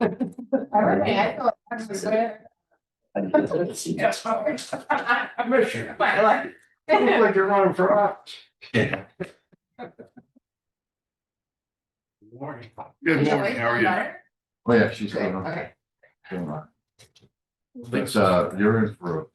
I thought actually swear. Yes, I'm not sure. My life. you look like you're running for office. Yeah. Morning. Good morning, how are you? Oh, yeah, she's Great, doing okay. doing all right. It's, you're in for a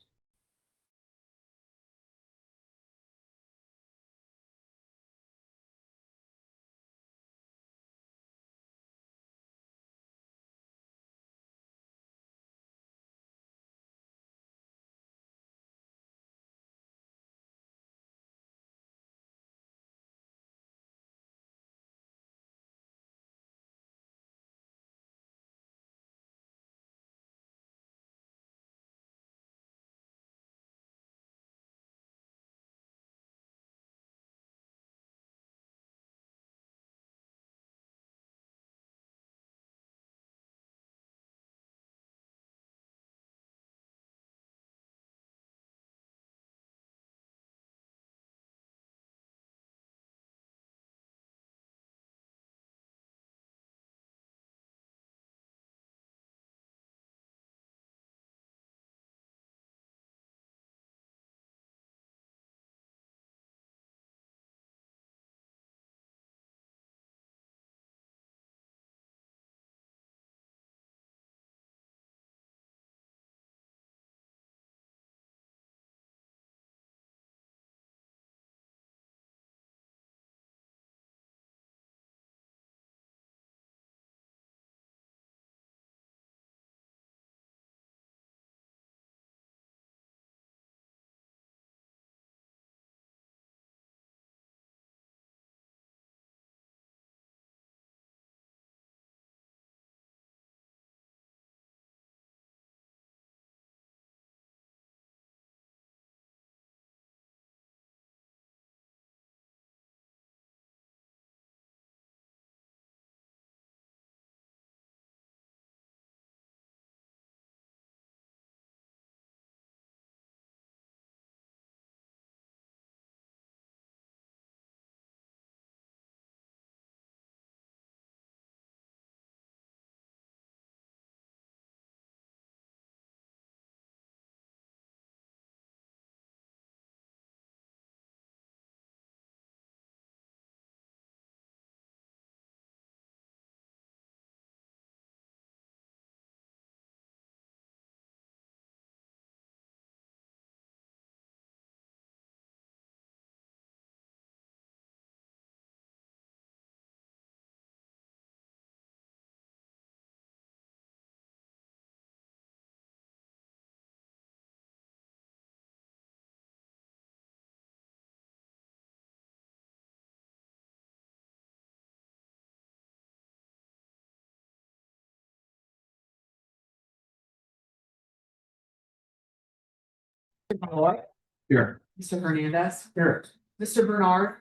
Malloy, Here. Mr. Hernandez, Here. Mr. Bernard,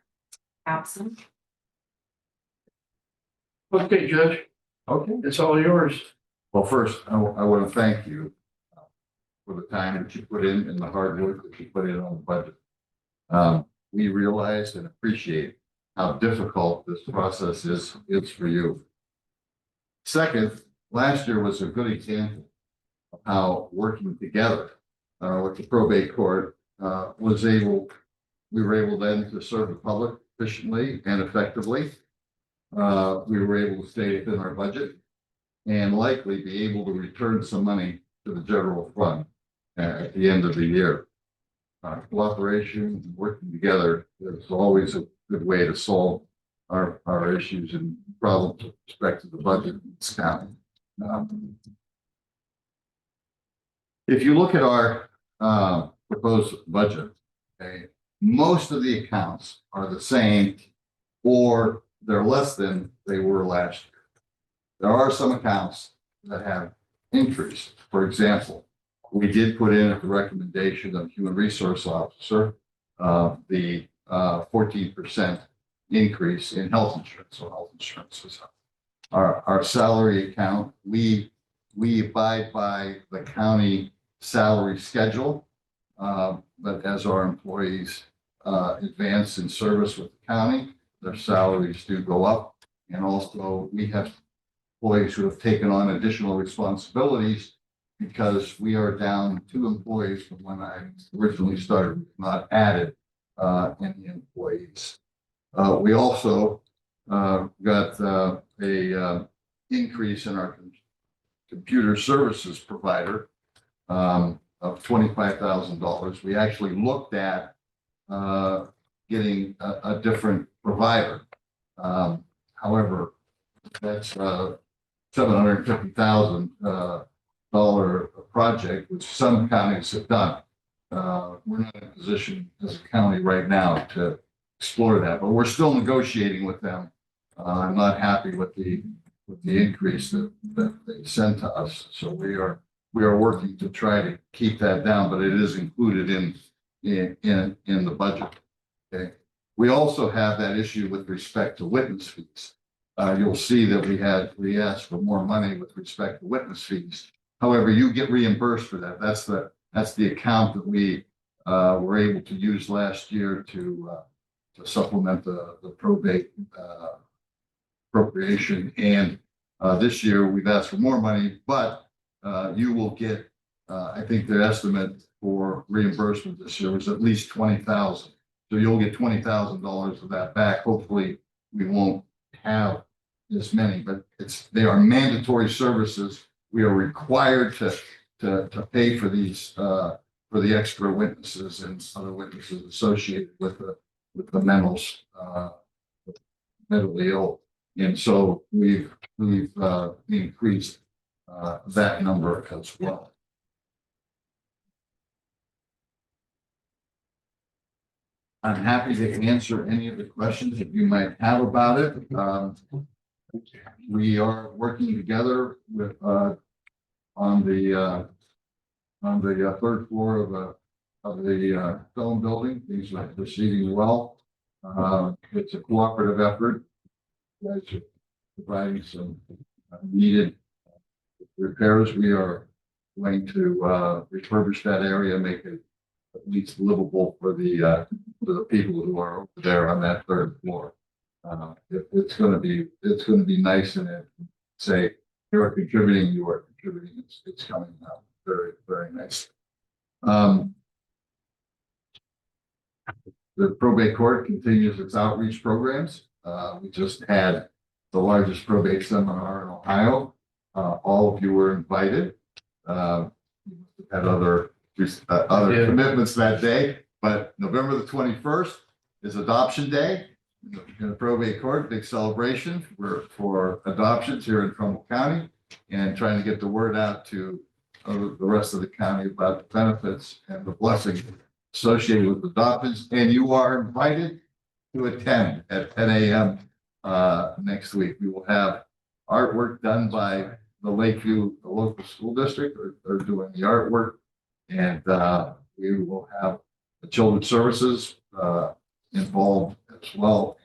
absent. Okay, Judge, okay. it's all yours. Well, first, I want to thank you for the time that you put in and the hard work that you put in on the budget. We realize and appreciate how difficult this process is for you. Second, last year was a good example of how working together with the probate court we were able then to serve the public efficiently and effectively. We were able to stay within our budget and likely be able to return some money to the general fund at the end of the year. Cooperation and working together is always a good way to solve our issues and problems with respect to the budget in this county. If you look at our proposed budget, okay, most of the accounts are the same or they're less than they were last year. There are some accounts that have increased. For example, we did put in at the recommendation of Human Resource Officer the 14% increase in health insurance. So health insurance is our salary account. We abide by the county salary schedule, but as our employees advance in service with the county, their salaries do go up. And also we have employees who have taken on additional responsibilities because we are down 2 employees from when I originally started, not added any employees. We also got a increase in our computer services provider of $25,000. We actually looked at getting a different provider. However, that's $750,000 project, which some counties have done. We're not in a position as a county right now to explore that, but we're still negotiating with them. I'm not happy with the increase that they sent to us, so we are working to try to keep that down, but it is included in the budget. Okay. We also have that issue with respect to witness fees. You'll see that we asked for more money with respect to witness fees. However, you get reimbursed for that. That's the account that we were able to use last year to supplement the probate appropriation. And this year we've asked for more money, but you will get, I think their estimate for reimbursement this year was at least $20,000. So you'll get $20,000 of that back. Hopefully we won't have as many, but they are mandatory services. We are required to pay for these for the extra witnesses and other witnesses associated with the mentally ill. And so we've increased that number as well. I'm happy to answer any of the questions that you might have about it. We are working together with on the 3rd floor of the film building. Things are proceeding well. It's a cooperative effort. You guys are providing some needed repairs. We are going to refurbish that area, make it at least livable for the people who are over there on that 3rd floor. It's going to be nice, and say you are contributing. It's coming out very, very nice. The probate court continues its outreach programs. We just had the largest probate seminar in Ohio. All of you were invited. Had other commitments that day, but November the 21st is adoption day in the probate court. Big celebration for adoptions here in Trumbull County, and trying to get the word out to the rest of the county about the benefits and the blessings associated with adoptions. And you are invited to attend at 10 a.m. Next week. We will have artwork done by the Lakeview, the local school district. They're doing the artwork, and we will have the children's services involved as well.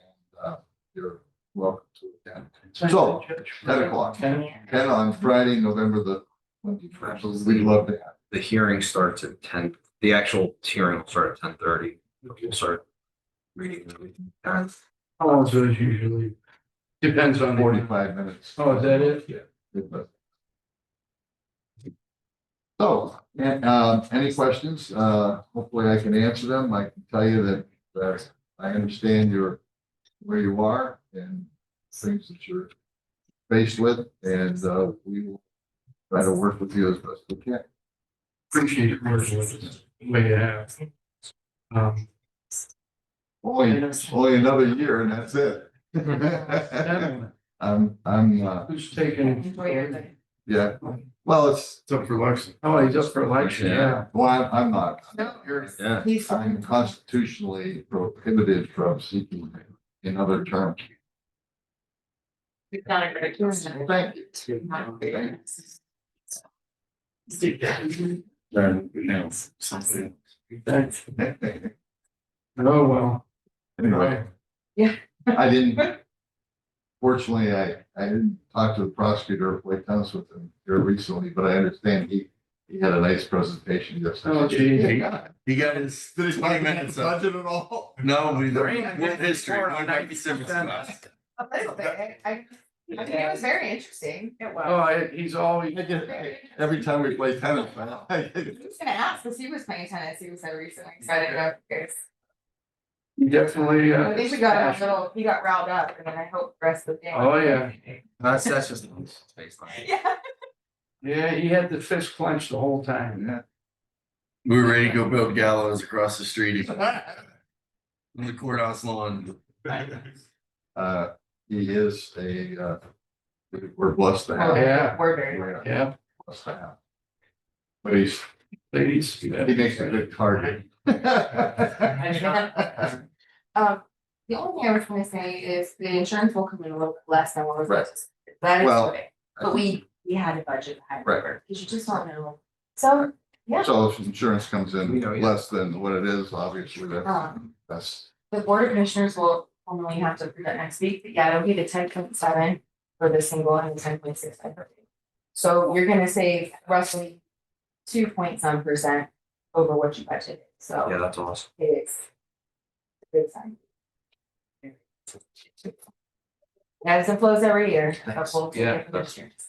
And you're welcome to attend. So 10 o'clock, 10 on Friday, November the 21st. We'd love to have. The hearing starts at 10. The actual hearing will start at 10:30. We'll start reading and everything. How long is those usually? Depends on 45 minutes. Oh, is that it? Yeah. So, any questions? Hopefully I can answer them. I can tell you that I understand where you are and things that you're faced with, and we will try to work with you as best we can. Appreciate it working with us the way you have. Only another year and that's it. I'm Who's taking? yeah. Well, it's up for election. Oh, he's up for election, yeah. well, I'm not. Yeah. I'm constitutionally prohibited from seeking another term. You've done a great job. Thank you. Something. Oh, well. Anyway. Yeah. I didn't. Fortunately, I didn't talk to the prosecutor or play tennis with him here recently, but I understand he had a nice presentation yesterday. Oh, geez. He got his 20 minutes up. budget at all? No, we're in history. We're 96 class. I I think it was very interesting. It Oh, was. he's always, Every time we play tennis. I was gonna ask, because he was playing tennis, he was so recently excited about this. he definitely. I think we got him a little, he got riled up, and then I hope the rest of the game. Oh, yeah. That's just baseline. Yeah. Yeah, he had the fist clenched the whole time. Yeah. We were ready to go build gallows across the street. On the courthouse lawn. He is we're blessed to have. Yeah. We're very. We're Yeah, blessed to have. But he ladies. makes a good target. The only thing I was gonna say is the insurance will come in a little bit less than what was. Right. That is Well, okay, but we had a budget high, Right. because you just don't know. So, yeah, So if insurance comes in We know, yeah. less than what it is, obviously Um, that's, the board of commissioners will formally have to approve that next week, but yeah, it'll be the 10.7 for the single and the 10.6 for the. So you're gonna save roughly 2 point some% over what you budgeted, so. Yeah, that's awesome. It's a good sign. Ebbs and flows every year. Thanks. Couple to Yeah, different districts.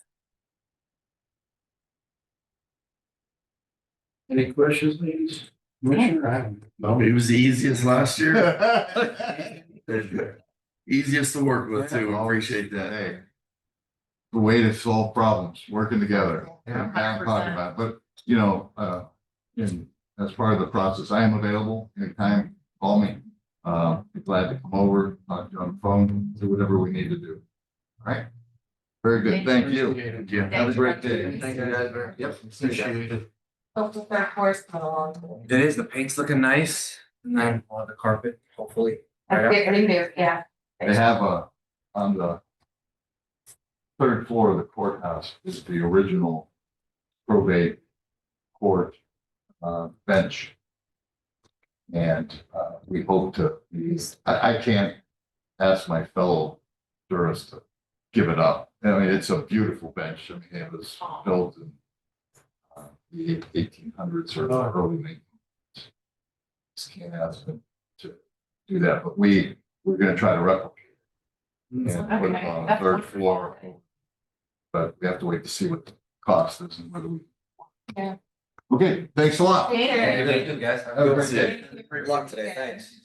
Any questions, ladies? Commissioner, I don't know. No, it was the easiest last year. Easiest to work with too. Appreciate that. Hey. The way to solve problems, working together. Yeah. And I'm talking about, but you know, and as part of the process, I am available anytime, call me. Be glad to come over, talk to you on the phone, do whatever we need to do. All right? Very good, thank you. Appreciate it. Yeah. Have a great day. Thank you guys very, yep. Appreciate it. Hope the third course coming along. It is, the paint's looking nice, and then on the carpet, hopefully. That's good, everything new, yeah. They have on the third floor of the courthouse is the original probate court bench. And we hope to, I can't ask my fellow jurists to give it up. I mean, it's a beautiful bench. I mean, it was built in the 1800s or early 1900s. Just can't ask them to do that, but we're gonna try to replicate. And put it on the third floor. But we have to wait to see what the cost is and whether we. Yeah. Okay, thanks a lot. Later. Thank you, guys. Have a great day. Great luck today, thanks.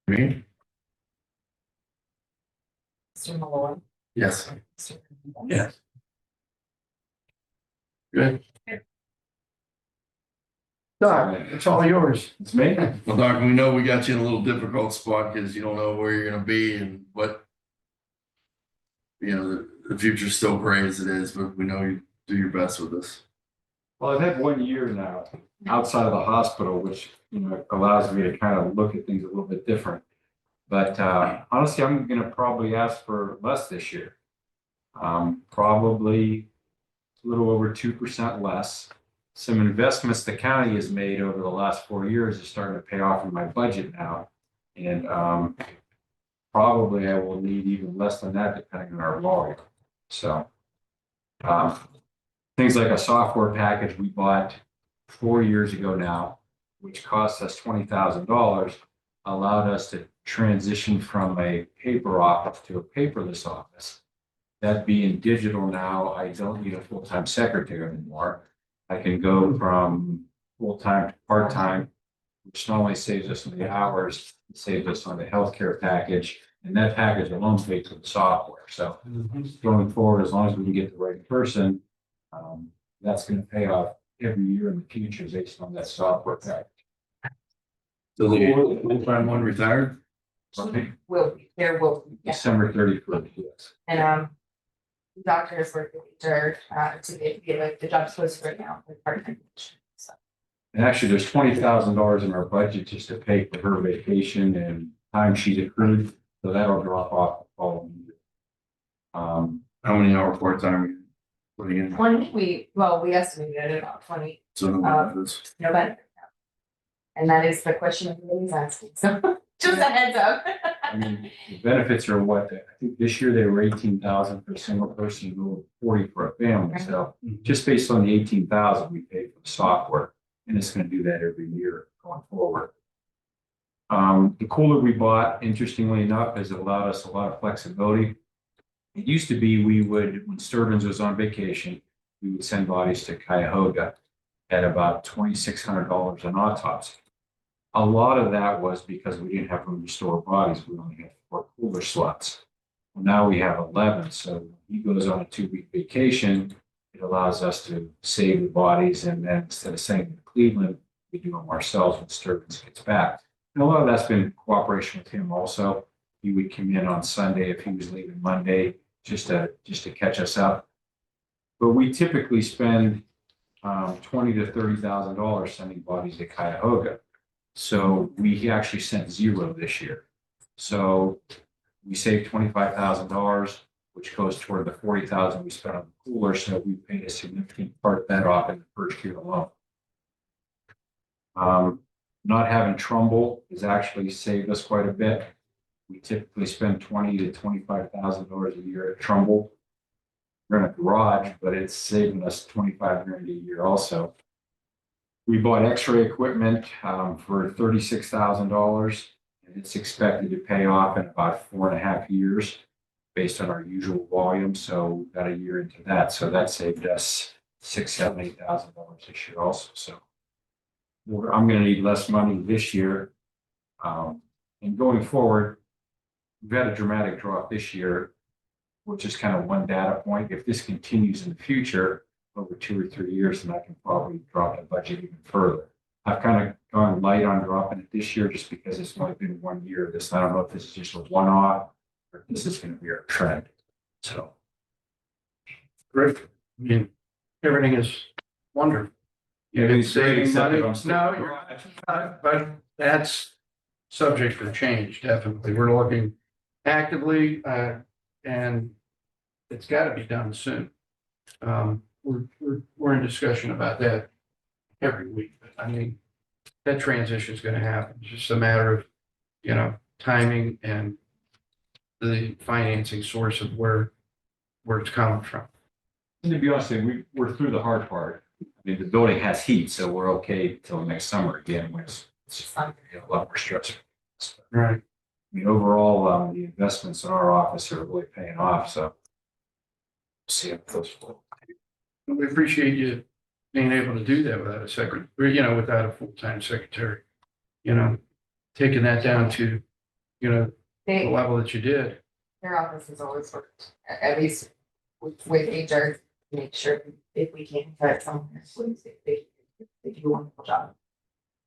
Me? Mr. Malloy. Yes. Mr. Yeah. Good. Doc, it's all yours. It's me. Well, Doc, we know we got you in a little difficult spot because you don't know where you're gonna be and what. You know, the future's still gray as it is, but we know you do your best with this. Well, I've had 1 year now outside of the hospital, which, allows me to kind of look at things a little bit different. But honestly, I'm gonna probably ask for less this year. Probably a little over 2% less. Some investments the county has made over the last 4 years is starting to pay off in my budget now. And probably I will need even less than that depending on our volume. So things like a software package we bought 4 years ago now, which cost us $20,000, allowed us to transition from a paper office to a paperless office. That being digital now, I don't need a full-time secretary anymore. I can go from full-time to part-time, which not only saves us on the hours, it saves us on the healthcare package. And that package alone pays for the software. So going forward, as long as we can get the right person, that's going to pay off every year in the future based on that software package. So the full-time one retired? Will be, there will be, yeah. December 31st, yes. And the doctor has worked with HR to get like the job posted right now for part-time position, so. And actually, there's $20,000 in our budget just to pay for her vacation and time she's accrued, so that'll drop off the following year. How many hour part-time are you putting in? 20, we estimated at about 20, So no benefits. no benefit. And that is the question everybody's asking, so just a heads up. I mean, the benefits are what, I think this year they were 18,000 for a single person, and over 40 for a family, so just based on the 18,000 we paid for the software, and it's gonna do that every year going forward. The cooler we bought, interestingly enough, has allowed us a lot of flexibility. It used to be we would, when Stebbins was on vacation, we would send bodies to Cuyahoga at about $2,600 an autopsy. A lot of that was because we didn't have room to store bodies. We only had 4 cooler slots. Well, now we have 11. So when he goes on a 2-week vacation, it allows us to save the bodies. And then instead of sending them to Cleveland, we do them ourselves when Stebbins gets back. And a lot of that's been cooperation with him also. He would come in on Sunday if he was leaving Monday, just to catch us up. But we typically spend $20,000 to $30,000 sending bodies to Cuyahoga. So we actually sent 0 this year. So we saved $25,000, which goes toward the $40,000 we spent on the cooler. So we paid a significant part of that off in the first year alone. Not having Trumbull has actually saved us quite a bit. We typically spend $20,000 to $25,000 a year at Trumbull. We're in a garage, but it's saving us $25,000 a year also. We bought X-ray equipment for $36,000, and it's expected to pay off in about 4.5 years based on our usual volume. So we've got a year into that. So that saved us $6,000, $7,000, $8,000 this year also. So I'm going to need less money this year. And going forward, we've had a dramatic drop this year, which is kind of one data point. If this continues in the future, over 2 or 3 years, then I can probably drop the budget even further. I've kind of gone light on dropping it this year just because it's only been 1 year. I don't know if this is just a one-off or if this is going to be our trend. So. Great. I mean, everything is wonderful. Yeah, It's saving except money. that I'm still- No, you're not, but that's subject for change, definitely. We're looking actively, and it's got to be done soon. We're in discussion about that every week. But I mean, that transition is going to happen. It's just a matter of, timing and the financing source of where it's coming from. And to be honest, we're through the hard part. I mean, the building has heat, so we're okay till next summer again, when it's a lot more stressful. Right. I mean, overall, the investments in our office are really paying off, so. See how it goes forward. We appreciate you being able to do that without a secretary, without a full-time secretary. Taking that down to you know, the They, level that you did. their office has always worked, at least with HR, make sure if we can cut some of their employees, they do a wonderful job.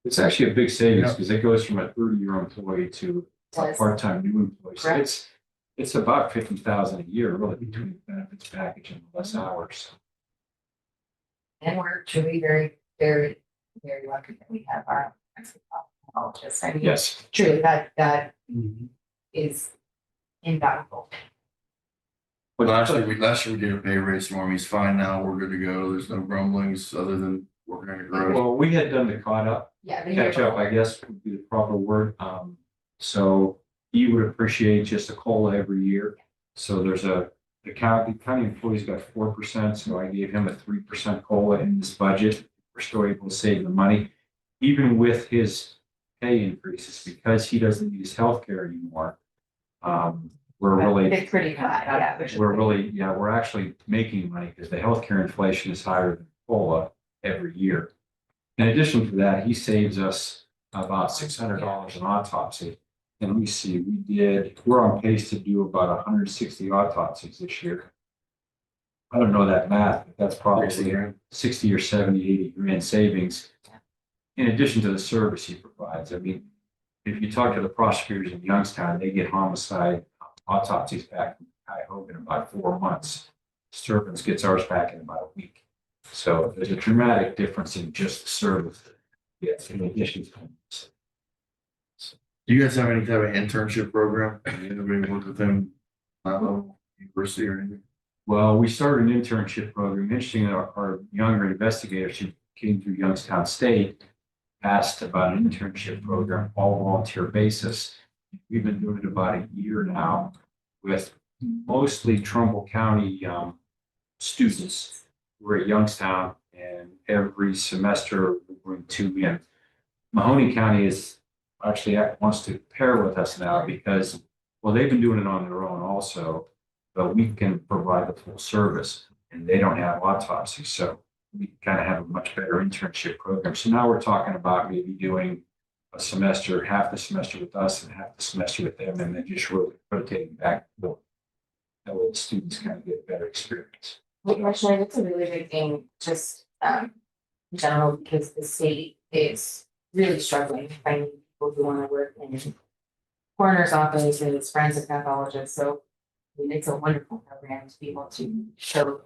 It's actually a big savings because it goes from a 30-year employee to a Does. part-time new employee. So Correct. it's about 50,000 a year, really, between the benefits package and the less hours. And we're truly very, very, very lucky that we have our ophthalmologist. I mean, Yes. truly, that is invaluable. But Last year we did a pay raise for him. He's fine now. We're good to go. There's no grumblings other than working in the garage. well, we had done the caught up, Yeah. the catch up, I guess would be the proper word. So you would appreciate just a COLA every year. So there's the county employees got 4%, so I gave him a 3% COLA in this budget. We're still able to save the money, even with his pay increases, because he doesn't need his health care anymore. We're really, It's pretty high, yeah. which is we're great. really, yeah, we're actually making money because the healthcare inflation is higher than COLA every year. In addition to that, he saves us about $600 an autopsy. And let me see, we're on pace to do about 160 autopsies this year. I don't know that math, but that's probably 60 or 70, 80 grand savings. In addition to the service he provides. I mean, if you talk to the prosecutors in Youngstown, they get homicide autopsies back from Cuyahoga in about 4 months. Sterbins gets ours back in about a week. So there's a dramatic difference in just the service. Yes, in addition to. Do you guys have any type of internship program? Anybody work with them? University or anything? Well, we started an internship program. Interesting, our younger investigators who came through Youngstown State asked about an internship program, all volunteer basis. We've been doing it about a year now with mostly Trumbull County students. We're at Youngstown, and every semester we bring 2 in. Mahoney County is actually wants to pair with us now because, well, they've been doing it on their own also, but we can provide the full service and they don't have autopsy. So we kind of have a much better internship program. So now we're talking about maybe doing a semester, half the semester with us and half the semester with them, and then just really rotating back and forth. That way the students kind of get a better experience. Well, actually, that's a really big thing, just in general, because the state is really struggling finding people who want to work in coroner's offices, forensic pathologists, so I mean, it's a wonderful program to be able to show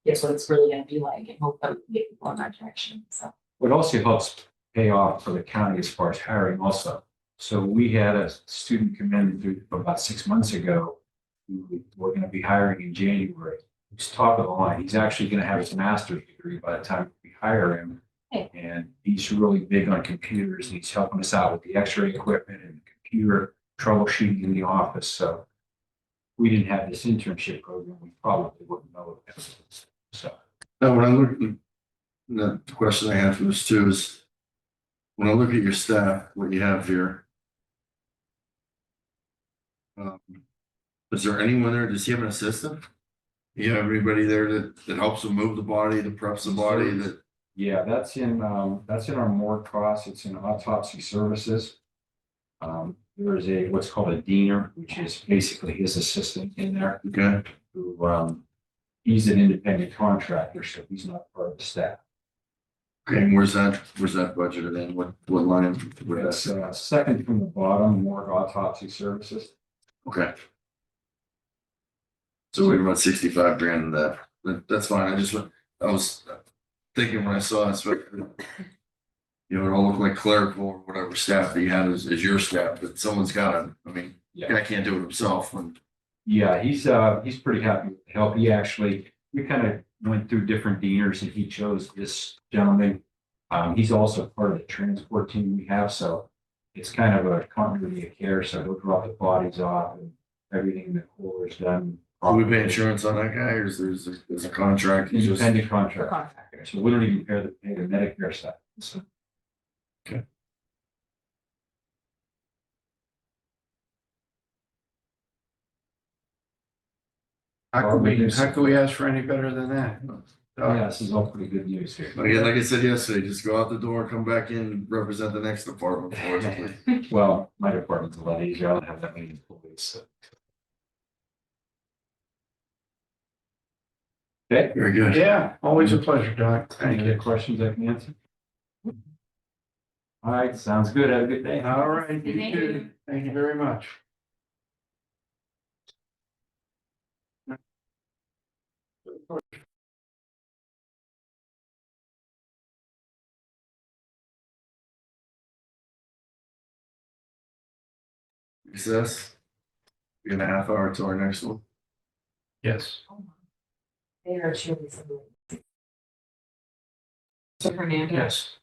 guess what it's really gonna be like and hope that we can get people in that direction, so. What also helps pay off for the county as far as hiring also. So we had a student come in about 6 months ago, who we're going to be hiring in January. He's top of the line. He's actually going to have his master's degree by the time we hire him. Hey. And he's really big on computers, and he's helping us out with the x-ray equipment and computer troubleshooting in the office. So if we didn't have this internship program, we probably wouldn't know it. So. No, when I look, the question I have for this too is, when I look at your staff, what you have here. Is there anyone there? Does he have an assistant? You have anybody there that helps him move the body, that preps the body, that? Yeah, that's in our morgue costs. It's in autopsy services. There is what's called a diener, which is basically his assistant in there, Okay, who he's an independent contractor, so he's not part of the staff. okay, and where's that budgeted in? What line? Where It's that's, second from the bottom, morgue autopsy services. okay. So we're about 65 grand in that. That's fine. I was thinking when I saw this, but you know, it all looked like clerical or whatever staff that you have is your staff, but someone's got to, I mean, Yeah. guy can't do it himself. Yeah, he's pretty happy with the help. We kind of went through different dieners and he chose this gentleman. He's also part of the transport team we have, so it's kind of a continuity of care. So he'll drop the bodies off and everything the cooler's done. Do we pay insurance on that guy, or is there's a contract? He's just, Independent contract. Contractors. So we don't even pay the Medicare side. So How can we ask for any better than that? Yeah, this is all pretty good news here. But again, like I said yesterday, just go out the door, come back in, represent the next department for us, please. Well, my department's a lot easier. I don't have that many employees, so. Okay. Very good. Yeah, always a pleasure, Doc. Any Thank other you. questions I can answer? All right, sounds good. Have a good day. All right, you Thank too. you. Thank you very much. Recess. We got a half hour to our next one. Yes. They are truly. Mr. Hernandez. Yes.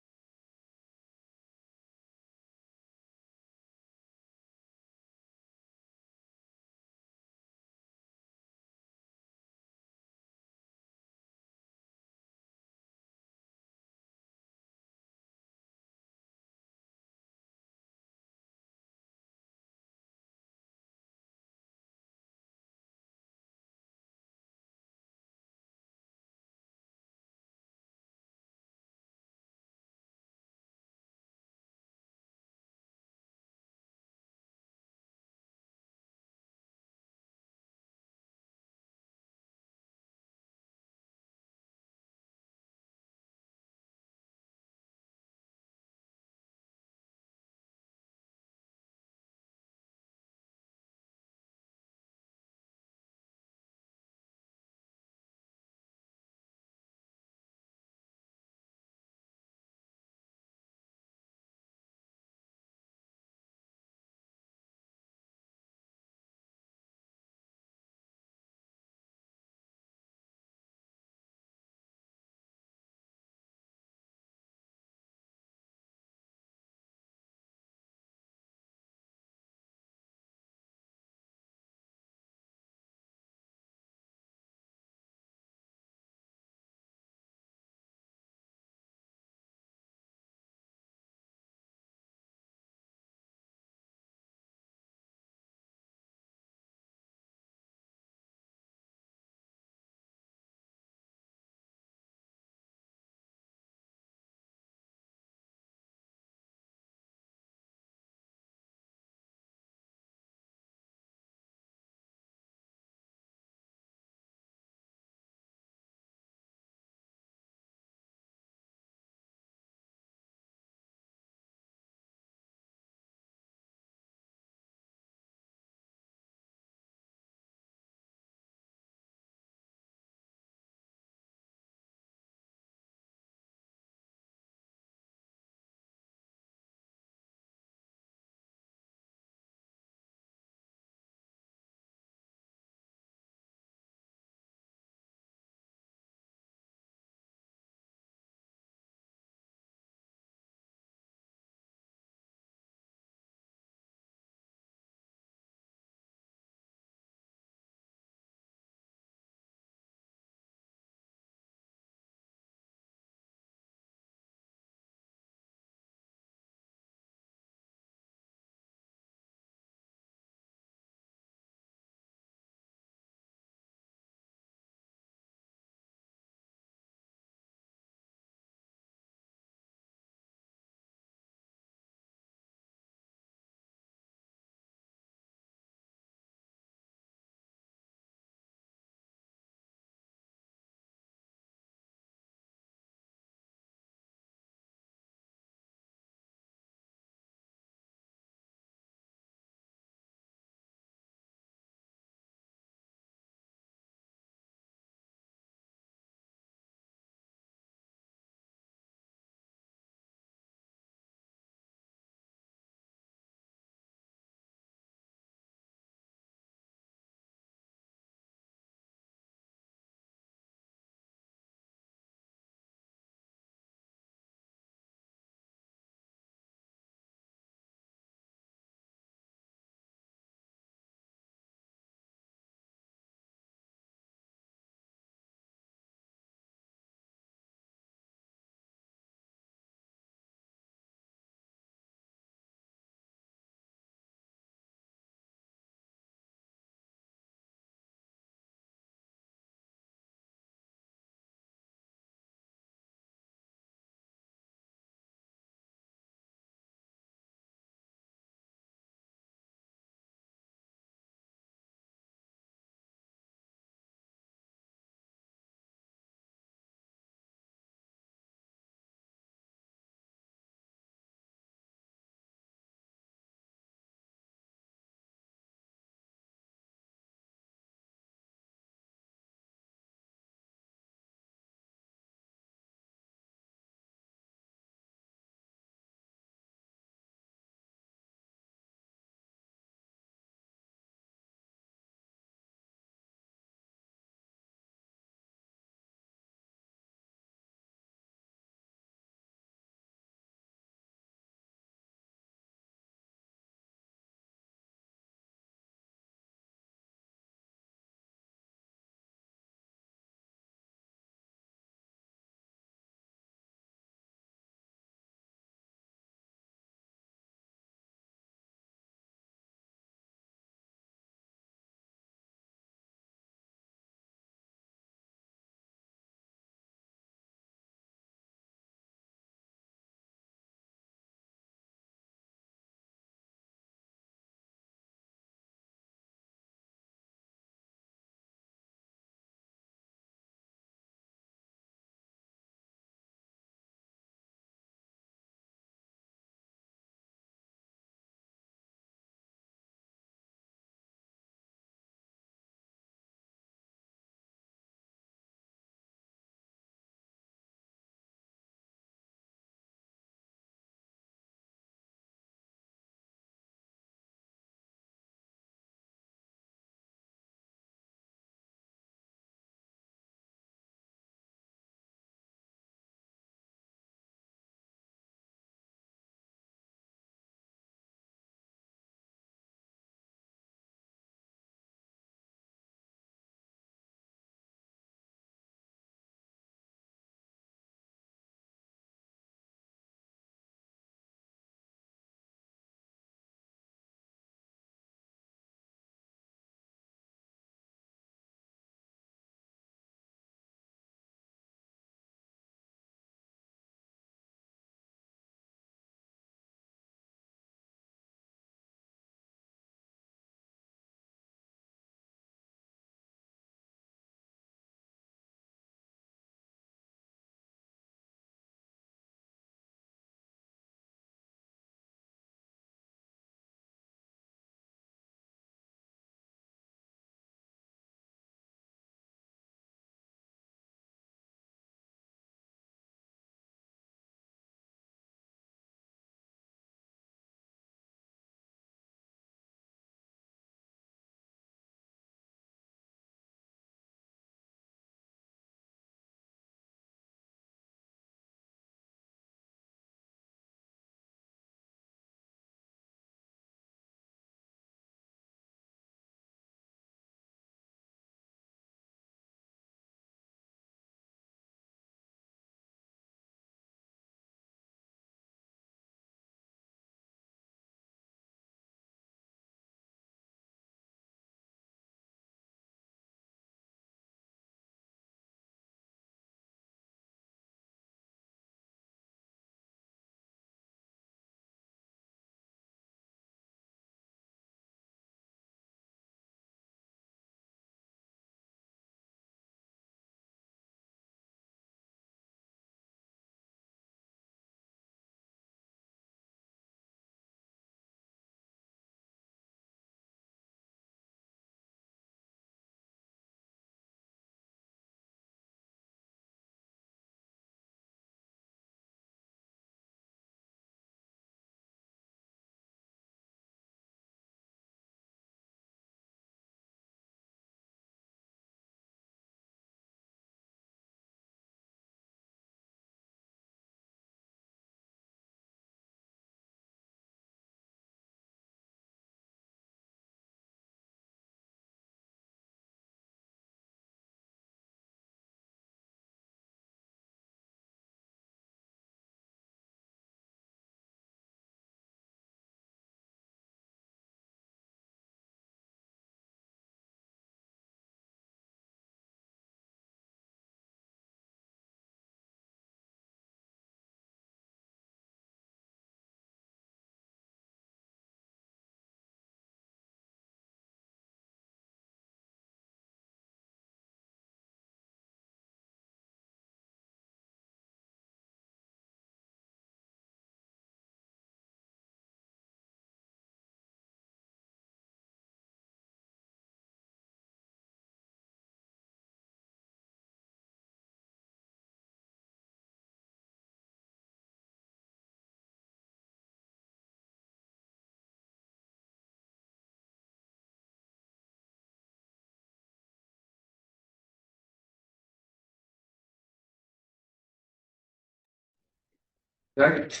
Second.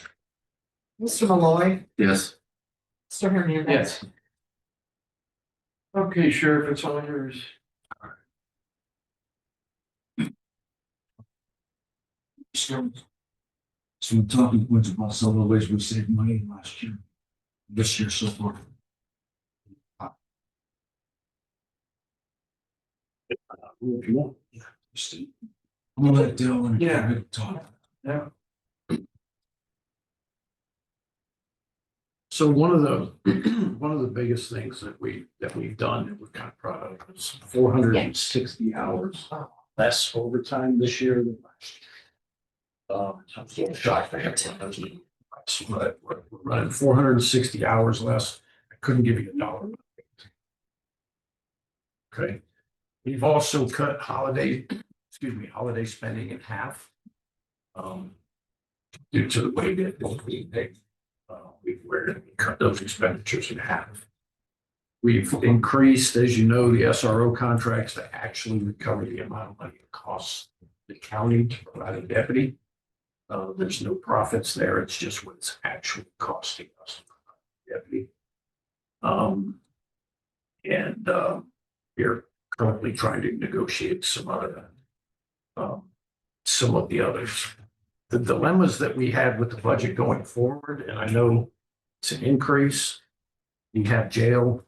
Mr. Malloy, Yes. Mr. Hernandez. Yes. Okay, Sheriff, it's all yours. Some talking points about some of the ways we saved money last year, this year so far. If you want. Yeah. I'm gonna let Dylan Yeah. talk. Yeah. So one of the biggest things that we've done that we're kind of proud of is 460 hours less overtime this year than last year. I'm still shocked. But we're running 460 hours less. I couldn't give you a dollar. Okay. We've also cut holiday spending in half. Due to the way that we've cut those expenditures in half. We've increased, as you know, the SRO contracts to actually recover the amount of money it costs the county to provide a deputy. There's no profits there. It's just what it's actually costing us to provide a deputy. We're currently trying to negotiate some of the others. The dilemmas that we had with the budget going forward, and I know it's an increase. You have jail,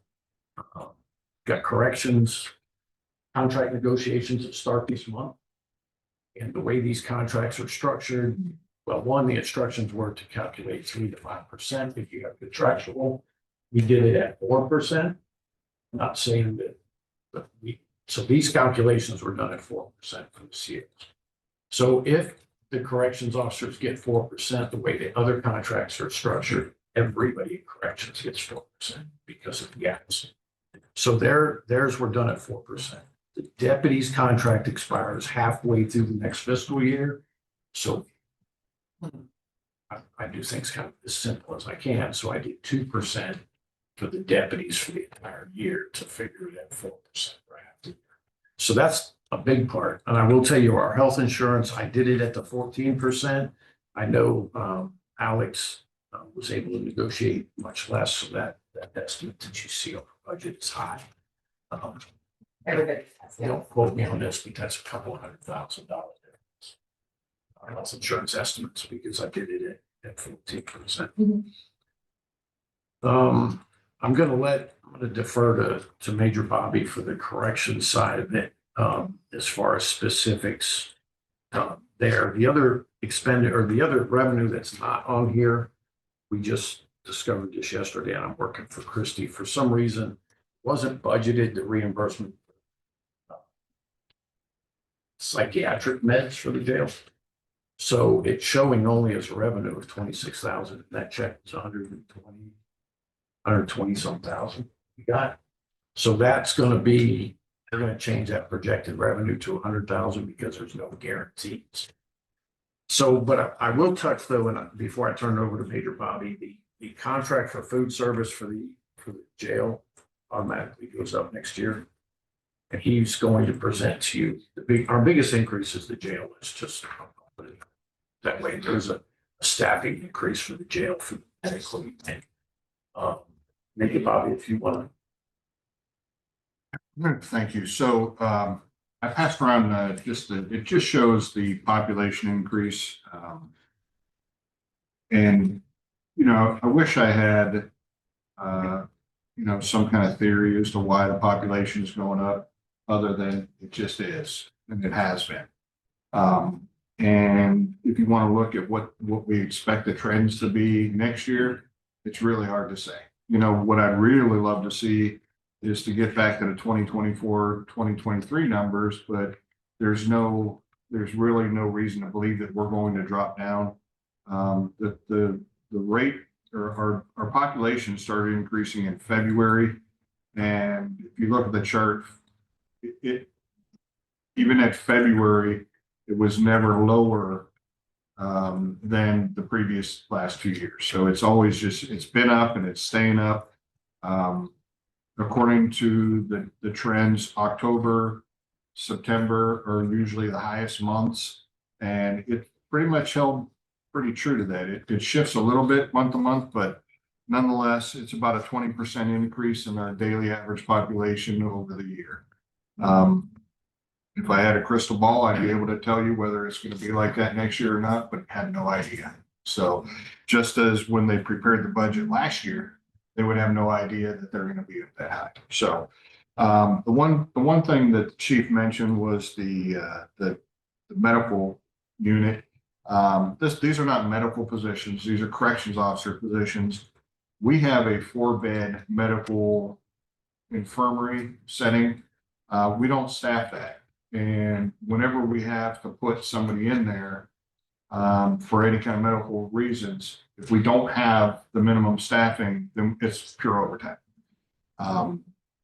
got corrections, contract negotiations that start this month. And the way these contracts are structured, well, one, the instructions were to calculate 3 to 5% if you have contractual. We did it at 4%. Not saying that, so these calculations were done at 4% for this year. So if the corrections officers get 4%, the way the other contracts are structured, everybody in corrections gets 4% because of gaps. So theirs were done at 4%. The deputy's contract expires halfway through the next fiscal year. So I do things kind of as simple as I can. So I did 2% for the deputies for the entire year to figure it at 4% right. So that's a big part. And I will tell you, our health insurance, I did it at the 14%. I know Alex was able to negotiate much less, so that estimate that you see on the budget is high. Everybody. You don't quote me on this, but that's a couple $100,000 difference. Our health insurance estimates, because I did it at 14%. I'm gonna defer to Major Bobby for the corrections side of it, as far as specifics. There, the other the other revenue that's not on here, we just discovered this yesterday, and I'm working for Christie. For some reason, wasn't budgeted the reimbursement psychiatric meds for the jail. So it's showing only as a revenue of 26,000. That check is 120 some thousand we got. So that's going to be, they're going to change that projected revenue to 100,000 because there's no guarantees. So, but I will touch though, and before I turn it over to Major Bobby, the contract for food service for the jail automatically goes up next year. And he's going to present to you our biggest increase is the jail. It's just that way. There's a staffing increase for the jail for medically. Maybe Bobby, if you want Good, thank you. So I passed around it just shows the population increase. And, I wish I had, some kind of theory as to why the population is going up, other than it just is, and it has been. And if you want to look at what we expect the trends to be next year, it's really hard to say. What I'd really love to see is to get back to the 2024, 2023 numbers, but there's really no reason to believe that we're going to drop down. The rate or our population started increasing in February. And if you look at the chart, it even at February, it was never lower than the previous last 2 years. So it's always it's been up and it's staying up. According to the trends, October, September are usually the highest months, and it pretty much held pretty true to that. It shifts a little bit month to month, but nonetheless, it's about a 20% increase in our daily average population over the year. If I had a crystal ball, I'd be able to tell you whether it's going to be like that next year or not, but had no idea. So just as when they prepared the budget last year, they would have no idea that they're going to be at that high. So the one thing that the chief mentioned was the medical unit. These are not medical positions. These are corrections officer positions. We have a 4-bed medical infirmary setting. We don't staff that. And whenever we have to put somebody in there for any kind of medical reasons, if we don't have the minimum staffing, then it's pure overtime.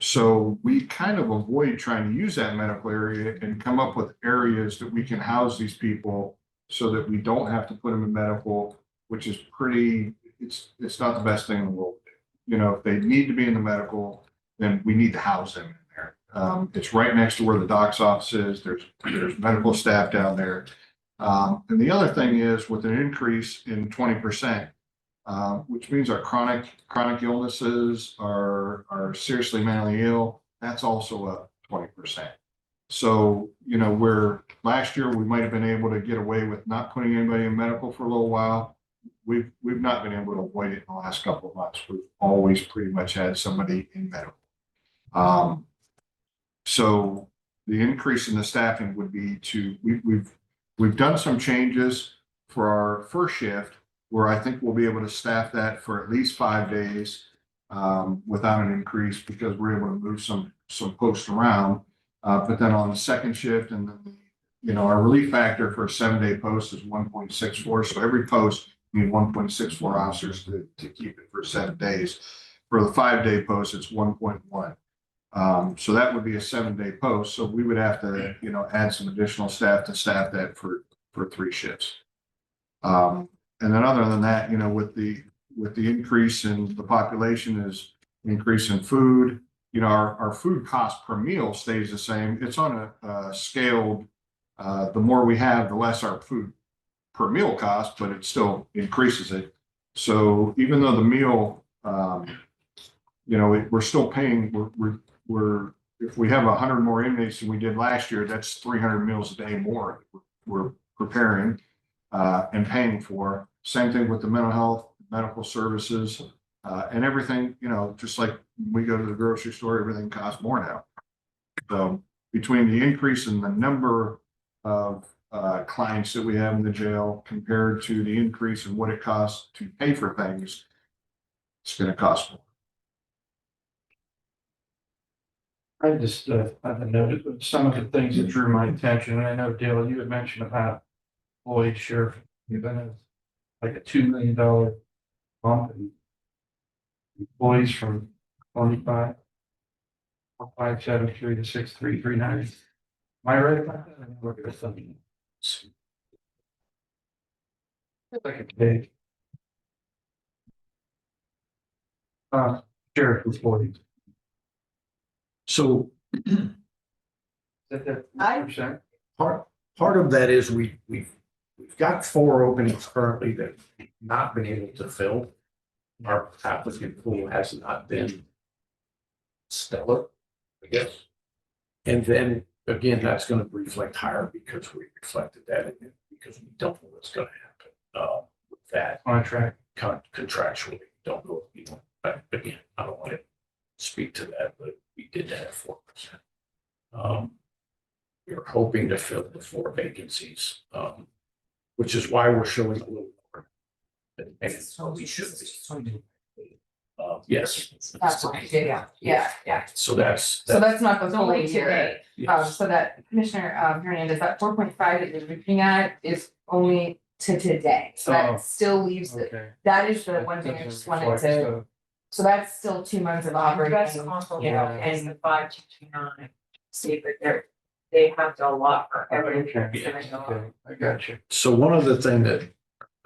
So we kind of avoid trying to use that medical area and come up with areas that we can house these people so that we don't have to put them in medical, which is it's not the best thing in the world. You know, if they need to be in the medical, then we need to house them in there. It's right next to where the doc's office is. There's medical staff down there. And the other thing is with an increase in 20%, which means our chronic illnesses are seriously mentally ill, that's also up 20%. So, you know, where last year we might have been able to get away with not putting anybody in medical for a little while, we've not been able to avoid it in the last couple of months. We've always pretty much had somebody in medical. So the increase in the staffing would be we've done some changes for our first shift where I think we'll be able to staff that for at least 5 days without an increase because we're able to move some posts around. But then on the second shift and then, you know, our relief factor for a 7-day post is 1.64. So every post you need 1.64 officers to keep it for 7 days. For the 5-day post, it's 1.1. So that would be a 7-day post. So we would have to, you know, add some additional staff to staff that for 3 shifts. And then other than that, you know, with the increase in the population is increase in food, you know, our food cost per meal stays the same. It's on a scaled, the more we have, the less our food per meal cost, but it still increases it. So even though the meal, you know, we're still paying, we're if we have 100 more inmates than we did last year, that's 300 meals a day more we're preparing and paying for. Same thing with the mental health, medical services, and everything, you know, just like we go to the grocery store, everything costs more now. So between the increase in the number of clients that we have in the jail compared to the increase in what it costs to pay for things, it's going to cost more. I just, I've noted some of the things that drew my attention, and I know Dale, you had mentioned about employee sheriff, you've been like a $2 million bump in employees from 573 to 6339. Am I right about that? I'm looking at something. Like a big sheriff employees. So That I- 1%? part of that is we've got 4 openings currently that we've not been able to fill. Our applicant pool has not been stellar, I guess. And then again, that's going to reflect higher because we reflected that in it because we don't know what's going to happen with that Contract. contractually. Don't know if we want, but again, I don't want to speak to that, but we did that at 4%. We're hoping to fill the 4 vacancies, which is why we're showing a little more. And we should be. Yes. That's what I did, yeah. So that's. So that's not the full year. Right. Yes. So that Commissioner Hernandez, that 4.5 that you're looking at is only to today. So Oh. that still leaves Okay. that is the one thing I just wanted to, so that's still 2 months of operating. That's also, You know, and the 5229, see, but they have to allot for everything. Okay, I got you. So one of the things that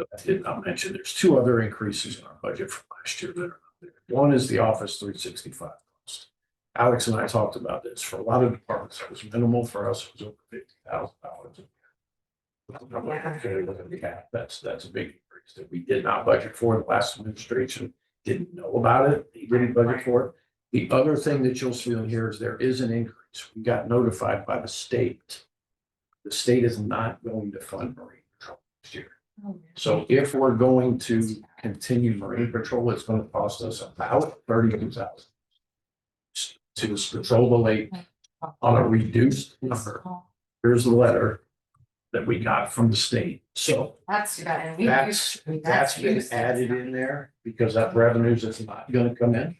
I did not mention, there's 2 other increases in our budget from last year that are not there. One is the Office 365 cost. Alex and I talked about this. For a lot of departments, it was minimal. For us, it was over $50,000. That's a big increase that we did not budget for. The last administration didn't know about it. They didn't budget for it. The other thing that you'll see in here is there is an increase. We got notified by the state. The state is not going to fund Marine Patrol next year. So if we're going to continue Marine Patrol, it's going to cost us about 32,000 to patrol the lake on a reduced number. Here's the letter that we got from the state. So That's too bad. And we that's been added in there because that revenues is not gonna come in.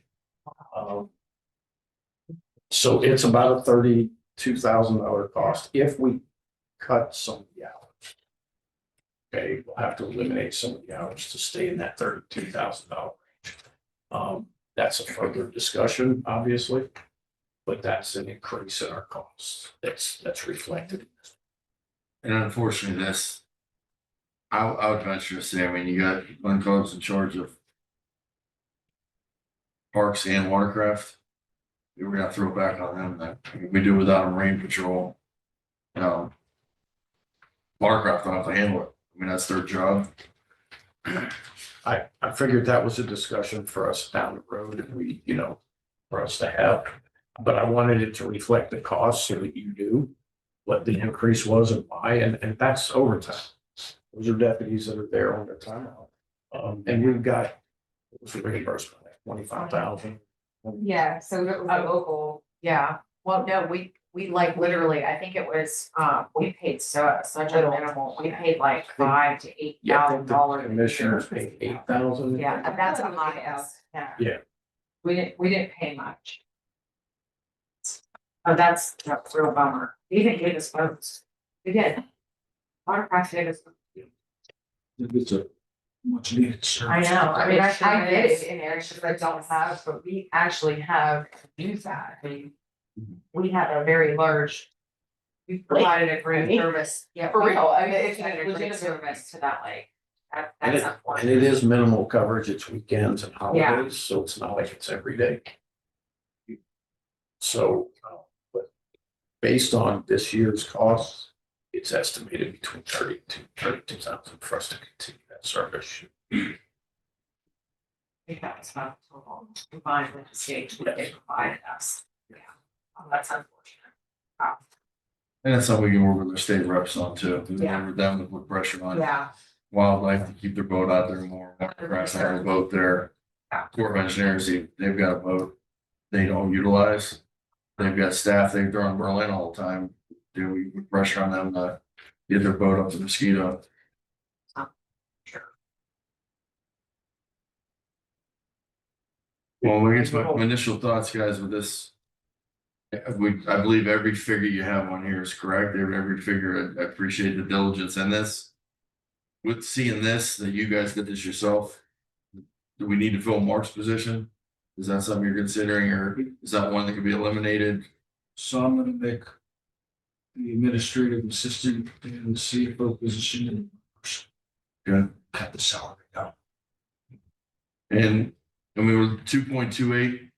So it's about a $32,000 cost if we cut some of the hours. Okay, we'll have to eliminate some of the hours to stay in that $32,000 range. That's a further discussion, obviously, but that's an increase in our costs. That's reflected in this. And unfortunately, I would venture to say, I mean, you got one coach in charge of parks and watercraft. We're gonna throw it back on them. I mean, we do without a Marine Patrol. Watercraft don't have to handle it. I mean, that's their job. I figured that was a discussion for us down the road and we, for us to have. But I wanted it to reflect the cost so that you knew what the increase was and why, and that's overtime. Those are deputies that are there on their time out. And we've got, what was the reimbursement, like 25,000? Yeah, so it was a local, Yeah, well, no, we like literally, I think it was, we paid such a minimal, we paid like $5,000 to $8,000. Commissioners paid 8,000. Yeah, and that's a highest, yeah. Yeah. We didn't pay much. Oh, that's a real bummer. They didn't give us votes. We did. Watercraft gave us. It's a much needed service. I know, I mean, I get is. it in areas that don't have, but we actually have used that. I mean, we have a very large. We provided a great service. Yeah, For real, I mean, we it's provided a great legitimate. service to that lake. And That's it, unfortunate. and it is minimal coverage. It's weekends and holidays, so it's not like it's every day. So, but based on this year's costs, it's estimated between 30 to 32,000 for us to continue that service. I think that was about total combined with the stage that they provided us. Yeah, that's unfortunate. Wow. And that's something we can work with their state reps on too. Because Yeah. remember them to put pressure on Yeah, wildlife to keep their boat out there more. Watercraft have a boat there. Yeah. Corps of Engineers, they've got a boat they don't utilize. They've got staff, they're on Berlin all the time. Do we put pressure on them to get their boat up to Mosquito? Well, I guess my initial thoughts, guys, with this. I believe every figure you have on here is correct. Every figure, I appreciate the diligence in this. With seeing this, that you guys did this yourself. Do we need to fill Mark's position? Is that something you're considering, or is that one that could be eliminated? So I'm gonna make the administrative assistant and the CFO position Good. cut the salary down. And we were 2.28.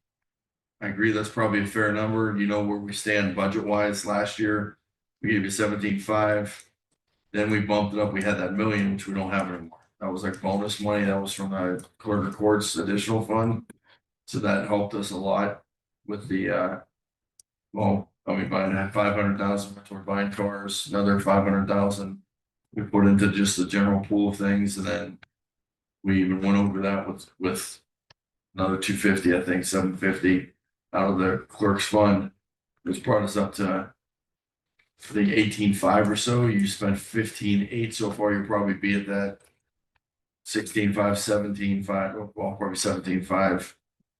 I agree, that's probably a fair number. You know where we stand budget wise last year. We gave you 17.5. Then we bumped it up. We had that million, which we don't have anymore. That was like bonus money. That was from the clerk of courts additional fund. So that helped us a lot with the buying 500,000 toward buying cars, another 500,000 we put into just the general pool of things, and then we even went over that with another 250, I think 750 out of the clerk's fund, which brought us up to I think 18.5 or so. You spent 15.8 so far. You'll probably be at that 16.5, 17.5, well, probably 17.5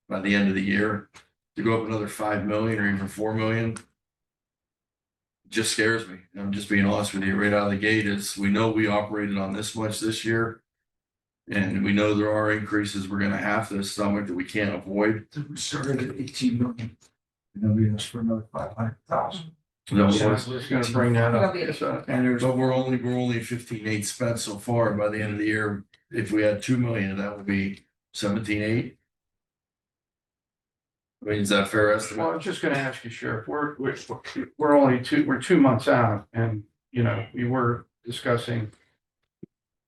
by the end of the year. To go up another 5 million or even 4 million just scares me. I'm just being honest with you right out of the gate. Is we know we operated on this much this year, and we know there are increases we're gonna have to stomach that we can't avoid. We started at 18 million. And then we asked for another 500,000. So that was- I was gonna bring that up. And but we're only 15.8 spent so far. By the end of the year, if we had 2 million, that would be 17.8. I mean, is that a fair Well, I estimate? was just gonna ask you, Sheriff, we're only 2 months out and, we were discussing,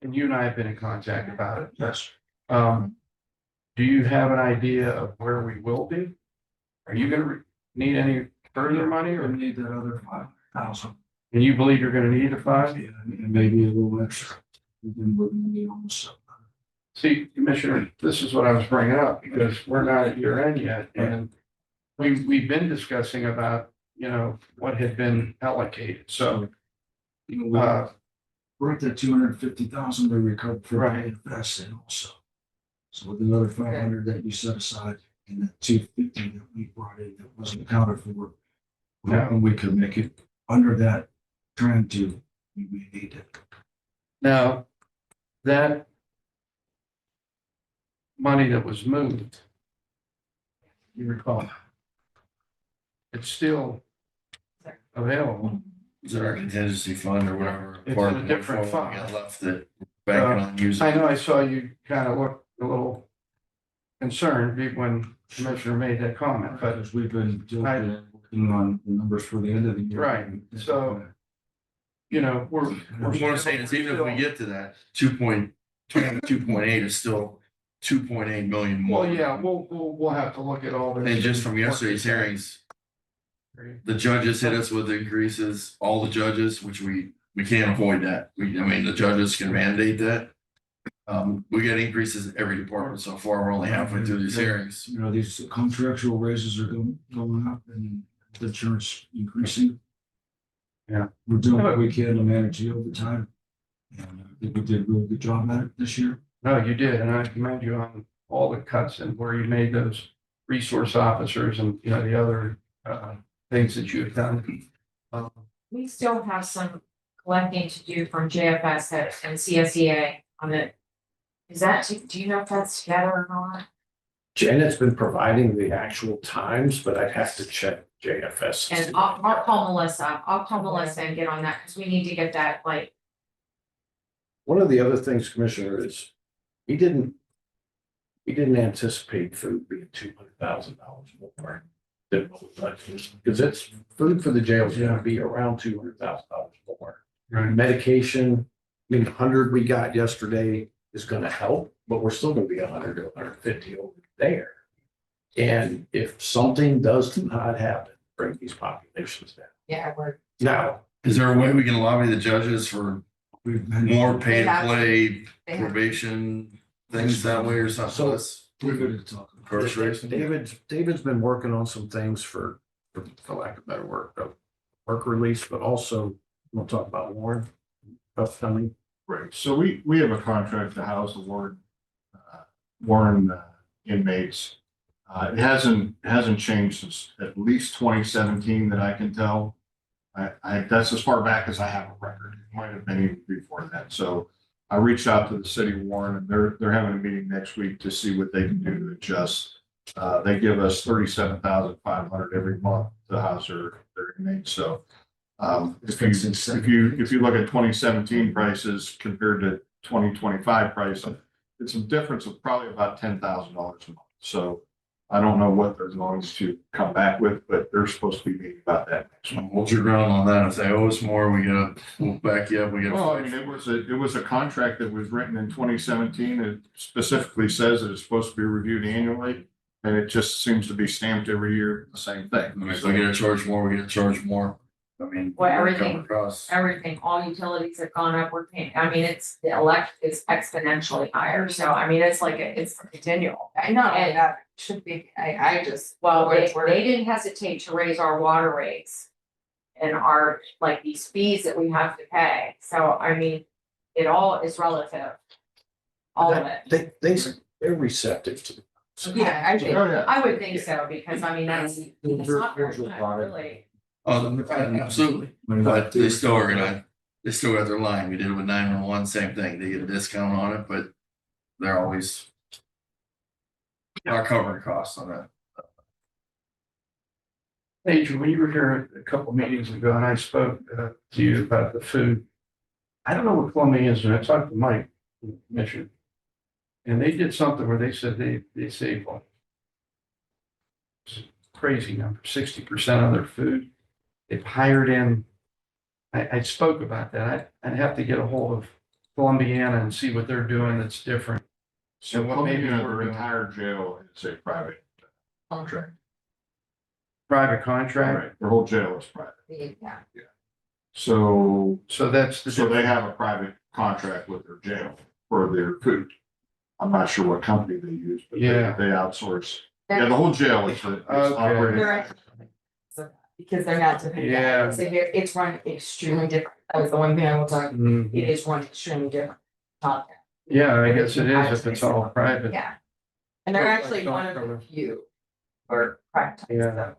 and you and I have been in contact about it. Yes. Do you have an idea of where we will be? Are you gonna need any further money, or, need that other 5,000, and you believe you're gonna need a five? and maybe a little extra. Then we're gonna need almost something. See, Commissioner, this is what I was bringing up, because we're not at year end yet, and we've been discussing about, what had been allocated, so. You know, we're at that 250,000 we recovered for Right. invest in also. So with another 500 that you set aside and that 250 that we brought in that wasn't accounted for, we're hoping we could make it under that trend to we may need it. Now, that money that was moved, you recall, it's still available. Is it our contingency fund or whatever? It's part in a of different what we fund. got left that banking on using. I know I saw you kind of look a little concerned when Commissioner made that comment, but Because we've been diligent working on the numbers for the end of the year. Right. So, we're. What I'm saying is even if we get to that 2.8 is still 2.8 million more. Well, yeah, we'll have to look at all this. And just from yesterday's hearings, the judges hit us with increases, all the judges, which we can't avoid that. The judges can mandate that. We get increases in every department so far. We're only halfway through these hearings. You know, these contractual raises are going up and the insurance increasing. Yeah. We're doing what we can to manage the overtime. And I think we did a really good job at it this year. No, you did, and I commend you on all the cuts and where you made those resource officers and, the other, things that you have done. We still have some collecting to do from JFS and CSEA on it. Is that, do you know if that's together or not? Janet's been providing the actual times, but I'd have to check JFS. And I'll call Melissa and get on that, because we need to get that, like, One of the other things, Commissioner, is we didn't anticipate food being $200,000 more than what we budgeted, because it's food for the jails is gonna be around $200,000 more. Right. Medication, 100 we got yesterday is gonna help, but we're still gonna be 100 to 150 over there. And if something does not happen, bring these populations down. yeah, we're. Now, Is there a way we can lobby the judges for We've been. more pay They to have to. play They have- probation things that way or something? So- Let's We're good at talking. groceries. David's been working on some things for lack of better word, work release, but also we'll talk about Warren. Stuff coming. Right, so we have a contract to house the Warren inmates. It hasn't changed since at least 2017 that I can tell. That's as far back as I have a record. It might have been even before that. So I reached out to the city of Warren, and they're having a meeting next week to see what they can do to adjust. They give us $37,500 every month to house their inmates. So if you look at 2017 prices compared to 2025 prices, it's a difference of probably about $10,000 a month. So I don't know what they're going to come back with, but they're supposed to be meeting about that next month. Hold your ground on that. If they owe us more, we'll back you up. We Well, I gotta. mean, it was a contract that was written in 2017. It specifically says that it's supposed to be reviewed annually. And it just seems to be stamped every year, the same thing. If we get to charge more, we get to charge more. Well, we're everything- covering costs. Everything, all utilities have gone up, we're paying, the elect is exponentially higher, so it's continual. I know, that should be, I just. Well, for what they didn't hesitate to raise our water rates. And our, these fees that we have to pay, so it all is relative. All of it. They're receptive to. Yeah, I think, Oh, yeah. I would think so, because that's not very much, really. Oh, absolutely. But they still got their line. We did it with 911, same thing. They get a discount on it, but they're always not covering costs on that. Adrian, when you were here a couple meetings ago and I spoke to you about the food, I don't know what plumbing is, and I talked to Mike, the commissioner. And they did something where they said they saved crazy number, 60% of their food. They've hired in I spoke about that. I'd have to get a hold of Columbiana and see what they're doing that's different. So what maybe Columbia, we're their doing. entire jail is a private contract. Private contract, Right, their whole jail is private. Yeah. So, so that's the. so they difference. have a private contract with their jail for their food. I'm not sure what company they use, but Yeah. they outsource. Yeah, the whole jail is Okay. operated. They're- So, because they're not dependent. Yeah. So it's run extremely different. That was the one thing I was on. Mhm. It is run extremely different. Top. Yeah, I guess it is if it's all private. Yeah. And they're Well, actually like, one of from the a- few. Or private. Yeah.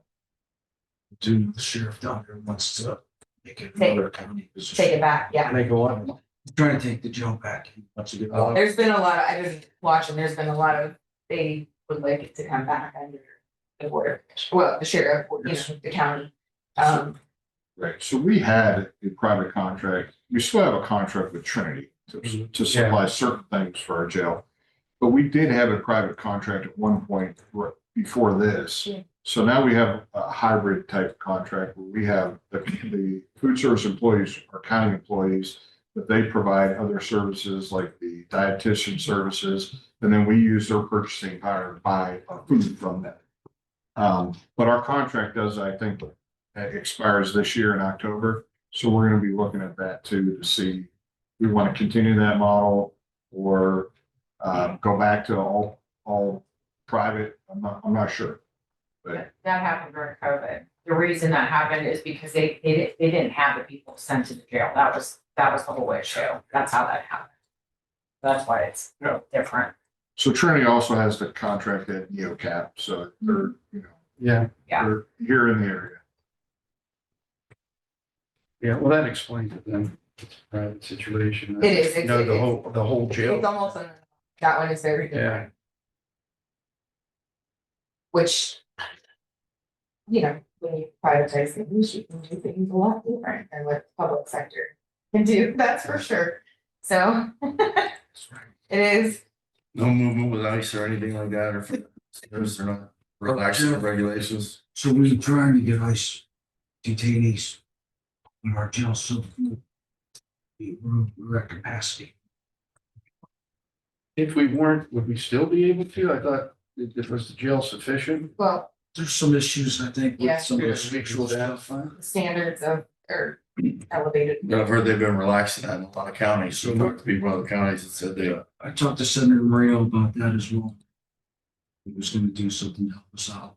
Do the sheriff down there wants to make it Take- another county position. Take it back, yeah. Make a lot. Trying to take the jail back. He wants to get. There's been a lot of, I've been watching, there's been a lot of, they would like it to come back under the board, well, the sheriff, you know, the county. Right, so we had a private contract, we still have a contract with Trinity to supply certain things for our jail. But we did have a private contract at one point before this. Yeah. So now we have a hybrid type of contract where we have the food service employees are county employees, but they provide other services like the dietitian services, and then we use their purchasing power to buy food from them. But our contract does, I think, expires this year in October, so we're gonna be looking at that too, to see, we want to continue that model or go back to all private, I'm not sure. But That happened during COVID. The reason that happened is because they didn't have the people sent to the jail. That was the whole issue. That's how that happened. That's why it's different. so Trinity also has the contract at NeoCap, so they're, you know, Yeah, they're here in the area. yeah, well, that explains it then. It's a private situation. It is, You know, the whole jail. It's almost, that one is very different. Which, you know, when you privatize things, you can do things a lot different than what the public sector can do, that's for sure. So it is, No movement with ICE or anything like that, or they're not relaxing the regulations. So we're trying to get ICE detainees in our jail, so we're at capacity. If we weren't, would we still be able to? I thought it was the jail sufficient. well, There's some issues, I think, Yeah. with some of the sexual stuff. the standards of, are elevated. I've heard they've been relaxing that in a lot of counties, so talked to people in other counties that said they. I talked to Senator Moreno about that as well. He was gonna do something to help us out.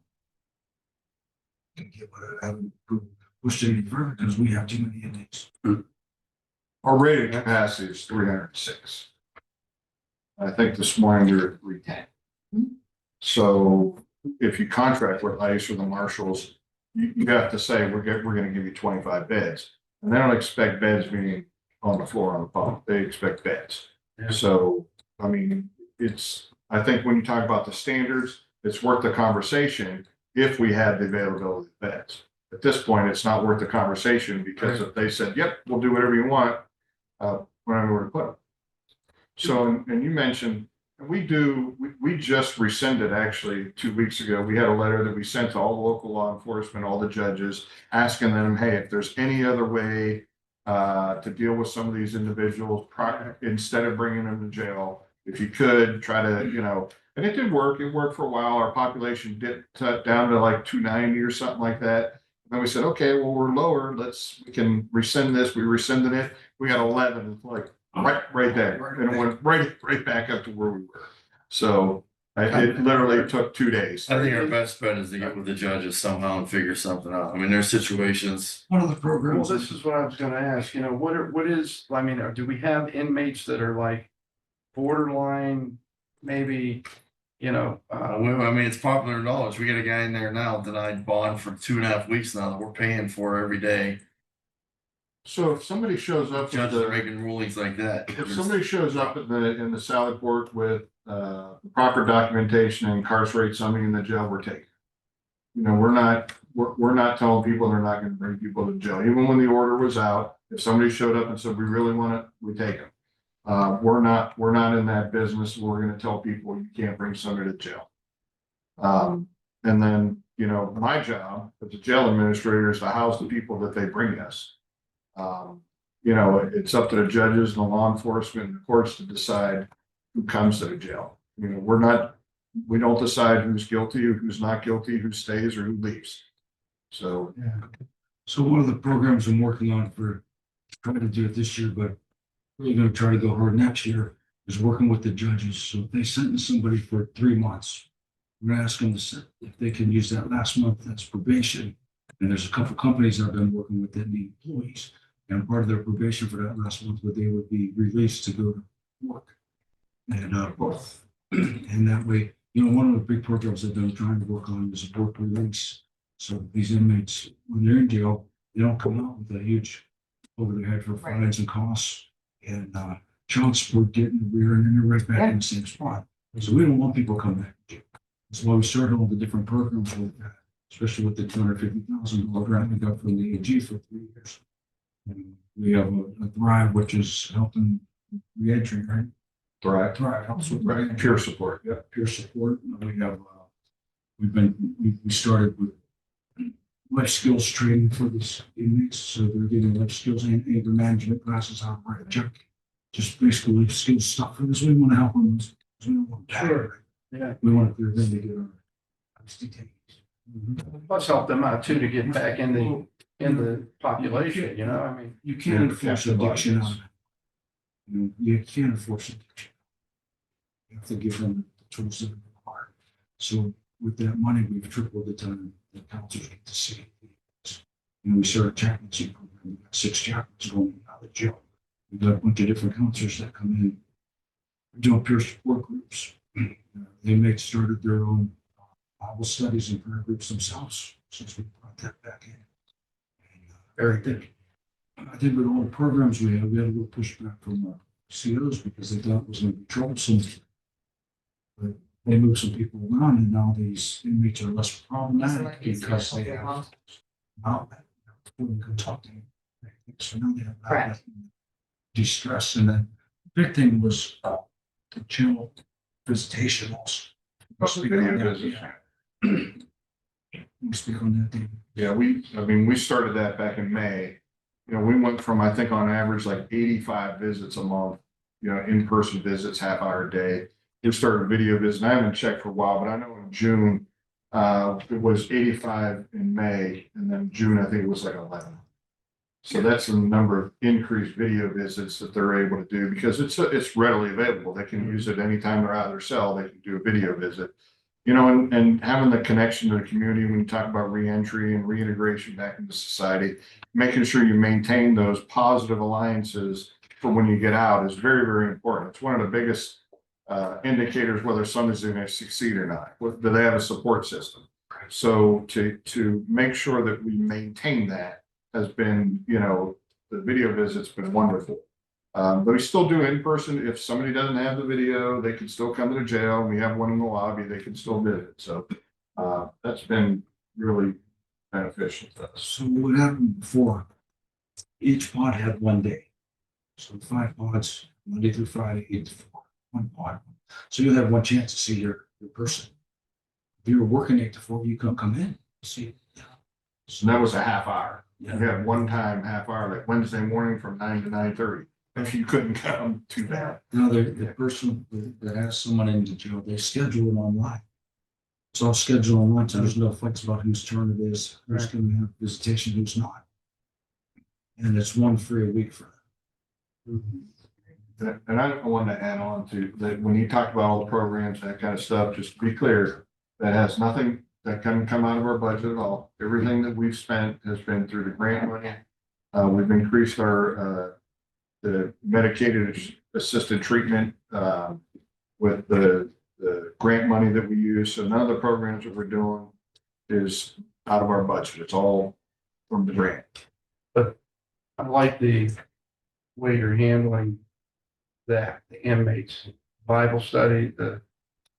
Can't get what I haven't pushed it any further because we have too many inmates. Our rated capacity is 306. I think this morning we were at 310. So if you contract with ICE or the marshals, you have to say, we're gonna give you 25 beds. And they don't expect beds being on the floor on the pump, they expect beds. Yeah. So, I mean, I think when you talk about the standards, it's worth the conversation if we had the availability of beds. At this point, it's not worth the conversation because if they said, yep, we'll do whatever you want, we're not going to put them. So, and you mentioned, we just rescinded actually 2 weeks ago. We had a letter that we sent to all the local law enforcement, all the judges, asking them, hey, if there's any other way to deal with some of these individuals instead of bringing them to jail, if you could try to, you know, and it did work. It worked for a while. Our population dipped down to like 290 or something like that. Then we said, okay, well, we're lower. We can rescind this. We rescinded it. We got 11, like right there. And it went right back up to where we were. So it literally took 2 days. I think our best bet is to get with the judges somehow and figure something out. I mean, there's situations. One of the Well, programs. this is what I was gonna ask, you know, what is, I mean, do we have inmates that are like borderline, maybe, you know, I mean, it's popular knowledge. We got a guy in there now denied bond for 2.5 weeks now that we're paying for every day. So if somebody shows up, with Judges are the- making rulings like that. if somebody shows up in the salad port with proper documentation and incarcerate somebody in the jail, we're taking. You know, we're not telling people they're not going to bring people to jail. Even when the order was out, if somebody showed up and said, we really want it, we take them. We're not in that business. We're going to tell people you can't bring somebody to jail. And then, you know, my job as a jail administrator is to house the people that they bring us. You know, it's up to the judges and the law enforcement and the courts to decide who comes to the jail. You know, we don't decide who's guilty, who's not guilty, who stays or who leaves. So, Yeah. So one of the programs I'm working on for trying to do it this year, but really gonna try to go hard next year, is working with the judges. So if they sentence somebody for 3 months, we're gonna ask them to if they can use that last month as probation. And there's a couple companies I've been working with that need employees. And part of their probation for that last month, but they would be released to go to work. And both. And that way, you know, one of the big programs that I'm trying to work on is a work release. So these inmates, when they're in jail, they don't come out with a huge over their head for fines and costs and child support getting rear and then they're right back in the same spot. So we don't want people coming back to jail. That's why we started all the different programs with that, especially with the $250,000 grant we got from the AG for 3 years. And we have a Thrive, which is helping reentry, right? Thrive helps with reentry. peer support. Yeah. Peer support. We have, we started with life skills training for these inmates. So they're getting life skills and anger management classes, how to write a check. Just basically life skills stuff for this. We want to help them. We don't want to Sure. Yeah. We want to clear them to get our detainees. Plus help them out too to get back in the population, you know, I mean. You can't enforce addiction on them. You can't enforce addiction. You have to give them the tools that are required. So with that money, we've tripled the time that counselors get to see. And we started chaplaincy program. We got 6 chaplains going out of jail. We've got a bunch of different counselors that come in. We're doing peer support groups. The inmates started their own Bible studies and prayer groups themselves since we brought that back in. Very good. I think with all the programs we had a little pushback from COs because they thought it was going to be troublesome. But they moved some people around and now these inmates are less problematic because they have an outlet. We can talk to them. So now they have an outlet. De-stress. And then the big thing was the chill visitation also. Speak on that, David. Yeah, we started that back in May. You know, we went from, I think on average, like 85 visits a month, you know, in-person visits, half-hour a day. We started video visits. I haven't checked for a while, but I know in June, it was 85 in May, and then June, I think it was like 11. So that's the number of increased video visits that they're able to do because it's readily available. They can use it anytime they're out of their cell. They can do a video visit. You know, and having the connection to the community when you talk about reentry and reintegration back into society, making sure you maintain those positive alliances for when you get out is very, very important. It's one of the biggest indicators whether somebody's going to succeed or not. Do they have a support system? So to make sure that we maintain that has been, you know, the video visit's been wonderful. But we still do in person. If somebody doesn't have the video, they can still come to the jail. We have one in the lobby. They can still visit. So that's been really beneficial to us. So what happened before? Each pod had 1 day. So 5 pods, Monday through Friday, 8 to 4, 1 pod. So you have one chance to see your person. If you were working 8 to 4, you couldn't come in. See. So that was a half hour. Yeah. We had one time half hour, like Wednesday morning from 9 to 9:30. If you couldn't come, too bad. Now the person that has someone into jail, they schedule it online. It's all scheduled online, so there's no flex about whose turn it is, who's going to have visitation, who's not. And it's 1 free a week for them. And I want to add on to that when you talk about all the programs, that kind of stuff, just to be clear, that has nothing that can come out of our budget at all. Everything that we've spent has been through the grant money. We've increased our the medicated assisted treatment with the grant money that we use. So none of the programs that we're doing is out of our budget. It's all from the grant. But I like the way you're handling that, the inmates, Bible study, the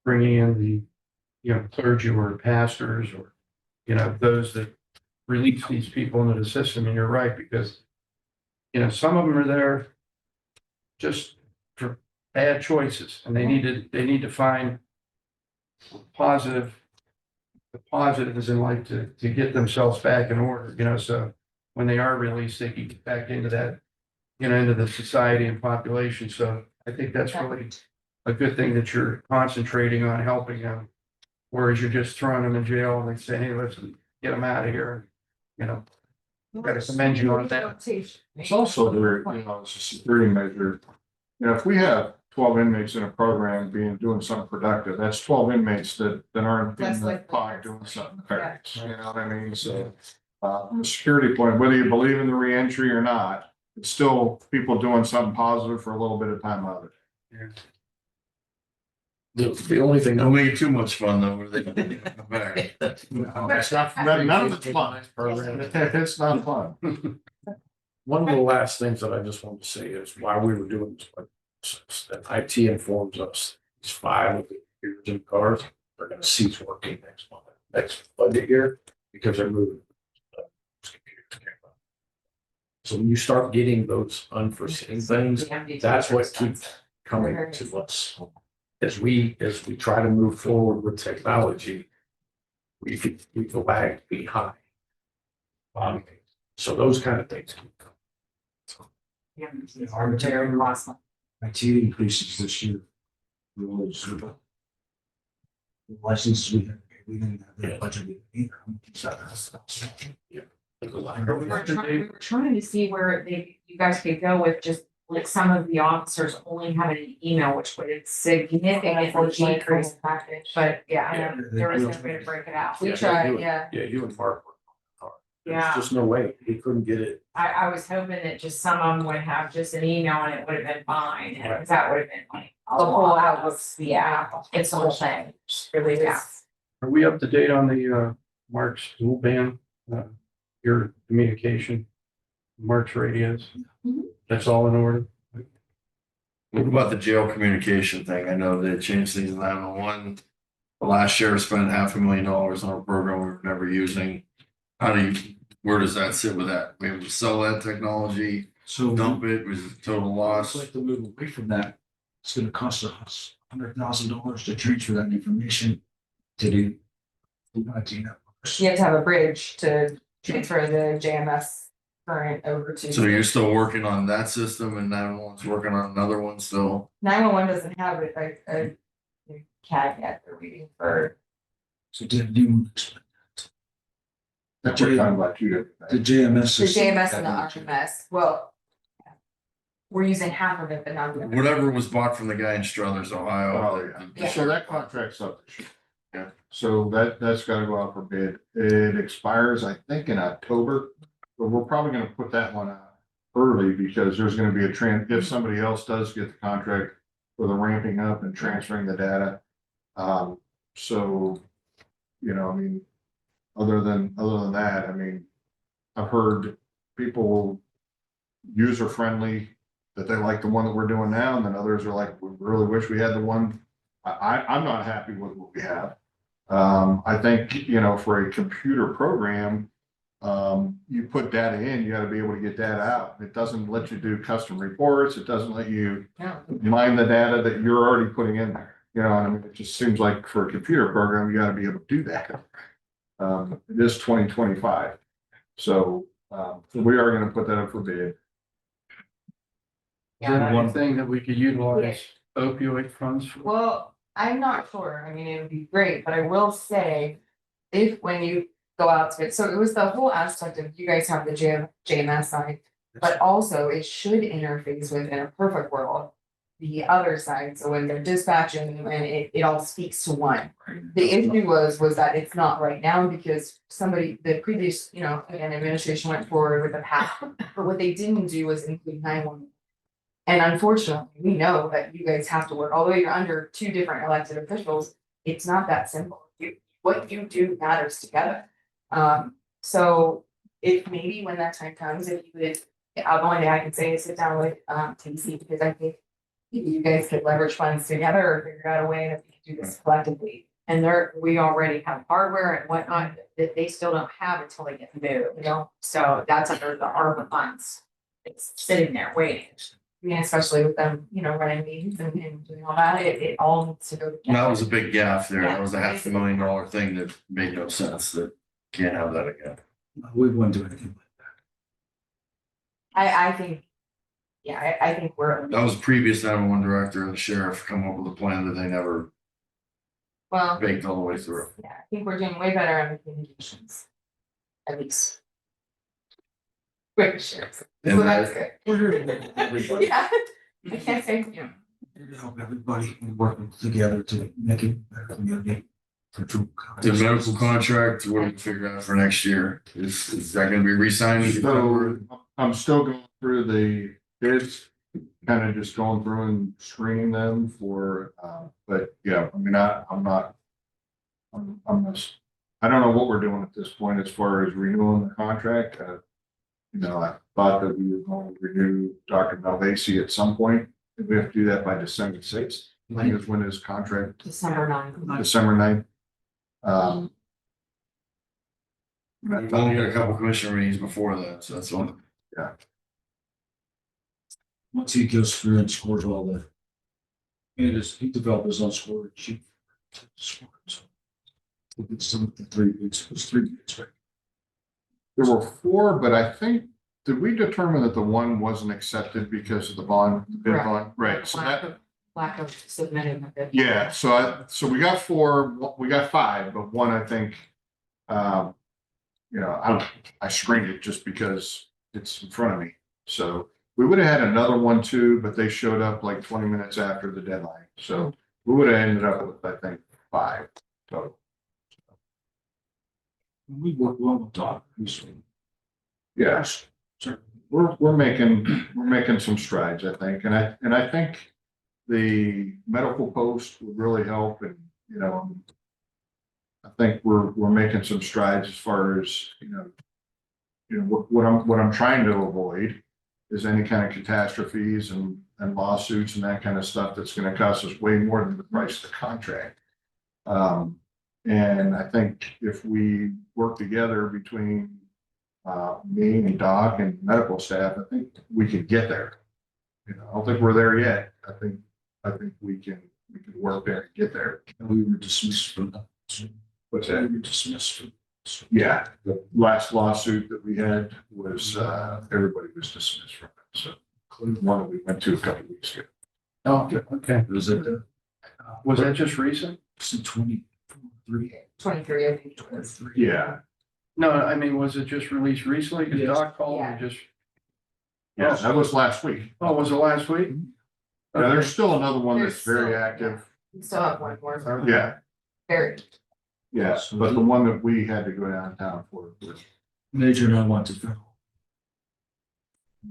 bringing in the, you know, clergy or pastors or, you know, those that release these people into the system. And you're right, because, you know, some of them are there just for bad choices and they need to find the positives in life to get themselves back in order, you know, so when they are released, they can get back into that, into the society and population. So I think that's really a good thing that you're concentrating on helping them. Whereas you're just throwing them in jail and they say, hey, let's get them out of here. Gotta commend you on that. It's also there, it's a security measure. If we have 12 inmates in a program doing something productive, that's 12 inmates that aren't in Less the likely. pod doing something nefarious, you know what I mean? So, from a security point, whether you believe in the reentry or not, it's still people doing something positive for a little bit of time out of it. The only thing. Don't make it too much fun though, where they come back. It's not, none of it's fun. It's not fun. One of the last things that I just wanted to say is while we were doing this, that IT informs us, these 5 of the computers in cars are gonna cease working next budget year, because they're moving. Those computers can't run. So when you start getting those unforeseen things, that's what keeps coming to us. As we try to move forward with technology, we go lag behind. So those kind of things keep coming. Our IT increases this year. We always do. The licenses we didn't have that budget either. We were trying to see where you guys could go with just like some of the officers only having an email, which would significantly decrease the package, but yeah, there was no way to break it out. We tried, yeah. Yeah, you and Mark. There's Yeah. just no way, he couldn't get it. I was hoping that just some of them would have just an email and it would have been fine, and that would have been like. The whole outlook's, Yeah, it's the whole thing, really is. Are we up to date on the Mark's school ban? Your communication, Mark's radios? Mhm. That's all in order? What about the jail communication thing? I know they changed things in 911. The last sheriff spent $500,000 on a program we were never using. Where does that sit with that? We have to sell that technology, So dump it, was it total I'd loss? like to move away from that. It's gonna cost us $100,000 to transfer that information to the IT networks. You have to have a bridge to transfer the JMS current over to. So you're still working on that system and 911's working on another one still? 911 doesn't have a CAD yet, they're waiting for. So did you explain That's what we're talking about 2 different the things. JMS? The system? JMS and the RMS, well. We're using half of it, but not. the other. Whatever was bought from the guy in Struthers, Ohio. Yeah. So that contract's up this year. Yeah. So that's gotta go out for bid. It expires, I think, in October, but we're probably gonna put that one out early because there's gonna be if somebody else does get the contract for the ramping up and transferring the data. So, I mean, other than that, I mean, I've heard people user friendly that they like the one that we're doing now, and then others are like, we really wish we had the one. I'm not happy with what we have. I think, for a computer program, you put data in, you gotta be able to get data out. It doesn't let you do custom reports. It doesn't let you mine the data that you're already putting in there. I mean, it just seems like for a computer program, you gotta be able to do that. It is 2025. So, we are gonna put that up for bid. Is there one thing that we could utilize opioid funds for? Well, I'm not sure, I mean, it would be great, but I will say. When you go out to it, so it was the whole aspect of you guys have the JMS side. But also it should interface with, in a perfect world, the other side, so when they're dispatching and it all speaks to one. The issue was that it's not right now because the previous, again, administration went forward with the path, but what they didn't do was include 911. And unfortunately, we know that you guys have to work, although you're under 2 different elected officials, it's not that simple. What you do matters together. So if maybe when that time comes, if you would, the only thing I can say is sit down with TC, because I think maybe you guys could leverage funds together or figure out a way that we could do this collectively. And we already have hardware and whatnot that they still don't have until they get moved, so that's under the ARPA funds. It's sitting there waiting. I mean, especially with them, running meetings and doing all that, it all needs to go together. That was a big gaffe there. That was a $500,000 thing that made no sense. That can't have that again. We wouldn't do anything like that. I think, yeah, I think we're, That was previous 911 director and the sheriff come up with a plan that they never well, baked all the way through. yeah, I think we're doing way better on the communications. At least. With the sheriff. And So that's that- good. We're here to everybody, Yeah, I can't say, you know, here to help everybody and working together to make it a better community. For Trumbull County. The medical contract, what do we figure out for next year? Is that gonna be re-signed? So I'm still going through the bids, kind of just going through and screening them for, but yeah, I mean, I'm not. I'm just, I don't know what we're doing at this point as far as renewing the contract. I thought that we were going to renew Dr. Malvacy at some point. If we have to do that by December 6th, I think is when his contract, December 9th. December 9th. We've only got a couple commissioner meetings before that, so that's one. Once he goes through and scores all the. He developed his own score sheet. It's some of the it was 3 weeks, right? There were 4, but I think, did we determine that the one wasn't accepted because of the bond, the bid Correct. bond? Right, so that, Lack of submitting. of it. yeah, so we got 4, we got 5, but one, I think, I screened it just because it's in front of me. So we would have had another one too, but they showed up like 20 minutes after the deadline. So we would have ended up with, I think, 5. So, We work well with Doc. yes, we're making some strides, I think. And I think the medical post would really help. And, I think we're making some strides as far as, what I'm trying to avoid is any kind of catastrophes and lawsuits and that kind of stuff that's going to cost us way more than the price of the contract. And I think if we work together between me and Doc and medical staff, I think we can get there. I don't think we're there yet. I think we can work there and get there. And we were dismissed from that. What's We that? were dismissed from. Yeah, the last lawsuit that we had was, everybody was dismissed from it, so. Including one that we went to a couple weeks ago. Oh, okay. Was it, Was that just recent? 23? 23, I think it was. Yeah, No, I mean, was it just released recently? Cause Yes. Doc called Yeah. and just, yeah, that was last week. oh, was it last week? Yeah, there's still another one There's that's very still- active. We still have one more. Yeah, Very. yeah, but the one that we had to go downtown for was, Major and I went to federal.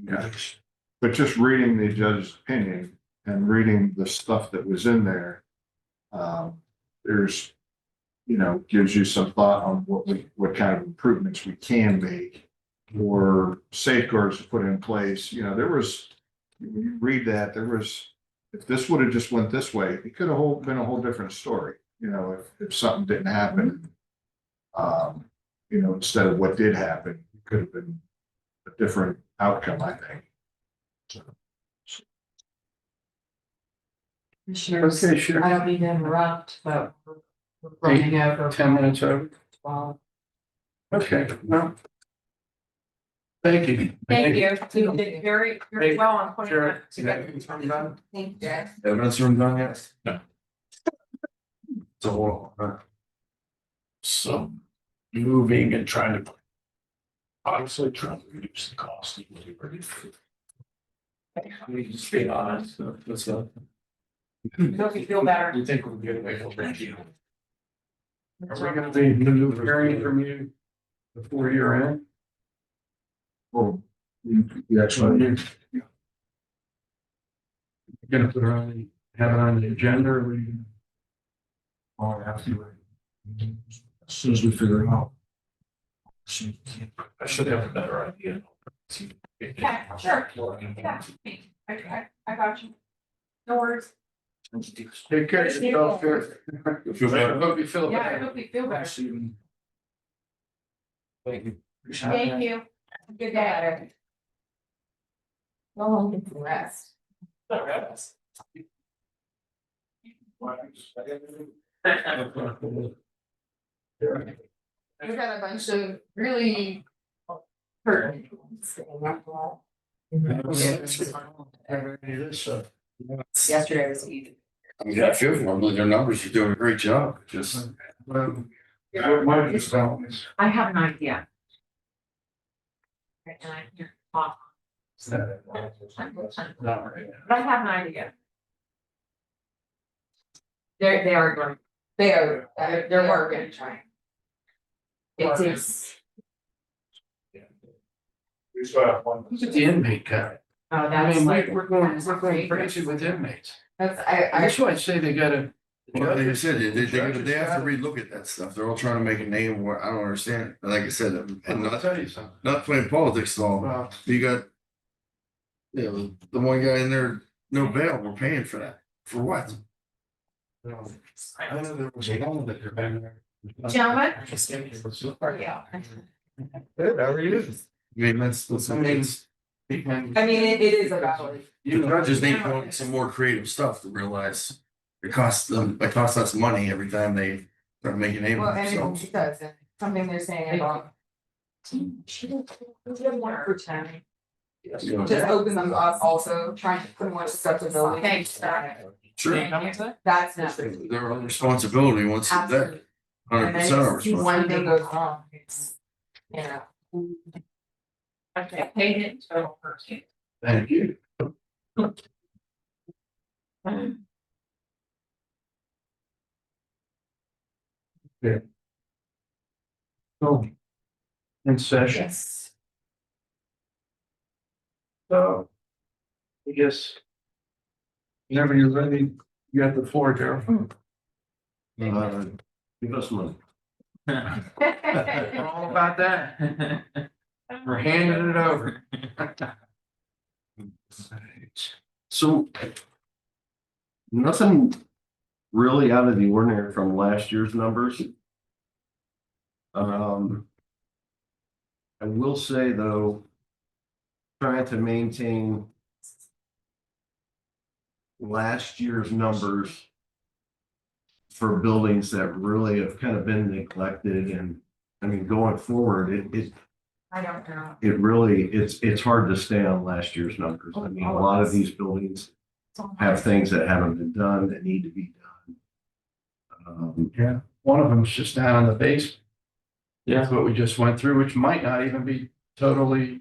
yeah. But just reading the judge's opinion and reading the stuff that was in there, there's, gives you some thought on what kind of improvements we can make or safeguards to put in place. There was, when you read that, if this would have just went this way, it could have been a whole different story, if something didn't happen. Instead of what did happen, it could have been a different outcome, I think. Commissioners, Okay, sure. I don't mean to interrupt, but we're running over. 10 minutes over. Well, Okay, well. Thank you. Thank you. You did very, very well on putting Sure. that together. thank you, guys. Evidence room done yet? No. So, So moving and trying to. Obviously trying to reduce the cost. I mean, just being honest, that's a. Hope you feel better. We think we'll get away from that. Are we gonna be hearing from you before year end? Oh, you actually. You're gonna put it on, have it on the agenda or we? Oh, absolutely. As soon as we figure it out. I should have a better idea. Yeah, sure. Yeah, I got you. No worries. Take care of yourself, sir. feel better. Hope you feel Yeah, I better. hope you feel better. Thank you. Thank you. Good day. Go home and get some rest. We've got a bunch of really pertinent ones staying up a lot. Yesterday was easy. I mean, I feel for them, but their numbers are doing a great job, just. I have an idea. And I can't talk, but I have an idea. They are going, they're working, trying. It takes, Look at the inmate count. I that's mean, like, we're going crazy with inmates. That's, That's why I say they gotta. Well, like I said, they have to relook at that stuff. They're all trying to make a name where I don't understand. And like I said, and I'll not, tell you something. not playing politics at all. Well, You got. You know, the one guy in there, no bail, we're paying for that. For what? I know there was a loan that they're been there. Gentlemen? Yeah. Good, how are you? I mean, that's, I mean, I mean, it is a battle. the judges need to some more creative stuff to realize it costs us money every time they start making a name well, of and themselves. it does, and something they're saying about You know, just opens them up also, trying to put more acceptability. Thanks. Sure, That's not. their own responsibility once it's there, Absolutely. 100% And then our just see responsibility. one thing goes wrong, it's, you know. Okay, paid it total per case. Thank you. So. In session, Yes. so. I guess. Whenever you're ready, you got the floor, Joe. Give us money. We're all about that. We're handing it over. So nothing really out of the ordinary from last year's numbers. I will say though, trying to maintain last year's numbers for buildings that really have kind of been neglected, and I mean, going forward, I don't know. it really, it's hard to stay on last year's numbers. I mean, a lot of these buildings have things that haven't been done that need to be done. Yeah, one of them's just down on the base. That's what we just went through, which might not even be totally.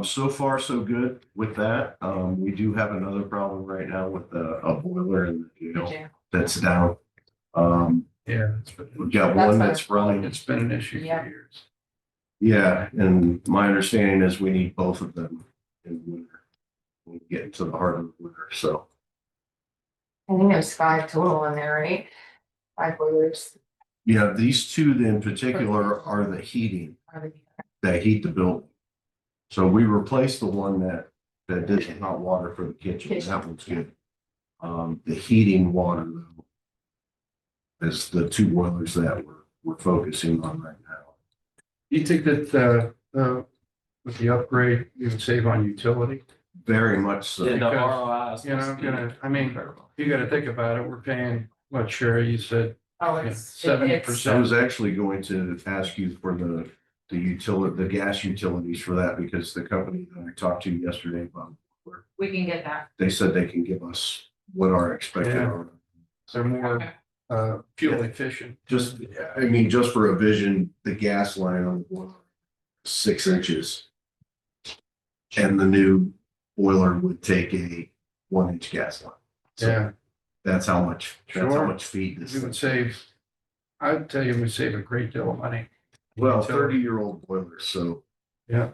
So far, so good with that. We do have another problem right now with a boiler in the jail that's down. Yeah. We've got one that's running. It's been an issue Yeah. for years. Yeah, and my understanding is we need both of them in the winter. We get into the heart of the winter, so. I think there's 5 total in there, right? 5 boilers. Yeah, these two in particular are the heating that heat the building. So we replaced the one that did the hot water for the kitchen. That one's good. The heating water though is the 2 boilers that we're focusing on right now. Do you think that, with the upgrade, you would save on utility? Very much so. Yeah, because, you know, I mean, you gotta think about it. We're paying, what, Sherry, you said Oh, Yeah, it's 70%. I was actually going to ask you for the gas utilities for that, because the company that I talked to yesterday about, We can get that. they said they can give us what our expected Yeah. are. They're more, fuel efficient. Just, I mean, just for a vision, the gas line on the boiler, 6 inches. And the new boiler would take a 1-inch gas line. So Yeah, that's how much Sure. feed this. we would save, I'd tell you, we save a great deal of money. Well, Utility. 30-year-old boilers, so. Yeah,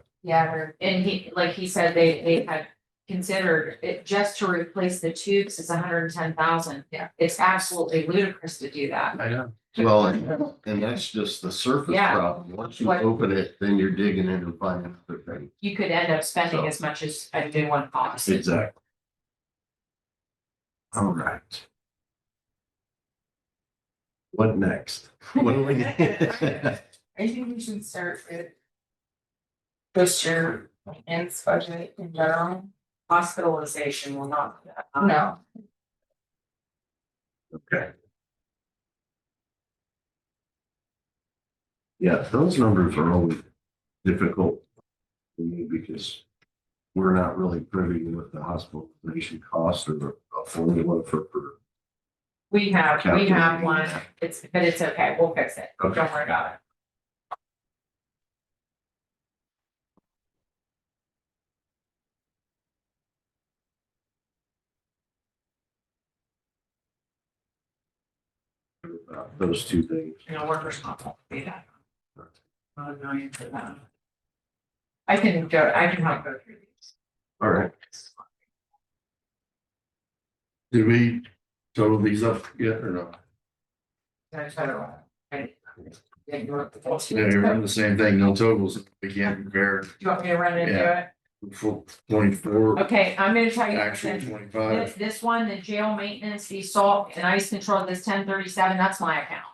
And he, like he said, they had considered it just to replace the tubes is 110,000. Yeah. It's absolutely ludicrous to do that. I know. Well, and that's just the surface Yeah. problem. Once you What- open it, then you're digging in and finding other things. You could end up spending So- as much as a new one costs. Exactly. All right. What next? What do we? I think we should start with this year maintenance budget in general. Hospitalization will not. No, Okay. Yeah, those numbers are always difficult for me because we're not really privy to what the hospitalization cost or a formula for. We have Calculating one, that. but it's okay, we'll fix it, don't Okay. worry about it. Those two things. Workers' comp won't be that. Not a million for that. I can help go through these. All right. Did we total these up yet or no? Yeah, you want Yeah, you're running the same thing, no totals, we can't compare you want me to run into Yeah. it? full 24, Okay, I'm gonna tell you actual something. 25. This one, the jail maintenance, the salt and ice control, this 1037, that's my account.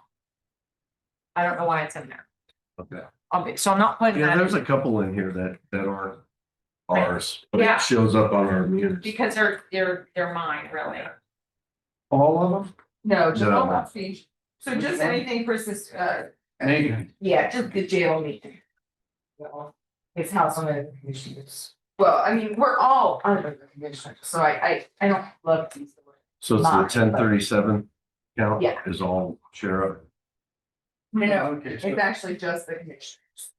I don't know why it's in there. Okay. So I'm not putting Yeah, that there's in a couple in here that aren't ours, but Yeah. it shows up on our meters. because they're mine, really. All of them? No, just No. all that page. So just anything for Maybe. yeah, just the jail meeting. It's house on the commissioners. Well, I mean, we're all under the commissioners, so I don't love these. So it's the Not, but- 1037 count Yeah. is all sheriff. No, Okay, it's actually just the commissioners.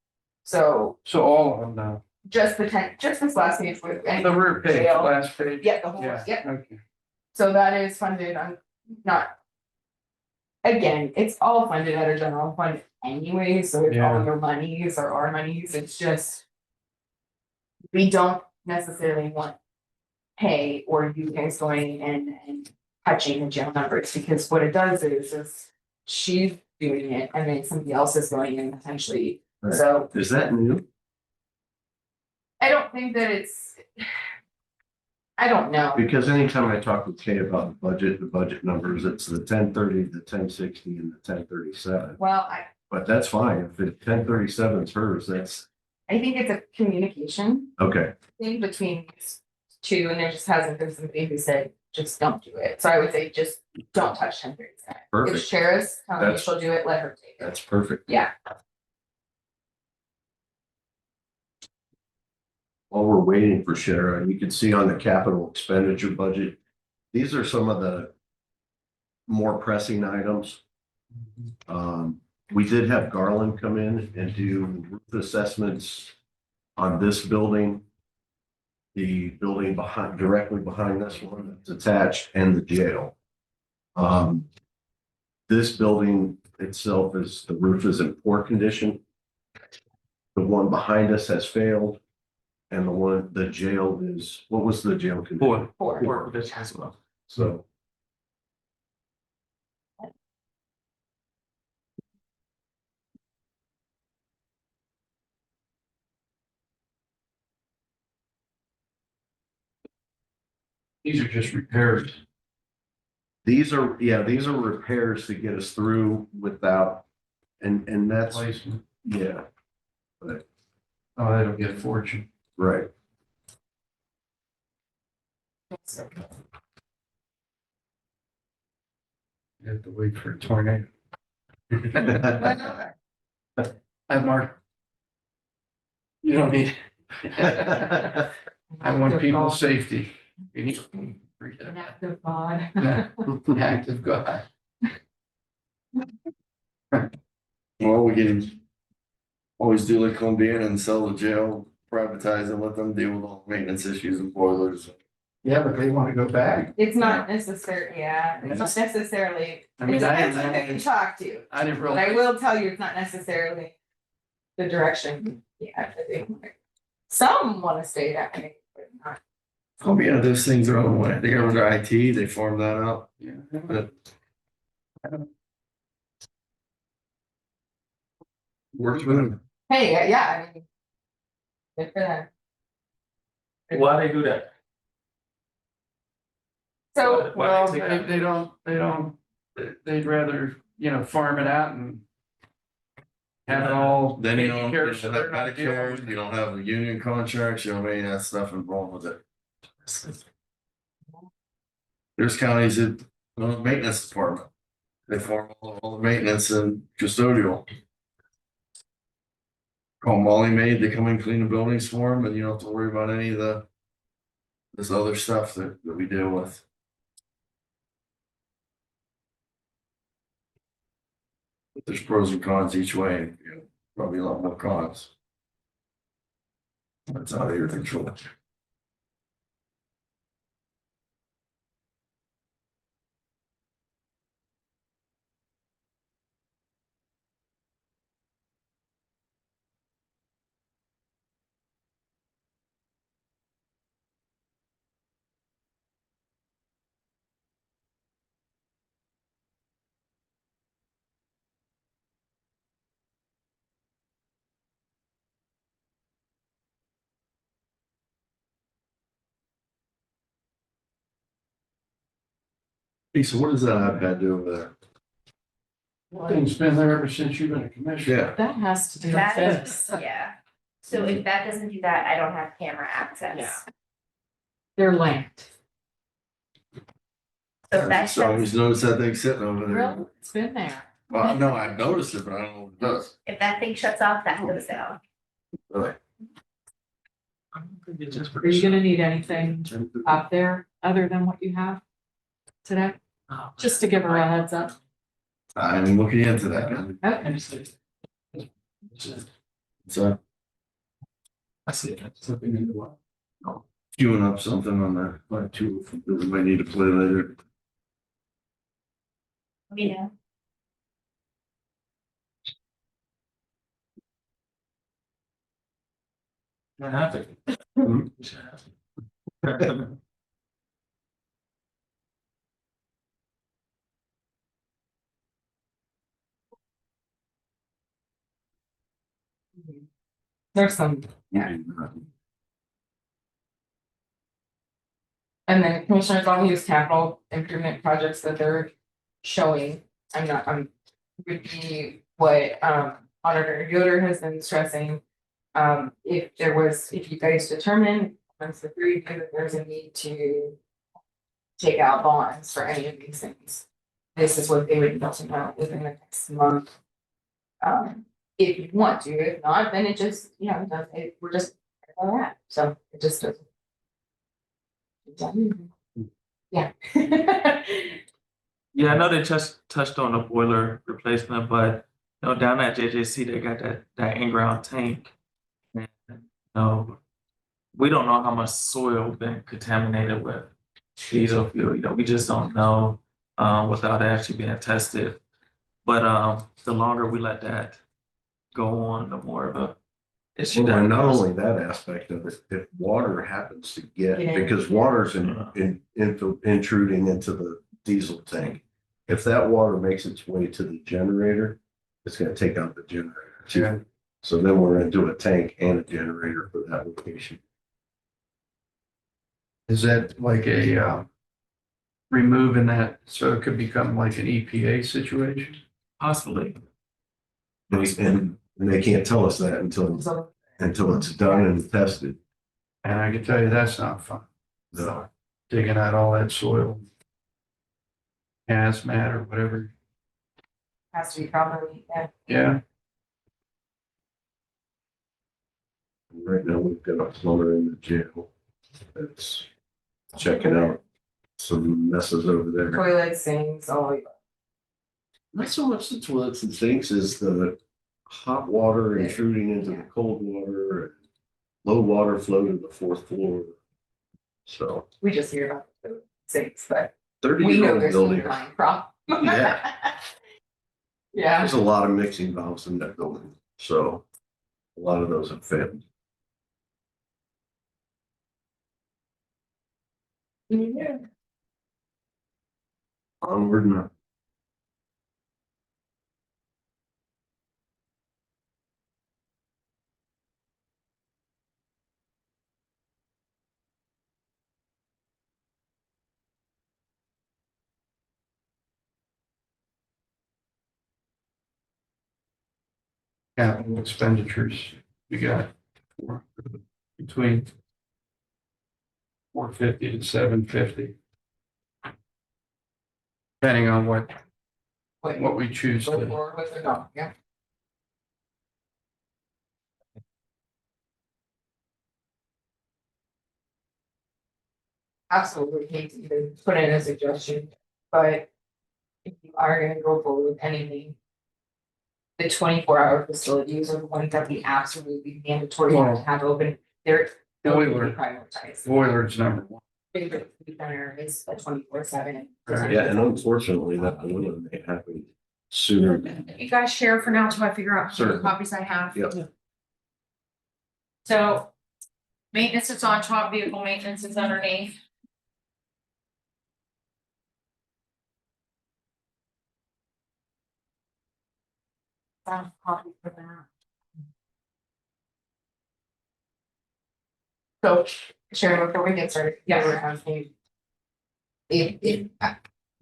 So so all of them now. just this last page with. The rear page, jail. last page. Yeah, the whole, Yeah, yep. okay. So that is funded, I'm not. Again, it's all funded at a general fund anyway, so it's all Yeah. your monies or our monies, it's just. We don't necessarily want pay or you guys going and touching the jail numbers, because what it does is she's doing it and then somebody else is going in potentially, Right. so. Is that new? I don't think that it's. I don't know. Because anytime I talk with Kay about the budget numbers, it's the 1030, the 1060 and the 1037. Well, But that's fine. If the 1037 is hers, that's I think it's a communication okay. thing between these two, and there just hasn't been somebody who said, just don't do it. So I would say just don't touch 1037. If Perfect. Sheriff's telling you That's- she'll do it, let her take it. That's perfect. Yeah. While we're waiting for Shara, you can see on the capital expenditure budget, these are some of the more pressing items. We did have Garland come in and do roof assessments on this building, the building directly behind this one that's attached, and the jail. This building itself the roof is in poor condition. The one behind us has failed. And the jail is, what was the jail condition? Four. So. These are just repairs. These are repairs to get us through without, and that's, Placement. yeah, Oh, that'll get a fortune. right. You have to wait for a tornado. I mark. You don't need. I want people's safety. You need. An active bod. Active God. Well, we can always do like Columbian and sell the jail, privatize and let them deal with all the maintenance issues and boilers. Yeah, but they want to go back. It's not necessary, yeah, it's not necessarily, I mean, it depends on who you I talk to. I didn't But I realize. will tell you, it's not necessarily the direction, yeah, I think. Some wanna stay that way, but not. Columbian, those things are on the way. They got rid of IT, they formed that out. Yeah. But works with them. Hey, yeah, I mean. Good for them. Why they do that? So, Well, they don't, they'd rather, farm it out and. Have it all. Then you taken don't, care you of, so don't have they're not dealing Medicare, with you don't have the union contracts, you don't have any of that stuff involved with it. There's counties that don't have maintenance department. They form all the maintenance and custodial. Call Molly Maid, they come and clean the buildings for them, and you don't have to worry about any of the this other stuff that we deal with. But there's pros and cons each way, and, you know, probably a lot more cons. That's out of your control. Lisa, what does that iPad do over there? Thing's been there ever since you've been a commissioner. Yeah. That has to do with That this. is, yeah. So if that doesn't do that, I don't have camera access. Yeah. They're linked. So if that So I always shuts, notice that thing sitting over there. Really? It's been there. Well, no, I've noticed it, but I don't know what it does. if that thing shuts off, that goes down. Really? Are you gonna need anything up there other than what you have today? Just to give her a heads up. I'm looking into that. Okay. So I see it. It's looking into what. queuing up something on that, like two, that we might need to play later. You know, Not happy. There's some, yeah. And then commissioners, I'll use capital improvement projects that they're showing. I'm would be what Auditor Yoder has been stressing. If you guys determine once the three do that there's a need to take out bonds for any of these things, this is what they would need to know within the next month. If you want to, if not, then it just, you know, we're just all that, so it just doesn't. Yeah. Yeah, I know they just touched on the boiler replacement, but you know, down at JJC, they got that in-ground tank. And, you know, we don't know how much soil been contaminated with diesel fuel. You know, we just don't know without actually being tested. But the longer we let that go on, the more of a issue Well, that. and not only that aspect of it, if water happens to get, because water's intruding into the diesel tank. If that water makes its way to the generator, it's gonna take out the generator too. So then we're gonna do a tank and a generator for that location. Is that like a removing that, so it could become like an EPA situation? Possibly. And they can't tell us that until it's done and tested. And I can tell you, that's not fun, So, digging out all that soil. Hazmat or whatever, Has to be properly, yeah. yeah. right now, we've got a plumber in the jail that's checking out some messes over there. Toilet sinks, all. Not so much the toilets and sinks as the hot water intruding into the cold water, and low water flow to the fourth floor. So We just hear about the sinks, but 30 we year know old there's building. some kind of problem. Yeah. Yeah. There's a lot of mixing valves in that building, so a lot of those have failed. Yeah. Onward and up. Capital expenditures, we got between 450 to 750. Depending on what we choose Go to. forward with it, no, yeah. absolutely hate to even put in a suggestion, but if you are gonna go forward with anything, the 24-hour facilities are the ones that we absolutely mandatory to have open. They're Boiler. prioritized. Boiler's number one. Favorite food center is a 24/7. Yeah, and unfortunately, that one may happen sooner. You guys share for now till I figure out how many Certainly. copies I have. Yep. So maintenance is on top, vehicle maintenance is underneath. Copy for that. So, Sharon, before we get started, Yes. we're asking.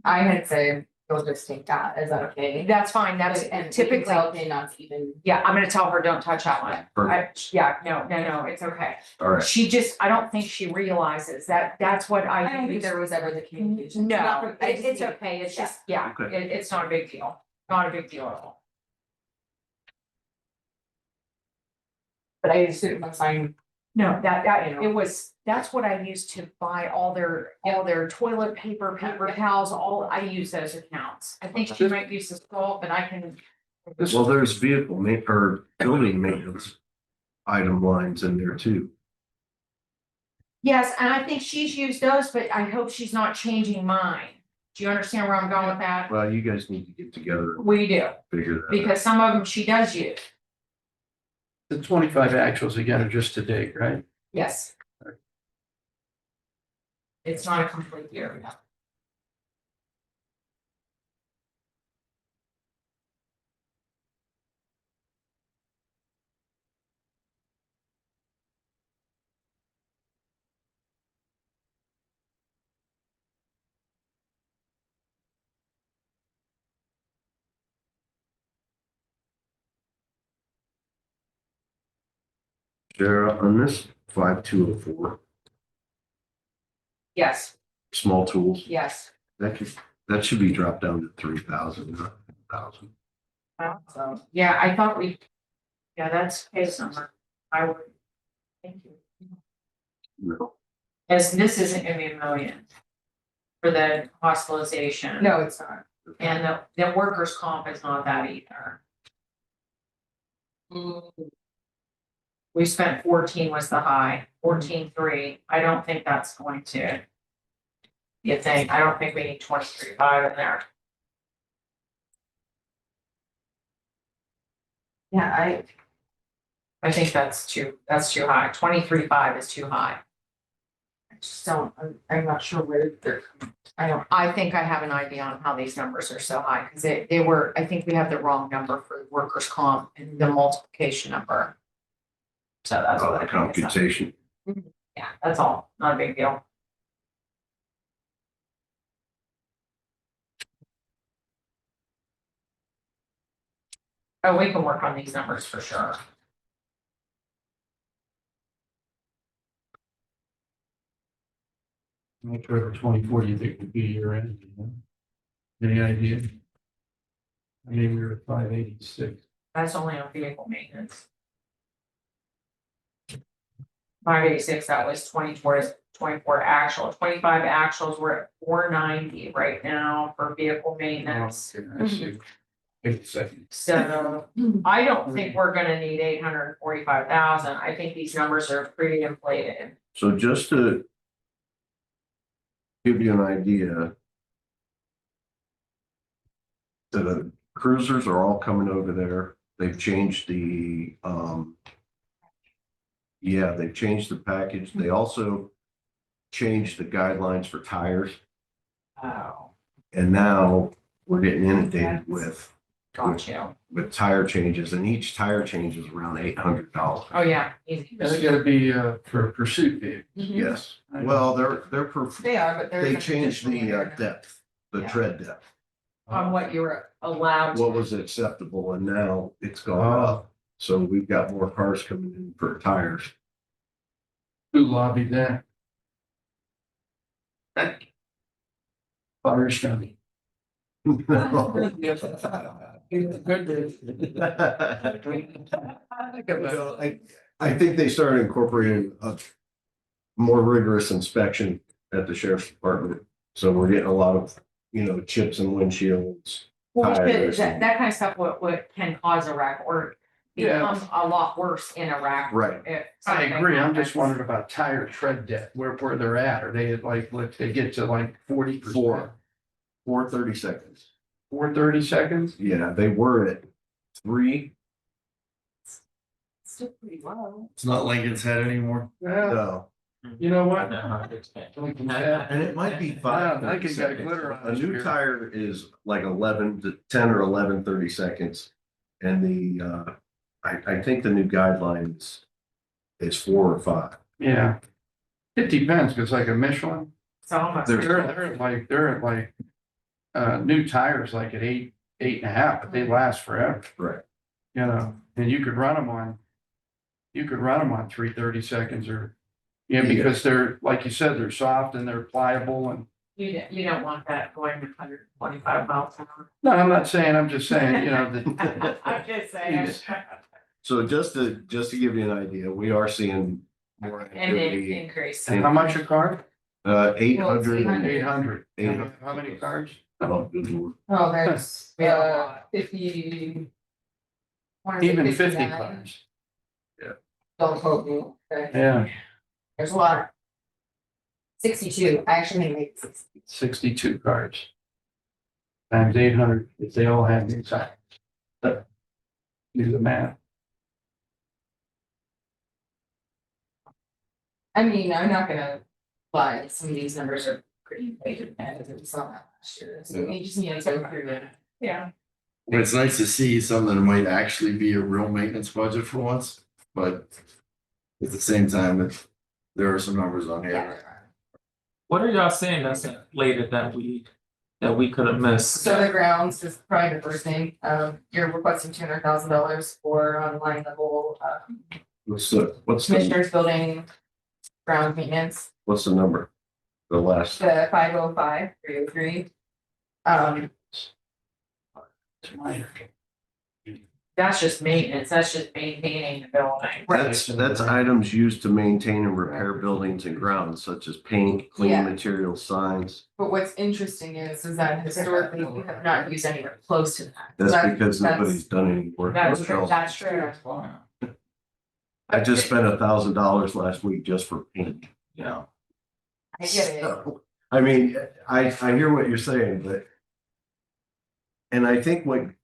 I had said, we'll just take that, is that okay? That's fine, that's And typically, tell me not to even. yeah, I'm gonna tell her, don't touch that one. Perfect. Yeah, no, it's okay. All right. She just, I don't think she realizes that, that's what I don't I. think there was ever the communication. No, it's okay, it's just, yeah, Okay. it's not a big deal, not a big deal at all. But I assume my sign, No, that, You know. it was, that's what I used to buy all their toilet paper, paper towels, I use those accounts. I think she might use the salt, but I can. Well, there's vehicle or building maintenance item lines in there too. Yes, and I think she's used those, but I hope she's not changing mine. Do you understand where I'm going with that? Well, you guys need to get together and We do, figure that out. because some of them she does use. The 25 actuals again are just to date, right? Yes. It's not a complete year. Shara, on this 5204, Yes, small tools, yes. that should be dropped down to 3,000, not 1,000. So, yeah, I thought yeah, that's case number. I would. Thank you. No. As this isn't gonna be a million. For the hospitalization. no, it's not. And the workers' comp is not that either. We spent 14 was the high, 14.3. I don't think that's going to. You think, I don't think we need 23.5 in there. Yeah, I think that's too high. 23.5 is too high. I just don't, I'm not sure where they're, I think I have an idea on how these numbers are so high, because they were, I think we have the wrong number for workers' comp and the multiplication number. So that's what I think. it's at. Computation. Yeah, that's all, not a big deal. Oh, we can work on these numbers for sure. Make sure the 24 you think would be year end, you know? Any idea? I mean, we were at 586. That's only on vehicle maintenance. 586, that was 24 actual, 25 actuals, we're at 490 right now for vehicle maintenance. Okay, I see. Wait a second. So I don't think we're gonna need 845,000. I think these numbers are pretty inflated. So just to give you an idea, the cruisers are all coming over there. They've changed the, they've changed the package. They also changed the guidelines for tires. Oh, And now we're getting inundated with got you. tire changes, and each tire change is around $800. Oh, yeah, easy. It's gotta be for pursuit vehicle. Yes, well, they are, but there's. they an changed the additional layer depth, the Yeah. tread depth. On what you're allowed What to. was acceptable, and now it's gone up. So we've got more cars coming in for tires. Who lobbied that? Fires County. I think they started incorporating a more rigorous inspection at the sheriff's department. So we're getting a lot of, chips and windshields. Well, Tires that, and- that kind of stuff what can cause a wreck or Yeah. become a lot worse in a wreck. Right. if I something agree. I'm just happens. wondering about tire tread depth, where they're at. Are they at like, let's they get to like 40%? 4:30 seconds. 4:30 seconds? Yeah, they were at 3. Still pretty low. It's not Lincoln's Head anymore. Well, No. you know what? And it might be 5. I can get glitter on A this new beer. tire is like 11 to 10 or 11:30 seconds. And the, I think the new guidelines is 4 or 5. Yeah. It depends, because like a Michelin, So almost. they're at like, new tires like at 8.5, but they last forever, Right. and you could run them on 3:30 or, because they're, like you said, they're soft and they're pliable and, You don't want that going 125 miles an hour. no, I'm not saying, I'm just saying, that. I'm just saying. So just to give you an idea, we are seeing more And then activity. increase. And how much a car? 800. 800. 800. How many cars? Oh, good lord. Oh, there's, We have a lot. 50. Even 50 cars. Don't quote me. Okay. Yeah, There's a lot. 62, I actually made 60. 62 cars. Times 800, if they all have these size. Do the math. I mean, I'm not gonna lie, some of these numbers are pretty inflated, and we saw that last year, so we just need to go through it. Yeah. But it's nice to see something that might actually be a real maintenance budget for once, but at the same time, there are some numbers on here. What are y'all saying that's inflated that we could have missed? So the grounds is probably the first thing, you're requesting $200,000 for online level, What's the commissioners building ground maintenance, number? The last. the 505-303. That's just maintenance, that's just maintaining the building. That's items used to maintain and repair buildings and grounds such as paint, Yeah. cleaning materials, signs. But what's interesting is that historically, we have not used anywhere close to that. So That's that- because nobody's done any work. That's true, themselves. that's true. I just spent $1,000 last week just for paint. Yeah. I get it. So, I mean, I hear what you're saying, but. And I think when,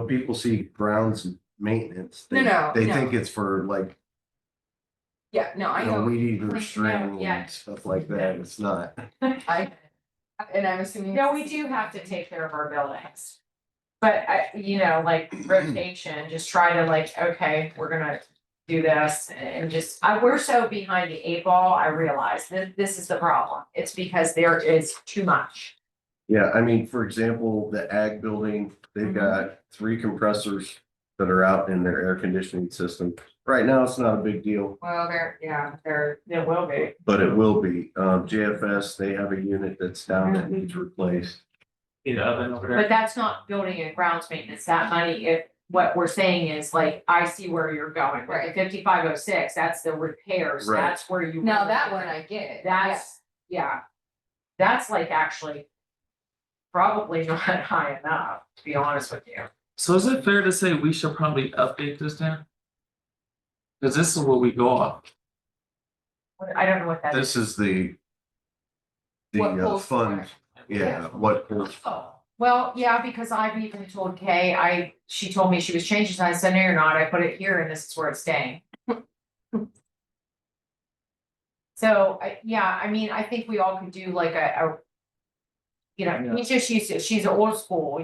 people see grounds maintenance. No, They no. think it's for like, Yeah, no, I know, weed eater string yeah. and stuff like that. It's not. and I'm assuming. No, we do have to take care of our buildings. But like rotation, just try to like, okay, we're gonna do this and just, we're so behind the 8 ball, I realize that this is the problem. It's because there is too much. Yeah, I mean, for example, the ag building, they've got 3 compressors that are out in their air conditioning system. Right now, it's not a big deal, Well, It will be. but it will be. JFS, they have a unit that's down that needs replaced. The oven over there. But that's not building and grounds maintenance, that money, if, what we're saying is like, I see where you're going, right, 5506, that's the repairs, Right. that's where you. now that one I get. That's, yeah. That's like actually. Probably not high enough, to be honest with you. So is it fair to say we should probably update this then? Cause this is what we go off. I don't know what that is. This is the What pulls fund, yeah, what pulls. Well, yeah, because I've even told Kay, she told me she was changing, and I said, no, you're not, I put it here and this is where it's staying. So, I mean, I think we all could do like he's just used to, she's old school,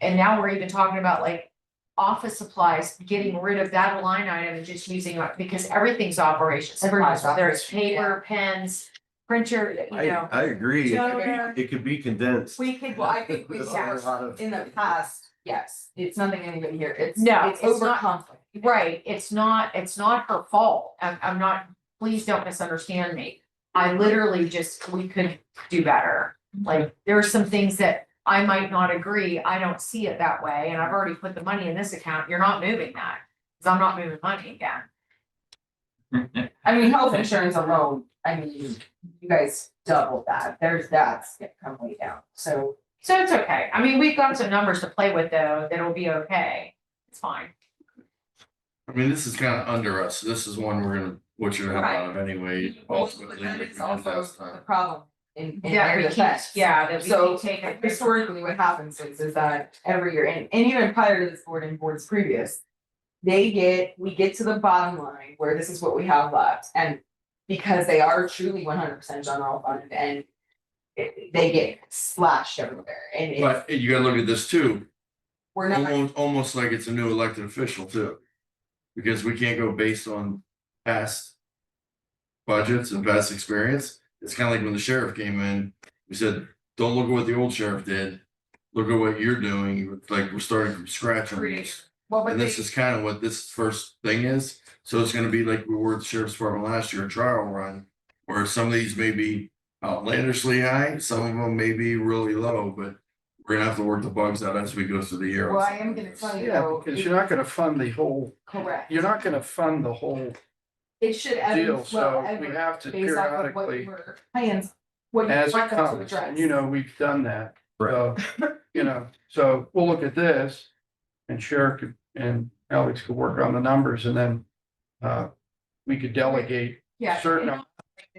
and now we're even talking about like office supplies, getting rid of that line item and just using it, because everything's operation supplies, Everything's there's operation, paper, pens, printer, I agree. Toner. It could be condensed. We could, well, I think we There's a have, lot of- in the past, yes, it's nothing anybody here, it's No, it's it's not. overconfident. Right, it's not her fault, I'm not, please don't misunderstand me. I literally we could do better, like, there are some things that I might not agree, I don't see it that way, and I've already put the money in this account, you're not moving that. Cause I'm not moving money again. I mean, health insurance alone I mean, you guys doubled that, that's gonna come way down, so. So it's okay. I mean, we've got some numbers to play with though, that'll be okay. It's fine. I mean, this is kind of under us. This is one we're gonna, what you're gonna have out of anyway, ultimately. But like we it's did also last the time. problem in Yeah, their we keep, defense. yeah, that we So keep taking. historically, what happens is that every year, and even prior to this board and boards previous. We get to the bottom line where this is what we have left, and because they are truly 100% general fund and. They get slashed everywhere, and But you gotta look at this too, we're not, almost like it's a new elected official too. Because we can't go based on past budgets and past experience. It's kind of like when the sheriff came in, we said, don't look at what the old sheriff did. Look at what you're doing. It's like we're starting from scratch on this. well, but And this is kind of what this first thing is. So it's gonna be like we were at the sheriff's department last year, a trial run. Where some of these may be outlandishly high, some of them may be really low, but we're gonna have to work the bugs out as we go through the year. well, I am gonna tell you Yeah, though. because you're not gonna fund the whole, Correct. you're not gonna fund the whole It should ebb and deal, flow so we ever have to based off of what periodically, your plans, what you as want it them to comes, address. and you know, we've done that. So, you know, so we'll look at this and Sheriff and Alex could work on the numbers and then we could delegate Yeah. certain,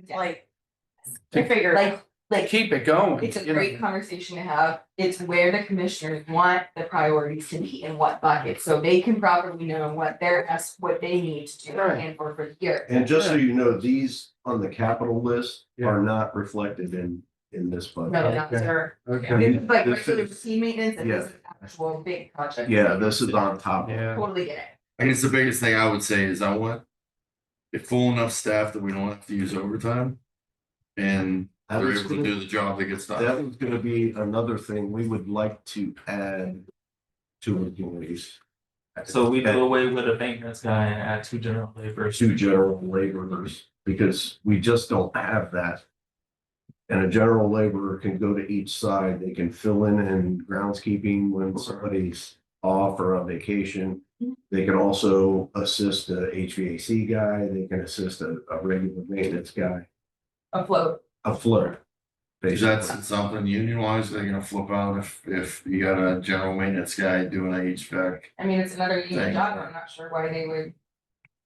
Like, to to figure. Like, keep it going. it's a you know. great conversation to have. It's where the commissioners want the priorities to be in what bucket, so they can properly know what what they need to do Right. and for the year. And just so you know, these on the capital list Yeah. are not reflected in this budget. No, not Okay. sure. Okay. This is like This regular is- routine maintenance and this yeah. is actual big project. Yeah, this is on top. Yeah. Totally get it. I guess the biggest thing I would say is I want a full enough staff that we don't have to use overtime. And That they're was able to gonna- do the job that gets That done. was gonna be another thing we would like to add to employees. So we do away with a maintenance guy and add 2 general laborers. Two general laborers, because we just don't have that. And a general laborer can go to each side, they can fill in groundskeeping when somebody's off or on vacation. They can also assist a HVAC guy, they can assist a regular maintenance guy, Afloat. a float. Is that something union wise they're gonna flip out if you got a general maintenance guy doing a HVAC? I mean, it's another union Thank job, you. I'm not sure why they would.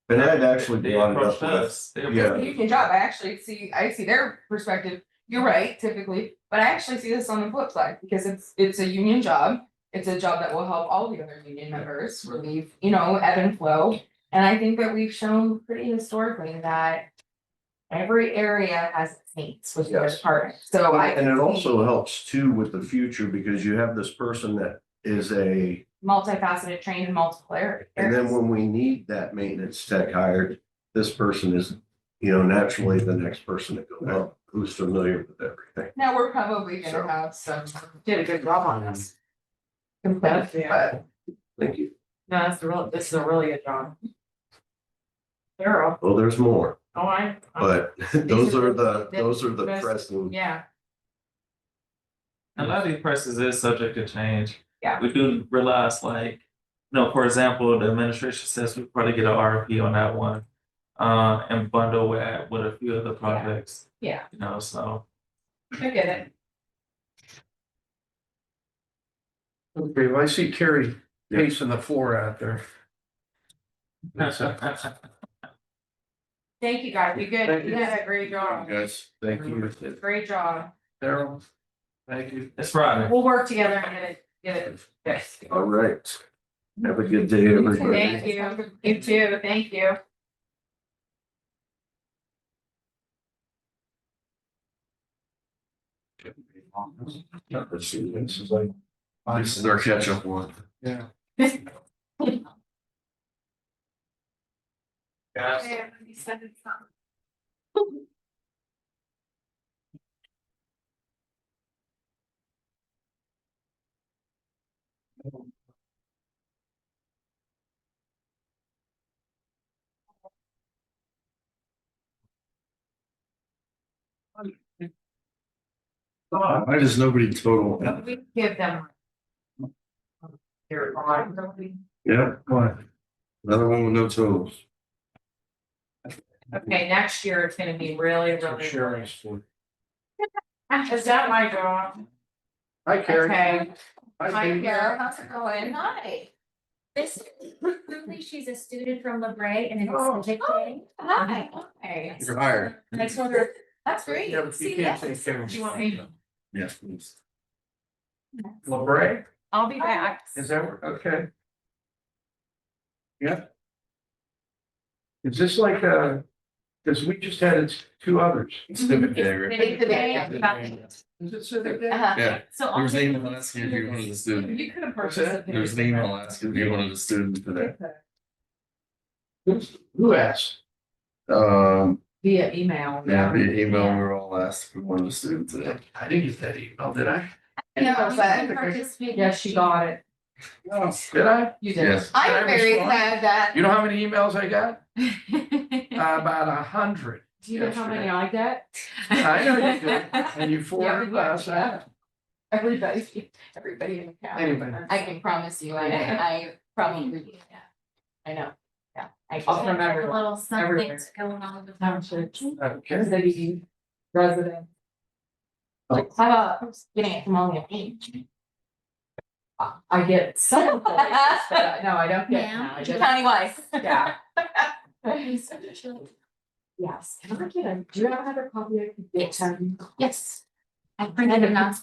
And I'd actually They brought it approached up with, us. They Yeah. It's a union job, I see their perspective, you're right, typically, but I actually see this on the flip side, because it's a union job. It's a job that will help all the other union members relieve, ebb and flow, and I think that we've shown pretty historically that. Every area has its needs with their Yes. department, so I. and it also helps too with the future, because you have this person that is a, Multifaceted, trained in multiple areas. and then when we need that maintenance tech hired, this person is, naturally the next person to go up, who's familiar with everything. Now, we're probably So- gonna have some Did a good job on this. complaints, but Thank you. No, this is a really good job. Thorough. Well, there's more, Oh, but those are the best- pressing. Yeah, A lot of these prices is subject to change. Yeah. We do realize for example, the administration says we probably get an RFP on that one. And bundle with a few of the projects, yeah, so. I get it. Okay, well, I see Carrie pacing the floor out there. Thank you, guys, you Thank good, you. you did a great job, Guys, Thank you. great job. Daryl, thank you. It's Friday. We'll work together and get it fixed. All right. Have a good day, everybody. Thank you, you too, thank you. Let's see, this is like. this is our catch up one. Yeah. Why does nobody total? We give them. Your Yeah, Go ahead. another one with no totals. Okay, next year it's gonna be really, really. Sharing's for. Is that my dog? Hi, Carrie. Okay. Hi, Hi, Pete. Kara, how's it going? Hi. This, Lily, she's a student from LeBray and Oh. it's civic day. Hi. Hey. You're hired. I told her, That's great. Yeah, but you can't say Karen. do you want me? Yes, please. LeBray, I'll be back. is that, okay? Yeah. Is this like, because we just had two others. Civic day, right? Civic day. Is it civic day? Uh-huh. Yeah, So. there was an email asking if you wanted a student. You could have What's that? participated. There was an email asking if you wanted a student today. Who asked? Via email. Yeah, via email, we were all asked if we wanted a student today. I didn't get that email, did I? No, but. Yes, she got it. No, did I? You did. Yes. I'm very respond? glad that. You know how many emails I got? Do About 100. you know how many I get? I know you did, and you forwarded Yeah, us that. Everybody in the county. Anyway. I can promise you, I probably, I know, yeah. I'll remember. A little something Everywhere. going on with Townships. Okay. City resident. Like, how about getting it from only a page? I get some of those, but no, I don't get. Yeah. no, I just- Countywide. Yeah. it. Yes. Can I get a, do you have another copy I could get? Yes. I printed it out.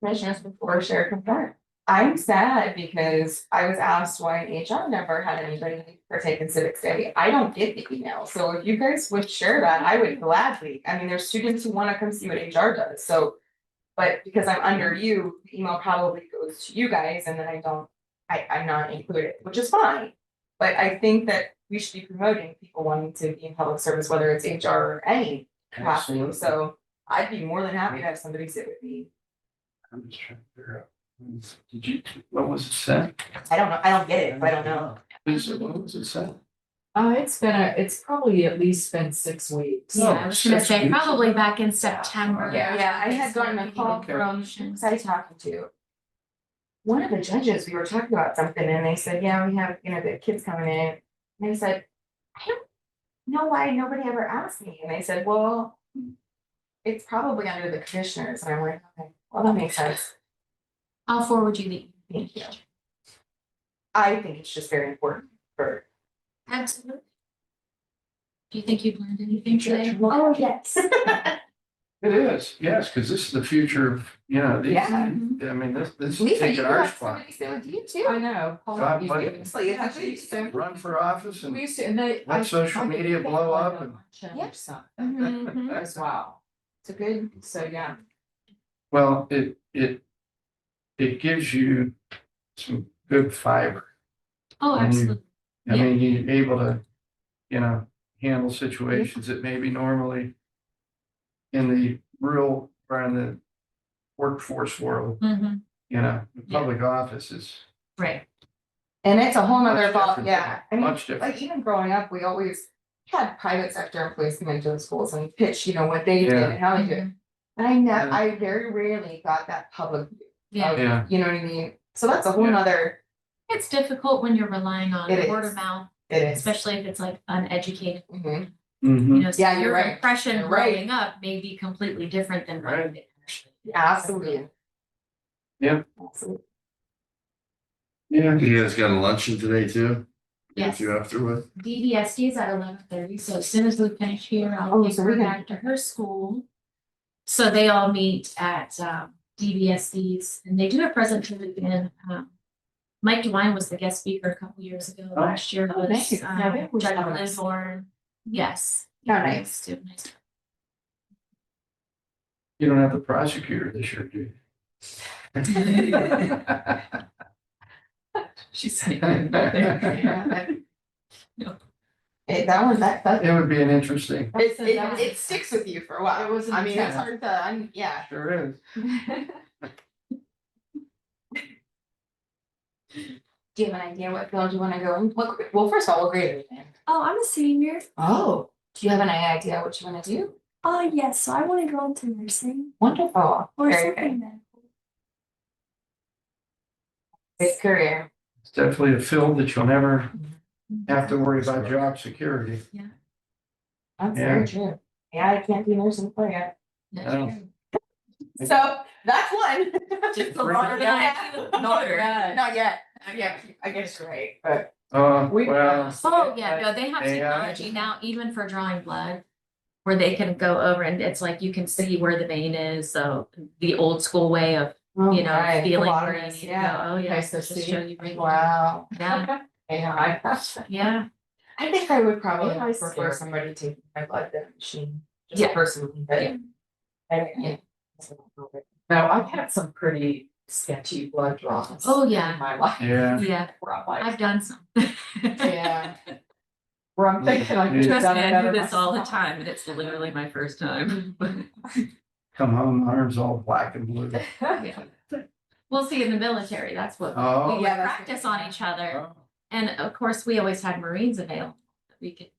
Commissioners before share concern. I'm sad because I was asked why HR never had anybody partake in Civics Day. I don't get the email, so if you guys would share that, I would gladly. I mean, there's students who wanna come see what HR does, so. But because I'm under you, the email probably goes to you guys and then I'm not included, which is fine. But I think that we should be promoting people wanting to be in public service, whether it's HR or any capacity, Absolutely. so I'd be more than happy to have somebody sit with me. I'm just trying to figure out. Did you, what was it sent? I don't know, I don't get it, but I don't know. What was it sent? It's probably at least been 6 weeks. Yeah, I was gonna say, 6 weeks. probably back in September. Yeah, I had gotten a call Okay. from, who was I talking to? One of the judges, we were talking about something and they said, yeah, we have, the kids coming in. And I said, I don't know why nobody ever asked me. And they said, well, it's probably under the commissioners. And I'm like, okay, well, that makes sense. I'll forward you the. Thank you. I think it's just very important for. Absolutely. Do you think you've learned anything today? Oh, yes. It is, yes, because this is the future of, these, Yeah. I mean, this is Lisa, you taking could our have spot. somebody sit with you too. I know. God bless you. Seriously, it's actually so. Run for office We and used to, and they. let I- social I could media pick blow one up on and- lunch or Yep. something Mhm. As well. It's a good. So, yeah. well, it gives you some good fiber. Oh, When you- absolutely. I mean, you're able to, handle situations that maybe normally in the rural or in the workforce world, Mhm. the public office is Right. And it's a whole nother Much ball, different. yeah, I mean, much different. like even growing up, we always had private sector employees come into the schools and pitch, what they did Yeah. and how they did. it. And Yeah. I very rarely got that public view Yeah. of, Yeah. you know what I mean? So that's a whole Yeah. nother, It's difficult when you're relying on It word is. of mouth, it is. especially if it's like uneducated. Mhm. Mhm. So Yeah, you're your right. impression You're right. growing up may be completely different than what Right. it actually is. Absolutely. Yeah. Absolutely. Yeah. You guys got a luncheon today too? Yes. You afterward? DVSD is at 11:30, so as soon as we finish here, I'll Oh, take so her we can- back to her school. So they all meet at DVSD's, and they do a presentation. Mike DeWine was the guest speaker a couple years ago. Oh. Last year Oh, was nice. Yeah, that was Judge nice. Lisborn. Yes. Oh, nice. It was nice. You don't have the prosecutor this year, do you? She's. That It would be an interesting, it sticks with you for a while. It was I mean, it's intense. hard to, yeah. sure is. Do you have an idea what field you wanna go in? Well, first of all, what grade are you in? Oh, I'm a senior. Oh, do you have an idea what you wanna do? Oh, yes. So I want to go into nursing Wonderful. or Very something good. medical. Good career. It's definitely a field that you'll never have to worry about job security. That's Yeah. very true. Yeah, I can't be nursing for you. That's Oh. true. So that's one. Just a lot of Not yet. Not yet. Yeah, I guess you're right, but. Well, Oh, yeah, no, they have AI. technology now, even for drawing blood. Where they can go over and it's like you can see where the vein is, so the old school way of, you know, Right, feeling where you phlebotomist, need to go. yeah. Oh, yeah, Nice to just see. show you right. Wow. Yeah, Yeah, yeah, I think I would probably Oh, prefer scary. somebody taking my blood than a machine, just Yeah. personally, but. Yeah. Yeah. No, I've had some pretty sketchy blood draws. Oh, yeah. In my life. Yeah. yeah, Where I'm like, I've done some. Yeah. where I'm thinking I could have Trust done me, it I better do this all the myself. time and it's literally my first time. Come home, arms all black and blue. Yeah. We'll see in the military, that's what Oh. we would Yeah, that's practice what- on each other. Oh. And of course, we always had Marines available that we could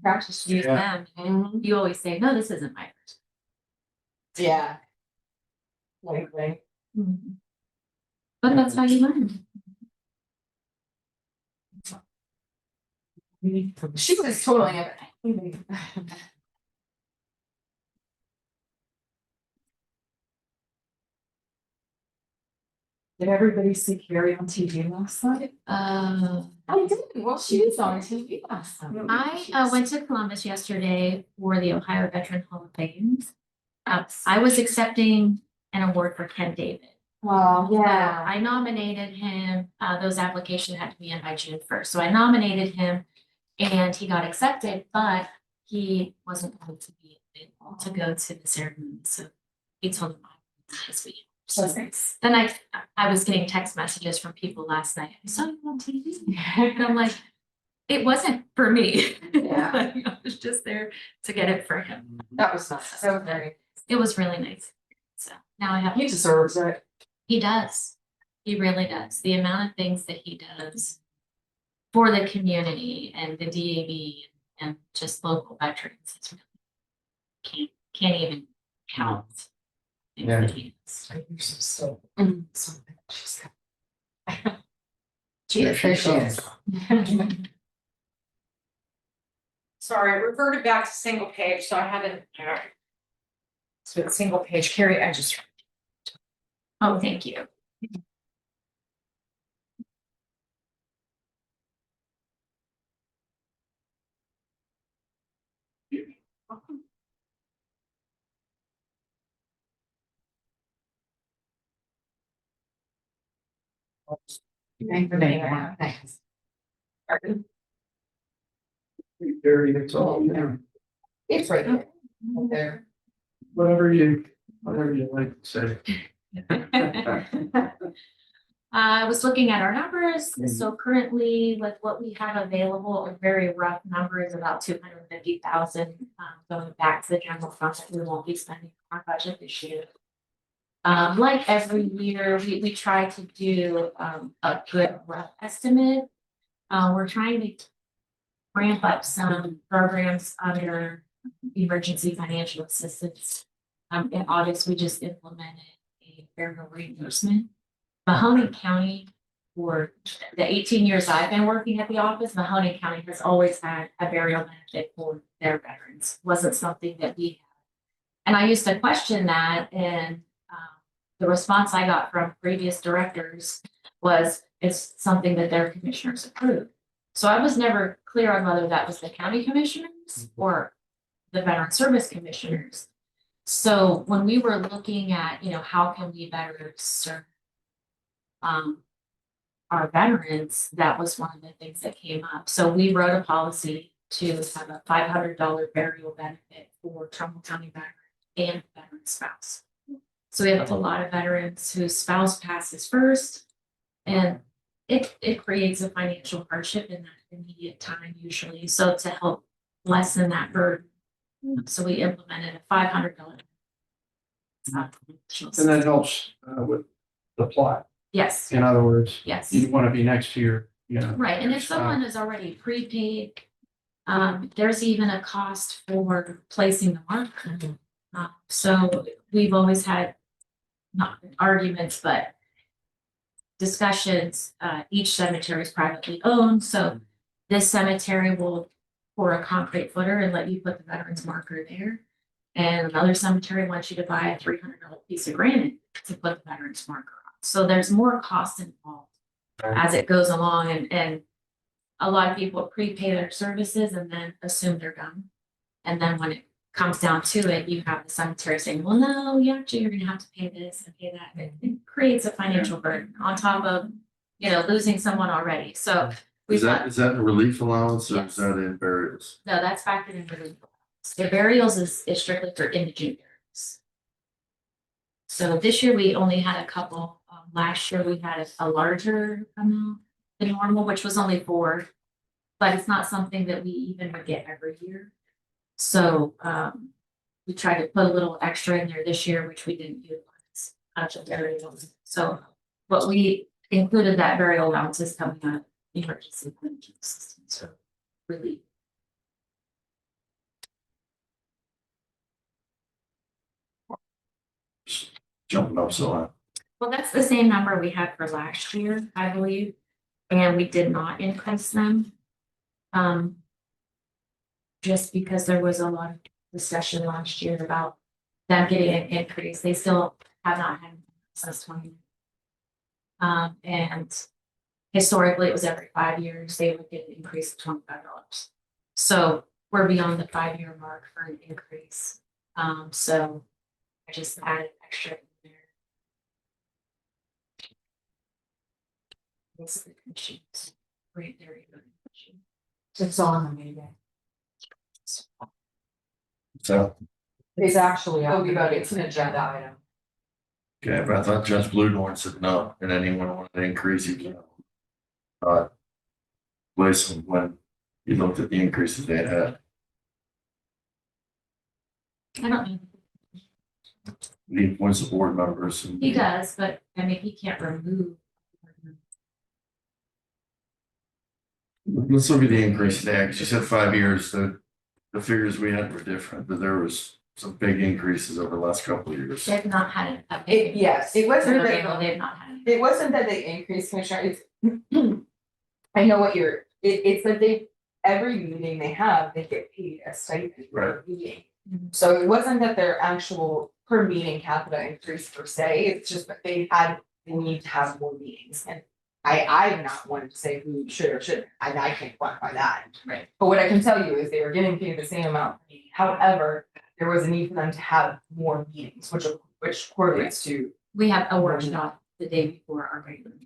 Practice. use Yeah. them. And you always say, no, this isn't my first. Yeah. Lately. But that's how you learn. She was totally. Did everybody see Carrie on TV last night? I did, well, she was on TV last time. I went to Columbus yesterday for the Ohio Veteran Hall of Fame. I was accepting an award for Ken David. Well, So yeah. I nominated him, those applications had to be in by June 1st, so I nominated him and he got accepted, but he wasn't going to be able to go to the ceremony, so he told him this week. So Nice. then I was getting text messages from people last night, I saw you on TV, and I'm like, it wasn't for me. Yeah. Like, I was just there to get it for him. That was nice. So very. It was really nice. So now I have. He deserves it. He does. He really does. The amount of things that he does for the community and the DAB and just local veterans, it's really can't even count. Things Yeah. that he does. I use some soap. Something. She's She is, there she is. Sorry, I reverted back to single page, so I haven't. So it's single page, Carrie, I just. Oh, thank you. Thank you. Thanks. Carrie, it's all there. It's right there. There. Whatever you like to say. I was looking at our numbers, so currently with what we have available, a very rough number is about 250,000. Going back to the general fund that we won't be spending our budget this year. Like every year, we try to do a good rough estimate. We're trying to ramp up some programs under emergency financial assistance. In August, we just implemented a variable reimbursement. Mahoning County, for the 18 years I've been working at the office, Mahoning County has always had a burial benefit for their veterans. Wasn't something that we had. And I used to question that, and the response I got from previous directors was it's something that their commissioners approved. So I was never clear on whether that was the county commissioners or the veteran service commissioners. So when we were looking at, how can we better serve our veterans, that was one of the things that came up. So we wrote a policy to have a $500 burial benefit for Trumbull County veteran and veteran spouse. So we have a lot of veterans whose spouse passes first, and it creates a financial hardship in that immediate time usually. So to help lessen that burden, so we implemented a $500. And that helps with the plot. Yes, In other words, yes. you want to be next to your, Right, and your if someone is already prepaid, there's even a cost for placing the marker. So we've always had, not arguments, but discussions, each cemetery is privately owned, so this cemetery will pour a concrete footer and let you put the veterans marker there. And another cemetery wants you to buy a $300 piece of granite to put the veterans marker on. So there's more cost involved as it goes along, and a lot of people prepay their services and then assume they're done. And then when it comes down to it, you have the cemetery saying, well, no, you actually you're gonna have to pay this and pay that. It creates a financial burden on top of, losing someone already. So Is that a relief allowance or Yes. is that in burials? no, that's factored in relief. The burials is strictly for indigent burials. So this year we only had a couple. Last year we had a larger amount than normal, which was only 4. But it's not something that we even would get every year. So we tried to put a little extra in there this year, which we didn't utilize out of the burials. So what we included that burial allowance is coming out of emergency planning assistance. So relief. Jumping up so high. Well, that's the same number we had for last year, I believe, and we did not increase them. Just because there was a lot of discussion last year about them getting an increase, they still have not had since 20. And historically, it was every 5 years, they would get an increase of $25. So we're beyond the 5-year mark for an increase. So I just added extra in there. This is the commissions. Right there. It's on the meeting. So, It's actually, It's an agenda item. okay, but I thought Judge Bluedorn said no, and anyone wanted to increase, you can. Listen, when you looked at the increases they had, I don't know. he appoints the board members and. He does, but I mean, he can't remove. Let's look at the increase there, because you said 5 years, the figures we had were different, but there was some big increases over the last couple of years. They've not had it. Yes, it wasn't that, They've not had it. it wasn't that they increased, Commissioner, it's. I know what it's that every meeting they have, they get paid a stipend per meeting. So it wasn't that their actual per meeting capita increase per se, it's just that they need to have more meetings. And I'm not one to say who should or shouldn't, I can't quantify that. Right. But what I can tell you is they were getting paid the same amount per meeting. However, there was a need for them to have more meetings, which correlates to. We have a workshop the day before our regular meeting.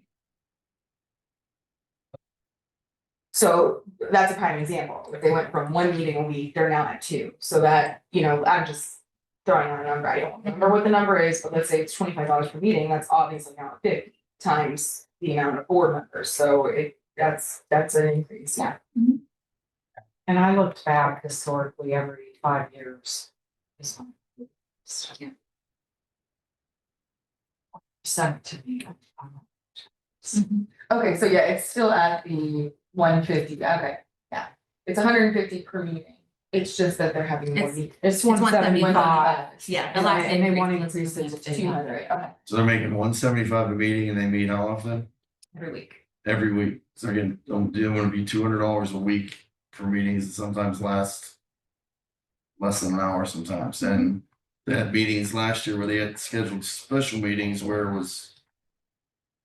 So that's a prime example. If they went from 1 meeting a week, they're now at 2. So that, I'm just throwing out a number. I don't remember what the number is, but let's say it's $25 per meeting. That's obviously now 50 times the amount of board members. So that's an increase. Yeah. And I looked back historically every 5 years. Sent to me. Okay, so yeah, it's still at the 150. Okay, yeah. It's 150 per meeting. It's just that they're having more meetings. It's 175. Yeah, the last And they want to increase increase was it to 200. Okay. So they're making 175 a meeting and they meet how often? every week. Every week. So again, don't want to be $200 a week for meetings that sometimes last less than an hour sometimes. And they had meetings last year where they had scheduled special meetings where it was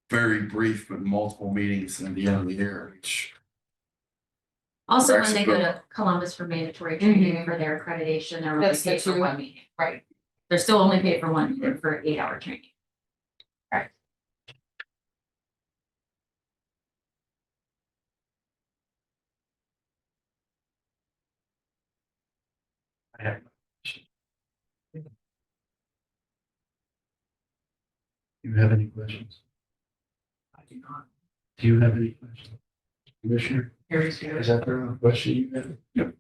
very brief, but multiple meetings at the end of the year, which. Also, when they go to Columbus for mandatory training for their accreditation, they're only That's the paid for 2, 1 meeting. right. They're still only paid for 1 meeting for 8-hour training. I have no question. Do you have any questions? I do not. Do you have any questions? Commissioner? Is that the question you have? Yep.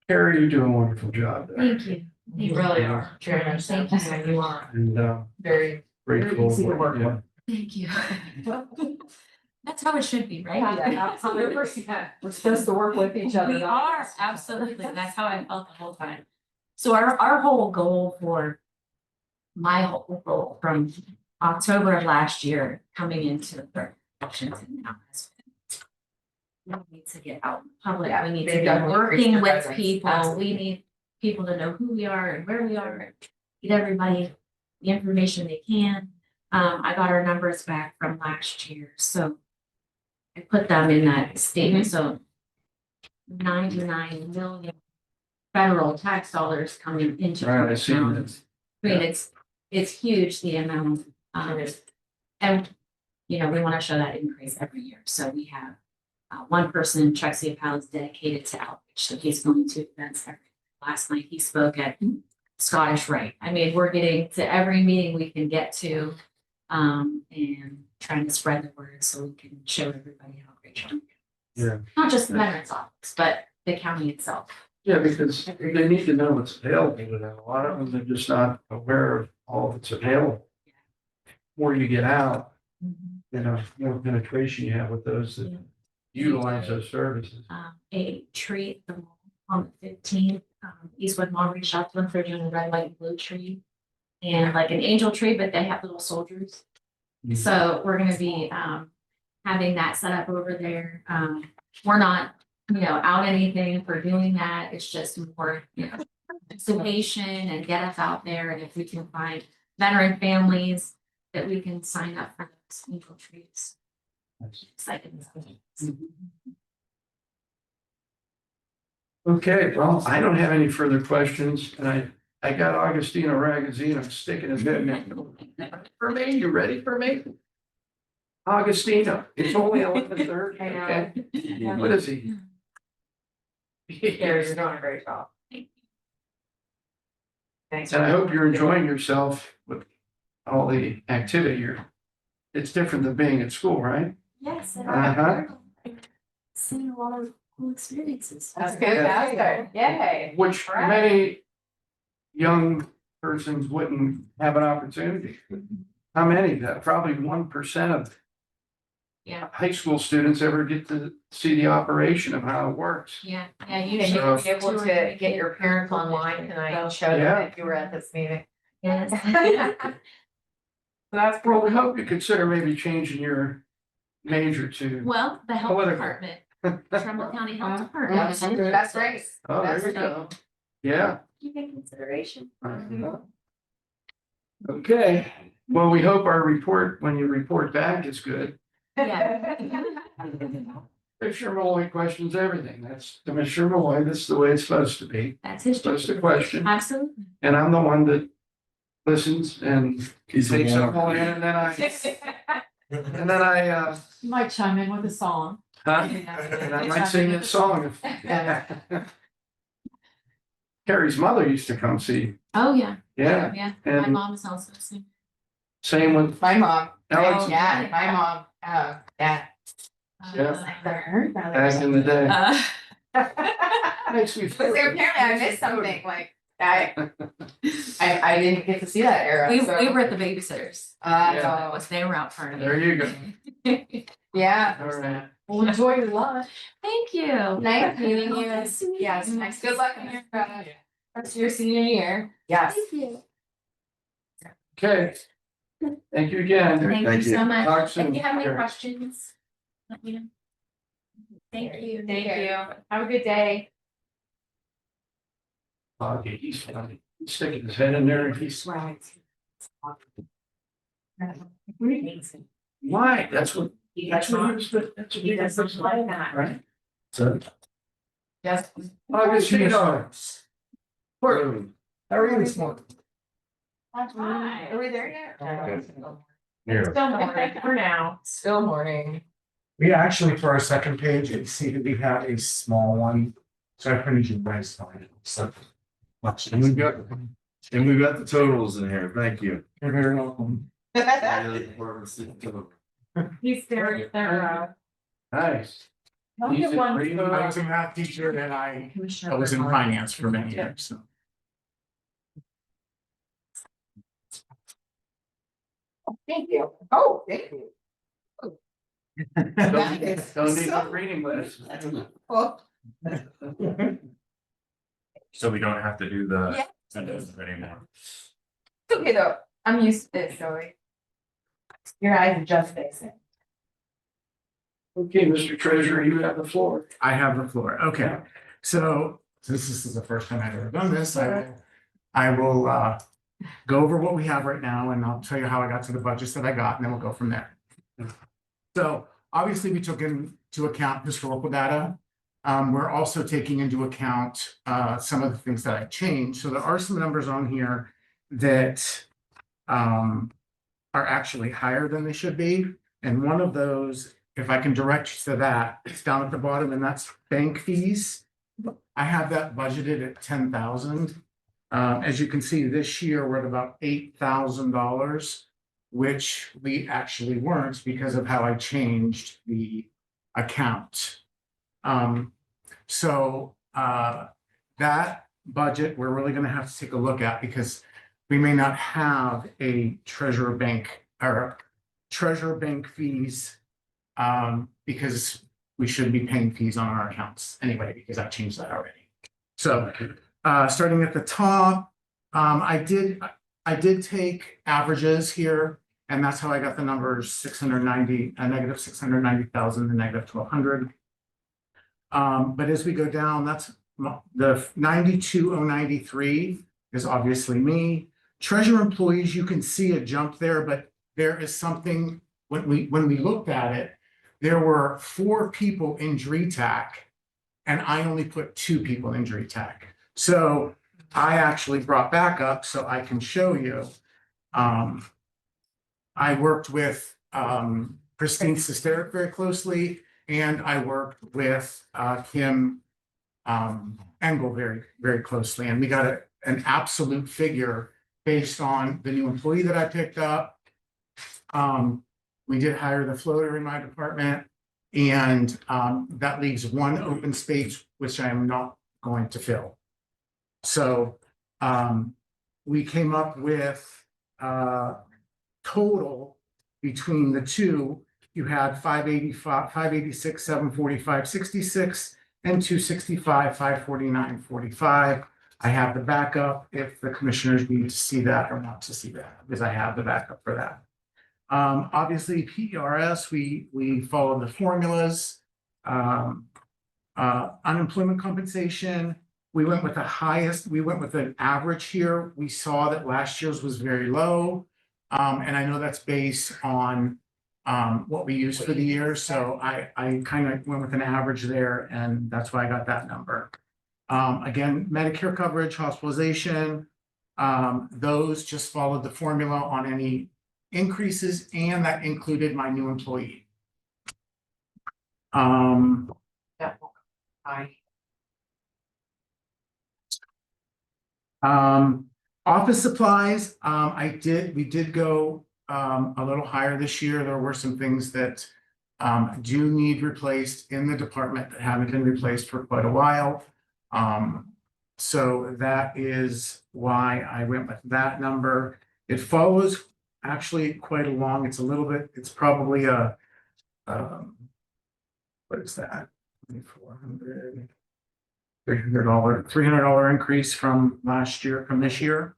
Carrie, you do a wonderful job there. Thank you. You really are. Very much so. Thank you. You are. And Very. grateful. easy to work yeah. Thank you. That's how it should be, right? Yeah, absolutely. We're supposed to work with each other. We are, absolutely. That's how I felt the whole time. So our whole goal my whole goal from October of last year coming into the elections and now has been we need to get out in public, Yeah, we need they've to be definitely increased working their with presence. people, Absolutely. we need people to know who we are and where we are, and get everybody the information they can. I got our numbers back from last year, so I put them in that statement, so 99 million federal tax dollars coming into. Right, I our see town. that. I mean, it's huge, the amount, and, you know, we want to show that increase every year, so we have one person, Chuck Ciapal, is dedicated to outreach, so he's going to events every, last night he spoke at Scottish Rite. I mean, we're getting to every meeting we can get to, and trying to spread the word so we can show everybody how great John is. Yeah. Not just the Veterans Office, but the county itself. Yeah, because they need to know what's available to them. A lot of them, they're just not aware of all that's available. The more you get out, you know, the more penetration you have with those that utilize those services. A tree at the mall on the 15th, Eastwood Mall reached out to them for doing a red, white, and blue tree. And like an angel tree, but they have little soldiers. So we're gonna be having that set up over there. We're not, you know, out anything for doing that. It's just more, you know, participation and get us out there. And if we can find veteran families that we can sign up for those angel trees. Excited. Okay, well, I don't have any further questions, and I got Augustino Ragazzino, I'm sticking his head in. For me, you ready for me? Augustino, it's only 11:30. I know. Okay. What is he? You're doing a great job. Thanks. And I hope you're enjoying yourself with all the activity here. It's different than being at school, right? Yes, and Uh-huh. I've seen a lot of cool experiences. That's fantastic. Yay. Which Right. many young persons wouldn't have an opportunity. How many? Probably 1% of Yeah. high school students ever get to see the operation of how it works. Yeah, And you you should should be able to get your parents online tonight and show them Yeah. that you were at this meeting. Yes. So that's Well, we hope you consider maybe changing your major to, Well, the health Political. department, Trumbull County Health Mhm. Department. That's right. oh, there you go. Yeah. Keep in consideration. Okay, well, we hope our report, when you report back, is good. Yeah. Commissioner Malloy questions everything. That's Commissioner Malloy. This is the way it's supposed to be. That's his job. Supposed to question, Absolutely. and I'm the one that listens and He's a takes it warm. all in, and then I, You might chime in with a song. huh? And I might sing that song. Carrie's mother used to come see. Oh, yeah, Yeah, yeah. My and mom is also a singer. same with My mom. Alex Yeah, my mom. Yeah. Yeah. I heard about back in the day. it. Makes me feel. Apparently I missed something like I didn't get to see that era. We so. were at the babysitters. Yeah. They were out partying. There you go. Yeah. All right. Well, enjoy your lunch. Thank you. Nice meeting you. Nice to meet you. Yes, next. Good luck in your rest of your senior year. Yes. Thank you. Okay. Thank you again. Thank you so much. Talk soon. If you have any Sure. questions, let me know. Thank you. Thank you. Have a good day. Okay, he's funny. He's sticking his head in there and he's, Right. why? That's what He that's what he was, that's what he was like that, right? So. Yes. Augustino. How are you this morning? Hi. Are we there yet? Here. Still morning for now. Still morning. We actually, for our second page, you see that we have a small one, so I printed you guys on it, so. Much. And we've got the totals in here. Thank you. You're very welcome. He's very thorough. Nice. I'll He's get a one great- for I was a math teacher and I Commissioner. was in Bernard. finance for many years, so. Thank you. Oh, thank you. That is Don't need so- no reading list. Well, So we don't have to do the Yeah. sentences anymore. it's okay though. I'm used to it, Joey. Your eyes adjust facing. Okay, Mr. Treasurer, you have the floor. I have the floor. Okay, so since this is the first time I've ever done this, I will go over what we have right now and I'll tell you how I got to the budgets that I got and then we'll go from there. So obviously we took into account historical data. We're also taking into account some of the things that I changed. So there are some numbers on here that are actually higher than they should be. And one of those, if I can direct you to that, it's down at the bottom and that's bank fees. I have that budgeted at 10,000. As you can see, this year we're at about $8,000, which we actually weren't because of how I changed the account. So that budget, we're really going to have to take a look at because we may not have a treasurer bank or treasurer bank fees because we should be paying fees on our accounts anyway, because I've changed that already. So starting at the top, I did take averages here, and that's how I got the numbers 690, negative 690,000 to negative 1,200. But as we go down, that's the 92,093 is obviously me. Treasurer employees, you can see a jump there, but there is something when we looked at it, there were 4 people in DRETAC, and I only put 2 people in DRETAC. So I actually brought back up so I can show you. I worked with Christine Sesteric very closely, and I worked with Kim Engel very, very closely. And we got an absolute figure based on the new employee that I picked up. We did hire the floater in my department, and that leaves 1 open space, which I am not going to fill. So we came up with total between the two, you had 585, 586, 745, 66, and 265, 549, 45. I have the backup if the commissioners need to see that or not to see that, because I have the backup for that. Obviously, PRS, we followed the formulas. Unemployment compensation, we went with the highest, we went with an average here. We saw that last year's was very low. And I know that's based on what we used for the year. So I kind of went with an average there, and that's why I got that number. Again, Medicare coverage, hospitalization, those just followed the formula on any increases, and that included my new employee. Office supplies, we did go a little higher this year. There were some things that do need replaced in the department that haven't been replaced for quite a while. So that is why I went with that number. It follows actually quite along. It's a little bit, it's probably a what is that? $400, $300 increase from last year, from this year.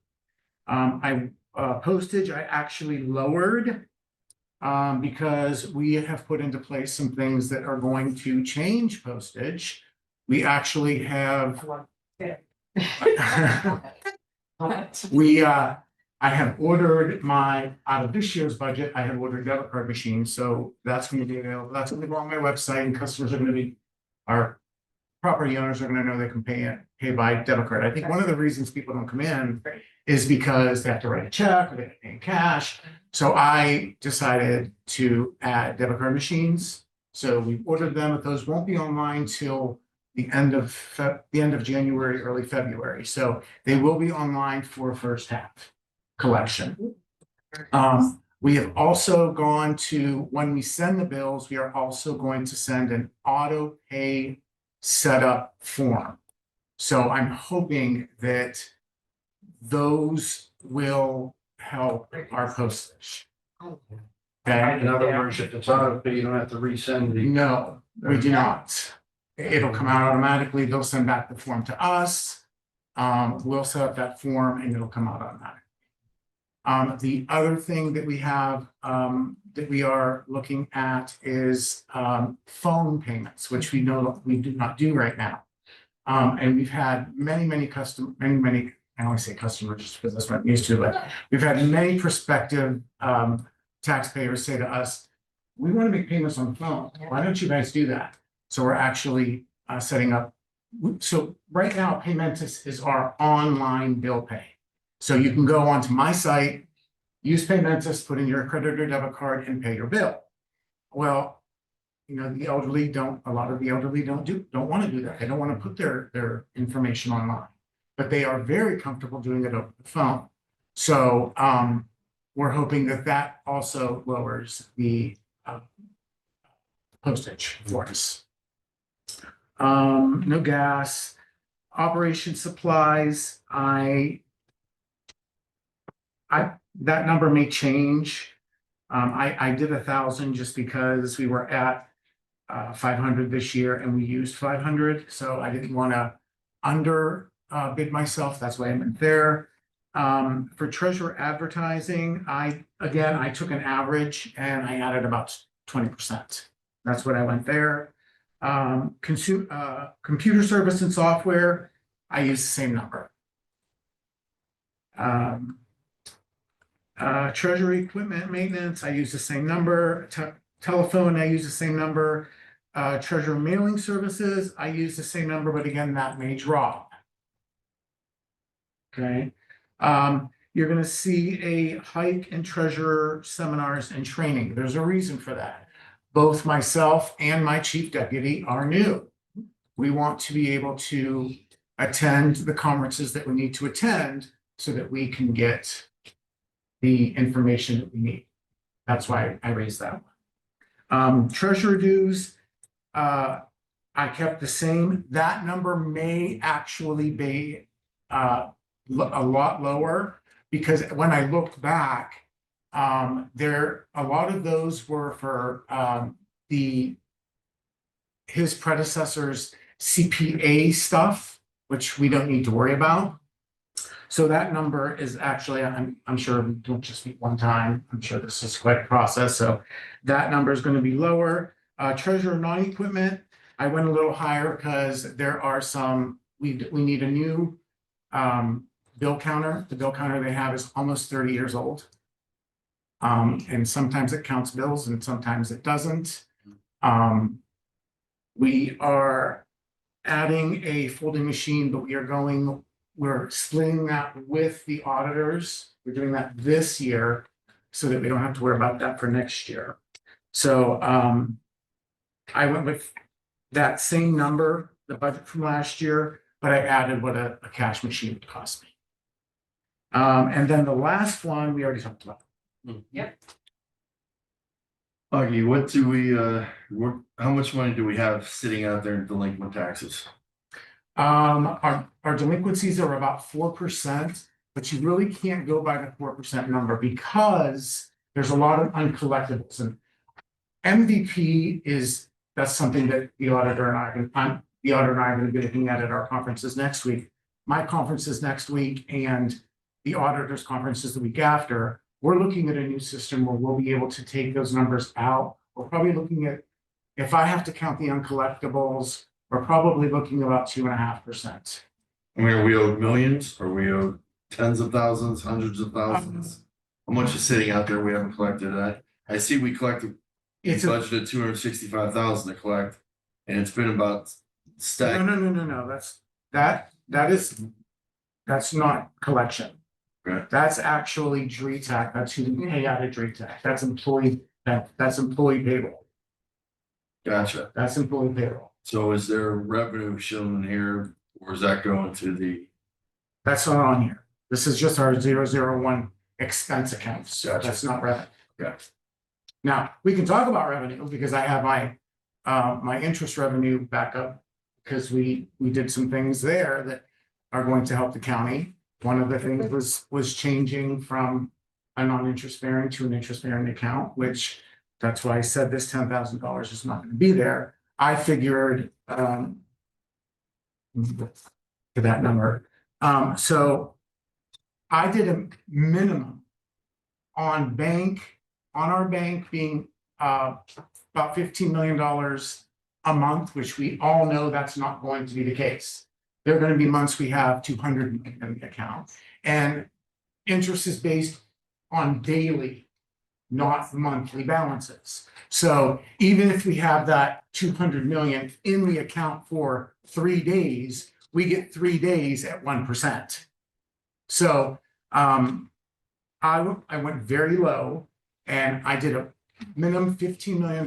Postage, I actually lowered because we have put into place some things that are going to change postage. We actually have I have ordered out of this year's budget, I have ordered debit card machines, so that's going to be available. That's going to go on my website, and customers are going to be, our property owners are going to know they can pay by debit card. I think one of the reasons people don't come in is because they have to write a check or they have to pay in cash. So I decided to add debit card machines. So we ordered them, but those won't be online till the end of January, early February. So they will be online for first half collection. We have also gone to, when we send the bills, we are also going to send an auto pay setup form. So I'm hoping that those will help our postage. Okay. In other words, if it's auto pay, you don't have to resend the. No, we do not. It'll come out automatically. They'll send back the form to us. We'll set up that form and it'll come out automatically. The other thing that we have, that we are looking at is, phone payments, which we know we do not do right now. And we've had many I don't want to say customers just because that's what I'm used to, but we've had many prospective, taxpayers say to us, we want to make payments on the phone. Why don't you guys do that? So we're actually, setting up. So right now, Paymentus is our online bill pay. So you can go onto my site, use Paymentus, put in your credit or debit card and pay your bill. Well, you know, a lot of the elderly don't want to do that. They don't want to put their information online, but they are very comfortable doing it over the phone. So, we're hoping that that also lowers the, postage for us. No gas, operation supplies, that number may change. I did 1,000 just because we were at 500 this year and we used 500, so I didn't want to under bid myself. That's why I went there. For treasurer advertising, I took an average and I added about 20%. That's what I went there. Computer service and software, I use the same number. Treasury equipment maintenance, I use the same number. Telephone, I use the same number. Treasurer mailing services, I use the same number, but again, that may drop. Okay. You're gonna see a hike in treasurer seminars and training. There's a reason for that. Both myself and my chief deputy are new. We want to be able to attend the conferences that we need to attend so that we can get the information that we need. That's why I raised that one. Treasurer dues, I kept the same. That number may actually be a lot lower because when I looked back, a lot of those were for his predecessor's CPA stuff, which we don't need to worry about. So that number is actually, I'm sure we don't just meet one time. I'm sure this is quite a process. So that number is going to be lower. Treasurer non-equipment, I went a little higher because there are some, we need a new bill counter. The bill counter they have is almost 30 years old. And sometimes it counts bills and sometimes it doesn't. We are adding a folding machine, but we're splitting that with the auditors. We're doing that this year so that we don't have to worry about that for next year. So I went with that same number, the budget from last year, but I added what a cash machine would cost me. And then the last one we already talked about. Yep. Augie, how much money do we have sitting out there in delinquent taxes? Our delinquencies are about 4%, but you really can't go by the 4% number because there's a lot of uncollectibles, and MVP that's something that the auditor and I are going to be looking at our conferences next week. My conference is next week and the auditor's conference is the week after. We're looking at a new system where we'll be able to take those numbers out. We're probably looking at, if I have to count the uncollectibles, we're probably looking about 2.5%. I mean, are we owed millions? Or we owed tens of thousands, hundreds of thousands? How much is sitting out there we haven't collected? I see we collected, budgeted 265,000 to collect, and it's been about stagnant. No. That's not collection. Right. That's actually DRETAC. That's who we pay out of DRETAC. That's employee payroll. Gotcha. That's employee payroll. So is there revenue shown in here, or is that going to the? That's not on here. This is just our 001 expense account. So Gotcha. that's not revenue. Yeah. Now, we can talk about revenue because I have my interest revenue back up because we did some things there that are going to help the county. One of the things was changing from a non-interest bearing to an interest bearing account, which that's why I said this $10,000 is not going to be there. I figured to that number. So I did a minimum on our bank being about $15 million a month, which we all know that's not going to be the case. There are going to be months we have 200 million in the account, and interest is based on daily, not monthly balances. So even if we have that 200 million in the account for 3 days, we get 3 days at 1%. So I went very low, and I did a minimum $15 million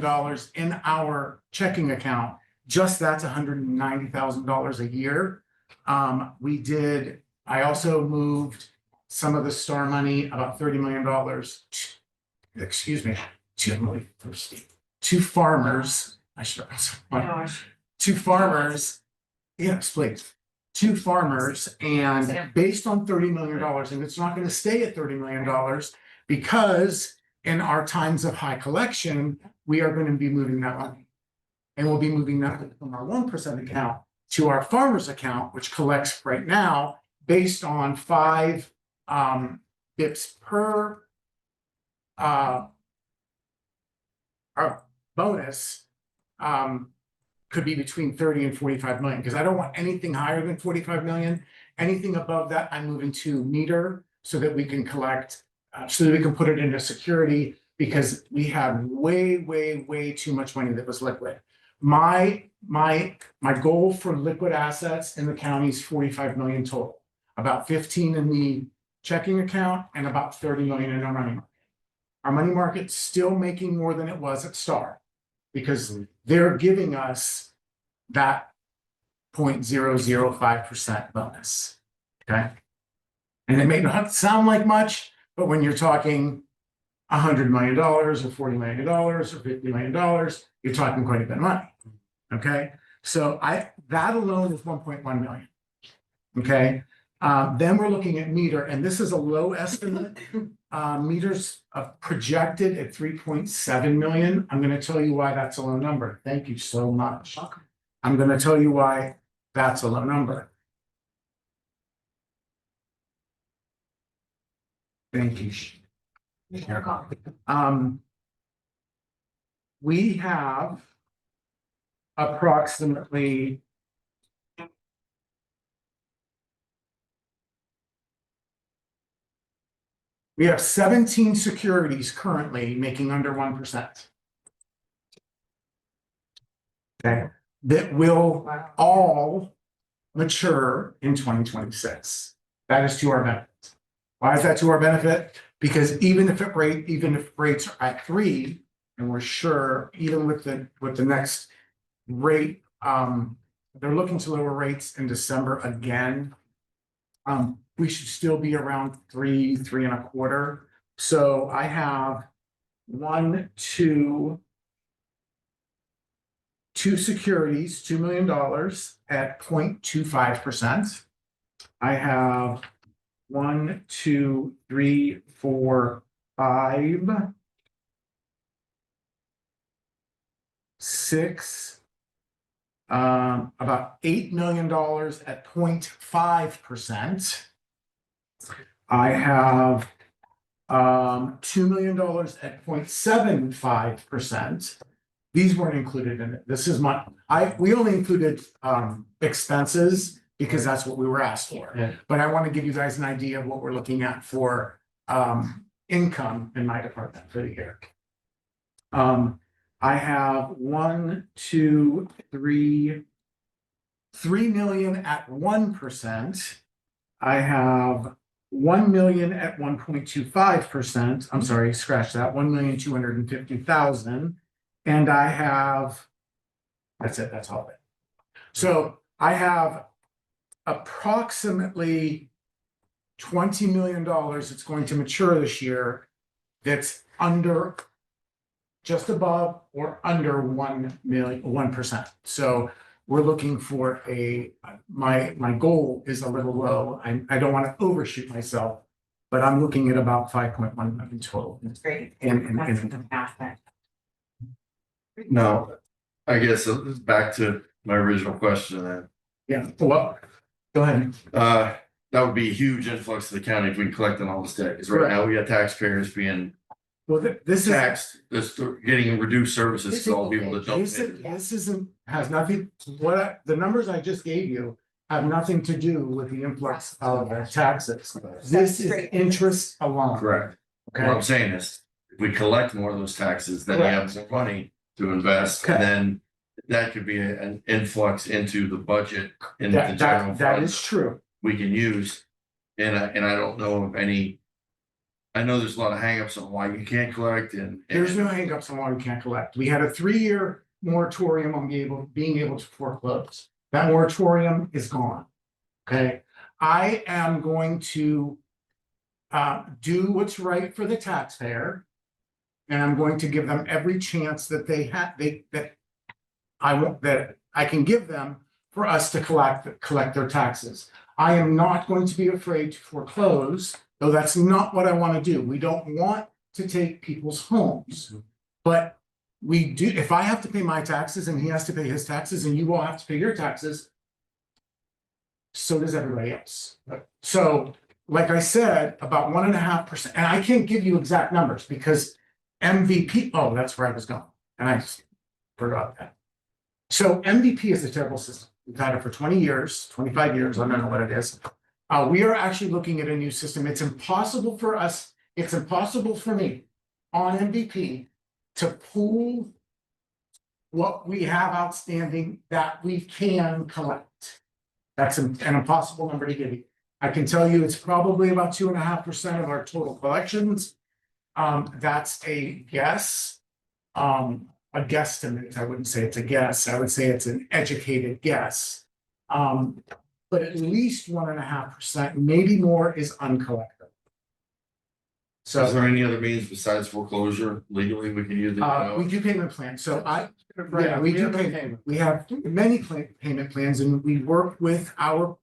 in our checking account. Just that's $190,000 a year. I also moved some of the STAR money, about $30 million, excuse me, to farmers. To farmers, yes, please. To farmers, and based on $30 million, and it's not going to stay at $30 million because in our times of high collection, we are going to be moving that money. And we'll be moving that from our 1% account to our farmers account, which collects right now based on 5 bips per our bonus could be between 30 and 45 million, because I don't want anything higher than 45 million. Anything above that, I'm moving to meter so that we can collect, so that we can put it into security, because we have way too much money that was liquid. My goal for liquid assets in the county is 45 million total, about 15 in the checking account and about 30 million in our money market. Our money market's still making more than it was at STAR, because they're giving us that 0.005% bonus. Okay. And it may not sound like much, but when you're talking $100 million or $40 million or $50 million, you're talking quite a bit of money. Okay. So that alone is 1.1 million. Okay. Then we're looking at meter, and this is a low estimate. Meters projected at 3.7 million. I'm going to tell you why that's a low number. Thank you so much. I'm going to tell you why that's a low number. Thank you. We have approximately we have 17 securities currently making under 1%. Okay, that will all mature in 2026. That is to our benefit. Why is that to our benefit? Because even if rates are at 3, and we're sure even with the next rate, they're looking to lower rates in December again. We should still be around 3.25. So I have two securities, $2 million at 0.25%. I have 1, 2, 3, 4, 5, 6, about $8 million at 0.5%. I have $2 million at 0.75%. These weren't included in it. This is we only included expenses because that's what we were asked for. Yeah. But I want to give you guys an idea of what we're looking at for income in my department for the year. I have 1, 2, 3 million at 1%. I have 1 million at 1.25%. I'm sorry, scratch that. 1,250,000. And I have, that's it, that's all of it. So I have approximately $20 million that's going to mature this year that's under, just above or under 1%. So we're looking for my goal is a little low. I don't want to overshoot myself, but I'm looking at about 5.1 million total. That's great. And That's the aspect. No, I guess back to my original question then. yeah, well, go ahead. that would be a huge influx to the county if we collect on all this debt, because right now we got taxpayers being Well, this is. taxed, this getting reduced services to all people that don't. This isn't, has nothing, the numbers I just gave you have nothing to do with the influx of taxes. This is interest alone. Correct. What Okay, I'm saying is, if we collect more of those taxes, then we have more money to invest, Okay. and then that could be an influx into the budget in the general that fund is true. we can use. And I don't know of any, I know there's a lot of hangups on why you can't collect and. There's no hangups on why we can't collect. We had a 3-year moratorium on being able to foreclose. That moratorium is gone. Okay, I am going to do what's right for the taxpayer. And I'm going to give them every chance that I can give them for us to collect their taxes. I am not going to be afraid to foreclose, though that's not what I want to do. We don't want to take people's homes. But we do, if I have to pay my taxes and he has to pay his taxes and you all have to pay your taxes, so does everybody else. So, like I said, about 1.5%, and I can't give you exact numbers because MVP, oh, that's where I was going, and I forgot that. So MVP is a terrible system. We've had it for 20 years, 25 years, I don't know what it is. We are actually looking at a new system. It's impossible for us, it's impossible for me on MVP to pool what we have outstanding that we can collect. That's an impossible number to give you. I can tell you it's probably about 2.5% of our total collections. That's a guess. A guesstimate. I wouldn't say it's a guess. I would say it's an educated guess. But at least 1.5%, maybe more, is uncollected. Is So there any other means besides foreclosure legally we can use? we do payment plans. So yeah, we do payment. We have many payment plans, and we work with our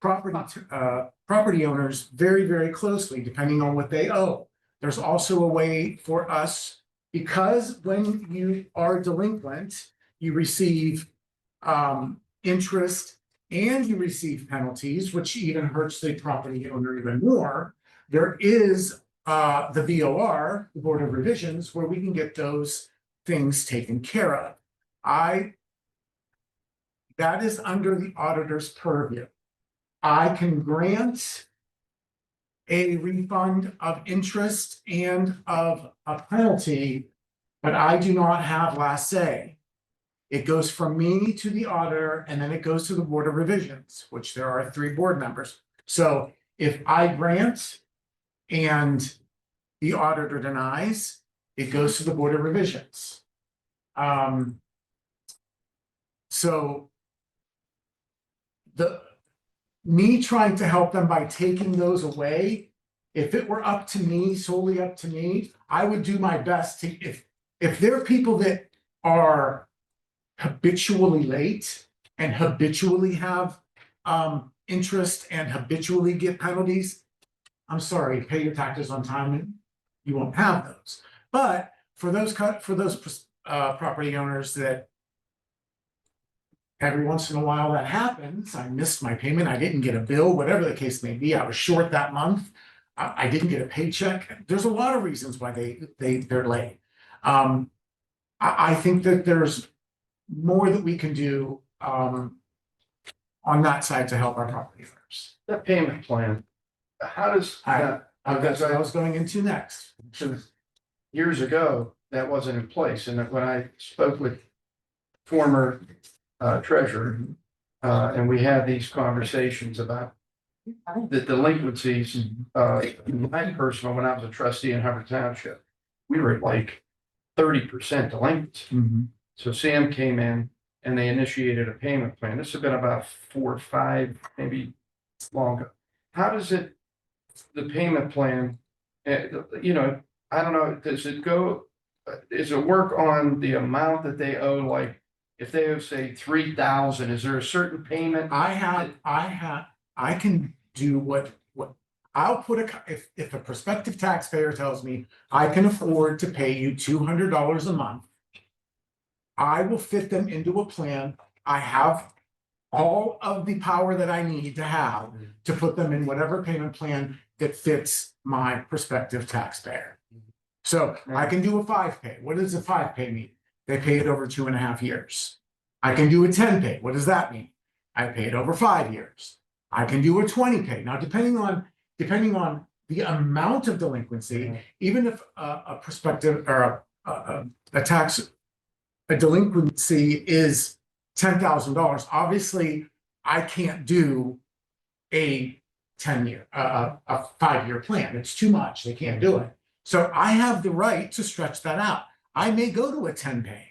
property owners very, very closely, depending on what they owe. There's also a way for us, because when you are delinquent, you receive interest and you receive penalties, which even hurts the property owner even more. There is the BOR, the Board of Revisions, where we can get those things taken care of. That is under the auditor's purview. I can grant a refund of interest and of a penalty, but I do not have last say. It goes from me to the auditor, and then it goes to the Board of Revisions, which there are 3 board members. So if I grant and the auditor denies, it goes to the Board of Revisions. So me trying to help them by taking those away, if it were up to me, solely up to me, I would do my best to, if there are people that are habitually late and habitually have interest and habitually get penalties, I'm sorry, pay your taxes on time and you won't have those. But for those property owners that every once in a while that happens, I missed my payment, I didn't get a bill, whatever the case may be, I was short that month, I didn't get a paycheck. There's a lot of reasons why they're late. I think that there's more that we can do on that side to help our property owners. That payment plan, how does that? That's what I was going into next. Years ago, that wasn't in place, and when I spoke with former treasurer, and we had these conversations about the delinquencies. My personal, when I was a trustee in Hubbard Township, we were at like 30% delinquency. So Sam came in and they initiated a payment plan. This has been about 4 or 5, maybe longer. How does the payment plan, I don't know, does it work on the amount that they owe? Like if they owe, say, 3,000, is there a certain payment? I can do what I'll put if a prospective taxpayer tells me I can afford to pay you $200 a month, I will fit them into a plan. I have all of the power that I need to have to put them in whatever payment plan that fits my prospective taxpayer. So I can do a 5-pay. What does a 5-pay mean? They pay it over 2.5 years. I can do a 10-pay. What does that mean? I pay it over 5 years. I can do a 20-pay. Now, depending on the amount of delinquency, even if a prospective or a delinquency is $10,000, obviously I can't do a 10-year, a 5-year plan. It's too much. They can't do it. So I have the right to stretch that out. I may go to a 10-pay.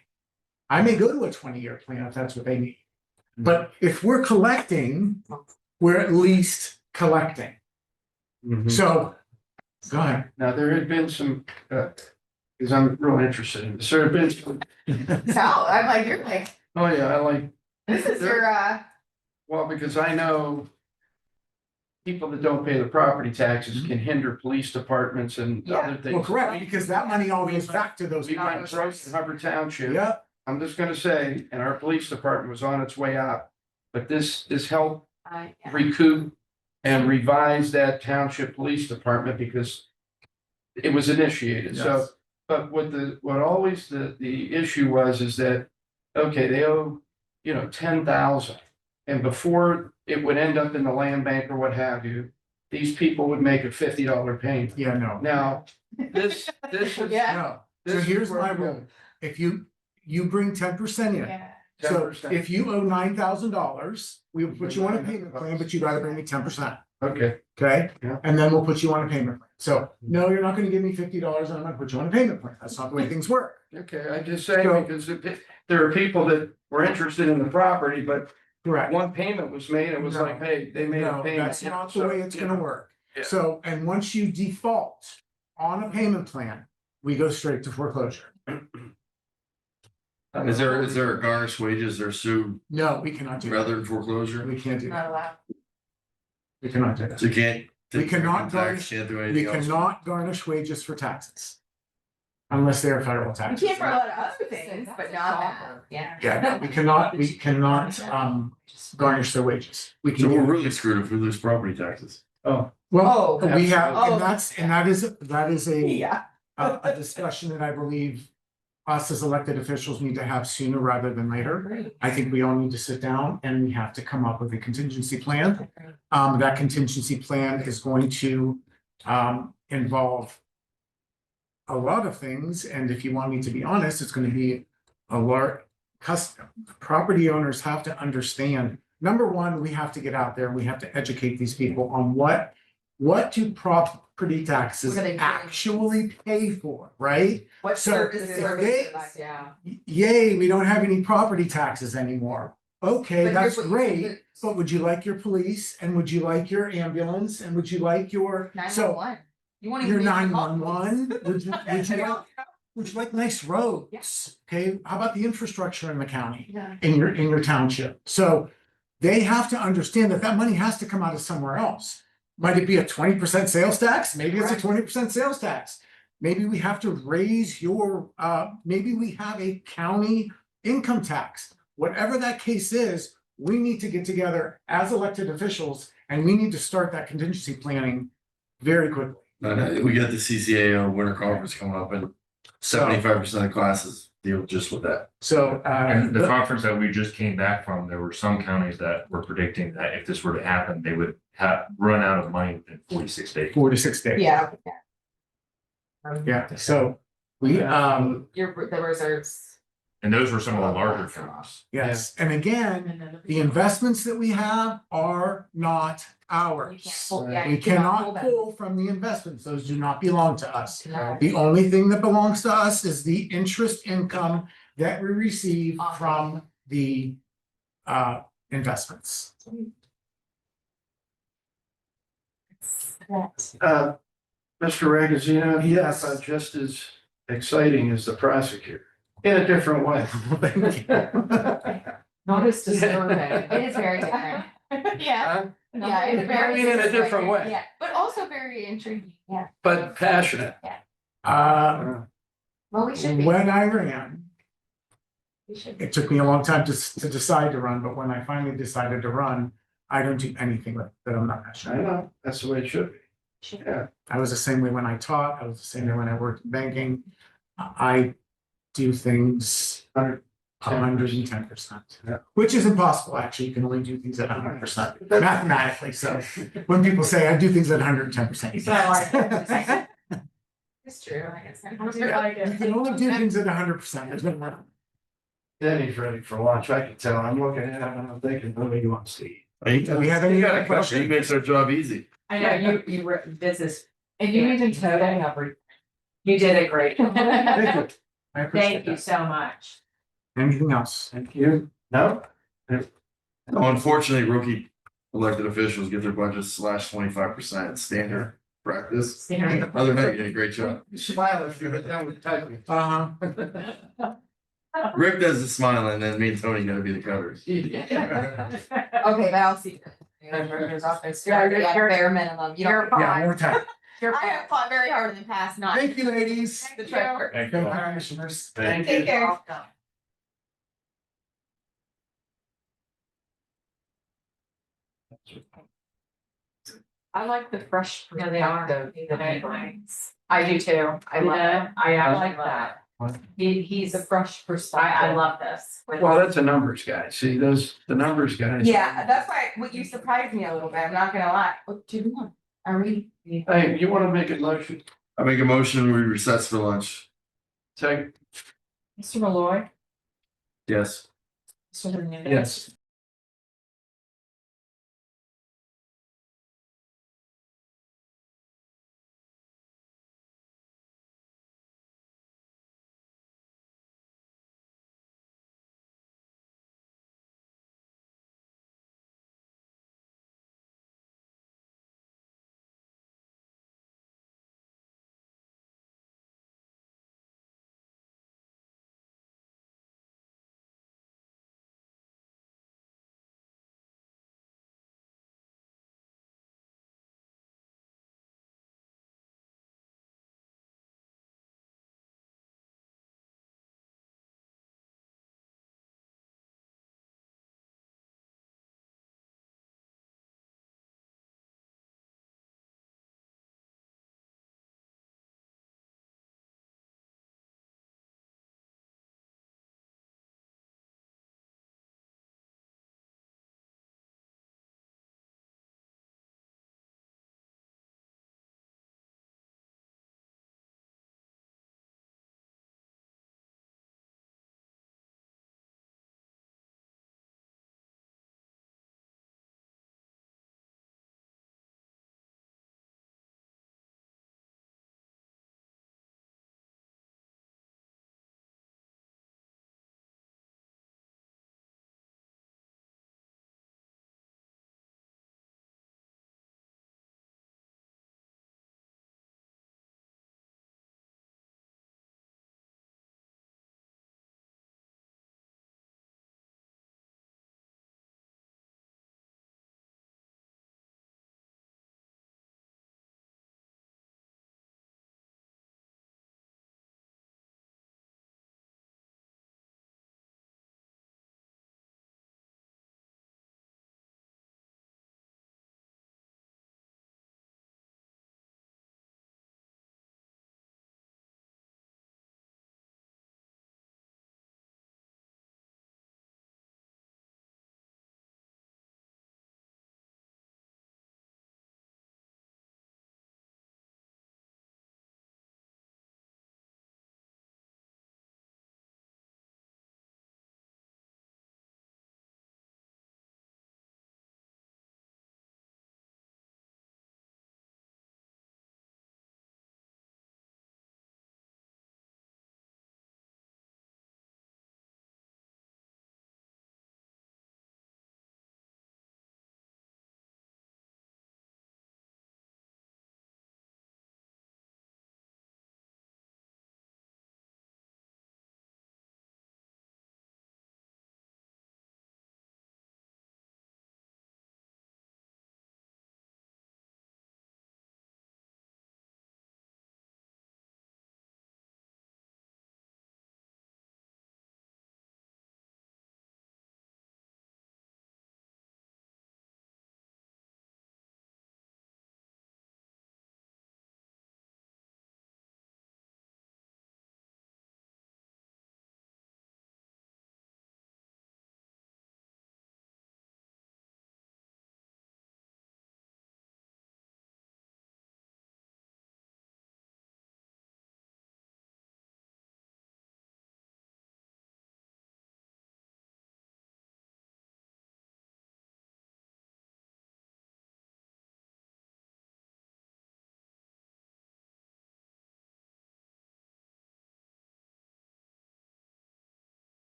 I may go to a 20-year plan if that's what they need. But if we're collecting, we're at least collecting. So, go ahead. Now, there had been some, because I'm real interested in this, there had been some, Sal, I'm like, you're like, oh yeah, I like, this is your, well, because I know people that don't pay the property taxes can hinder police departments and other things. Well, correct, because that money all goes back to those. We went through Hubbard Township. Yeah, I'm just gonna say, and our police department was on its way out, but this helped recoup and revise that township police department because it was initiated, so. Yes. But what always the issue was is that, okay, they owe, 10,000. And before it would end up in the land bank or what have you, these people would make a $50 payment. yeah, no. Now, this is. No. So here's my rule. If you bring 10% in. So 10%. if you owe $9,000, we'll put you on a payment plan, but you gotta bring me 10%. Okay, Okay? Yeah. And then we'll put you on a payment plan. So no, you're not gonna give me $50 and I'm gonna put you on a payment plan. That's not the way things work. okay, I just say So- because there are people that were interested in the property, but Correct. one payment was made, it was No. like, hey, they made a No, payment. that's not the way it's gonna work. Yeah. So, and once you default on a payment plan, we go straight to foreclosure. Is there a garnish wages or sue No, we cannot do that. rather than foreclosure? We can't do not that. allowed. We cannot do that. So you can't. We cannot tax, garnish- can't do We anything else. cannot garnish wages for taxes. Unless they are federal We taxes. can't for a lot of other things, but not that, yeah. Yeah, no, we cannot garnish their wages. We So we're can, really screwed if we lose property taxes. Oh, well, we have, Oh. and that is a Yeah. a discussion that I believe us as elected officials need to have sooner rather than later. I think we all need to sit down and we have to come up with a contingency plan. That contingency plan is going to involve a lot of things, and if you want me to be honest, it's going to be a large property owners have to understand. Number one, we have to get out there, we have to educate these people on what do property taxes We're gonna- actually pay for, right? What So, services, if yeah. Yay, we don't have any property taxes anymore. Okay, But that's here's what you great, but would you like your police and would you like your ambulance and would you like your, so 911. You want to. your 911? Would you like nice roads? Okay, how about the infrastructure in the county, Yeah. in your township? So they have to understand that money has to come out of somewhere else. Might it be a 20% sales tax? Maybe it's a 20% sales tax. Maybe we have to raise your, maybe we have a county income tax. Whatever that case is, we need to get together as elected officials and we need to start that contingency planning very quickly. We got the CCAO winter conference coming up and 75% of classes deal just with that. So, And the conference that we just came back from, there were some counties that were predicting that if this were to happen, they would run out of money within 46 days. 4 to 6 days. Yeah. Yeah, so we, The reserves. And those were some of the larger counties. yes, and again, the investments that we have are not ours. We cannot pull from the investments, those do not belong to us. No. The only thing that belongs to us is the interest income that we receive from the investments. Mr. Ragazzino, Yes. just as exciting as the prosecutor, in a different way. Not as disturbing. It is very different. Yeah, Huh? yeah, it's very. in a different way. Yeah, but also very intriguing, yeah. But passionate. Uh, Well, we should be. when I ran, It took me a long time to decide to run, but when I finally decided to run, I don't do anything that I'm not I passionate about. know, that's the way it should be. Yeah. I was the same way when I taught, I was the same way when I worked in banking. I do things 110%. Yeah. Which is impossible, actually. You can only do things at 100% mathematically. So when people say I do things at 110%. So I like it. It's true, I guess. I like You it. can only do things at 100%. There's no more. Denny's ready for lunch. I can tell. I'm looking at him and I'm thinking, what do you want to eat? Do we have any You got other a question, he makes our job easy. I know, you were, this is, and you even told everything. You did a great. job. Thank you. I appreciate Thank you that. so much. Anything else? Thank you. No? No, unfortunately, rookie elected officials get their budgets slashed 25%, standard practice. Other than that, you did a great job. Smile if you get down with typing. Uh-huh. Rick does the smiling, then me and Tony gotta be the cutters. Okay, but I'll see. Treasurer's office, you're already at bare minimum, you You're don't. Yeah, more time. I have fought very hard in the past, not Thank you, ladies. the treasurer. Thank Thank you. you, commissioners. Thank Take care. I like the fresh. Yeah, they are. I do too. I love it. I like that. He's a fresh perspective. I love this. Well, that's a numbers guy. See, those, the numbers guys. Yeah, that's why, what you surprised me a little bit, I'm not gonna lie. What do you want? Are we? Hey, you wanna make a motion? I make a motion, we recess for lunch. Take, Mr. Malloy. Yes. Mr. Hernandez. yes.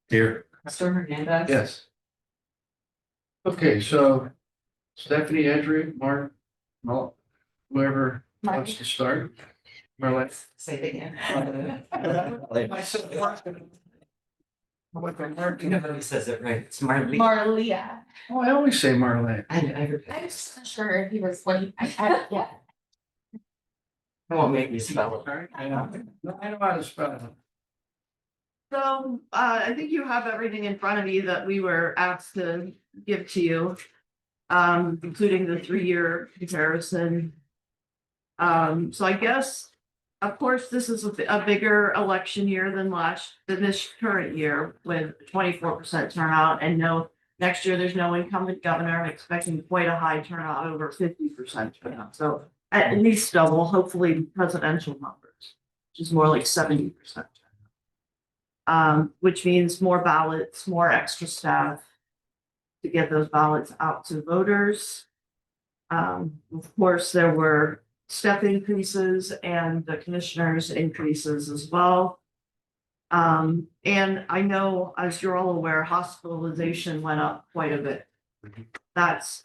Here. Mr. Hernandez. Yes. Okay, so Stephanie, Andrew, Mark, well, whoever wants to start. Marlene. Say it again. Nobody says it right. It's Marley. Marlia. Oh, I always say Marlene. I was not sure if he was what he, yeah. I won't make me spell it. I know how to spell it. So, I think you have everything in front of you that we were asked to give to you. Including the 3-year comparison. So I guess, of course, this is a bigger election year than this current year with 24% turnout, and no, next year there's no incumbent governor. I'm expecting quite a high turnout, over 50% turnout. So at least double, hopefully presidential numbers, which is more like 70%. Which means more ballots, more extra staff to get those ballots out to voters. Of course, there were step increases and the commissioners increases as well. And I know, as you're all aware, hospitalization went up quite a bit. That's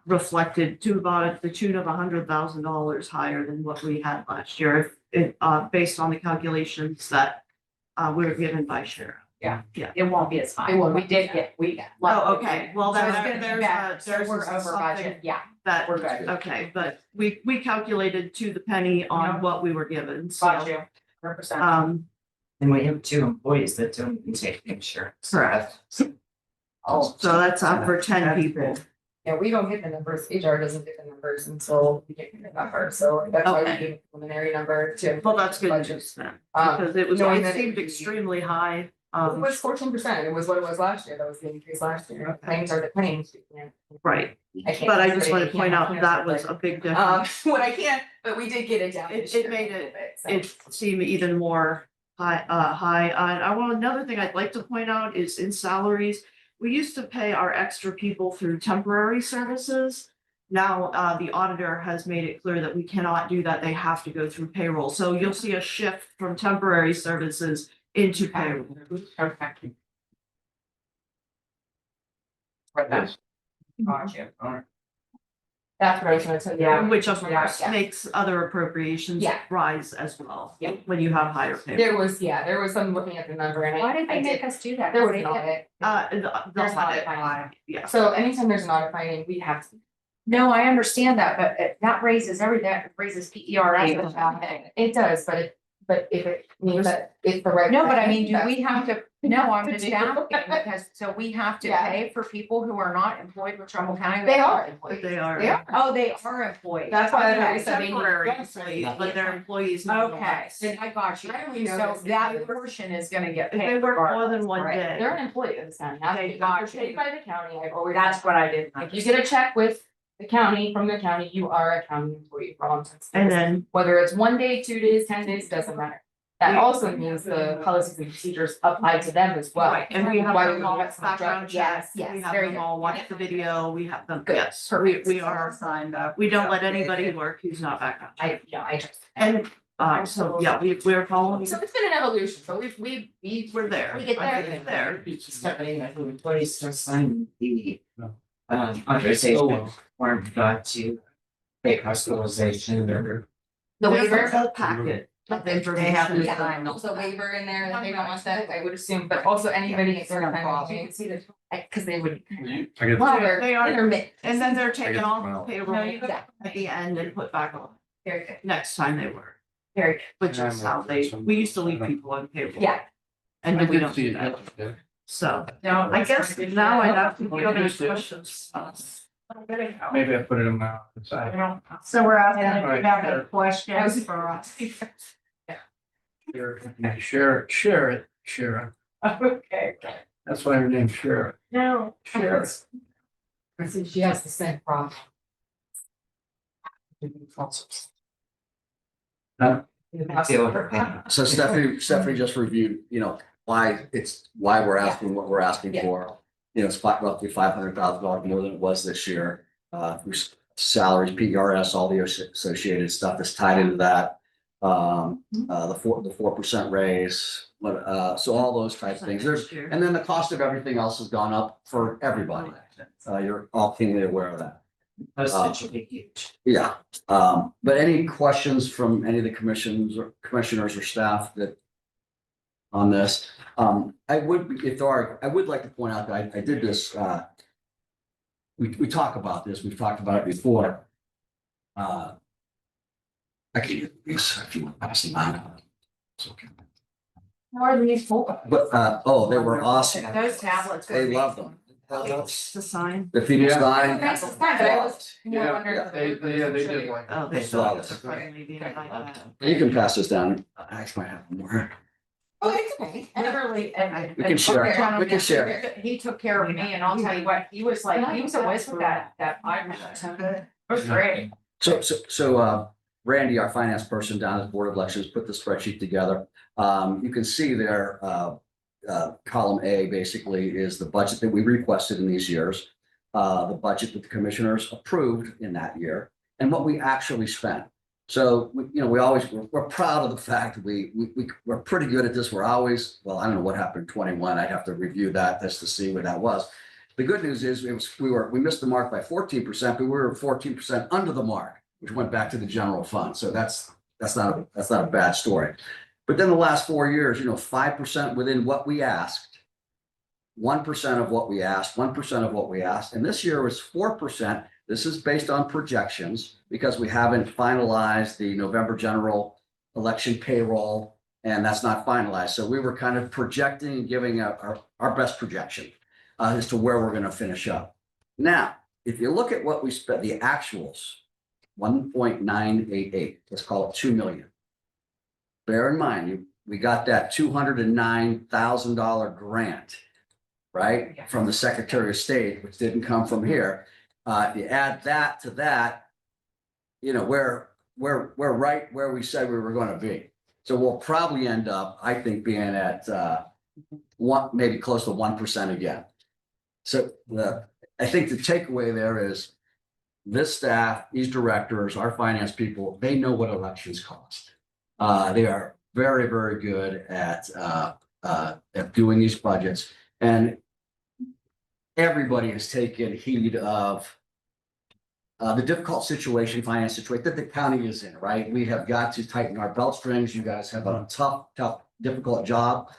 reflected to about the tune of $100,000 higher than what we had last year, based on the calculations that we were given by Sheriff. It won't be as high. It won't. We did get, Oh, okay, well, So it's there's, gonna be there's, better. So there's we're over something budget. Yeah, that, we're good. okay, but we calculated to the penny on what we were given, Got so. you. 100%. And we have 2 employees that don't take insurance. Correct. Oh, So that's up for 10 people. Yeah, we don't get the numbers, HR doesn't get the numbers until we get the number, so that's why we Okay. give a preliminary number to. Well, that's good budget. news then, Um, because it was, knowing it that seemed extremely high. It was 14%, it was what it was last year, that was the increase last year, claims are the claims. Right, can't but I say just they want to can't point out have that cancer, was a big but, difference. When I can't, but we did get it down. It- this it year a made little bit, so. It seemed even more high, I want, another thing I'd like to point out is in salaries. We used to pay our extra people through temporary services. Now, the auditor has made it clear that we cannot do that, they have to go through payroll, so you'll see a shift from temporary services into payroll. Okay. Right there. Got you. That's what I was gonna tell you. Yeah. Which of course Yeah. makes other appropriations Yeah. rise as well. Yeah. When you have higher payroll. There was some looking at the number and Why I did they did, make us do that? there was an audit. The There's an audit audit, finding. yeah. So anytime there's an audit finding, we have to. No, I understand that, but that raises that raises PERS. It does, but if it means that it's the right. No, but I mean, do that's- we have to, no, I'm To just do. asking, because, so we have to Yeah. pay for people who are not employed with Trumbull County? They are employees. They are. They are. Oh, they are employees. That's why I Okay. said they need Temporary benefits. employees, but they're employees. Okay, nonetheless. then I got you. How do we know So this? that portion is gonna get If paid. they work more regardless, than one right? day. They're an employee of this county, not Okay, not gotcha. paid by the county, I've always. That's what I didn't If you get a check with the county, from the county, you are a county employee for all intents and And purposes. then, Whether it's 1 day, 2 days, 10 days, doesn't matter. That also means the policies and procedures apply to them as well. right, and we have Why them we all have some background checks, Yes, we yes, have very them good. all watch the video, we have them, Good. yes, Perfect. we are Signed up. we don't let anybody work who's not background. checked. I just. And, so, yeah, we're following, So it's been an evolution, so we're there. we get I there. think there. Stephanie, who employees to sign the authorization form got to take hospitalization or. The There's waiver. a whole packet of They have to Yeah, sign. there's a waiver in there that they don't want that, I would assume, but also anybody at certain times, you can see that, cause they would. I get, Well, They are- intermittent. And then they're taken guess off tomorrow. payroll Exactly. at the end and put back on Very good, next time they work, very good. which is how we used to leave people on payroll. Yeah. And I we did don't see do it that, yesterday. so. No, I guess now I have to, if you have any Just did. questions. Maybe I put it in my side. So we're asking if you have any questions for us. Share it, Sharon. Okay. That's why her name's Sharon. No. Sharon. I think she has the same problem. So Stephanie just reviewed, why we're asking what we're asking Yeah. for. It's roughly $500,000 more than it was this year. Salaries, PRS, all the associated stuff is tied into that. the 4% raise, so all those type of things. And then the cost of everything else has gone up for everybody. You're all keenly aware of that. Postage will be huge. Yeah, but any questions from any of the commissioners or staff that on this? I would like to point out that I did this, we talk about this, we've talked about it before. I can use these if you want to pass them out. It's okay. How are these for? But, they were awesome. Those tablets. They loved them. The sign. The Phoenix Yeah. Nine. That's fine, but I was more Yeah, wondering. they did like. Oh, they It's saw flawless. this. Maybe like that. You can pass this down. I actually might have more. Oh, it's okay. And literally, and. We can share. We can share. He took care of me, and I'll tell you what, he was a whiz with that iPad. It was great. So, Randy, our finance person down at the Board of Elections, put the spreadsheet together. You can see there, column A basically is the budget that we requested in these years, the budget that the commissioners approved in that year, and what we actually spent. So, we're proud of the fact that we're pretty good at this. We're always, well, I don't know what happened in 21. I'd have to review that just to see what that was. The good news is we missed the mark by 14%, but we were 14% under the mark, which went back to the general fund. So that's not a bad story. But then the last 4 years, 5% within what we asked, 1% of what we asked, 1% of what we asked, and this year was 4%. This is based on projections because we haven't finalized the November general election payroll, and that's not finalized. So we were kind of projecting and giving our best projection as to where we're going to finish up. Now, if you look at what we spent, the actuals, 1.988, let's call it 2 million. Bear in mind, we got that $209,000 grant, right? From the Secretary of State, which didn't come from here. You add that to that, we're right where we said we were going to be. So we'll probably end up, I think, being at maybe close to 1% again. So I think the takeaway there is this staff, these directors, our finance people, they know what elections cost. They are very, very good at doing these budgets, and everybody has taken heed of the difficult finance situation that the county is in, right? We have got to tighten our belt strings. You guys have a tough, difficult job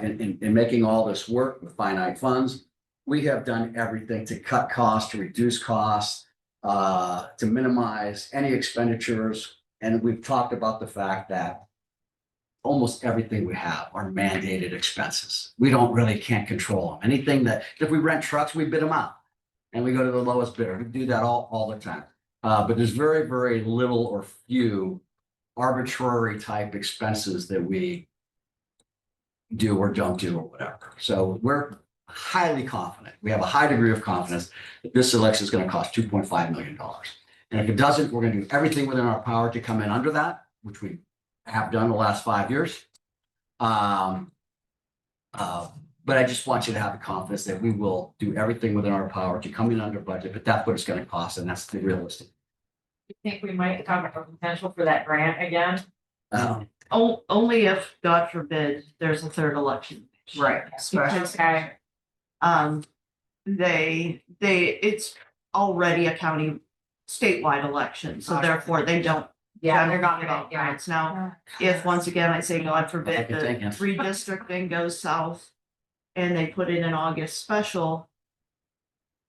in making all this work with finite funds. We have done everything to cut costs, to reduce costs, to minimize any expenditures. And we've talked about the fact that almost everything we have are mandated expenses. We can't control them. Anything that, if we rent trucks, we bid them out and we go to the lowest bidder. We do that all the time. But there's very, very little or few arbitrary type expenses that we do or don't do or whatever. So we're highly confident. We have a high degree of confidence that this election is going to cost $2.5 million. And if it doesn't, we're going to do everything within our power to come in under that, which we have done the last 5 years. But I just want you to have the confidence that we will do everything within our power to come in under budget, but that's what it's going to cost, and that's the realistic. You think we might have a potential for that grant again? Only if, God forbid, there's a third election. Right. Because, Okay. it's already a county statewide election, so therefore they don't. Yeah, they're not give gonna, out grants. Now, if once again, I say, God forbid, the Thinking. redistricting goes south and they put in an August special,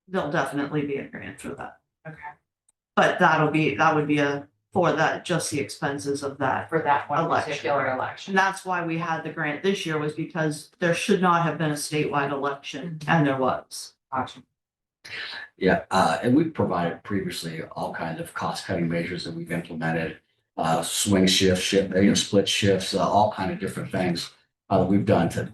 there'll definitely be a grant for that. Okay. But that would be for that, just the expenses of that. For that one Election. particular election. And that's why we had the grant this year, was because there should not have been a statewide election, and there was. Gotcha. Yeah, and we've provided previously all kinds of cost-cutting measures that we've implemented, swing shifts, split shifts, all kind of different things that we've done to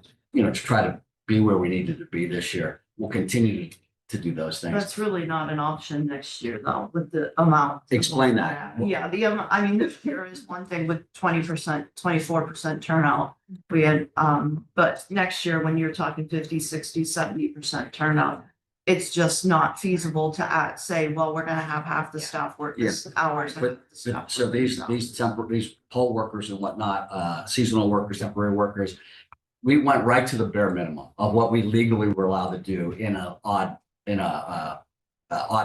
try to be where we needed to be this year. We'll continue to do those things. That's really not an option next year, though, with the amount. Explain that. Yeah, this year is one thing with 20%, 24% turnout. We had, but next year, when you're talking 50, 60, 70% turnout, it's just not feasible to say, well, we're gonna have half the staff work this hours. and half the staff So work these these poll workers and whatnot, seasonal workers, temporary workers, we went right to the bare minimum of what we legally were allowed to do in a odd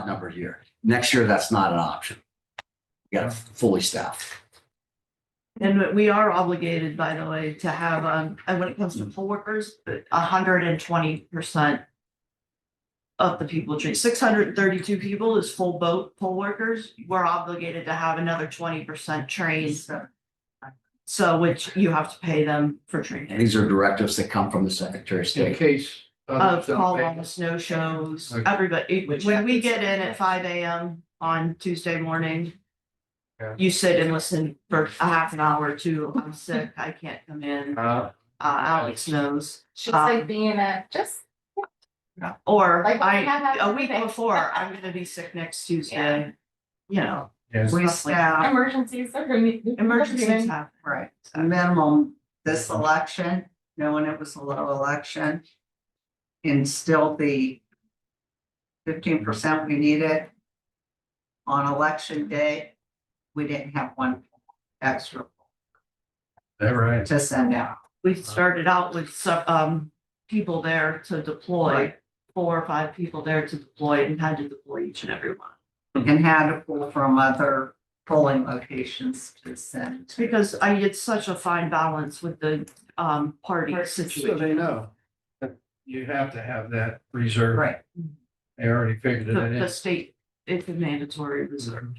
numbered year. Next year, that's not an option. You got to fully staff. And we are obligated, by the way, to have, and when it comes to poll workers, 120% of the people trained, 632 people is full boat poll workers. We're obligated to have another 20% trained. So which you have to pay them for training. These are directives that come from the Secretary of In State. case. others don't Call pay. on snow shows, Okay. everybody, when we get in at 5 a.m. on Tuesday morning. Yeah. You sit and listen for a half an hour or two. I'm sick, I can't come in. Alex knows. She's like being just. Or Like what we have a happened week today. before, I'm gonna be sick next Tuesday. You know, Yes. We stuff like staff, Emergencies, they're gonna be. emergencies happen. right, minimum this election, knowing it was a low election. And still the 15% we needed. On election day, we didn't have one extra That right. to send out. We started out with some people there to deploy, Right. 4 or 5 people there to deploy and had to deploy each and every one. And had to pull from other polling locations to send. Because it's such a fine balance with the party So they situation. know that you have to have that reserve. Right. They already figured it The in. state, it's a mandatory reserve.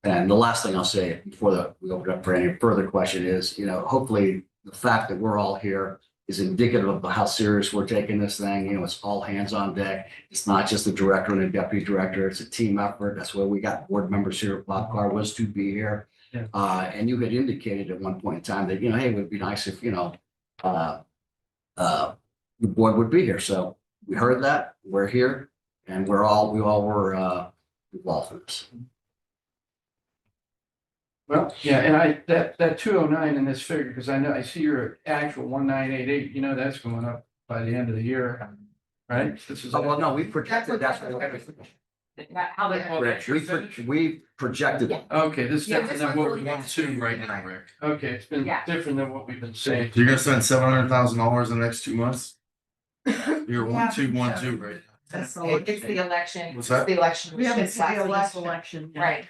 And the last thing I'll say before we open up for any further question is, hopefully the fact that we're all here is indicative of how serious we're taking this thing. It's all hands on deck. It's not just the director and the deputy director. It's a team effort. That's why we got board members here. Bob Carr was to be here. Yeah. And you had indicated at one point in time that, hey, it would be nice if, the board would be here. So we heard that, we're here, and we all were involved in this. Well, yeah, and that 209 in this figure, because I see your actual 1988, that's going up by the end of the year, right? This is. Oh, well, no, we projected that's. How they're. We projected. Okay, this is Yeah, different this than what one's we a want little to right now, Rick. Okay, it's been Yeah. different than what we've been saying. You're gonna spend $700,000 in the next 2 months? You're 1-2-1-2 right It's the election. What's that? It's the election. We haven't It's seen the last last week. election. yet. Right.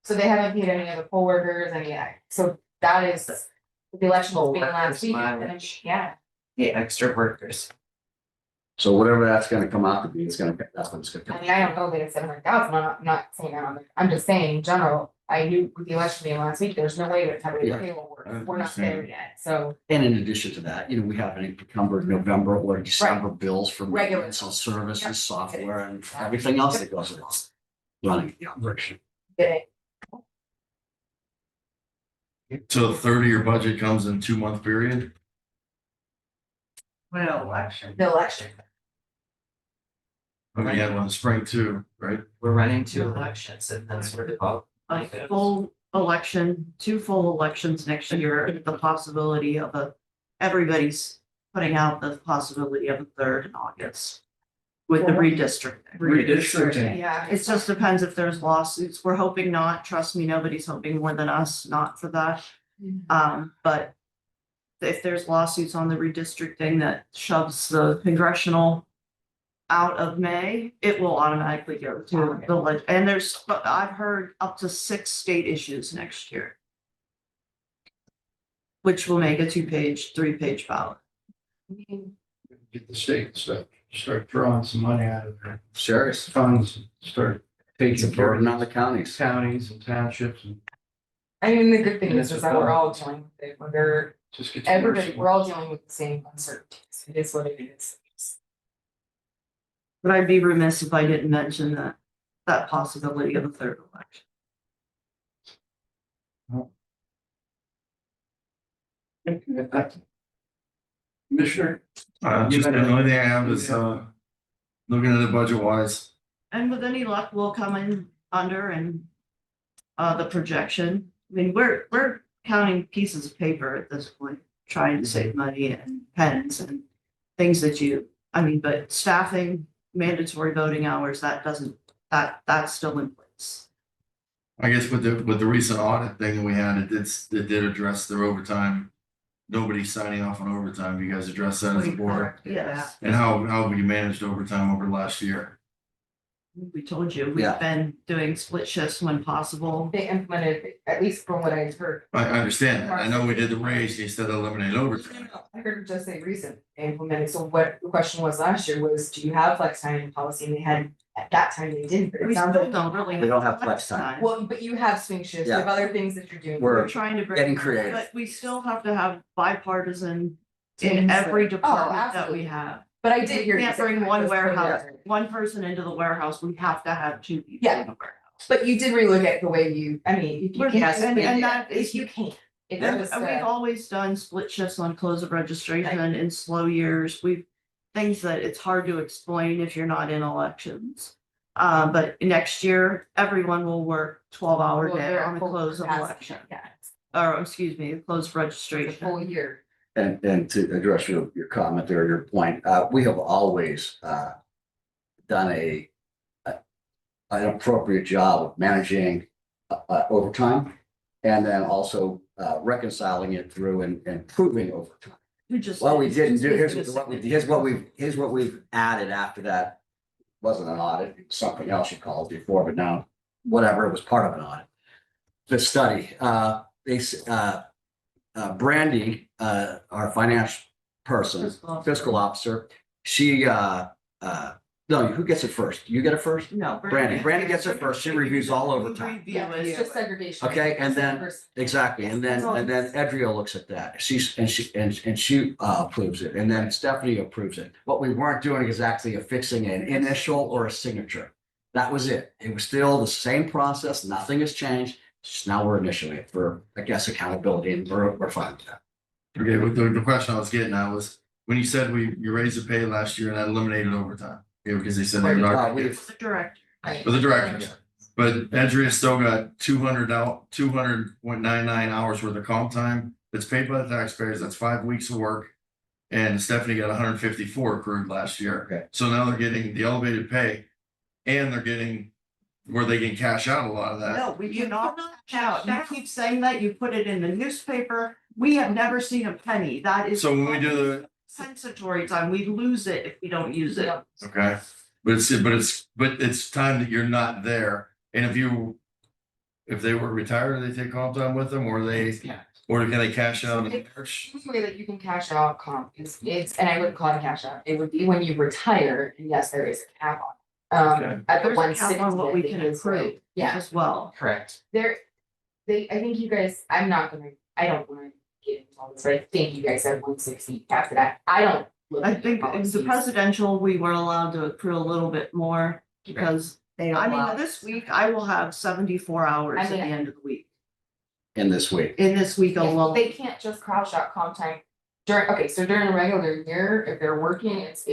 So they haven't paid any of the poll workers and so that is, the election was being last week, and then, yeah. The extra workers. So whatever that's gonna come out to be, that's what it's gonna I come. mean, I don't know that it's 700,000, I'm not saying that, I'm just saying in general, I knew with the election being last week, there's no way to have Yeah. a payroll work, we're not there yet, so. And in addition to that, we have an encumbered November or December bills for Regular. maintenance on services, Yep. software, and everything else that goes along. Running the operation. Get it. So the 30-year budget comes in 2-month period? Well, election. The election. I mean, you had one in the spring too, right? We're running 2 elections and that's where the vote. Like full election, 2 full elections next year, the possibility of everybody's putting out the possibility of a 3rd in August. With the redistricting. Redistricting. Yeah. It just depends if there's lawsuits. We're hoping not. Trust me, nobody's hoping more than us, not for that. But if there's lawsuits on the redistricting that shoves the congressional out of May, it will automatically go to the and I've heard up to 6 state issues next year. Which will make a 2-page, 3-page ballot. Get the state stuff, start drawing some money out of their Serious. funds, start It's a taking care burden on of the counties. counties and townships and I mean, the good thing And is it's that a we're all dealing with it, we're, just get. some more everybody, we're all support. dealing with the same uncertainties, it is what it is. But I'd be remiss if I didn't mention that possibility of a 3rd election. Commissioner? Just the only thing I have is, looking at it budget wise. And with any luck, we'll come in under and the projection. I mean, we're counting pieces of paper at this point, trying to save money and pens and things but staffing, mandatory voting hours, that doesn't, that's still in place. I guess with the recent audit thing that we had, it did address their overtime. Nobody's signing off on overtime. You guys addressed that as a board. Yes, And how have you managed overtime over the last year? we told you, Yeah. we've been doing split shifts when possible. They implemented, at least from what I heard. I understand that. I know we did the raise instead of eliminating overtime. I heard him just say recent they implemented, so what the question was last year was, do you have flex time policy, and they had, at that time they didn't, but We it sounds still like. don't really. We don't have flex time. Well, but you have swing shifts, you have other things that you're doing. We're We're trying to bring. getting creative. But we still have to have bipartisan Teams in that- every Oh, department that absolutely. we have. But I We did hear. you can't say bring that one was pretty warehouse, good. one person into the warehouse, we have to have two people Yeah. in the warehouse. But you did relook at the way you, I mean, if you We're- can't. and that is- If you can't. It's And just, we've always done split shifts on close of registration in slow years. Things that it's hard to explain if you're not in elections. But next year, everyone will work 12-hour well, day they're on the full close of capacity, election, yeah, or excuse me, close of it's a registration. full year. And to address your comment there, your point, we have always done an appropriate job of managing overtime, and then also reconciling it through and improving overtime. Well, we didn't do, here's what we've added after that. Wasn't an audit, it was something else you called it before, but now, whatever, it was part of an audit. The study, Brandy, our finance person, fiscal officer, she, no, who gets it first? You get it first? No. Brandy gets it first. She reviews all overtime. Yeah, it's just segregation. Okay, and then, exactly, and then Edria looks at that, she approves it, and then Stephanie approves it. What we weren't doing is actually affixing an initial or a signature. That was it. It was still the same process, nothing has changed, just now we're initialing it for, I guess, accountability, and we're fine with that. Okay, but the question I was getting at was, when you said you raised the pay last year and that eliminated overtime. Okay, because they said they were not. The director. For the directors, but Edria still got 200.99 hours worth of comp time that's paid by the taxpayers. That's 5 weeks of work. And Stephanie got 154 accrued last year. Okay. So now they're getting the elevated pay, and they're getting where they can cash out a lot of that. No, we do not cash out. You keep saying that, you put it in the newspaper. We have never seen a penny. That is. So when we do the Compensatory time, we lose it if we don't use it. okay, but it's time that you're not there, and if they were retired, they take comp time with them, or can they cash out in March? The way that you can cash out comp is, and I wouldn't call it a cash out, it would be when you retire, and yes, there is a cap on. Okay. At the There's a cap 160. on what we I think can is accrue right. Yeah, as well. correct. I think you guys, I don't wanna get into all this, but I think you guys said 160 after that. I don't. look I at think in the policies. presidential, we were allowed to accrue a little bit more because, this week I will have 74 hours I at the mean, end of the week. In this week. In this week Yeah, alone. they can't just cross out comp time so during a regular year, if they're working, it's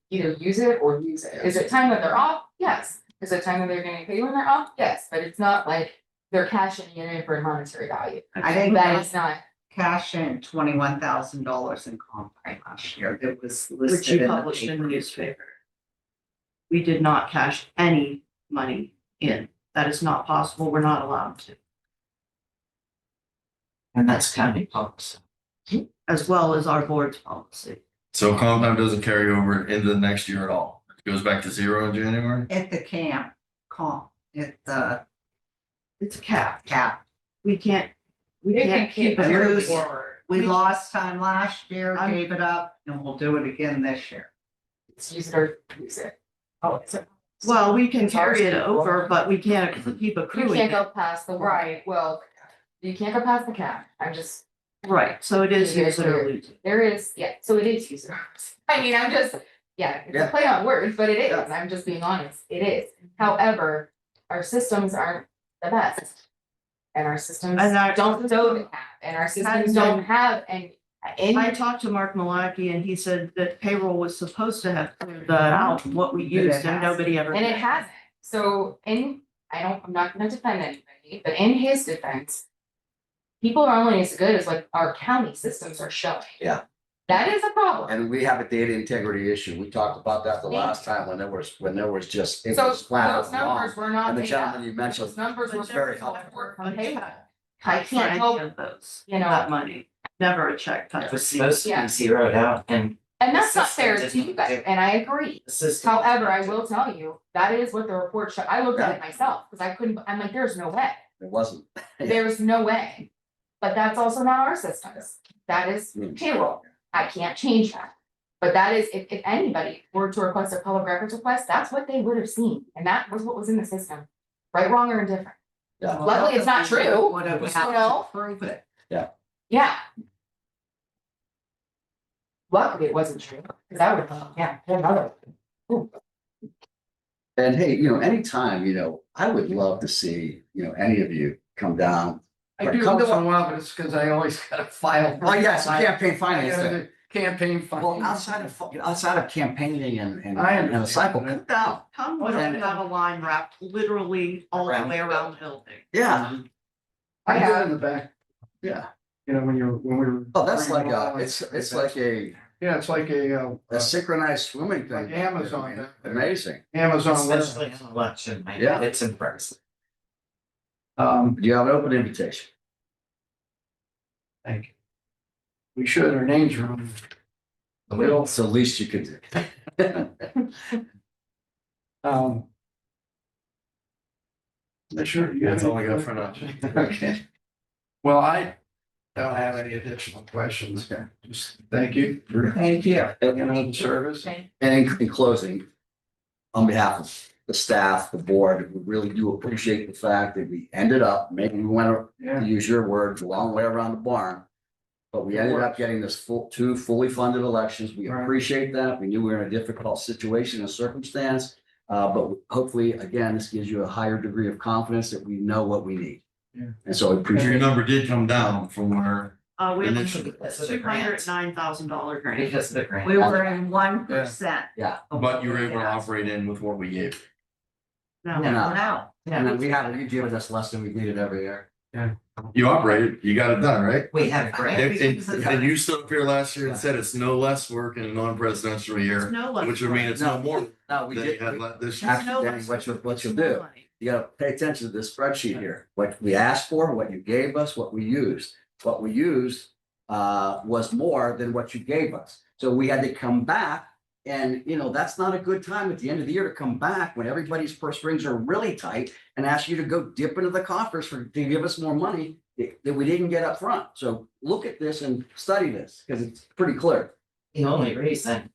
either use it or use it. Is it time that they're off? Yes. Is it time that they're getting paid when they're off? Yes, but it's not like they're cashing it in for a monetary value. I think That that is not. cash in $21,000 in comp time last year. It was Which listed you in the published in the paper. newspaper. We did not cash any money in. That is not possible. We're not allowed to. And that's county policy. As well as our board's policy. So comp time doesn't carry over into the next year at all. It goes back to 0 in January. At the camp, It's a cap. cap. We can't keep it It moving. was- We lost time last year, I'm- gave it up, and we'll do it again this year. It's use it or use it. Oh, it's a. Well, we can It's ours carry it to- over, but we can't keep You accruing can't it. go past the, right, well, you can't go past the cap. I'm just, Right, so it is Yeah, use it or lose it. there is, yeah, so it is use it. I mean, I'm just, yeah, it's a play on words, but it is. I'm just being honest. It is. However, our systems aren't the best. And our systems And our don't know the cap, and our systems don't have, and I talked to Mark Malaki and he said that payroll was supposed to have cleared that out, what we But it used, and hasn't. nobody ever. And it did. hasn't. So I'm not gonna defend anybody, but in his defense, people are only as good as like our county systems are showing. Yeah. That is a problem. And we have a data integrity issue. We talked about that the last time when there was just, it So was flat those out wrong. numbers were not And the made gentleman up. you mentioned, Those numbers were was very very helpful. from PayPal. I I can't help, of those, you know, that money, never a check It touch. was supposed to Yeah. be zeroed out and and that's not system fair to didn't you guys, do- and I agree. the system. However, I will tell you, that is what the report showed. I looked at it myself, because I couldn't, I'm like, there's no way. It wasn't. There's no way. But that's also not our systems. That is Mm. payroll. I can't change that. But that is, if anybody were to request a public records request, that's what they would have seen. And that was what was in the system. Right, wrong, or indifferent. Yeah. Luckily, it's not true, Whatever you happened know? to prove it. Yeah. Luckily, it wasn't true, because I would, yeah, another. And hey, anytime, I would love to see, any of you come down. I do once in a while, but it's because I always gotta file. Oh, yes, campaign I finance. gotta thing. do Campaign Well, finance. outside of campaigning and I and a cycle, understand. come down. Come, we don't have a line wrapped literally all the way around the building. Yeah, I got in the back. Yeah, When we were. oh, that's like it's like a yeah, it's like a synchronized swimming thing. like Amazon. Amazing. Amazon. Especially on election night. Yeah. It's impressive. You have an open invitation. Thank you. We should, our names are on. Well, it's the least you could do. Sure. That's all I got for now. Okay. Well, I don't have any additional questions. Okay. Just thank you for Thank you. the service. Okay. And in closing, on behalf of the staff, the board, we really do appreciate the fact that we ended up, maybe we went, to use your words, a long way around the barn. But we ended up getting this two fully funded elections. We Right. appreciate that. We knew we were in a difficult situation and circumstance. But hopefully, again, this gives you a higher degree of confidence that we know what we need. Yeah. And so I Your appreciate it. number did come down from where, We have Initially. $209,000 grant. Because of the grant. We were in 1%. Yeah. but you were able to operate in with what we gave. No, No. now. And then you've given us less than we needed every year. You operated, you got it done, right? We have a grant. And you stood up here last year and said it's no less work in a non-presidential year, No less. which would mean it's no more No, we than did. you had this year. Actually, Danny, what you'll do, you gotta pay attention to this spreadsheet here. What we asked for, what you gave us, what we used. What we used was more than what you gave us. So we had to come back. And that's not a good time at the end of the year to come back when everybody's purse strings are really tight and ask you to go dip into the coffers to give us more money that we didn't get up front. So look at this and study this because it's pretty clear. The only reason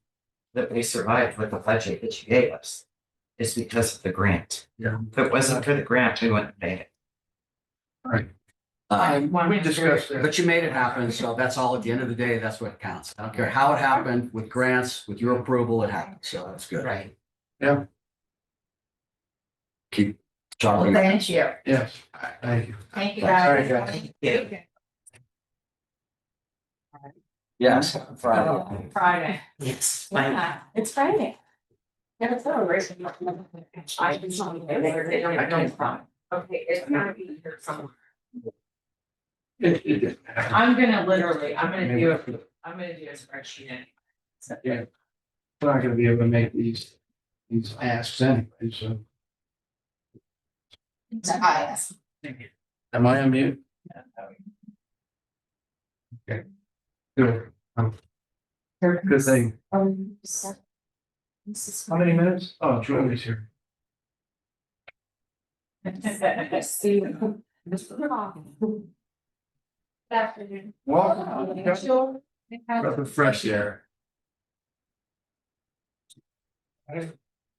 that we survived with the budget that you gave us is because of the grant. Yeah. If it wasn't for the grant, we wouldn't have made it. We discussed that. But you made it happen, so that's all. At the end of the day, that's what counts. I don't care how it happened, with grants, with your approval, it happened, so that's good. Right. Keep Charlie. Thank you. Yes, thank you. Thank you, Sorry, guys. guys. Yeah. Yes, Friday. Friday. Yes. Yeah, it's Friday. Yeah, it's not a race. I don't know. Okay, it's gonna be here somewhere. I'm gonna do a spreadsheet anyway. Yeah. We're not gonna be able to make these asks anyway, so. Yes. Am I on mute? Okay. Good. Good thing. How many minutes? Oh, Julie's here. See. Afternoon. Welcome. Sure. Breath of fresh air.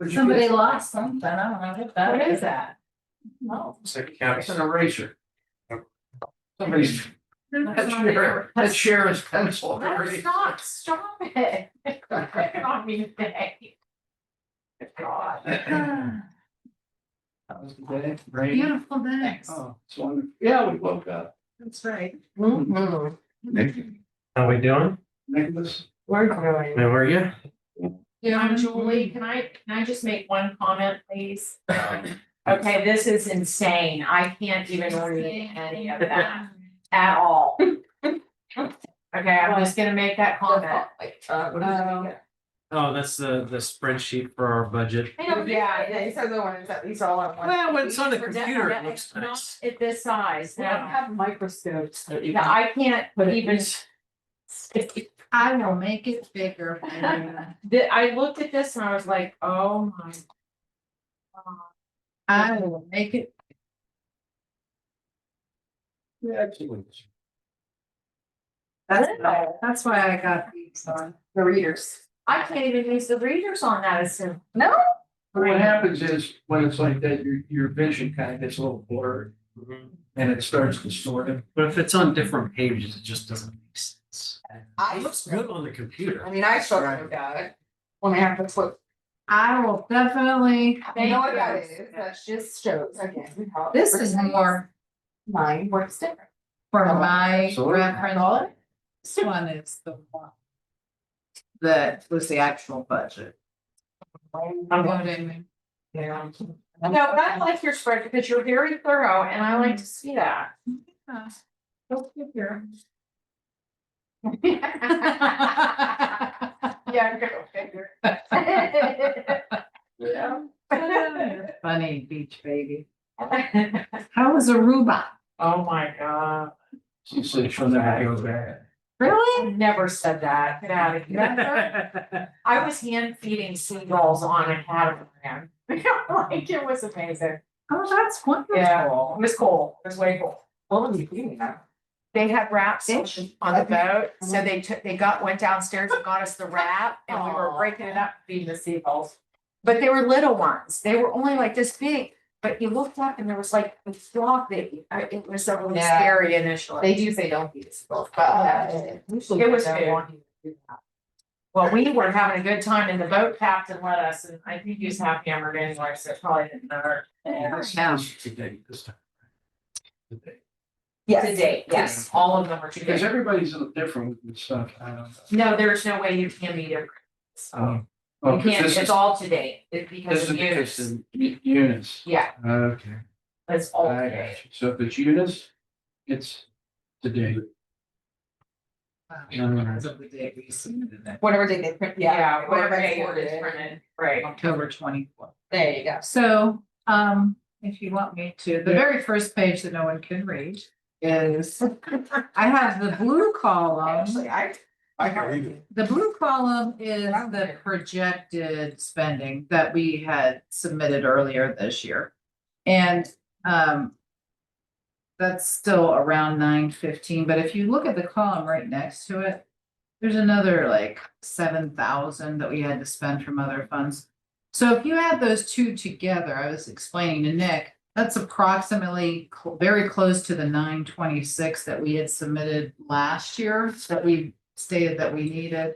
Somebody lost something, I don't know what that is. What is that? No. It's an eraser. Somebody's. Let's share his pencil. Stop it. On me today. God. That was the day. Rain. Beautiful day. Oh, it's wonderful. Yeah, we woke up. That's right. How we doing? Nicholas. We're going. How are you? Julie, can I just make one comment, please? Okay, this is insane. I can't even read any of that at all. I Okay, I'm just gonna make that comment. Oh, that's the spreadsheet for our budget. Yeah, these are the ones that these all on one. Well, when it's on the For computer, that- it looks not nice. At this size, We don't now, have microscopes that you. I can't even. I will make it bigger. I looked at this and I was like, oh my. God. I will make it. That's why I got these on the readers. I can't even use the readers on that, it's No, What happens is, when it's like that, your vision kind of gets a little blurred. And it starts distorting. But if it's on different pages, it just doesn't make sense. I- It looks good on the computer. I mean, I struggle with that. When I have to flip. I will definitely. You know what that is? That's just shows again. how This is more Mine works different. for my Absolutely. reference. This one is the one that was the actual budget. Yeah. No, but I like your spread because you're very thorough and I like to see that. Go figure. Yeah, go figure. Yeah. Funny beach baby. How was Aruba? Oh my God. She said she'll never go back. Really? Never said that. Get out of here. I was hand feeding seagulls on a catamaran. Like, it was amazing. Oh, that's wonderful. Yeah, it was cool. It was way cool. What were you feeding them? They had wraps on Fish? the boat, so went downstairs and got us the wrap, and we were breaking it up, feeding the seagulls. But they were little ones, they were only like this big, but you looked up and there was like a flock, it was so really Yeah. scary initially. They do say don't feed us both, but. It was food. Well, we were having a good time and the boat captain let us, and I think he was half hammered anyway, so it probably didn't matter. Today, this time. Today. Yes. To date, yes, all of them are to Because date. everybody's different with stuff. I don't know. No, there's no way you can be different. Oh, You 'cause can't, this it's is- all to date, it's This because is of because units, of units. yeah, Okay. it's all to I date. got you. So if it's units, it's today. As of the day we submitted that, Whatever day they print, Yeah, whatever they day it ordered was it. printed, right. October 24th. There you go. So, if you want me to, the very first page that no one can read is, I have the blue column. Actually, I can read it. The blue column is the projected spending that we had submitted earlier this year. And, that's still around 915, but if you look at the column right next to it, there's another like 7,000 that we had to spend from other funds. So if you add those two together, I was explaining to Nick, that's approximately very close to the 926 that we had submitted last year, that we stated that we needed.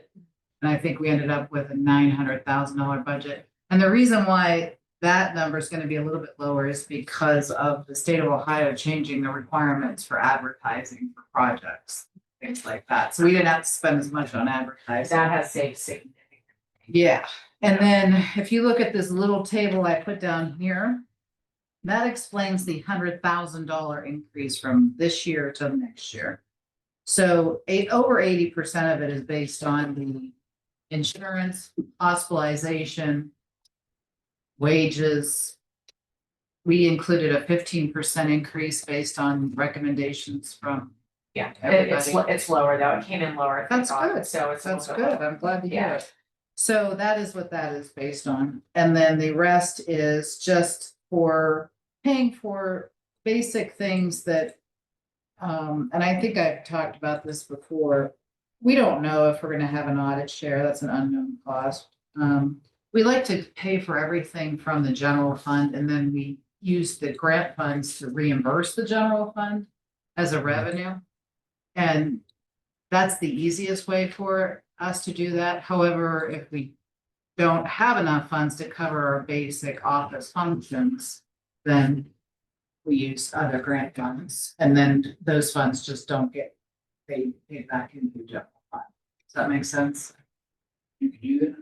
And I think we ended up with a $900,000 budget. And the reason why that number is going to be a little bit lower is because of the state of Ohio changing the requirements for advertising for projects, things like that. So we didn't have to spend as much on advertising. That has saved significantly. Yeah, and then if you look at this little table I put down here, that explains the $100,000 increase from this year to next year. So over 80% of it is based on the insurance, hospitalization, wages. We included a 15% increase based on recommendations from. Yeah, Everybody. it's lower though, it came in lower. thank That's God, good. So it's. a That's little good. bit I'm glad to hear Yeah. it. So that is what that is based on. And then the rest is just for paying for basic things that. And I think I've talked about this before. We don't know if we're gonna have an audit share. That's an unknown cost. We like to pay for everything from the general fund and then we use the grant funds to reimburse the general fund as a revenue. And that's the easiest way for us to do that. However, if we don't have enough funds to cover our basic office functions, then we use other grant funds. And then those funds just don't get paid back into the general fund. Does that make sense? You can do that.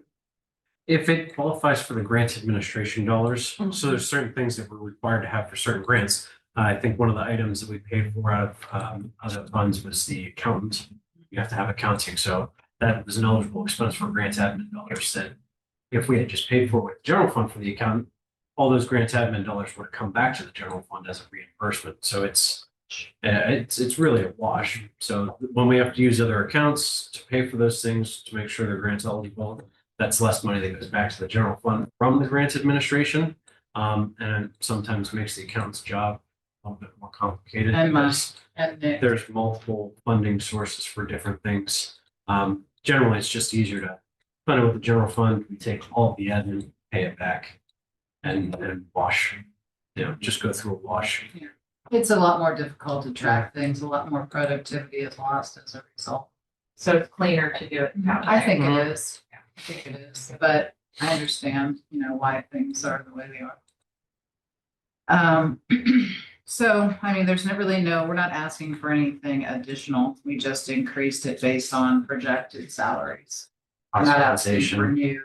If it qualifies for the grants administration dollars, so there's certain things that we're required to have for certain grants. I think one of the items that we paid for out of other funds was the accountant. you have to have accounting, so that was an eligible expense for grants admin dollars that if we had just paid for with general fund for the account, all those grants admin dollars would come back to the general fund as a reimbursement. So it's really a wash. So when we have to use other accounts to pay for those things to make sure they're grants eligible, that's less money that goes back to the general fund from the grants administration. And sometimes makes the accountant's job a little bit more complicated. And because and Nick. there's multiple funding sources for different things. Generally, it's just easier to fund it with the general fund. We take all of the admin, pay it back, and wash. Just go through a wash. It's a lot more difficult to track things, a lot more productivity is lost as a result. So it's cleaner to do it. I think it is. I think it is, but I understand, why things are the way they are. So, I mean, there's we're not asking for anything additional. We just increased it based on projected salaries. We're not asking for new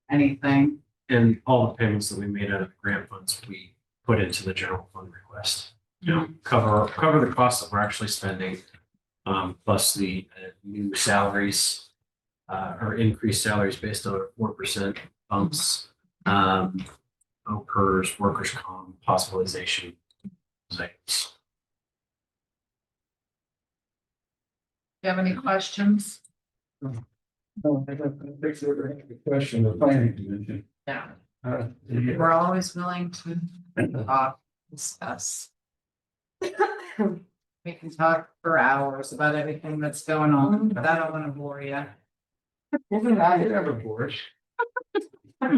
anything. And all the payments that we made out of the grant funds, we put into the general fund request. Cover the costs that we're actually spending, plus the new salaries, or increased salaries based on 4% bumps, OPERS, workers' comp, hospitalization. Things. Do you have any questions? No, I don't think there's ever any question of planning division. Yeah. We're always willing to talk, discuss. We can talk for hours about everything that's going on, but I don't want to bore you. I never bored. I'd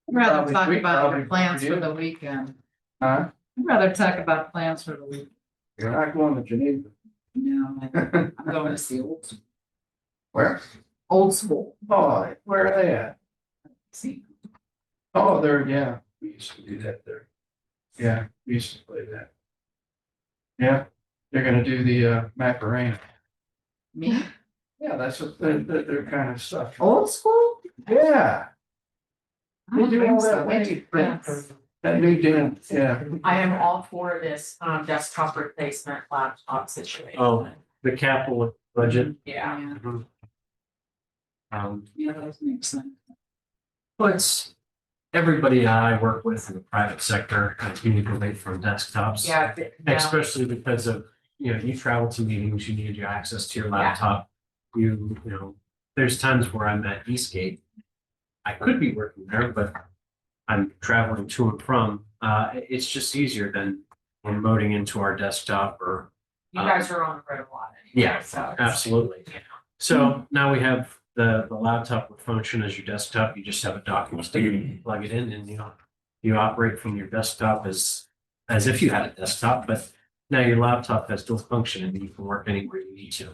rather talk Probably about your for plans you. for the weekend. Huh? I'd rather talk about plans for the week. You're not going to Geneva. No, I'm going to see Where? old school. Oh, where are they at? See, Oh, yeah, we used to do that there. Yeah, we used to play that. Yeah, they're gonna do the Macarena. me, Yeah, that's what their kind of stuff. old school? Yeah. I don't They do think all so. that They way. do Prince. That new dance, yeah. I am all for this desktop replacement laptop situation. Oh, the capital budget. Yeah. Yeah, that makes sense. Well, it's everybody I work with in the private sector continue to wait for desktops. Yeah. Especially because of, you travel to meetings, you need your access to your laptop. There's times where I'm at Eastgate. I could be working there, but I'm traveling to and from. It's just easier than remoting into our desktop or. You guys are on the road a lot. Yeah, so it's- absolutely. So now we have the laptop will function as your desktop. You just have a docking station, you plug it in, and you operate from your desktop as if you had a desktop, but now your laptop has dual function and you can work anywhere you need to.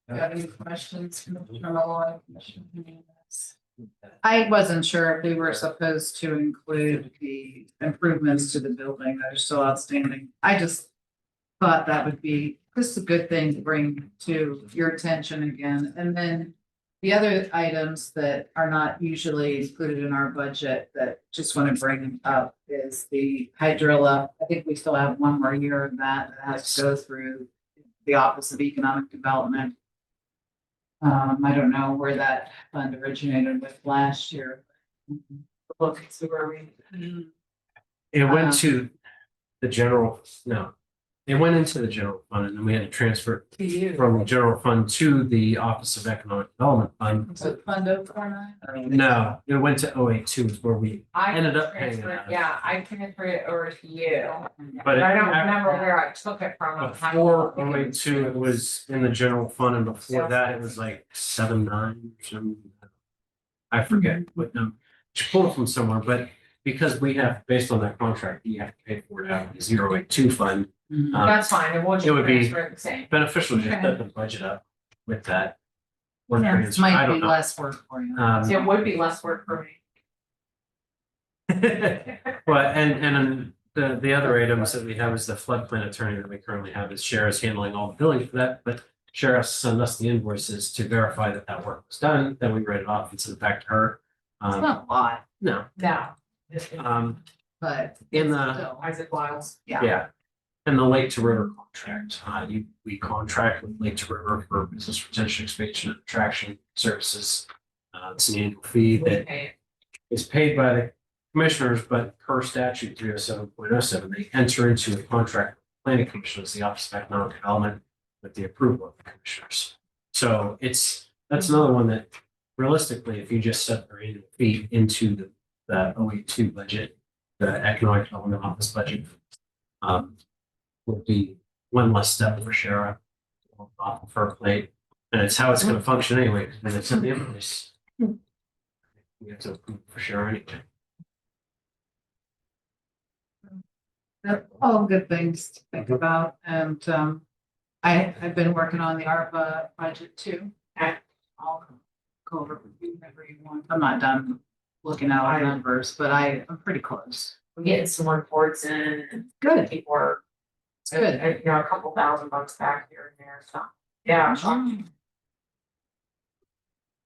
Got any questions from the law? I wasn't sure if we were supposed to include the improvements to the building that are still outstanding. I just thought that would be just a good thing to bring to your attention again. And then the other items that are not usually included in our budget that just want to bring up is the hydrilla. I think we still have one more year of that has to go through the Office of Economic Development. I don't know where that fund originated with last year. Look, see where we. It went to the general, no, it went into the general fund and then we had to transfer To you. from the general fund to the Office of Economic Development Fund. Was it Fund 049? No, it went to 082 is where we I ended up paying it transferred, out. yeah, I transferred it over to you. But But I don't it- remember where I took it from. Before 082, it was in the general fund, and before that, it was like 79 or something. I forget what number, she pulled it from somewhere, but because we have, based on that contract, you have to pay for it out of the 082 fund. That's fine, it would It would be transfer the same. beneficial to just Okay. set the budget up with that. Or Yeah, transfer, I might don't be know. less work for you. It would be less work for me. But, and then the other items that we have is the floodplain attorney that we currently have is Shara's handling all the billing for that, but Shara has to send us the invoices to verify that that work was done, then we write it off and send it back to her. It's not a lot, No, No. um, but in the, still. Isaac Wiles. Yeah. yeah. And the Lake to River contract, we contract with Lake to River for business retention, expansion, and attraction services. It's an annual fee that is paid by the commissioners, but per statute 307.07, they enter into a contract with the planning commission as the Office of Economic Development with the approval of the commissioners. So that's another one that realistically, if you just set their annual fee into the 082 budget, the Economic Development Office budget, would be one less step for Shara off of her plate. And it's how it's going to function anyway, and it's in the invoice. We have to approve for Shara anyway. They're all good things to think about, and I've been working on the ARPA budget too. I'll go over it with you whenever you want. I'm not done looking at all the numbers, but I'm pretty close. We're getting some reports in. Good. People are, Good. you know, a couple $1,000 back here and there, so, yeah.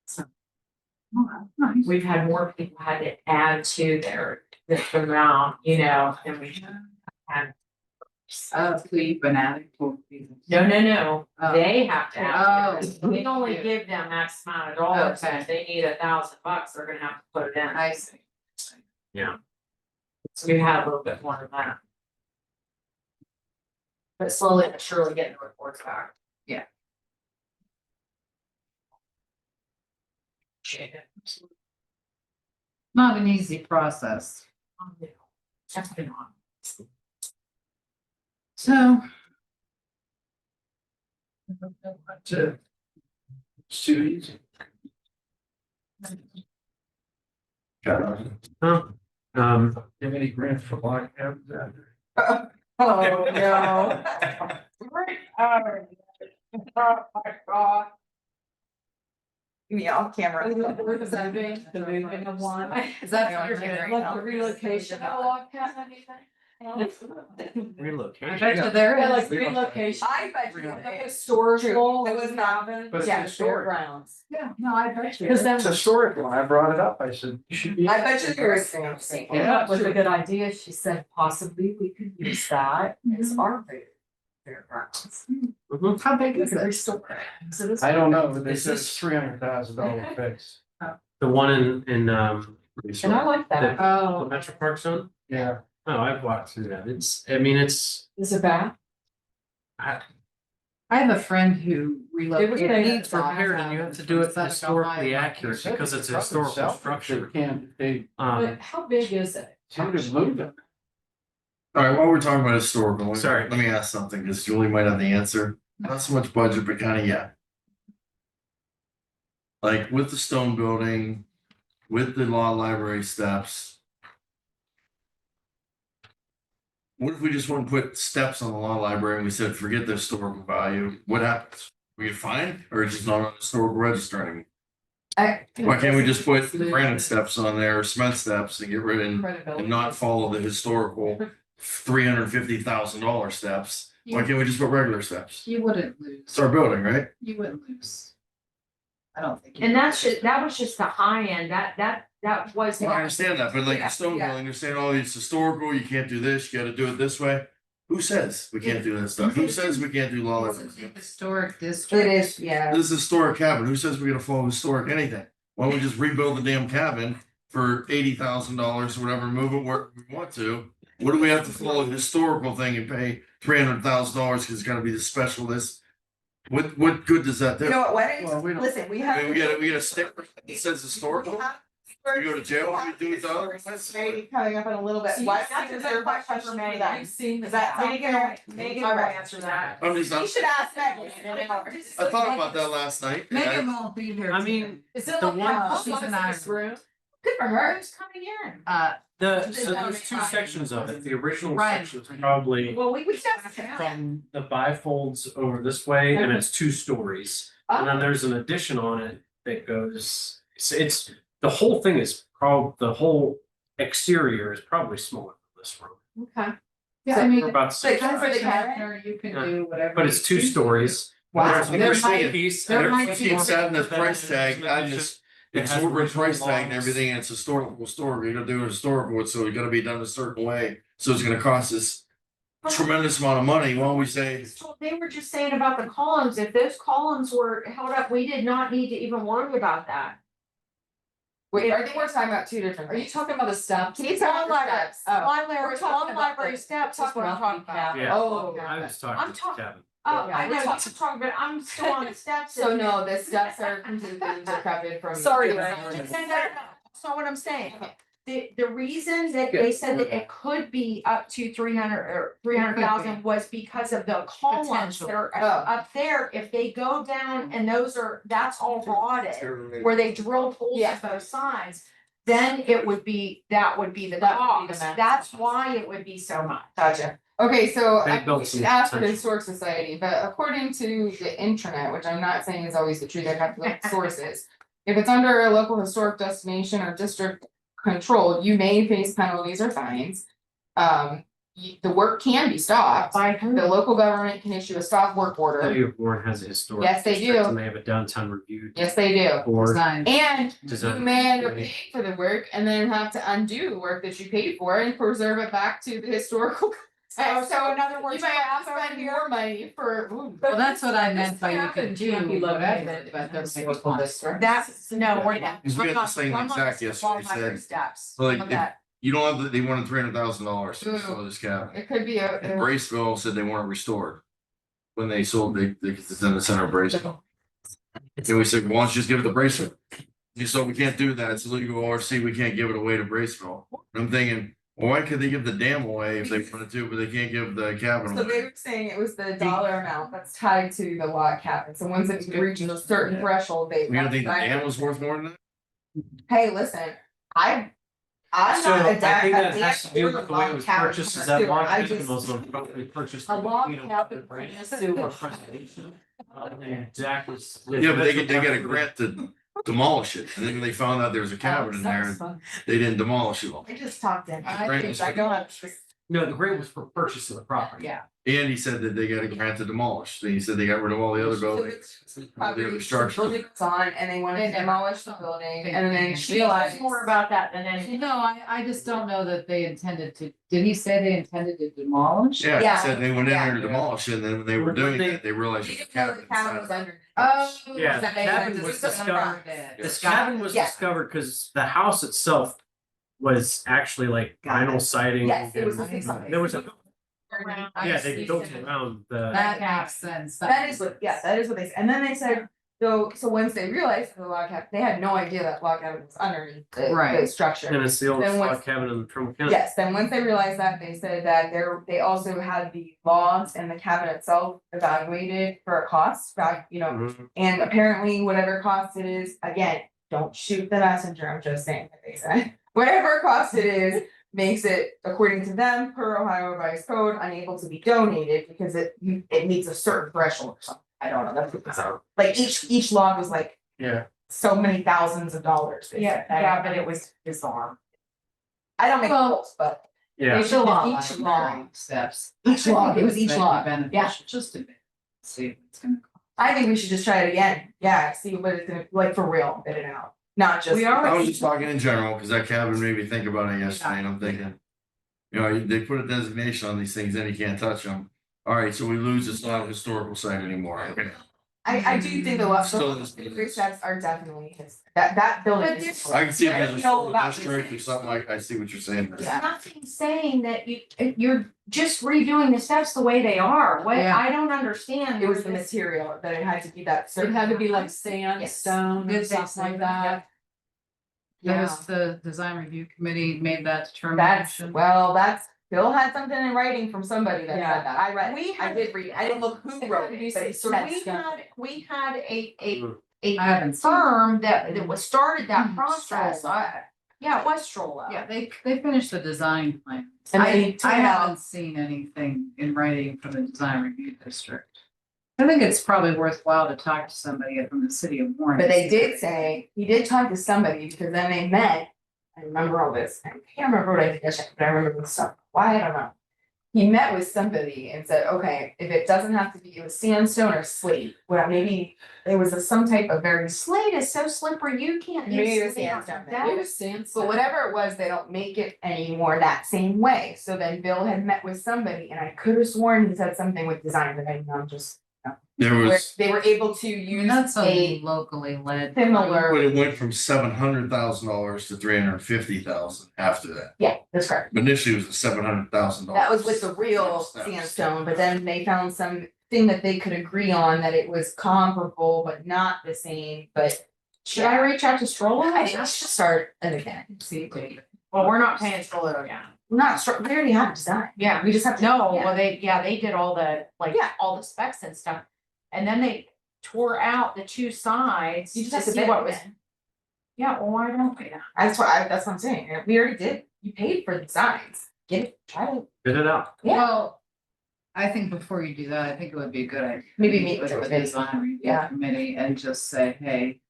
So Nice. we've had more people had to add to the amount, you know, than we had. So you've been adding to No, Oh. they have to add. to it. Oh. We only give them X amount of dollars, and Okay. if they need $1,000, they're gonna have to put it in. I see. Yeah. So we had a little bit more than that. But slowly but surely getting the reports back. Yeah. Not an easy process. Definitely not. So. It's too easy. Give any grants for block cabins out there? Oh, no. Oh, my God. Yeah, on camera. We're moving, the moving of one. Is that what you're doing? Like the relocation of log cabin, anything? Relocation. I bet you there Yeah, is. like relocation. I bet you. Like historical. It was not. But it's Yeah, historic. fairgrounds. Yeah, no, I bet you. Because then. It's historic. When I brought it up, I said, you should be. I bet you you're experiencing. That was a good idea. She said possibly we could use that as our fairgrounds. How big We is could it? restore it. So this- I don't know, but they Is said this- it's $300,000 fix. The one in And I like that. the Oh. Metro Park Zone? Yeah. Oh, I've walked through that. It's Is it bad? I have a friend who relocated. It needs repaired and you have to do it Southern historically Ohio. accurate because it's a historical structure. They But how big is it? tend to move it. All right, while we're talking about historical, let me- Sorry. let me ask something, because Julie might have the answer. Not so much budget, but kind of, yeah. Like with the stone building, with the law library steps. What if we just want to put steps on the law library and we said, forget the historical value? What happens? We get fined, or it's just not on the historical register anymore? Why can't we just put granite steps on there, or cement steps, and get rid and not follow the historical $350,000 steps? Why can't we just put regular steps? You wouldn't lose. It's our building, right? You wouldn't lose. I don't think. you And would. that was just the high end, that was. Well, I understand that, but like Yeah, the stone yeah. building, they're saying, oh, it's historical, you can't do this, you gotta do it this way. Who says we can't do this stuff? Who says we can't do law It's library? a historic district. It is, yeah. This is a historic cabin. Who says we gotta follow historic anything? Why don't we just rebuild the damn cabin for $80,000 or whatever, move it where we want to? What do we have to follow the historical thing and pay $300,000 because it's gotta be the specialist? What good does that do? You know what, why Well, we don't, don't- listen, we I have. mean, we get a sticker that says historical. You go to jail when you do it, though? Maybe coming up in a little bit. Why don't you reserve that question for that? You've seen Is that Megan, Megan? Megan will Alright. answer that. I'm just, You should ask Megan. I thought about that last night. and Megan won't be here. I today. mean, Is it The like, one- oh, she's she's an in this Irish. room? Good for her, who's coming in? so there's two sections of it. The original Right. section is probably Well, we should ask her. from the bifolds over this way, and it's 2 stories. And then there's an addition on it that goes, it's the whole thing is the whole exterior is probably smaller than this room. Okay. Yeah, I mean. For about But 6 can for the Partner, you can Yeah. do whatever. But it's 2 stories. Wow. There's There one might- piece, there and might there's be- Keep setting the Then price there's tag, an I addition just, that it's has over original price tag and logs. everything, and it's historical, you're gonna do it historical, so it's gotta be done a certain way, so it's gonna cost us tremendous amount of money, why don't we say, They were just saying about the columns, if those columns were held up, we did not need to even worry about that. Wait, I think we're talking about two different. Are you talking about the steps? He's on library, We're talking about library the- steps is what I'm talking about. Yeah. Oh, I was I'm talking to talking- Kevin. Oh, Yeah, I we're know, talking- you're talking, but I'm still on the steps. so no, the steps are completely decrepit from. Sorry, Yeah. that's not what I'm saying. The reason that they said that it could be up to 300 or 300,000 was because of the columns that are up there. If they go down and that's all rotted, where they drilled holes Yeah. on both sides, then that would be the That would be the cost. max. That's why it would be so much. Gotcha. Okay, so They I built we some should ask for the potential. Historic Society, but according to the intranet, which I'm not saying is always the truth, I have to look at sources. If it's under a local historic destination or district control, you may face penalties or fines. The work can be stopped. By who? The local government can issue a stop work order. City of Warren has a historic. Yes, they district, do. And they have a downtown review. Yes, they do. Board. And you Design. may end up paying for the work and then have to undo the work that you paid for and preserve it back to the historical. context. So in other words, You might have to spend more money for. Well, that's what I meant by you could do Can't be whatever, located but in there's historical district. That's, no, we're not. Because we had the same exact yesterday, said, Steps. like, Of if that. you don't have, they wanted $300,000 to Ooh. sell this cabin. It could be And a. Braceville said they weren't restored. When they sold, it's in the center of Braceville. And we said, well, why don't you just give it to Braceville? You said, we can't do that, it's illegal ORC, we can't give it away to Braceville. And I'm thinking, well, why could they give the dam away if they wanted to, but they can't give the cabin So away? they were saying it was the dollar amount that's tied to the log cabin, so once it reaches a certain threshold, they. You don't think the dam was worth more than that? Hey, listen, I'm So not I a think dad. that has to do with the way it was purchased, is that log cabin was probably purchased. A log you know, cabin for in a sewer. preservation. Exactly. Yeah, but they got a grant to demolish it, and then they found out there was a cabin in there, they didn't demolish it. I just talked in. Grant I don't have. No, the grant was for purchase of the property. Yeah. And he said that they got a grant to demolish, so he said they got rid of all the other buildings. The other structures. Building was on and they wanted to demolish the building and then She realized. knows more about that than anything. No, I just don't know that they intended to, did he say they intended to demolish? Yeah, Yeah. he said they went in there to Yeah. demolish it, and then when they were doing They- it, they realized They it was a didn't know the cabin. cabin was under. Oh. Yeah, so the they cabin were was just discovered. it. This cabin was Yeah. discovered because the house itself was actually like vinyl siding. Yes, it was a and fixed There was a, I yeah, see. they built it around the. That makes sense. That is what, yeah, that is what they said. And then they said, so once they realized the log cabin, they had no idea that log cabin was underneath the Right. structure. And it's the oldest Then log once- cabin in Trumbull County. Yes, then once they realized that, they said that they also had the logs and the cabin itself evaluated for a cost, Mhm. and apparently whatever cost it is, again, don't shoot the messenger, I'm just saying what they said. Whatever cost it is, makes it, according to them, per Ohio Revised Code, unable to be donated because it meets a certain threshold or something. I don't know, that's what they said. Like each log was like Yeah. so many thousands of dollars. they said. But it was bizarre. I don't make Well, rules, but Yeah. There's a lot Each of log. steps. Each log, it was each log, yeah. Beneficial, just a bit. See if it's gonna. I think we should just try it again. Yeah, see what it's gonna, like for real, bid it out, not just. We are- I was just talking in general, because that cabin made me think about it yesterday, and I'm thinking. You know, they put a designation on these things, then you can't touch them. All right, so we lose, it's not a historical site anymore. Okay. I do think the left, Still the is- three steps are definitely his, that building. But is this- historic. I can see it as a Know historical about district or these something like, I see what you're saying. Yeah. There's nothing saying that you're just redoing the steps the way they are. What, Yeah. I don't understand. It was the this- material, that it had to be that It certain. had to be like Yes. sandstone Good and stuff things like that. Yeah. Yes, the design review committee made that That's, determination. well, Bill had something in writing from somebody that Yeah. said that. I read, We I had- did read, I didn't look who wrote it, but it sort of We said. had Mm. a I haven't seen. firm that was started that process. Stroll. Yeah, it was Strollo. Yeah, they finished the design plan. And they took I it out. haven't seen anything in writing from the design review district. I think it's probably worthwhile to talk to somebody from the city of Warren. But they did say, he did talk to somebody because then they met, I remember all this, I can't remember what I did, but I remember the stuff, why, I don't know. he met with somebody and said, okay, if it doesn't have to be, it was sandstone or slate, well, maybe it was some type of very, Slate is so slippery, you can't. use maybe it was slate on sandstone. that. It was sandstone. But whatever it was, they don't make it anymore that same way. So then Bill had met with somebody and I could have sworn he said something with design, but I know just. There Where was, they were able to I mean, use that's a a locally led. similar, but it went from $700,000 to $350,000 after that. yeah, that's correct. Initially, it was the $700,000. That was with the real sandstone, but then they found something that they could agree on that it was comparable, but not the same, but. Should I reach out to Strollo? I should start it again, see, Well, we're not paying Strollo again. we're not, we already have it designed. Yeah, We just have to. no, yeah. well, they did all the, like, Yeah. all the specs and stuff. And then they tore out the two sides You just to have to see bid what it was. in. Yeah, well, why don't we? That's what I'm saying, we already did, you paid for the designs, get it, try it, Bid it out. yeah, Well, I think before you do that, I think it would be a good idea. Maybe to meet with the everybody. design review Yeah. committee and just say, hey,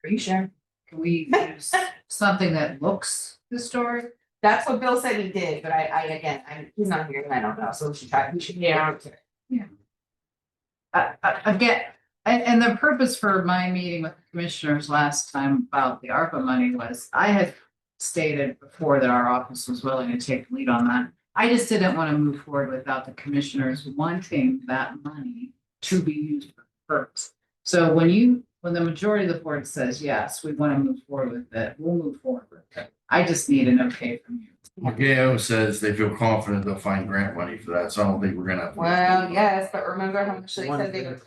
are you sure? can we use something that looks historic? That's what Bill said he did, but again, he's not here and I don't know, so we should try, we should. Yeah. Again, and the purpose for my meeting with the commissioners last time about the ARPA money was, I had stated before that our office was willing to take the lead on that. I just didn't want to move forward without the commissioners wanting that money to be used for the purpose. So when the majority of the board says, yes, we want to move forward with it, we'll move forward with it. I just need an okay from you. GAO says they feel confident they'll find grant money for that, so I don't think we're gonna have. to- Well, yes, but remember how much they said they would,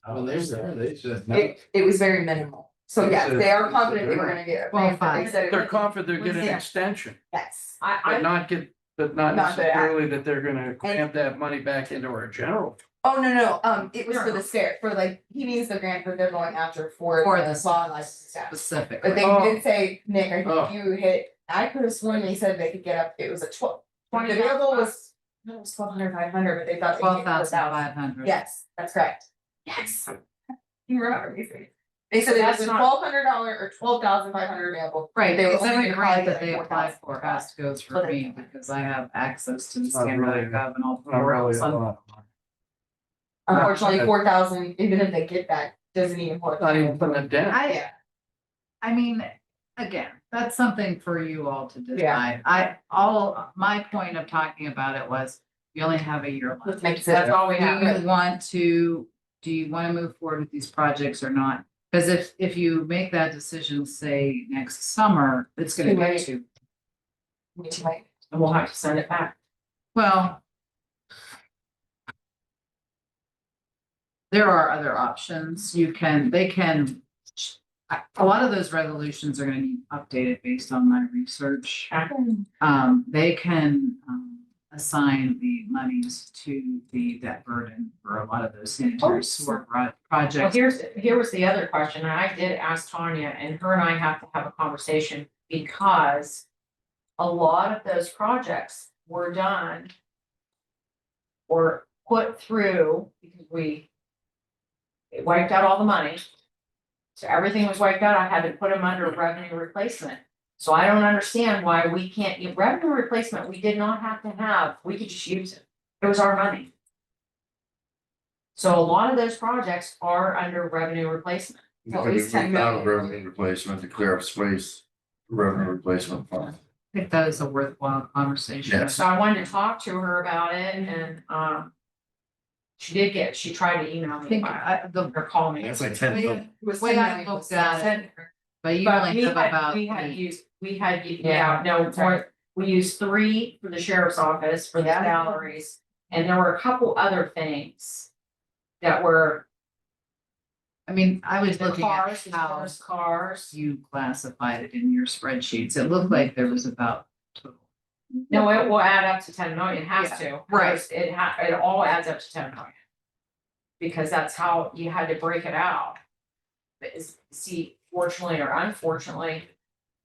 Well, there's there, they said. it was very minimal. So yes, they are confident they were gonna get. it. Well, They said it They're was- confident they're getting an Yeah. extension, Yes, but not Not that- necessarily that they're gonna cramp that money back into our general. oh, no, it was for the stair, for like, he means the grant that they're going after for For the the law license staff. Specific. But they Oh. did say, Nick, I Oh. think you hit, I could have sworn they said they could get up, it was a 12. The 20,000 available was, no, it was 1,200, 500, but they thought. they could get 12,500. Yes, that's correct. Yes. You remember these things. They said it was That's a not- $1,200 or 12,500 available. Right, They were because only every gonna grant pay that like they apply 4,000. for has to go through me because I have access to the Not really. Scanner.gov and all. the Not really a portals. lot. Unfortunately, Okay. 4,000, even if they get that, doesn't even work. Not even putting it down. I mean, again, that's something for you all to Yeah. decide. My point of talking about it was, you only have a year left. Let's make it. That's all we have. Do you want to move forward with these projects or not? Because if you make that decision, say, next summer, it's gonna Too get late. to, Too late. And we'll have to send it back. well. There are other options. A lot of those resolutions are gonna need updated based on my research. They can assign the monies to the debt burden for a lot of those sanitary sewer Well, projects. here was the other question, and I did ask Tanya, and her and I have to have a conversation because a lot of those projects were done or put through because it wiped out all the money. So everything was wiped out. I had to put them under revenue replacement. So I don't understand why we can't, revenue replacement, we did not have to have, we could just use it. It was our money. So a lot of those projects are under revenue replacement. We could have moved out of revenue replacement to clear up space, for revenue replacement fund. I think that is a worthwhile conversation. Yes. So I wanted to talk to her about it and, she tried to email I me think or call me. That's like 10 million. The way I looked at it, but you only have about. We used 3 for the sheriff's office for the salaries, and there were a couple other things that were. I mean, I was The looking at cars, as how far as cars. you classified it in your spreadsheets. It looked like there was about total. No, it will add up to 10 million, it has Yeah, to. right. It all adds up to 10 million. Because that's how you had to break it out. See, fortunately or unfortunately,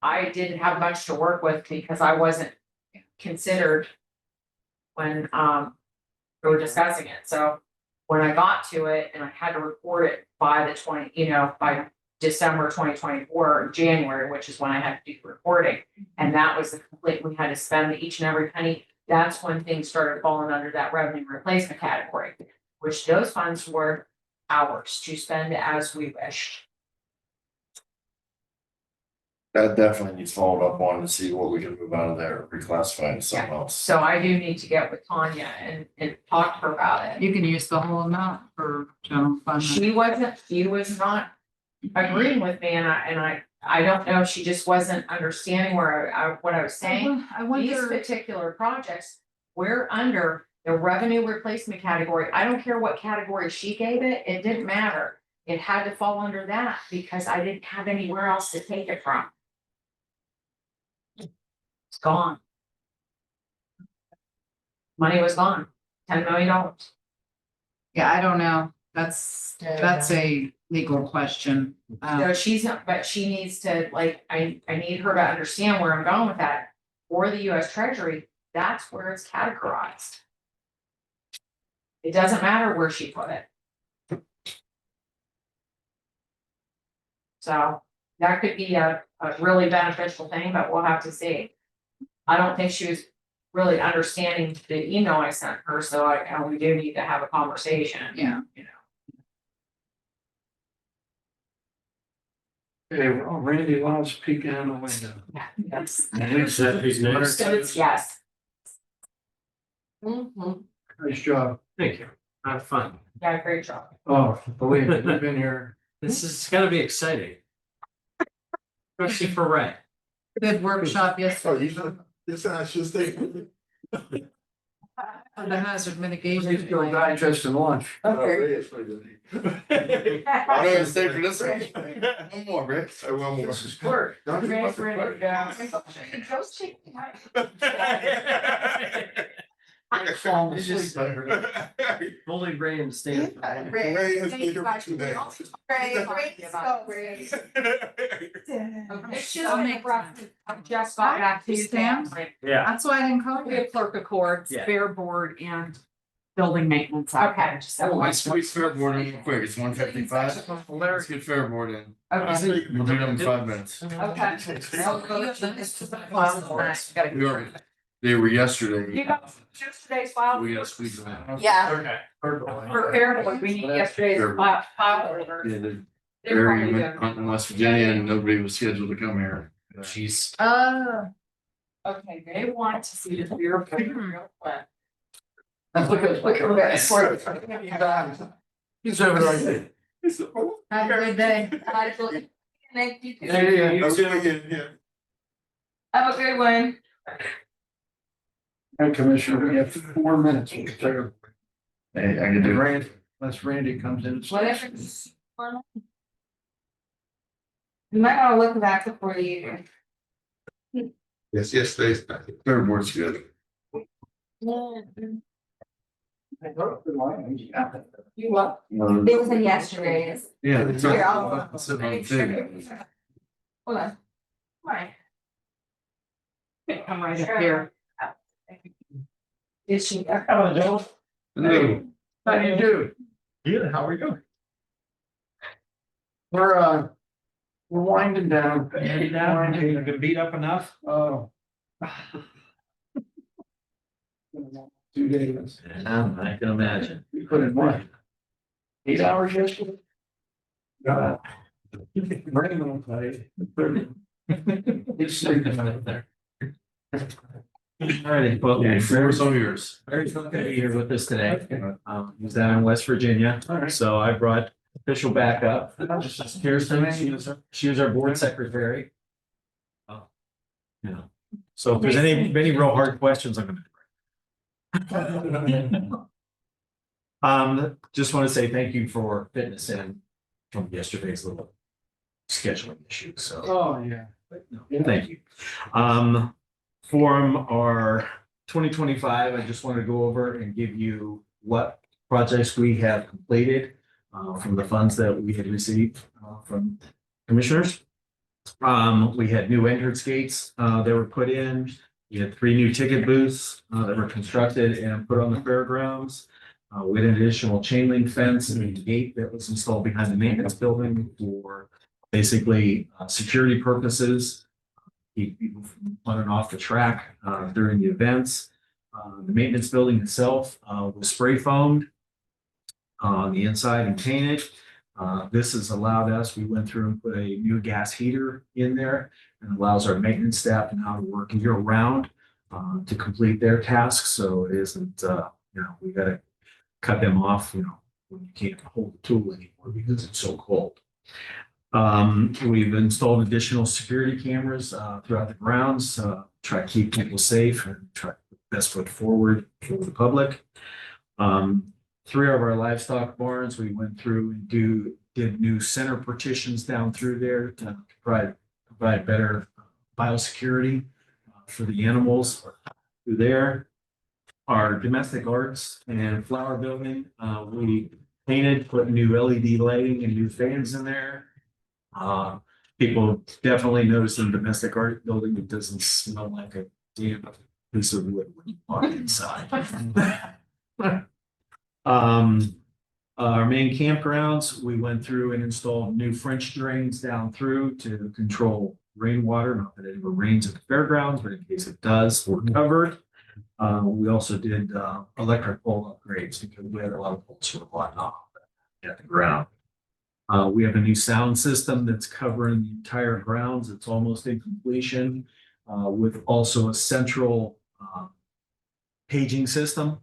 I didn't have much to work with because I wasn't considered when we were discussing it. So when I got to it and I had to report it by by December 2024, January, which is when I had to do the reporting. And that was the complete, we had to spend each and every penny. that's when things started falling under that revenue replacement category, which those funds were ours to spend as we wish. That definitely needs followed up on to see what we can move out of there, reclassify to something else. So I do need to get with Tanya and talk to her about it. You can use the whole amount for general fund. She was not agreeing with me, and I don't know, she just wasn't understanding what I was saying. I These wonder, particular projects, we're under the revenue replacement category. I don't care what category she gave it, it didn't matter. It had to fall under that because I didn't have anywhere else to take it from. It's gone. Money was gone, $10 million. yeah, I don't know. That's a legal question. So she's not, but she needs to, like, I need her to understand where I'm going with that. For the US Treasury, that's where it's categorized. It doesn't matter where she put it. So that could be a really beneficial thing, but we'll have to see. I don't think she was really understanding the email I sent her, so we do need to have a conversation. Yeah. You know. Okay, well, Randy loves peeking in the window. Yes. So it's yes. Nice job. Thank you. Have fun. Yeah, great job. Oh, believe me, we've been here. This is gonna be exciting. Especially for Ray. Good workshop yesterday. Yes, I should say. On the hazard mitigation. Please go plan. digest and lunch. Okay. I don't even stay for this one. One more, Rick. One more. This is clerk. Don't you Ray's fucking ready clerk. to go. I'm falling asleep under it. Fully Ray and Stan. Ray has been here for 2 days. It's just make I just got back to you, Sam. Yeah. That's why I didn't call We you. have clerk of courts, Yeah. fair board, and building maintenance. Okay. Oh, let's squeeze fair board in real quick. It's 1:55. Let's get fair board in. Okay. We'll do it in 5 minutes. Okay. We already, they were yesterday. You got yesterday's file? We gotta squeeze them in. Yeah. Okay. For fair board, we need yesterday's file order. Yeah, the They're probably area doing went in West Virginia and nobody was scheduled to come here. Jeez. Okay, they want to see the beer real quick. Look at. He's over there. Have a good day. Thank you. Yeah. Have a good one. Hey, Commissioner, we have 4 minutes. Hey, Hey, I can do it. Randy, unless Randy comes in. Whatever. You might wanna look back before you. Yes, today's. Fair board's good. You what? It was in yesterday's. Yeah. it's Here, not- I'll- it's a big thing. Hold on. Why? Come right up here. Is she? Hello, Joe. Hey, how do you do? Good, how are you doing? We're winding down. Been beat up enough? Oh. 2 days. I can imagine. We put in what? 8 hours yesterday? God. Brain on play. He's sleeping out there. All right, well, Floor's all yours. Mary's not gonna be here with us today. He's down in West Virginia, All right. so I brought official backup. Here's she was our board secretary. Oh. Yeah, so if there's any real hard questions, I'm gonna. Just want to say thank you for fitting us in from yesterday's little scheduling issue, so. Oh, yeah. Thank you. For our 2025, I just want to go over and give you what projects we have completed from the funds that we had received from commissioners. We had new entrance gates that were put in. We had 3 new ticket booths that were constructed and put on the fairgrounds. We had an additional chain link fence and a gate that was installed behind the maintenance building for basically security purposes. Keep people from running off the track during the events. The maintenance building itself was spray foamed on the inside and painted. This has allowed us, we went through and put a new gas heater in there and allows our maintenance staff now to work year round to complete their tasks. So it isn't, we gotta cut them off, when you can't hold the tool anymore because it's so cold. We've installed additional security cameras throughout the grounds, try to keep people safe and try to put the best foot forward for the public. 3 of our livestock barns, we went through and did new center partitions down through there to provide better biosecurity for the animals through there. Our domestic arts and flower building, we painted, put new LED lighting and new fans in there. People definitely notice in domestic art building, it doesn't smell like a damn piece of wood when you walk inside. Our main campgrounds, we went through and installed new French drains down through to control rainwater. Not that it ever rains at the fairgrounds, but in case it does, we're covered. We also did electric pole upgrades because we had a lot of poles were blowing off at the ground. We have a new sound system that's covering the entire grounds. It's almost in completion with also a central paging system.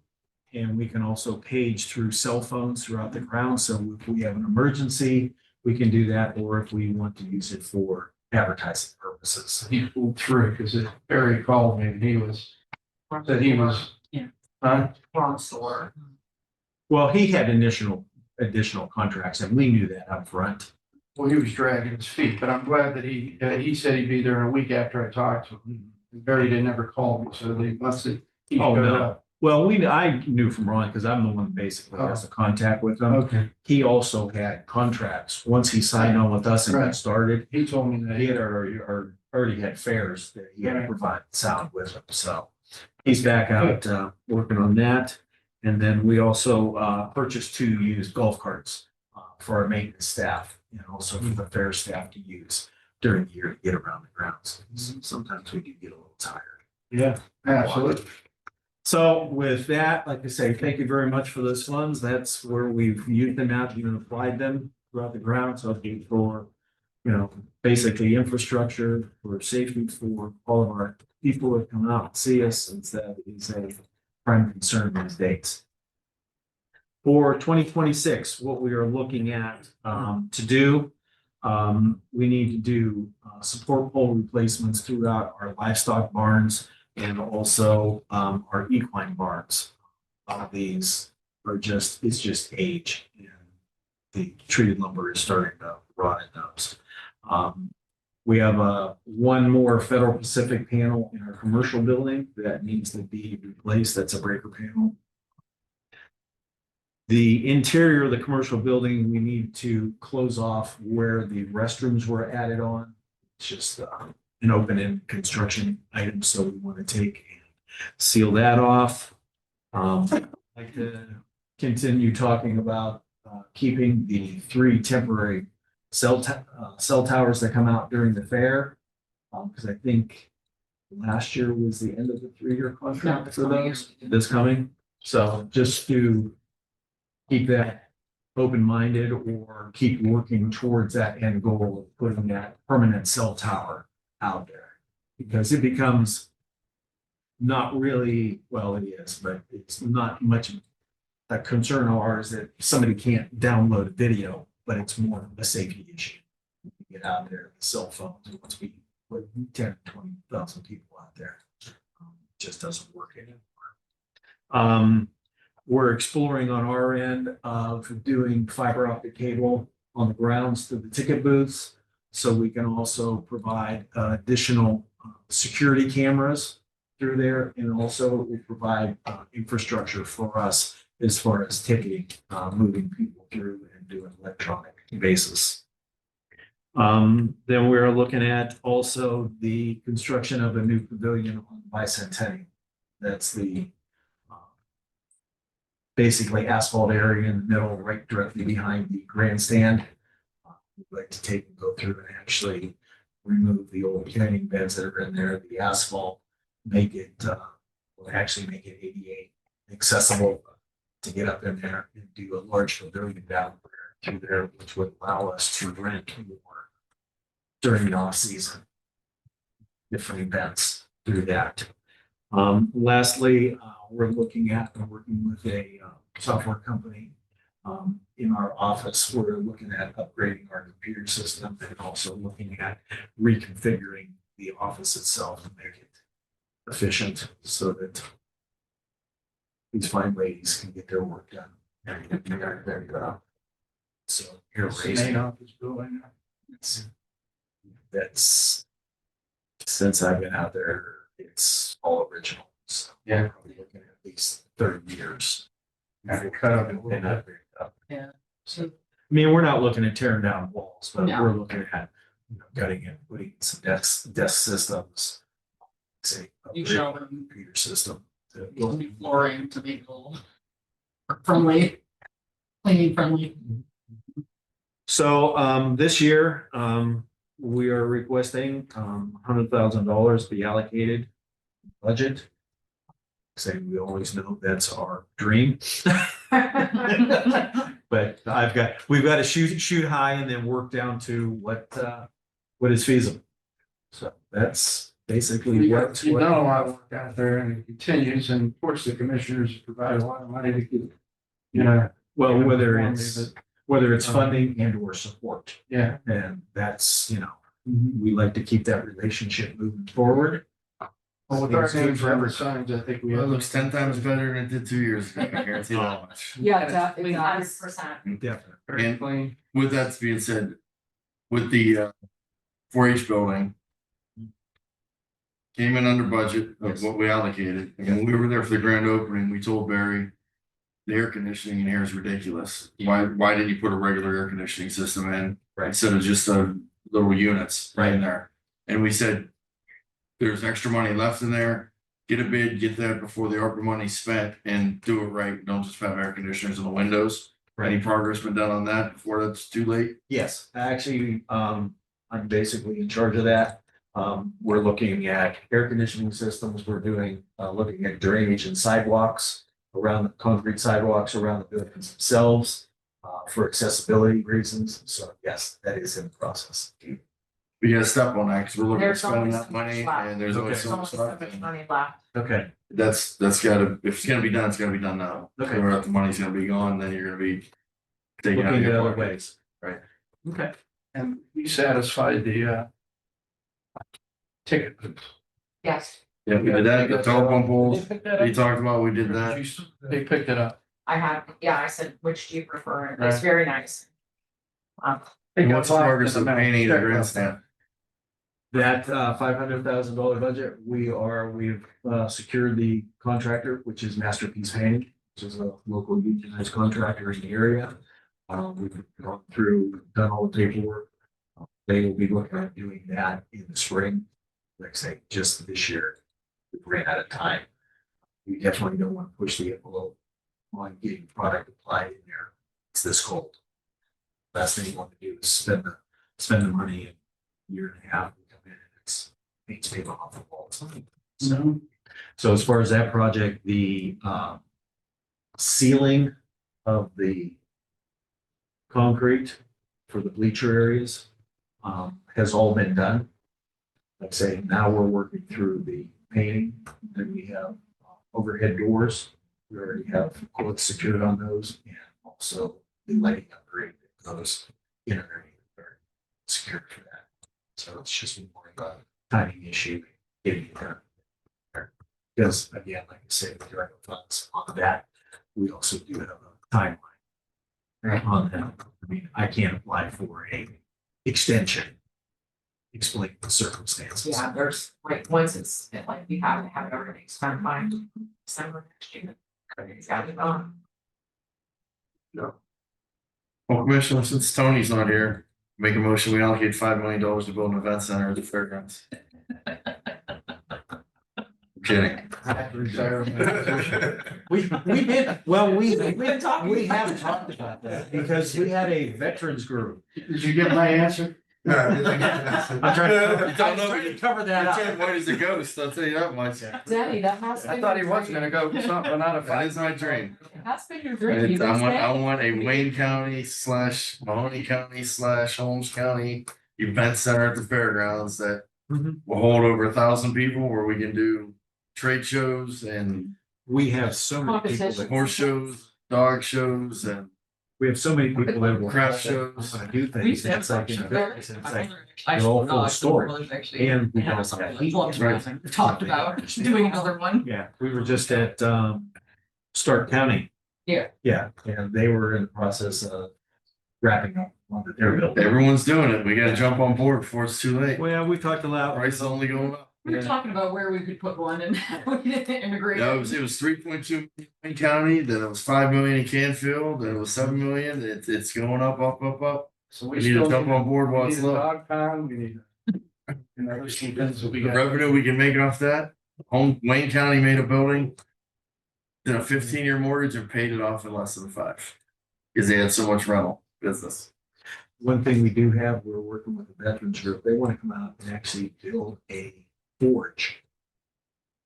And we can also page through cell phones throughout the ground. So if we have an emergency, we can do that. Or if we want to use it for advertising purposes. He pulled through because Barry called me and he was, said he was. Yeah. Wrong store. Well, he had additional contracts and we knew that up front. Well, he was dragging his feet, but I'm glad that he said he'd be there in a week after I talked to him. Barry didn't ever call me, so they must have. He Oh, showed no. up. Well, I knew from Ron because I'm the one that basically has the contact with him. Okay. He also had contracts. Once he signed on with us and got Right. started, He told me that. he had already had fares that he had to provide sound with him. So he's back out working on that. And then we also purchased 2 used golf carts for our maintenance staff and also for the fair staff to use during the year to get around the grounds. Sometimes we do get a little tired. Yeah, absolutely. So with that, like I say, thank you very much for those funds. That's where we've used them out, even applied them throughout the ground. So for, basically infrastructure, for safety, for all of our people that come out and see us, since that is a prime concern these days. For 2026, what we are looking at to do, we need to do support pole replacements throughout our livestock barns and also our equine barns. These are it's just age and the treated lumber is starting to rot in those. We have one more Federal Pacific panel in our commercial building that needs to be replaced. That's a breaker panel. The interior of the commercial building, we need to close off where the restrooms were added on. It's just an open-end construction item, so we want to take and seal that off. I'd like to continue talking about keeping the 3 temporary cell towers that come out during the fair, because I think last year was the end of the 3-year contract for those. This coming, so just to keep that open-minded or keep working towards that end goal of putting that permanent cell tower out there, because it becomes not really, well, it is, but it's not much a concern of ours that somebody can't download a video, but it's more of a safety issue. You get out there, the cell phones, once we put 10, 20,000 people out there, it just doesn't work anymore. We're exploring on our end of doing fiber optic cable on the grounds to the ticket booths, so we can also provide additional security cameras through there, and also we provide infrastructure for us as far as ticketing, moving people through and doing electronic basis. Then we're looking at also the construction of a new pavilion on Bicentennial. That's the basically asphalt area in the middle, right directly behind the grandstand. We'd like to take and go through and actually remove the old canning beds that are in there, the asphalt, make it will actually make it ADA accessible to get up in there and do a large pavilion down there through there, which would allow us to rent more during the off season. Different events through that. Lastly, we're looking at, working with a software company in our office. We're looking at upgrading our computer system and also looking at reconfiguring the office itself to make it efficient so that these fine ladies can get their work done. And very good. So here raising. office building. That's since I've been out there, it's all original. So Yeah. we're probably looking at least 30 years. Got it cut up a little And bit. upgraded up. Yeah. So, I mean, we're not looking at tearing down walls, but No. we're looking at, gutting and putting some desk systems. Say, You upgrade show the them. computer system. to- Some new flooring to make it a little friendly, cleaning friendly. So this year, we are requesting $100,000 be allocated budget. Saying we always know that's our dream. But we've got to shoot high and then work down to what is feasible. So that's basically You've what. done a lot of work out there and it continues, and of course, the commissioners provide a lot of money to get, Well, whether inform me it's that- funding and or support. Yeah. And that's, we like to keep that relationship moving forward. Well, with our name forever signs, I think we Well, have. it looks 10 times better than it did 2 years ago, I guarantee that much. Yeah, Exactly, exactly. 100%. Definitely. Very And clean. with that being said, with the 4-H building. Came in under budget of what we allocated, and when we were there for the grand opening, we told Barry. The air conditioning in here is ridiculous. Why didn't you put a regular air conditioning system in? Right. Instead of just little units right in there? And we said. There's extra money left in there. Get a bid, get that before the ARPA money's spent and do it right. Don't just have air conditioners in the windows. Any progress been done on that before that's too late? Yes, actually, I'm basically in charge of that. We're looking at air conditioning systems. We're looking at drainage and sidewalks around the concrete sidewalks around the buildings themselves for accessibility reasons. So yes, that is in the process. We gotta step on that because we're looking at There's spending always that so money much left. and there's always Okay. so There's much only so stuff. much money left. Okay. That's gotta, if it's gonna be done, it's gotta be done now. Okay. Or if the money's gonna be gone, then you're gonna be. Taking out of Looking at your other pocket. ways. Right. Okay. And we satisfied the ticket. Yes, Yeah, we did that, the telephone poles, They picked that up? he talked about, we did that. They picked it up. I have, I said, which do you prefer? It's Right. very nice. And what's the progress of painting the grandstand? That $500,000 budget, we've secured the contractor, which is Masterpiece Painting, which is a local unionized contractor in the area. We've gone through, done all the paperwork. They will be looking at doing that in the spring. Like I say, just this year, we ran out of time. We definitely don't want to push the envelope on getting product applied in there. It's this cold. Last thing you want to do is spend the money in a year and a half. Paint's paper off the walls. So as far as that project, the sealing of the concrete for the bleacher areas has all been done. Like I say, now we're working through the painting, and we have overhead doors. We already have quotes secured on those, and also the lighting upgrade that goes in underneath are secured for that. So it's just more of a timing issue getting it done. Because again, like I say, with direct funds on that, we also do have a timeline on that. I mean, I can't apply for a extension. Explain the circumstances. Yeah, there's like, once it's, like, we have to have everything spent by December next year. It's gotta be gone. No. Well, Commissioner, since Tony's not here, make a motion, we allocate $5 million to build an event center at the fairgrounds. I'm kidding. We did, well, we have talked about that because we had a veterans group. Did you get my answer? I'm trying to cover that up. White as a ghost, I'll tell you that much. Daddy, that has. I thought he was gonna go something out of. That is my dream. That's been your dream. You've I been want, I saying. want a Wayne County / Mahoney County / Holmes County event center at the fairgrounds that will hold over 1,000 people where we can do trade shows and We have so many people Competition. that, horse shows, dog shows and we have so many people that will craft shows. want to do We used things. to have It's like, some- it's like, they're all full of storage. And we have that heat. Right. Talked about doing another one. Yeah, we were just at Stark County. Yeah. Yeah, and they were in the process of wrapping up one that they're building. Everyone's doing it. We gotta jump on board before it's too late. Well, we talked a lot. Price is only going up. We were talking about where we could put one and we didn't integrate. No, it was 3.2 in county, then it was 5 million in Canfield, then it was 7 million. It's going up. So We need to jump on board while We it's need a low. dog pound, we need. And those two things that we The got. revenue we can make off that, Wayne County made a building. Did a 15-year mortgage and paid it off in less than 5. Because they had so much rental business. One thing we do have, we're working with the veterans group. They want to come out and actually build a forge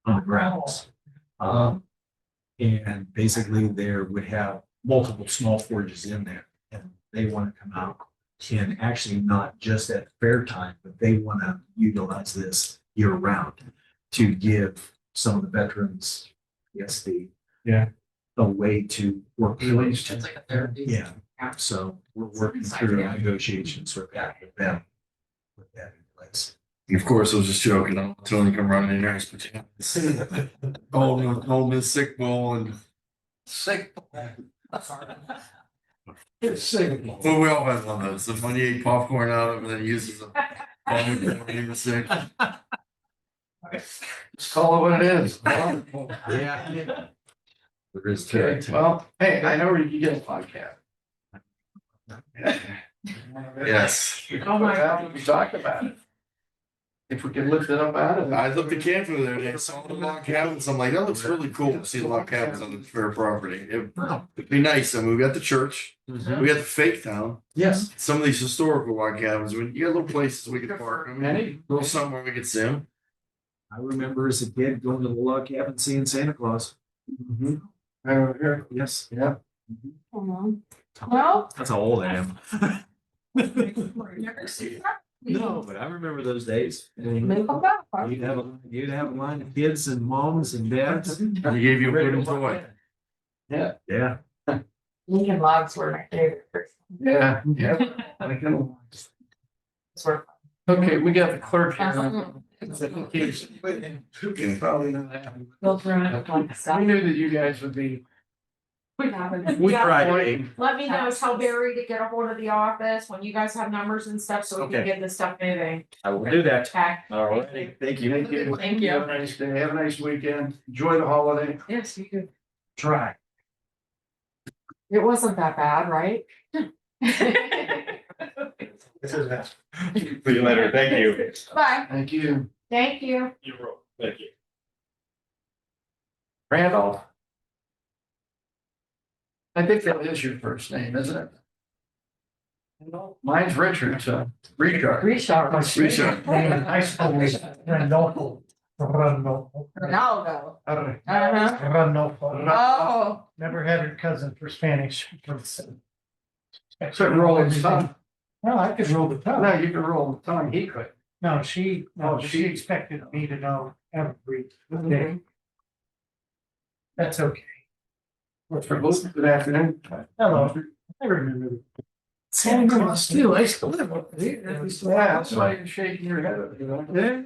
on the grounds. And basically there would have multiple small forges in there. And they want to come out and actually not just at fair time, but they want to utilize this year round to give some of the veterans, yes, a way to work. It's like a therapy. Yeah, so we're working through negotiations with that with them. With that in place. And of course, I was just joking. I'll Tony come running in there and spit holding his sick bowl and Sick. It's sick. well, we all have one of those. So when you eat popcorn out of it, and then he uses them. When he was sick. Just call it what it is. Yeah. There is Okay, well, hey, I know where you get a podcast. Yes. Oh my God. We talked about it. If we can lift it up out of it. I looked at Canfield the other day, saw the log cabins. I'm like, that looks really cool to see the log cabins on the fair property. It'd be nice. I mean, we got the church, we got the fake town, Yes. some of these historical log cabins. When you got little places we could park them, Many. little somewhere we could see them. I remember as a kid going to the log cabin seeing Santa Claus. Over here. Yes. Yeah. Well. That's how old I am. Never seen that. No, but I remember those days. Maybe come back. You'd have a line of kids and moms and dads. He gave you a wooden toy. Yeah. Yeah. Lincoln logs were my favorite. Yeah. I can. Okay, we got the clerk here. Who can probably know that? We knew that you guys would be. We haven't. We tried. Let me know, tell Barry to get a hold of the office when you guys have numbers and stuff, so we can Okay. get this stuff moving. I will do that. Okay. All right. Thank you. Thank you. Thank you. Have a nice day. Have a nice weekend. Enjoy the holiday. Yes, you do. Try. It wasn't that bad, right? This is that. See you later. Thank you. Bye. Thank you. Thank you. You're welcome. Thank you. Randolph. I think that is your first name, isn't it? Mine's Richard, so Richard. Richard. Richard. High school is Randolph. Ronaldo. Uh-huh. Randolph. Oh. Never had her cousin for Spanish. Quit rolling the tongue. Well, I could roll the tongue. No, you can roll the tongue. He could. No, she Oh, she she- expected me to know every day. That's okay. What's for both? Good afternoon. Hello, I remember. Santa Claus too. I used to live up there. Yeah, that's why you're shaking your head. You know? Yeah.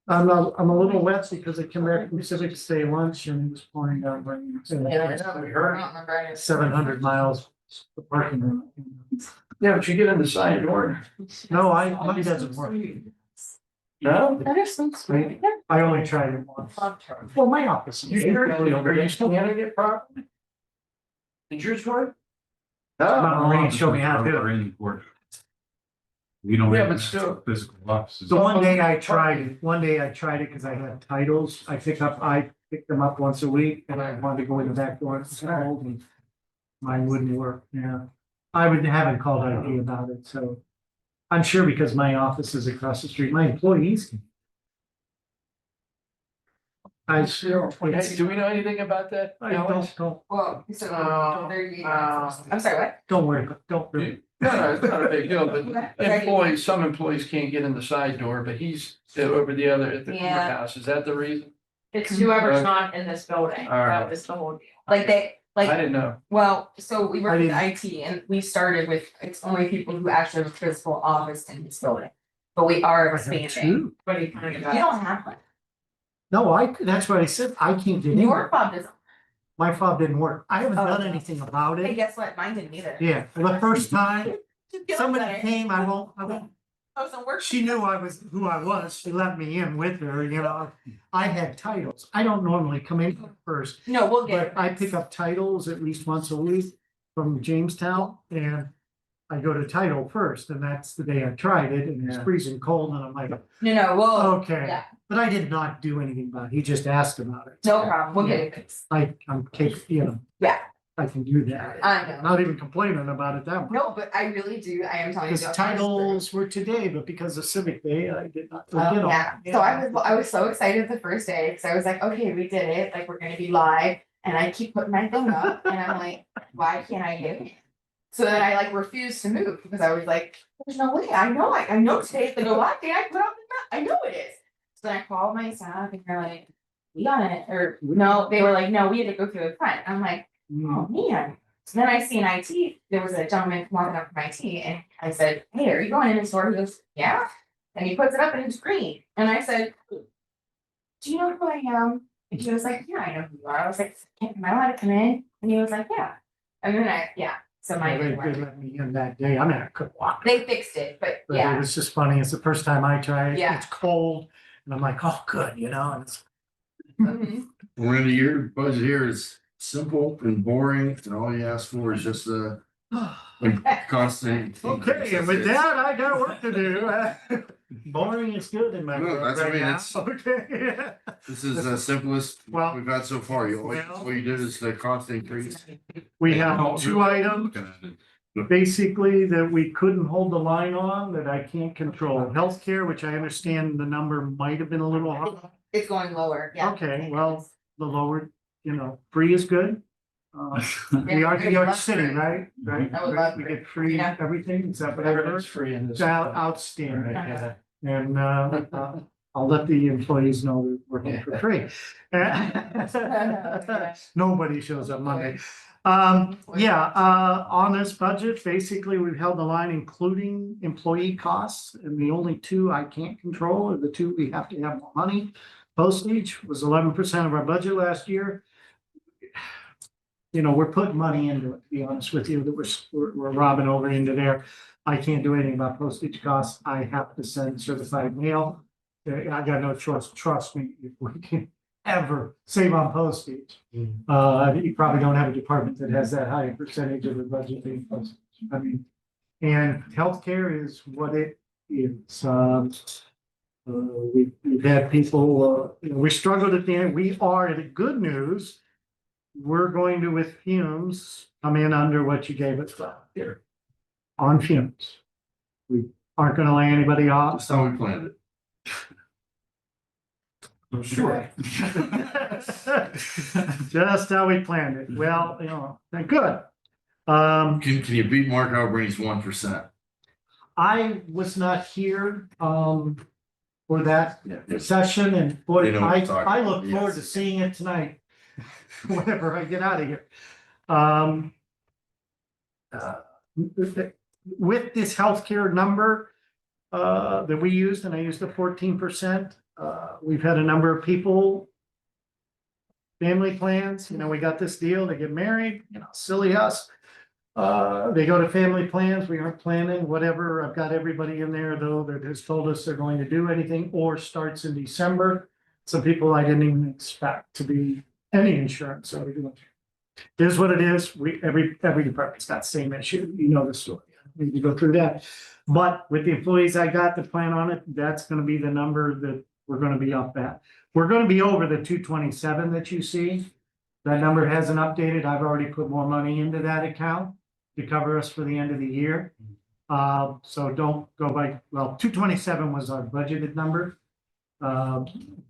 I'm a little wet because I came back from Civic Day lunch and it was pouring down rain. Yeah, we heard. 700 miles. The parking lot. Yeah, but you get in the side door. No, mine doesn't work. No? That is so sweet. I only tried it once. Well, my office. You are you still getting it properly? Did yours work? Mountain Rain showed me how to do it. Training for. We don't. Yeah, have but that still. Physical offices. So one day I tried it because I had titles. I pick them up once a week and I wanted to go in the back door. It's cold and mine wouldn't work. Yeah. I haven't called IT about it, so I'm sure because my office is across the street, my employees. Can. I sure. Hey, do we know anything about that? I Alex? don't, Well, so I'm sorry, what? don't worry, don't really. No, it's not a big deal, but employees, some employees can't get in the side door, but he's over the other at the Yeah. courthouse. Is that the reason? It's whoever's not in this building, All right. that was the whole deal. Like they, I like, didn't know. well, so we work I with didn't- IT and we started with, it's only people who actually have a physical office in this building. But we are I have expanding. two. But he kind of You don't have one. No, that's what I said. I can't get in. Your fob doesn't. My fob didn't work. I haven't Oh, done no. anything about Hey, it. guess what? Mine didn't either. Yeah, for the first time, Just get somebody better. came, I won't. Oh, so we're. She knew I was who I was. She let me in with her, you know. I had titles. I don't normally come in first, No, we'll get but it. I pick up titles at least once a week from Jamestown and I go to title first, and that's the day I tried it, and it's Yeah. freezing cold, and I'm like, No, we'll. okay. Yeah, But I did not do anything about it. He just asked about it. no problem. We'll get it fixed. I'm capable, you know. Yeah. I can do that. I know. Not even complaining about it that much. No, but I really do. I am telling you. Because titles were today, but because of Civic Day, I did not. Oh, yeah. So I was so excited the first day because I was like, okay, we did it. Like we're gonna be live. And I keep putting my thing up and I'm like, why can't I get it? So then I like refused to move because I was like, there's no way. I know today's the go live day. I put up the, I know it is. So then I called my staff and they're like, we got it. Or no, they were like, no, we had to go through the front. I'm like, oh man. So then I see in IT, there was a gentleman walking up from IT and I said, hey, are you going in the store? He goes, yeah. And he puts it up and it's green. And I said, do you know who I am? And he was like, yeah, I know who you are. I was like, am I allowed to come in? And he was like, yeah. And then so my. They let me in that day. I mean, I couldn't walk. They fixed it, but But yeah. it was just funny. It's the first time I tried it. Yeah. It's cold. And I'm like, oh, good, you know, and it's. Mhm. Randy, your budget here is simple and boring, and all you ask for is just a constant. Okay, and with that, I got work to do. Boring is good in my No, world that's- I right mean, now. it's- Okay. This is the simplest Well- we've had so far. Well- All you did is the cost increase. We have two items Looking at it. basically that we couldn't hold the line on that I can't control. Healthcare, which I understand the number might have been a little high. It's going lower, yeah. Okay, well, the lower, you know, free is good. We are New York City, right? Right? I would love We free. get free Yeah. everything. Is that what I heard? Everything's free in this. It's outstanding. Yeah. And I'll let the employees know that we're working for free. Nobody shows up Monday. On this budget, basically, we've held the line, including employee costs. And the only two I can't control are the two we have to have more money. Postage was 11% of our budget last year. You know, we're putting money into it, to be honest with you, that we're robbing over into there. I can't do anything about postage costs. I have to send certified mail. I got no choice. Trust me, if we can ever save on postage. You probably don't have a department that has that high a percentage of the budget being postage. I mean, and healthcare is what it is. We've had people, we struggled at the end. We are, the good news, we're going to, with fumes, come in under what you gave us here on fumes. We aren't gonna lay anybody off. That's how we planned it. Sure. Just how we planned it. Well, you know, good. Can you beat Mark Albertini's 1%? I was not here, for that Yeah. session, and boy, They know what you're talking I about, look forward yes. to seeing it tonight. Whenever I get out of here. With this healthcare number that we used, and I used the 14%, we've had a number of people. Family plans, you know, we got this deal, they get married, you know, silly us. They go to family plans, we aren't planning, whatever. I've got everybody in there though that has told us they're going to do anything or starts in December. Some people I didn't even expect to be any insurance, so we're doing. Here's what it is, every department's got the same issue, you know the story, we need to go through that. But with the employees I got to plan on it, that's gonna be the number that we're gonna be up at. We're gonna be over the 227 that you see. That number hasn't updated, I've already put more money into that account to cover us for the end of the year. So don't go by, well, 227 was our budgeted number.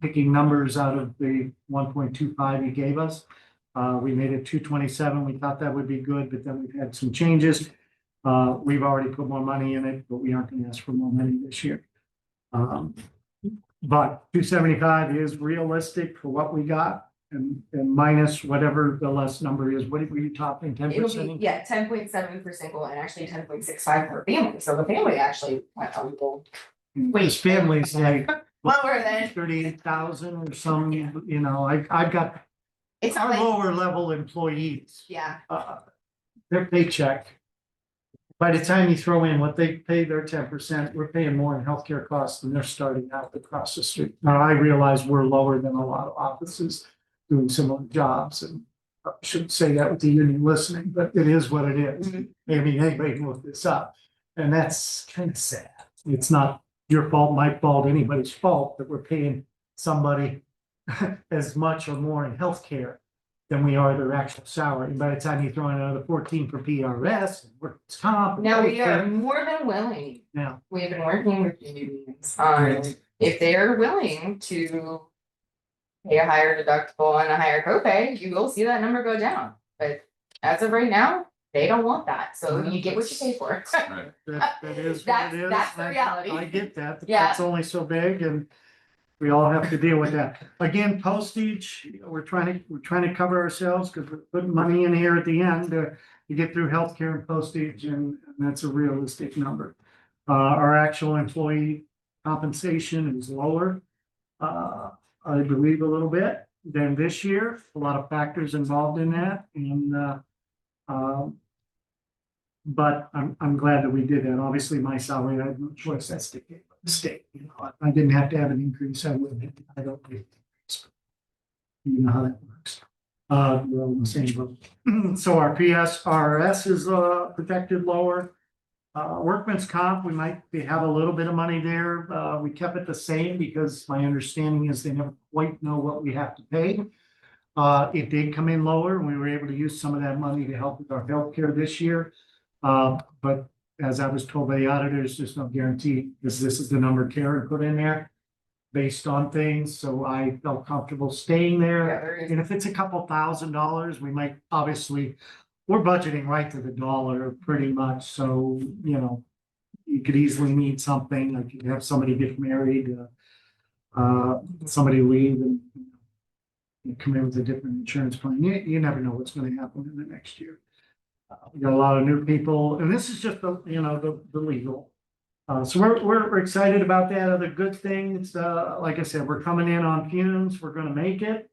Picking numbers out of the 1.25 he gave us. We made it 227. We thought that would be good, but then we've had some changes. We've already put more money in it, but we aren't going to ask for more money this year. But 275 is realistic for what we got, and minus whatever the less number is. What were you talking, 10%? It'll be, yeah, 10.7 for single and actually 10.65 for family. So the family actually went a little His family's like lower than. 38,000 or some, you know, I've got It's our not like, lower level employees, yeah, their paycheck. By the time you throw in what they pay their 10%, we're paying more in healthcare costs than they're starting out across the street. Now, I realize we're lower than a lot of offices doing similar jobs, and I shouldn't say that with the union listening, but it is what it is. I mean, anybody can look this up, and that's kind of sad. It's not your fault, my fault, anybody's fault that we're paying somebody as much or more in healthcare than we are their actual salary. And by the time you throw in another 14 for PRS and workers' comp. now we are more than willing. Yeah. We've been working with the unions. Great. If they're willing to pay a higher deductible and a higher copay, you will see that number go down. But as of right now, they don't want that. So you get what you pay for. That is what it is. That's the reality. I get that. The Yeah. pot's only so big, and we all have to deal with that. Again, postage, we're trying to cover ourselves because we're putting money in here at the end to get through healthcare and postage, and that's a realistic number. Our actual employee compensation is lower, I believe a little bit than this year. A lot of factors involved in that, and but I'm glad that we did that. Obviously, my salary, I had no choice. That's the state. You know, I didn't have to have an increase. I wouldn't. I don't need an increase. You know how that works. We're all in the same boat. So our PSRS is protected lower. Workman's comp, we might have a little bit of money there. We kept it the same because my understanding is they never quite know what we have to pay. It did come in lower, and we were able to use some of that money to help with our healthcare this year. But as I was told by the auditors, there's no guarantee because this is the number Karen put in there based on things. So I felt comfortable staying there. And if it's a couple $1,000s, we might, obviously, we're budgeting right to the dollar pretty much. So, you know, you could easily need something, like you have somebody get married, somebody leave and you come in with a different insurance plan. You never know what's going to happen in the next year. We got a lot of new people, and this is just the, you know, the legal. So we're excited about that. Other good things, like I said, we're coming in on fumes. We're going to make it.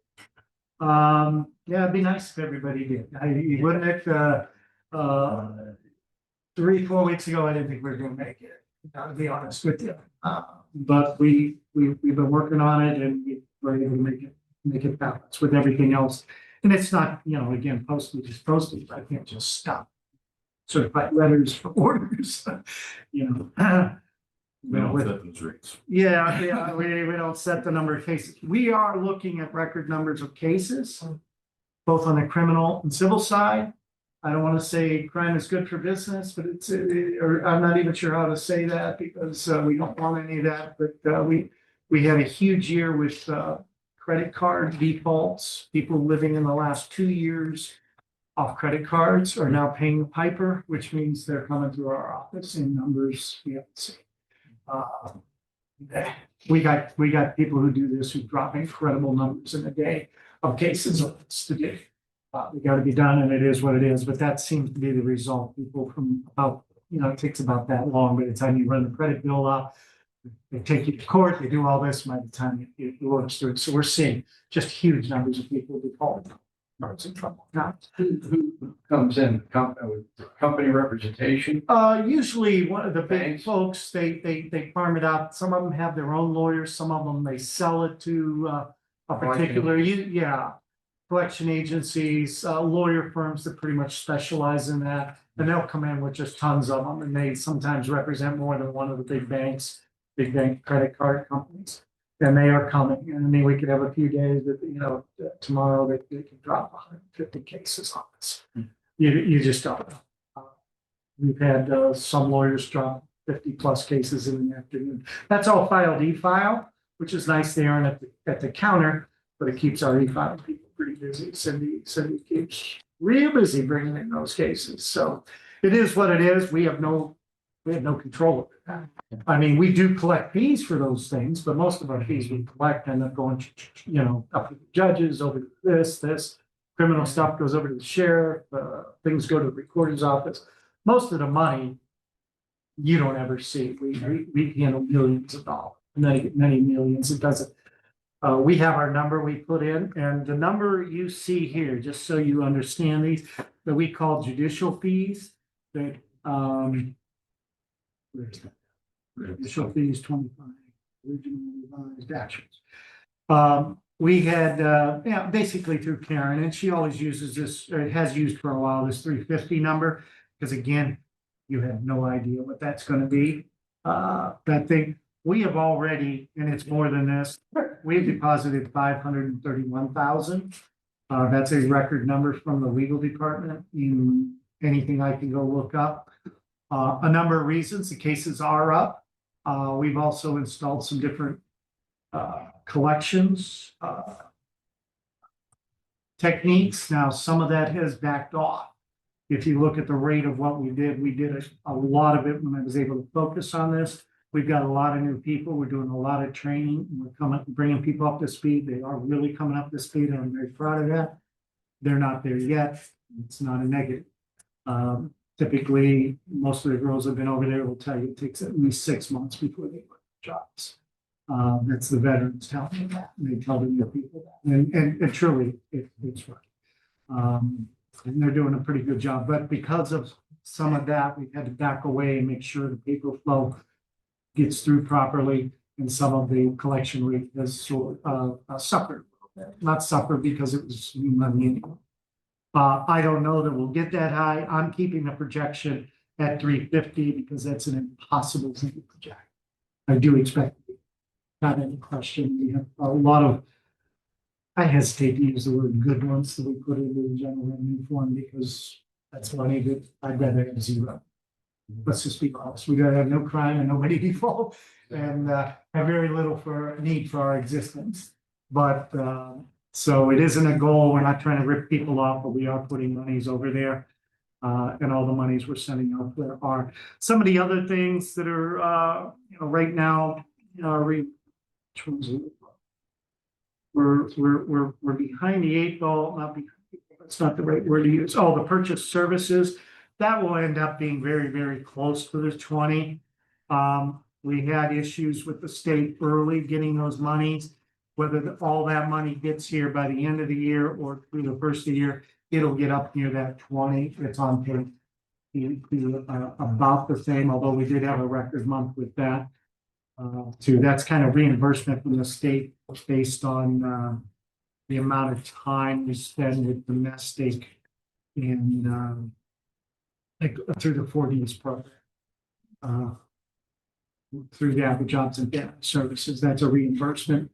Yeah, it'd be nice if everybody did. Wouldn't it? 3-4 weeks ago, I didn't think we were going to make it. To be honest with you, but we've been working on it, and we're able to make it balance with everything else. And it's not, you know, again, postage is postage. I can't just stop certified letters for orders, you know. We don't set those rates. Yeah, we don't set the number of cases. We are looking at record numbers of cases, both on the criminal and civil side. I don't want to say crime is good for business, but or I'm not even sure how to say that because we don't want any of that. But we had a huge year with credit card defaults. People living in the last 2 years off credit cards are now paying the piper, which means they're coming through our office in numbers we haven't seen. We got people who do this who drop incredible numbers in a day of cases of this to do. We got to be done, and it is what it is. But that seems to be the result. People from about, you know, it takes about that long by the time you run the credit bill up. They take you to court. They do all this by the time it works through. So we're seeing just huge numbers of people default. Cards in trouble. Now, Who comes in with company representation? Usually one of the big folks, they farm it out. Some of them have their own lawyers. Some of them they sell it to a particular, collection agencies, lawyer firms that pretty much specialize in that. And they'll come in with just tons of them, and they sometimes represent more than one of the big banks, big bank credit card companies. And they are coming, and I mean, we could have a few days that, you know, tomorrow they can drop 150 cases on us. You just don't know. We've had some lawyers drop 50+ cases in the afternoon. That's all filed e-file, which is nice. They aren't at the counter, but it keeps our e-file people pretty busy. Cindy keeps real busy bringing in those cases. So it is what it is. We have no control over that. I mean, we do collect fees for those things, but most of our fees we collect end up going, up to the judges, over to this. Criminal stuff goes over to the sheriff, things go to the recorder's office. Most of the money you don't ever see. We handle millions of dollars, many millions. It doesn't. We have our number we put in, and the number you see here, just so you understand these, that we call judicial fees. That where's that? Judicial fees 25, original revised actions. We had, basically through Karen, and she always uses this, or has used for a while, this 350 number, because again, you have no idea what that's going to be. That thing, we have already, and it's more than this, we've deposited 531,000. That's a record number from the legal department in anything I can go look up. A number of reasons, the cases are up. We've also installed some different collections techniques. Now, some of that has backed off. If you look at the rate of what we did a lot of it when I was able to focus on this. We've got a lot of new people. We're doing a lot of training. We're bringing people up to speed. They are really coming up to speed, and I'm very proud of that. They're not there yet. It's not a negative. Typically, most of the girls have been over there will tell you it takes at least 6 months before they get jobs. That's the veterans telling me that. And they tell the new people that. And truly, it's right. And they're doing a pretty good job. But because of some of that, we've had to back away and make sure the paper flow gets through properly. And some of the collection rate has suffered. Not suffered because it was money anyway. I don't know that we'll get that high. I'm keeping a projection at 350 because that's an impossible thing to project. I do expect to be. Not any question. We have a lot of, I hesitate to use the word good ones that we put into the general revenue fund because that's money that I'd rather have zero. Let's just be honest. We gotta have no crime and nobody default and have very little need for our existence. But so it isn't a goal. We're not trying to rip people off, but we are putting monies over there. And all the monies we're sending out there are some of the other things that are right now, we're behind the 8 ball, not behind, that's not the right word to use. Oh, the purchase services, that will end up being very, very close to the 20. We had issues with the state early getting those monies. Whether all that money gets here by the end of the year or through the first of the year, it'll get up near that 20. It's on pace about the same, although we did have a record month with that. Too, that's kind of reimbursement from the state based on the amount of time we spend with domestic and through the 4Ds program. Through the Average Jobs and Family Services, that's a reimbursement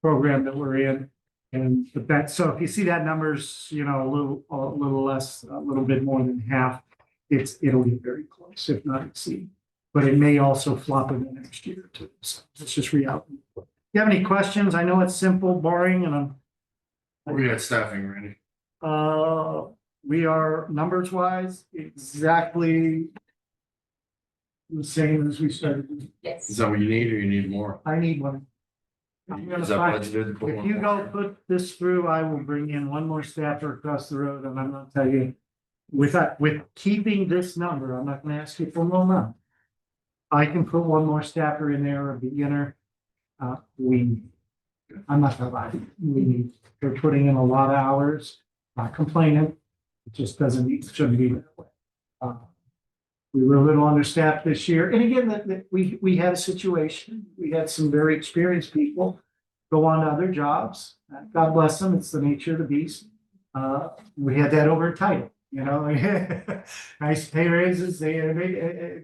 program that we're in, and so if you see that number's a little less, a little bit more than half, it'll be very close, if not exceed. But it may also flop in the next year or two. So it's just reality. If you have any questions? I know it's simple, boring, and We got staffing ready. we are numbers wise exactly the same as we started. Yes. Is that what you need or you need more? I need one. I'm gonna Is that find- budgeted? If you go put this through, I will bring in one more staffer across the road, and I'm gonna tell you, with keeping this number, I'm not gonna ask you for more money. I can put one more staffer in there, a beginner. I'm not gonna lie, they're putting in a lot of hours, not complaining. It just shouldn't be that way. We were a little understaffed this year. And again, we had a situation. We had some very experienced people go on to other jobs. God bless them. It's the nature of the beast. We had that over title, nice pay raises. They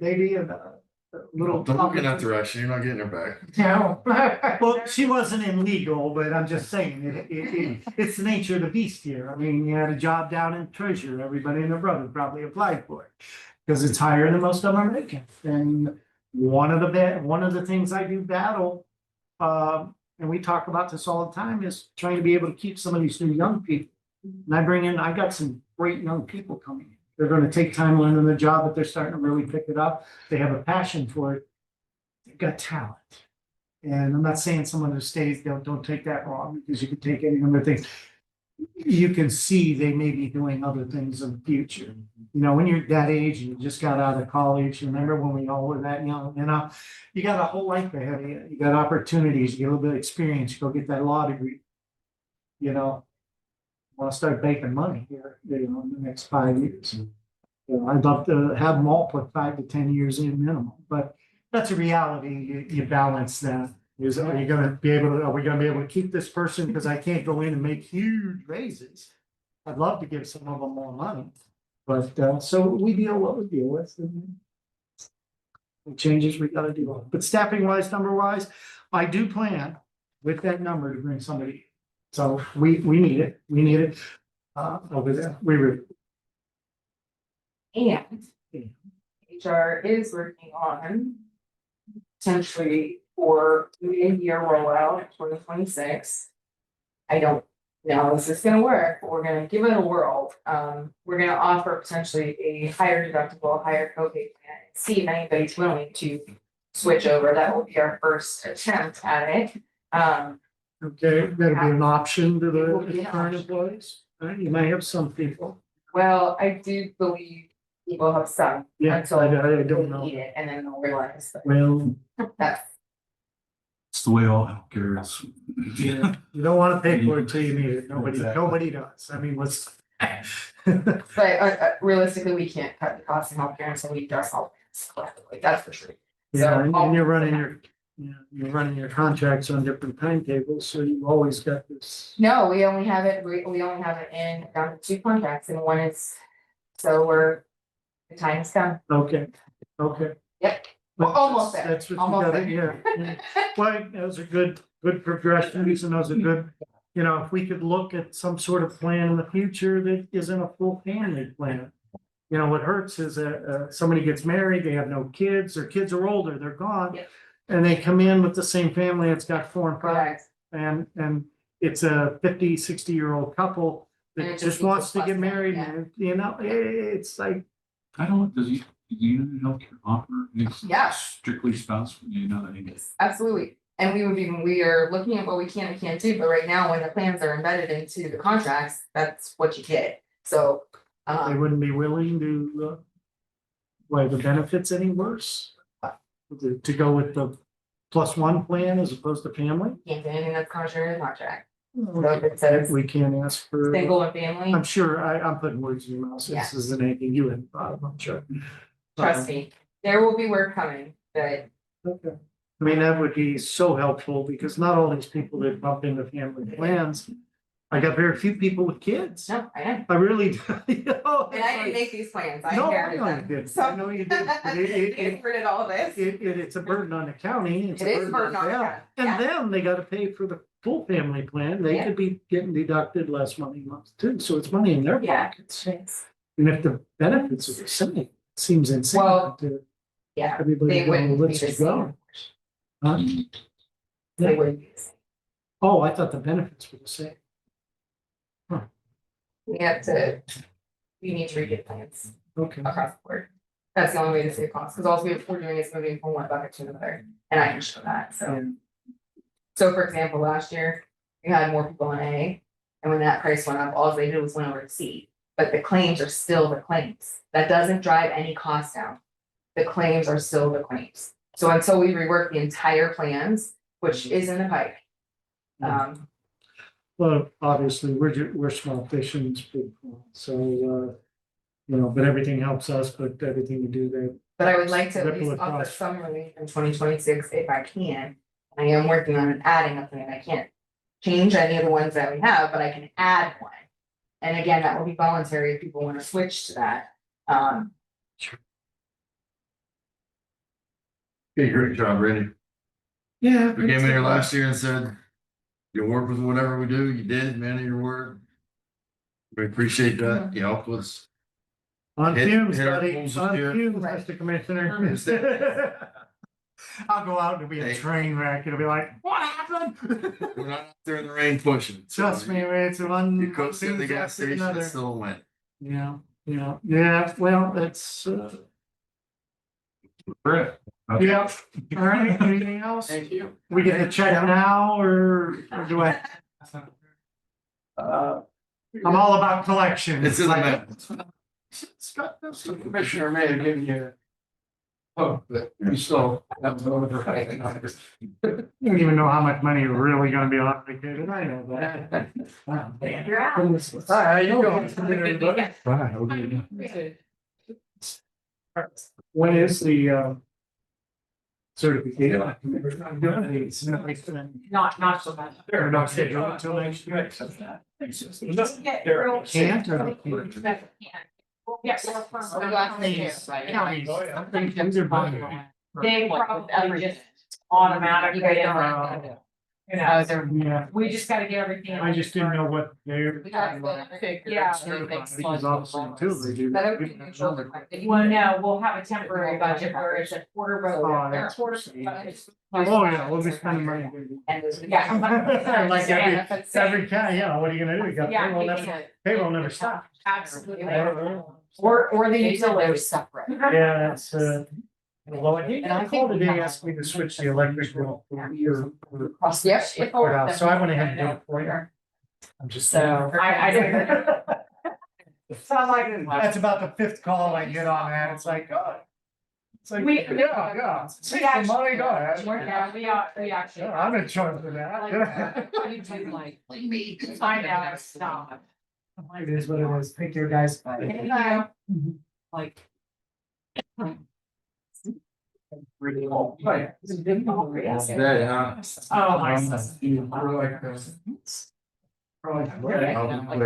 be a little. Don't look in that direction. You're not getting her back. No. Well, she wasn't in legal, but I'm just saying it's the nature of the beast here. I mean, you had a job down in Treasure. Everybody and their brother probably applied for it. Because it's higher than most of them are making. And one of the things I do battle, and we talk about this all the time, is trying to be able to keep some of these new young people. And I got some great young people coming in. They're gonna take time learning the job, but they're starting to really pick it up. They have a passion for it. They've got talent. And I'm not saying someone who stays, don't take that wrong, because you can take any number of things. You can see they may be doing other things in the future. You know, when you're that age and you just got out of college, remember when we all were that young, you got a whole life ahead of you. You got opportunities, you get a little bit of experience, you go get that law degree. You know, want to start making money here, in the next 5 years. I'd love to have them all put 5 to 10 years in minimum, but that's a reality. You balance that. Are we gonna be able to keep this person? Because I can't go in and make huge raises. I'd love to give some of them more money, but so we deal what we deal with. And the changes we gotta deal with. But staffing wise, number wise, I do plan with that number to bring somebody. So we need it. We need it over there. And HR is working on potentially for a year rollout, 2026. I don't know if this is gonna work, but we're gonna give it a whirl. We're gonna offer potentially a higher deductible, higher copay plan, see if anybody's willing to switch over. That will be our first attempt at it. Okay, that'll be an option to It will be the an current option. employees. You may have some people. Well, I do believe people have some Yeah, until I they don't know. need it, and then they'll realize that Well, that's. It's the way all healthcare is. you don't want to pay for it till you need it. Nobody does. I mean, let's. But realistically, we can't cut the cost of healthcare until we address all this collectively, that's for sure. Yeah, and all- you're running your contracts on different timetables, so you've always got this. No, we only have it in down to 2 contracts and one is, so the time is done. Okay. Yep. But Almost there, That's what you almost got, there. yeah. Well, those are good progressions, and those are good, if we could look at some sort of plan in the future that isn't a full family plan. What hurts is somebody gets married, they have no kids, their kids are older, they're gone. Yep. And they come in with the same family that's got 4 and 5, Correct. and it's a 50, 60-year-old couple And it that just just needs wants to to get plus that, married, yeah. and it's like. I don't, does Union Healthcare offer Yeah. strictly spouse, Absolutely. And we are looking at what we can and can't do, but right now, when the plans are embedded into the contracts, that's what you get. So, They wouldn't be willing to, why the benefits any worse? To go with the +1 plan as opposed to family? can't do anything that's contrary to the contract. So if it says We can't ask for. single and family, I'm sure, I'm putting words in your mouth, Yeah. this isn't anything you hadn't thought of, I'm sure. trust me, there will be work coming, but Okay. I mean, that would be so helpful, because not all these people that bump into family plans, I got very few people with kids. no, I know. I really, you know. And I didn't make these plans, I No, inherited I know you them. did. So- I know you did. But I inherited all this. It's a burden on the county. It's It is a burden on the them. county, And yeah. then they gotta pay for the full family plan. They Yeah. could be getting deducted less money a month too. So it's money in their Yeah. pockets. And if the benefits are the same, it seems insane Well, to Yeah, everybody they go, wouldn't be let's the just same. go. Huh? They wouldn't be the same. Oh, I thought the benefits were the same. We need to redo plans Okay. across the board. That's the only way to save costs, because all we're doing is moving from one bucket to another, and I can show that, so. Yeah. So for example, last year, we had more people in A, and when that price went up, all they did was went over to C. But the claims are still the claims, that doesn't drive any cost down. The claims are still the claims, so until we rework the entire plans, which is in the pipe. Well, obviously, we're small fish in this big pond, so, but everything helps us, but everything we do there. But I would like to at Ripple least offer across. some relief in 2026 if I can. I am working on adding a plan. I can't change any of the ones that we have, but I can add one. And again, that will be voluntary if people want to switch to that. Hey, great job, Randy. Yeah. We came in here last year and said, you'll work with whatever we do, you did, man of your word. We appreciate that, you helped us. On fumes, Hit our buddy, goals on this year. fumes, Mr. Commissioner. I'll go out and it'll be a Hey. train wreck. It'll be like, what happened? We're not out there in the rain pushing. so Trust me, it's one. You go sit in the fumes gas after station, another. it's still a win. Yeah, yeah, well, that's, Brett. yeah, all right, anything else? Thank you. We get the check now, or do I? I'm all about collection. It's in the The commissioner may have given you. Oh, but you still have no other right numbers. You don't even know how much money you're really gonna be obligated, I know that. You're out. Hi, how you doing? Fine, okay. When is the certification? Not so much. They're not scheduled until next year. Get real- Can't or Can't. Yes. They probably just automatically. Yeah. We just gotta get everything. I just didn't know what they're. Yeah. Because obviously until they do. Well, no, we'll have a temporary budget where it's a quarter road. Oh, that's- Oh, yeah, we'll be spending money. Yeah. Like every county, yeah, what are you gonna do? You got payroll never stop. Absolutely. Or the utilities separate. Yeah, that's, well, I called today, asked me to switch the electric bill for your. Yep. So I went ahead and did it for you. I'm just. So I didn't. Sounds like. That's about the fifth call I get on that. It's like, God. It's like, yeah. Save some money, God. We actually. I'm in charge of that. You do like, find out, stop. It is what it is. Take care, guys. Like. Really old. Right. Yeah, Oh, my.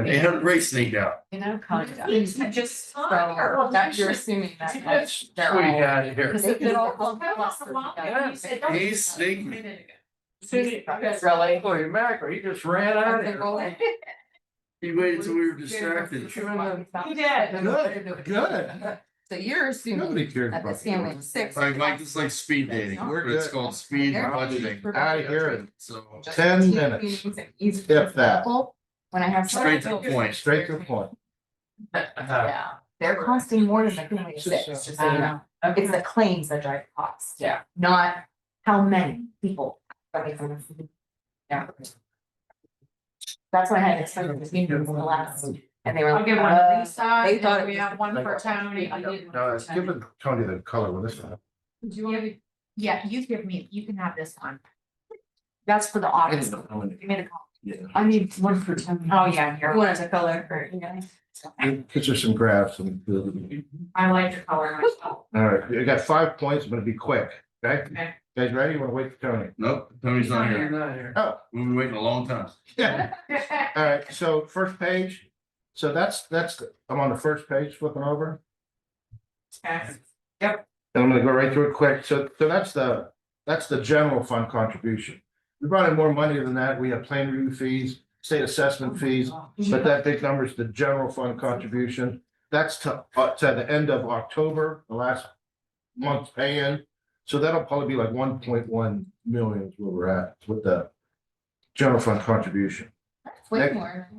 They had a race sneak out. You know, kind of. Just. That you're assuming that. They're What do you all- got here? Because they're all clustered together. He's sneaking. Really? Holy mackerel, he just ran out of here. He waited till we were distracted. You did. Good. So you're assuming Nobody cares that about this family of six. Like Mike, it's like speed dating. We're It's good. called speed budgeting. Out of here in So 10 minutes, if that. When I have. straight to the point. Straight to the point. Yeah, they're costing more than the family of six, just so you know. It's the claims that drive the cost. Yeah. Not how many people are they from. Yeah. That's why I had to explain it to the the last, and they were I'll like, give one to Lisa, they thought and it we was. have one for Tony. I did one No, for give Tony. Tony the color with this one. Do you want me? Yeah, you give me, you can have this one. That's for the audit. Give me the color. I need one for Tony. Oh, yeah, here. One as a color for, you guys. Because there's some graphs and. I like the color myself. All right, you got 5 points, I'm gonna be quick, okay? Okay. Guys ready? You wanna wait for Tony? Nope, Tony's not You're here. not here. Oh, We've been waiting a long time. yeah. All right, so first page. So that's, I'm on the first page flipping over. Okay. And I'm gonna go right through it quick. So that's the general fund contribution. We brought in more money than that. We have plan review fees, state assessment fees, but that big number is the general fund contribution. That's to the end of October, the last month's pay-in. So that'll probably be like 1.1 million is where we're at with the general fund contribution. Way Next. more.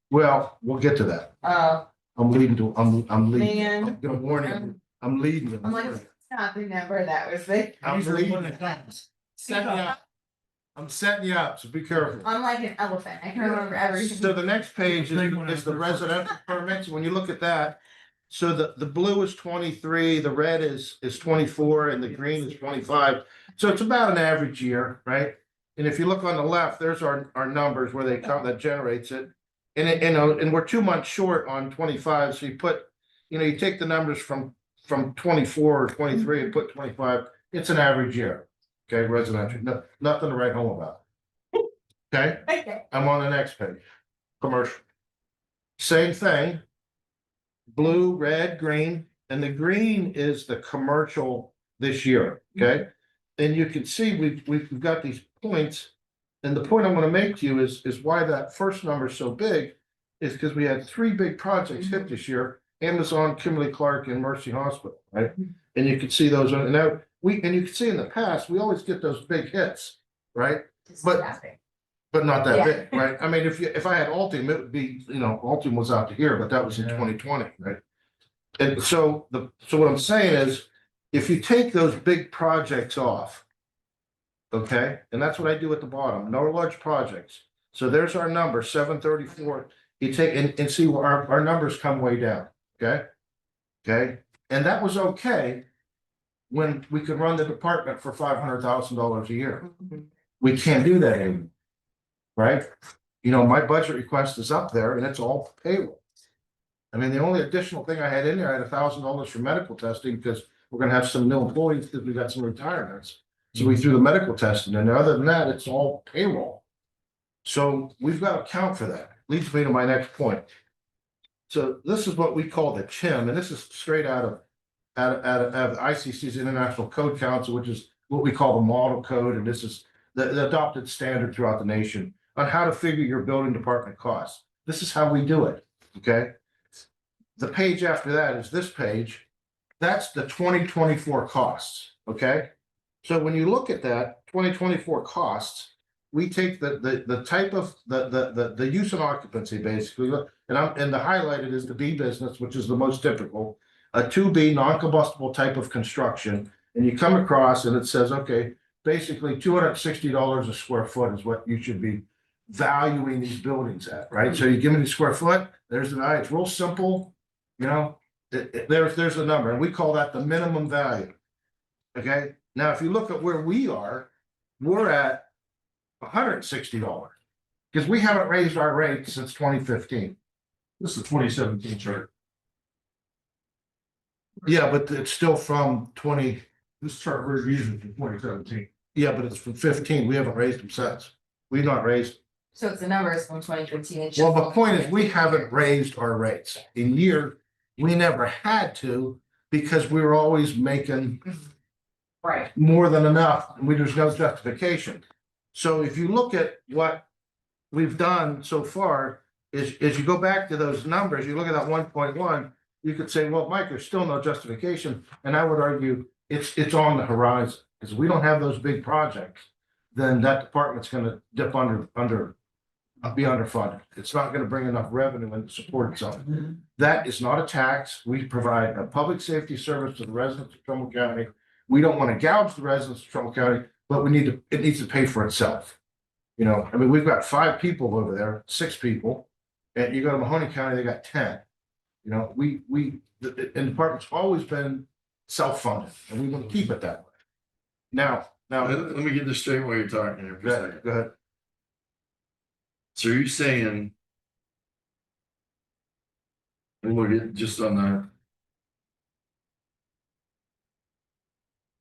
Well, we'll get to that. I'm leading. I'm leading. Man. I'm gonna warn you. I'm leading. I'm like, it's not the number that was like. I'm leading. Setting you up. I'm setting you up, so be careful. I'm like an elephant. I can remember everything. So the next page is the residential permits. When you look at that, so the blue is 23, the red is 24, and the green is 25. So it's about an average year, right? And if you look on the left, there's our numbers where they come, that generates it. And we're 2 months short on 25, so you take the numbers from 24 or 23 and put 25, it's an average year. Okay, residential, nothing to write home about. Okay, I'm on the next page, commercial. Same thing. Blue, red, green, and the green is the commercial this year, okay? And you can see we've got these points. And the point I want to make to you is why that first number is so big is because we had 3 big projects hit this year. Amazon, Kimberly Clark and Mercy Hospital, right? And you can see those, and now and you can see in the past, we always get those big hits, right? But not that big, right? I mean, if I had Altium, it would be, Altium was out to here, but that was in 2020, right? And so what I'm saying is, if you take those big projects off, okay, and that's what I do at the bottom, no large projects. So there's our number, 734. You take and see where our numbers come way down, okay? Okay, and that was okay when we could run the department for $500,000 a year. We can't do that anymore, right? My budget request is up there and it's all payroll. I mean, the only additional thing I had in there, I had $1,000 for medical testing because we're gonna have some new employees because we got some retirements. So we threw the medical testing in there. Other than that, it's all payroll. So we've got to account for that. Leads me to my next point. So this is what we call the CHIM, and this is straight out of ICC's International Code Council, which is what we call the model code, and this is the adopted standard throughout the nation on how to figure your building department costs. This is how we do it, okay? The page after that is this page. That's the 2024 costs, okay? So when you look at that 2024 costs, we take the type of the use of occupancy basically, and the highlighted is the B business, which is the most typical, a 2B non-combustible type of construction, and you come across and it says, okay, basically $260 a square foot is what you should be valuing these buildings at, right? So you give me the square foot, there's the value. It's real simple, there's the number, and we call that the minimum value. Okay, now if you look at where we are, we're at $160 because we haven't raised our rate since 2015. This is 2017 chart. Yeah, but it's still from 20. This chart we're using from 2017. Yeah, but it's from 15. We haven't raised them since. We've not raised. So it's the numbers from 2015. Well, the point is, we haven't raised our rates in year. We never had to because we were always making more than enough, and there's no justification. So if you look at what we've done so far, is you go back to those numbers, you look at that 1.1, you could say, well, Mike, there's still no justification. And I would argue it's on the horizon because we don't have those big projects, then that department's gonna dip be underfunded. It's not gonna bring enough revenue in to support itself. That is not a tax. We provide a public safety service to the residents of Trumbull County. We don't want to gouge the residents of Trumbull County, but it needs to pay for itself. I mean, we've got 5 people over there, 6 people, and you go to Mahoney County, they got 10. The department's always been self-funded, and we want to keep it that way. Now, Let me get this straight while you're talking here for a second. go ahead. So you're saying, and look at just on the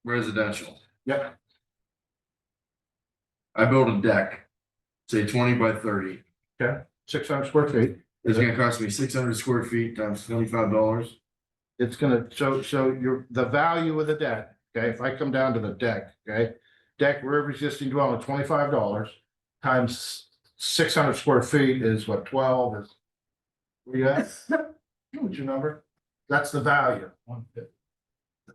residential. Yep. I built a deck, say 20 by 30. Okay, 600 square feet. It's gonna cost me 600 square feet times $25. It's gonna, so the value of the deck, okay, if I come down to the deck, okay. Deck rear existing dwelling, $25 times 600 square feet is what, 12 is. Where you at? What's your number? That's the value.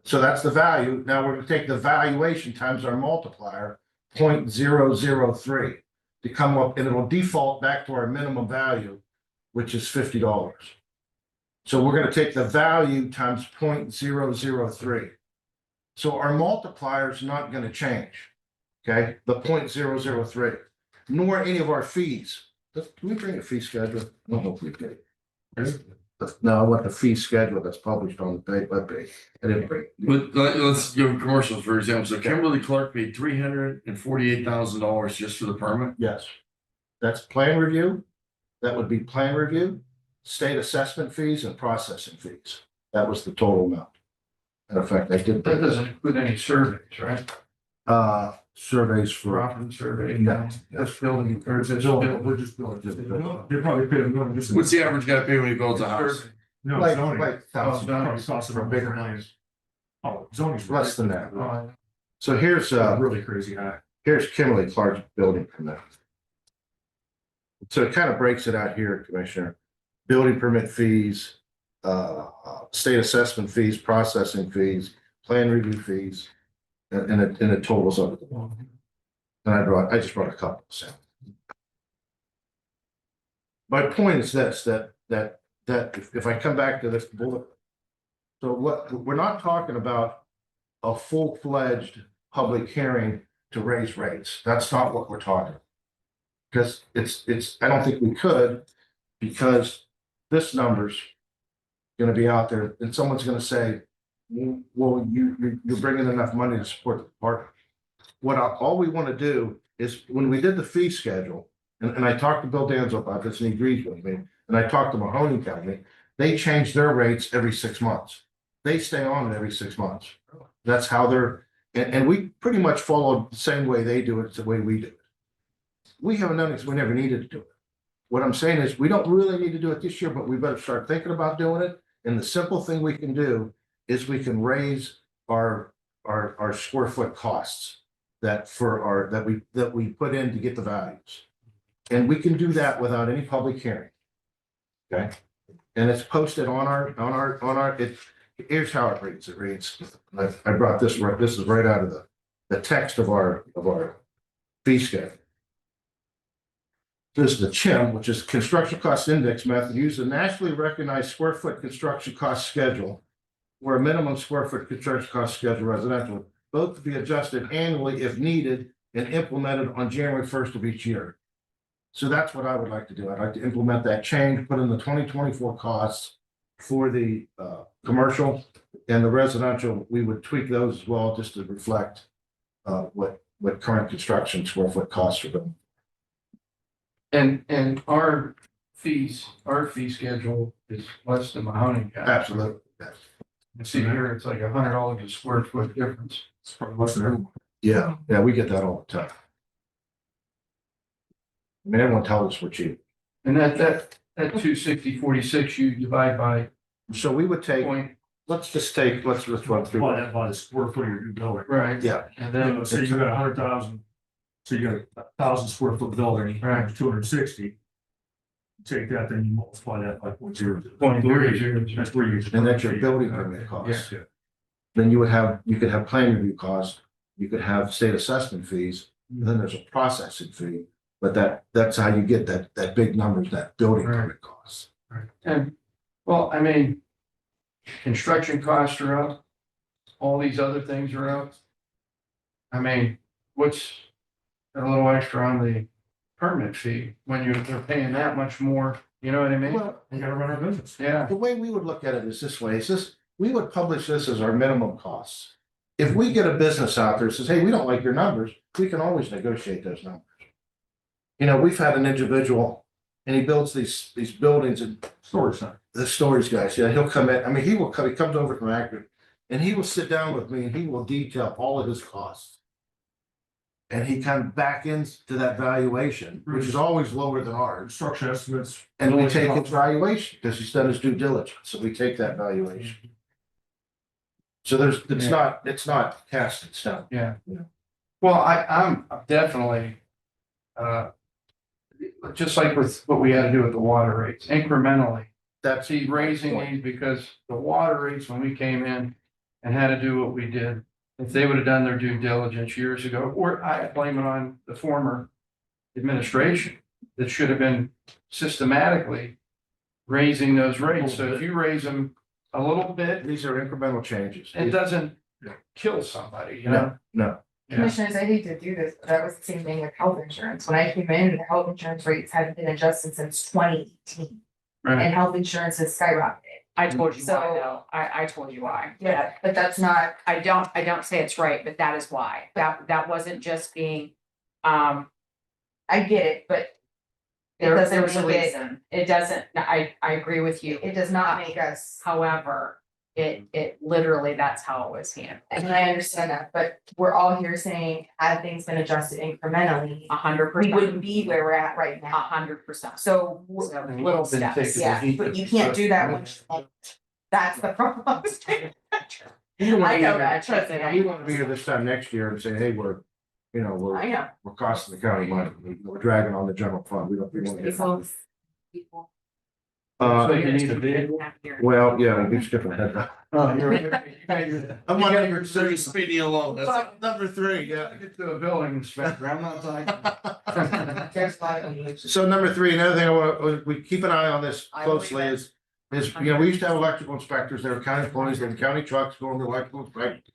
So that's the value. Now we're gonna take the valuation times our multiplier, 0.003, to come up, and it'll default back to our minimum value, which is $50. So we're gonna take the value times 0.003. So our multiplier is not gonna change, okay? The 0.003, nor any of our fees. Can we bring a fee schedule? No, we did. No, I want the fee schedule that's published on the webpage. I didn't bring. But let's give commercials, for example. So Kimberly Clark paid $348,000 just for the permit. Yes. That's plan review. That would be plan review, state assessment fees and processing fees. That was the total amount. In fact, I did. That doesn't include any surveys, right? Surveys for. Property survey. No. That's building, or is it? We're just building. They probably paid them. What's the average guy pay when he builds a house? No, Like zoning. thousand. Probably cost for a bigger house. Oh, zoning's Less than that. Oh, So here's really crazy high. here's Kimberly Clark's building permit. So it kind of breaks it out here, Commissioner. Building permit fees, state assessment fees, processing fees, plan review fees, and it totals up at the bottom. And I just brought a couple percent. My point is this, that if I come back to this bullet. So what, we're not talking about a full-fledged public hearing to raise rates. That's not what we're talking. Because I don't think we could, because this number's gonna be out there, and someone's gonna say, well, you're bringing enough money to support the department. All we wanna do is, when we did the fee schedule, and I talked to Bill Danzo about this, and he agrees with me, and I talked to Mahoney County, they change their rates every 6 months. They stay on it every 6 months. That's how they're, and we pretty much follow the same way they do it, it's the way we do it. We haven't done it because we never needed to do it. What I'm saying is, we don't really need to do it this year, but we better start thinking about doing it. And the simple thing we can do is we can raise our square foot costs that we put in to get the values. And we can do that without any public hearing. Okay? And it's posted on our, here's how it reads. It reads, I brought this is right out of the text of our fee schedule. This is the CHIM, which is Construction Cost Index Method, used a nationally recognized square foot construction cost schedule, where a minimum square foot construction cost schedule residential, both to be adjusted annually if needed and implemented on January 1st of each year. So that's what I would like to do. I'd like to implement that change, put in the 2024 costs for the commercial and the residential. We would tweak those as well, just to reflect what current construction square foot costs are doing. And our fee schedule is less than Mahoney County. Absolutely. Yes. You see here, it's like $100 a square foot difference. It's probably less than everyone. Yeah, we get that all the time. I mean, everyone tells us we're cheap. And that 260.46 you divide by. So we would take, let's run through. Multiply that by the square foot of your new building. Right. Yeah. And then. So you got 100,000, so you got 1,000 square foot building, Right. 260. Take that, then you multiply that by 0.03. That's where you. And that's your building permit cost. Yeah. Then you could have plan review costs, you could have state assessment fees, and then there's a processing fee. But that's how you get that big numbers, that building permit costs. Right. And, well, I mean, construction costs are up. All these other things are up. I mean, what's a little extra on the permit fee when they're paying that much more? You know what I mean? Well, You gotta run our business. Yeah. the way we would look at it is this way, we would publish this as our minimum costs. If we get a business out there that says, hey, we don't like your numbers, we can always negotiate those numbers. You know, we've had an individual and he builds these buildings and Storage center. the storage guys, yeah, he'll come in, I mean, he comes over from Akron and he will sit down with me and he will detail all of his costs. And he comes back into that valuation, which is always lower than ours. Construction estimates. And we take his valuation because he's done his due diligence, so we take that valuation. So it's not cast in stone. Yeah. Well, I'm definitely, just like with what we had to do with the water rates, incrementally. That's See, raising these because the water rates, when we came in and had to do what we did, if they would have done their due diligence years ago, or I blame it on the former administration that should have been systematically raising those rates. So if you raise them a little bit, These are incremental changes. it doesn't kill somebody, you know? No, Yeah. Commissioners, I hate to do this, but that was the same thing with health insurance. When I came in, the health insurance rates hadn't been adjusted since 2018. Right. And health insurance has skyrocketed. I told you why So- though. I told you why. Yeah, but that's not, I don't say it's right, but that is why. That wasn't just being, I get it, but it there doesn't was a make it, reason. It doesn't, I agree with you. it does not make us, However, it literally, that's how it was handled. and I understand that, but we're all here saying, had things been adjusted incrementally, 100%. we wouldn't be where we're at right now. 100%. So, Little Been taken steps. to yeah, heat but the- you can't do that when that's the problem. You don't I know wanna that, trust me. be, you want to be here this time next year and say, hey, we're I know. costing the county money, we're dragging on the general fund, we don't want to get. So you need a vehicle? Well, yeah, we skipping ahead. Oh, you're. I'm on number three. Speeding along, that's. Number three, yeah. Get to a building inspector, I'm not talking. So number three, another thing I want, we keep an eye on this closely is, we used to have electrical inspectors, they were county employees, they had county trucks going to electrical inspectors.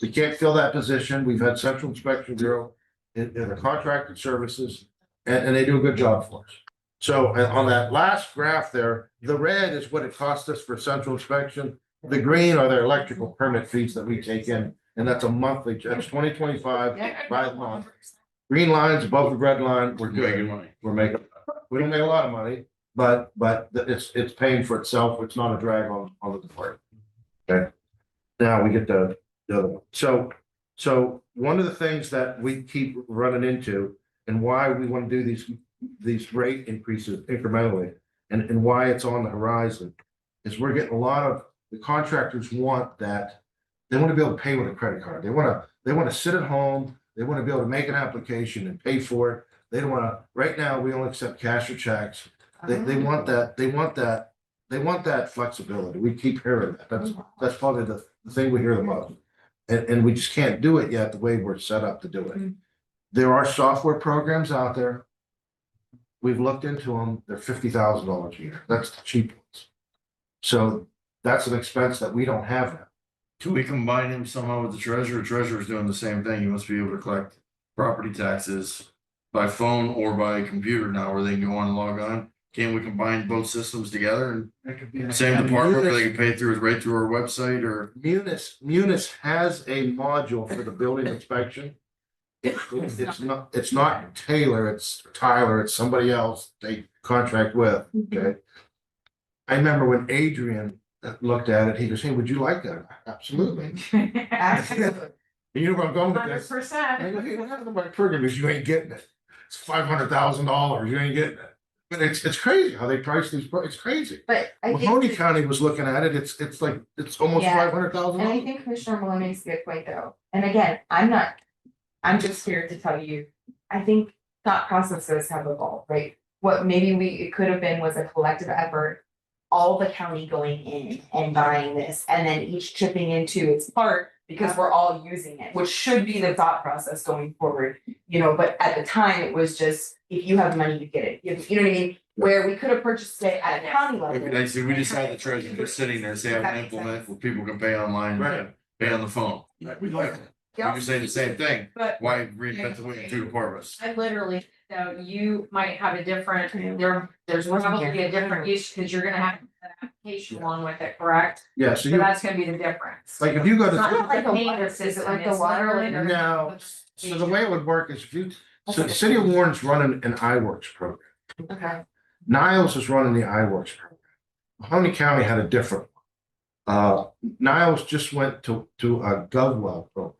We can't fill that position, we've had Central Inspection Bureau in the contracted services, and they do a good job for us. So on that last graph there, the red is what it cost us for central inspection. The green are their electrical permit fees that we take in, and that's a monthly, that's 2025 by the month. Green lines above the red line, we're Making good, money. we don't make a lot of money, but it's paying for itself, it's not a drag on the department. Okay, now we get the other one. So one of the things that we keep running into and why we want to do these rate increases incrementally and why it's on the horizon is we're getting a lot of, the contractors want that, they want to be able to pay with a credit card. They want to sit at home, they want to be able to make an application and pay for it. They don't want to, right now, we only accept cash or checks. They want that flexibility. We keep hearing that. That's probably the thing we hear the most. And we just can't do it yet the way we're set up to do it. There are software programs out there. We've looked into them. They're $50,000 a year. That's the cheap ones. So that's an expense that we don't have now. Can we combine him somehow with the treasurer? Treasurer's doing the same thing. He must be able to collect property taxes by phone or by computer now, where they can go on and log on. Can we combine both systems together and same department where they can pay through right through our website or? Munis has a module for the building inspection. It's not Taylor, it's Tyler, it's somebody else they contract with, okay? I remember when Adrian looked at it, he goes, hey, would you like that? Absolutely. Absolutely. You know where I'm going with this? 100%. I go, hey, what happened to my program? Because you ain't getting it. It's $500,000, you ain't getting it. But it's crazy how they price these, it's crazy. But I think. Mahoney County was looking at it, it's like, it's almost Yeah. $500,000. And I think Commissioner Malone makes a good point though. And again, I'm just here to tell you, I think thought processes have evolved, right? What maybe it could have been was a collective effort, all the county going in and buying this, and then each chipping into its part because we're all using it, which should be the thought process going forward, but at the time it was just, if you have money, you get it, you know what I mean? Where we could have purchased it at a county level. I see, we just had the treasurer just sitting there, say, I implement where people can pay online, Right. pay on the phone. We like it. You're saying the same thing. But- Why reinvent the wheel in two departments? I literally, so you might have a different, there's probably a different use, because you're gonna have an application along with it, correct? Yeah, So that's gonna be the difference. like if you go It's not to, like a payment Is it system, like the it's water literally. line? no, so the way it would work is so the City of Warren's running an iWorks program. Okay. Niles is running the iWorks program. Mahoney County had a different one. Niles just went to a GovWell program,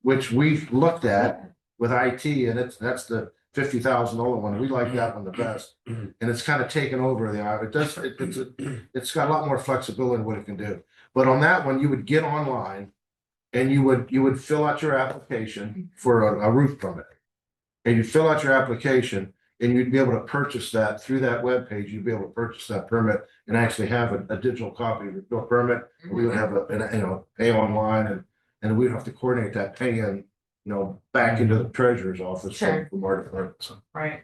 which we've looked at with IT, and that's the $50,000 one. We like that one the best. And it's kind of taken over it's got a lot more flexibility in what it can do. But on that one, you would get online and you would fill out your application for a roof permit. And you'd fill out your application and you'd be able to purchase that through that webpage. You'd be able to purchase that permit and actually have a digital copy of your permit. We would have pay online and we'd have to coordinate that pay in, back into the treasurer's office Sure. from our department. So Right.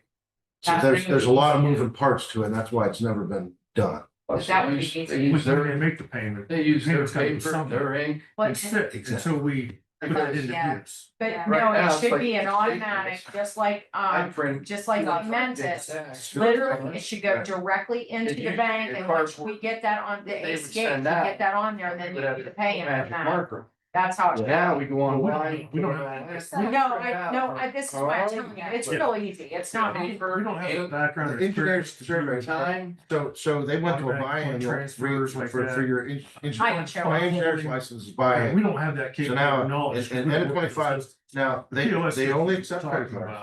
there's a lot of moving parts to it, and that's why it's never been done. But that would be They use They their, make the payment. they use their Payment's gotta be paper, something. their ink. It's thick, until we put it into Yeah. use. But Yeah. no, Right now, it it's should like be an it's automatic, paper. just like, I print. just like we meant it. Literally, it should go directly into the bank, and once we get that on the They would escape, we send that. get that on there, and then you do the paying for Magic that. marker. That's how it's. Now we go online. We don't No, this is what I'm telling you, it's really easy, it's not. Paper, We don't have the ink, background. The engineers survey time. So they went to a Automatic biannual transfers like for that. your I engineer's license is We biannual. don't have that So capable now, knowledge. and end of 25, now they only accept credit cards.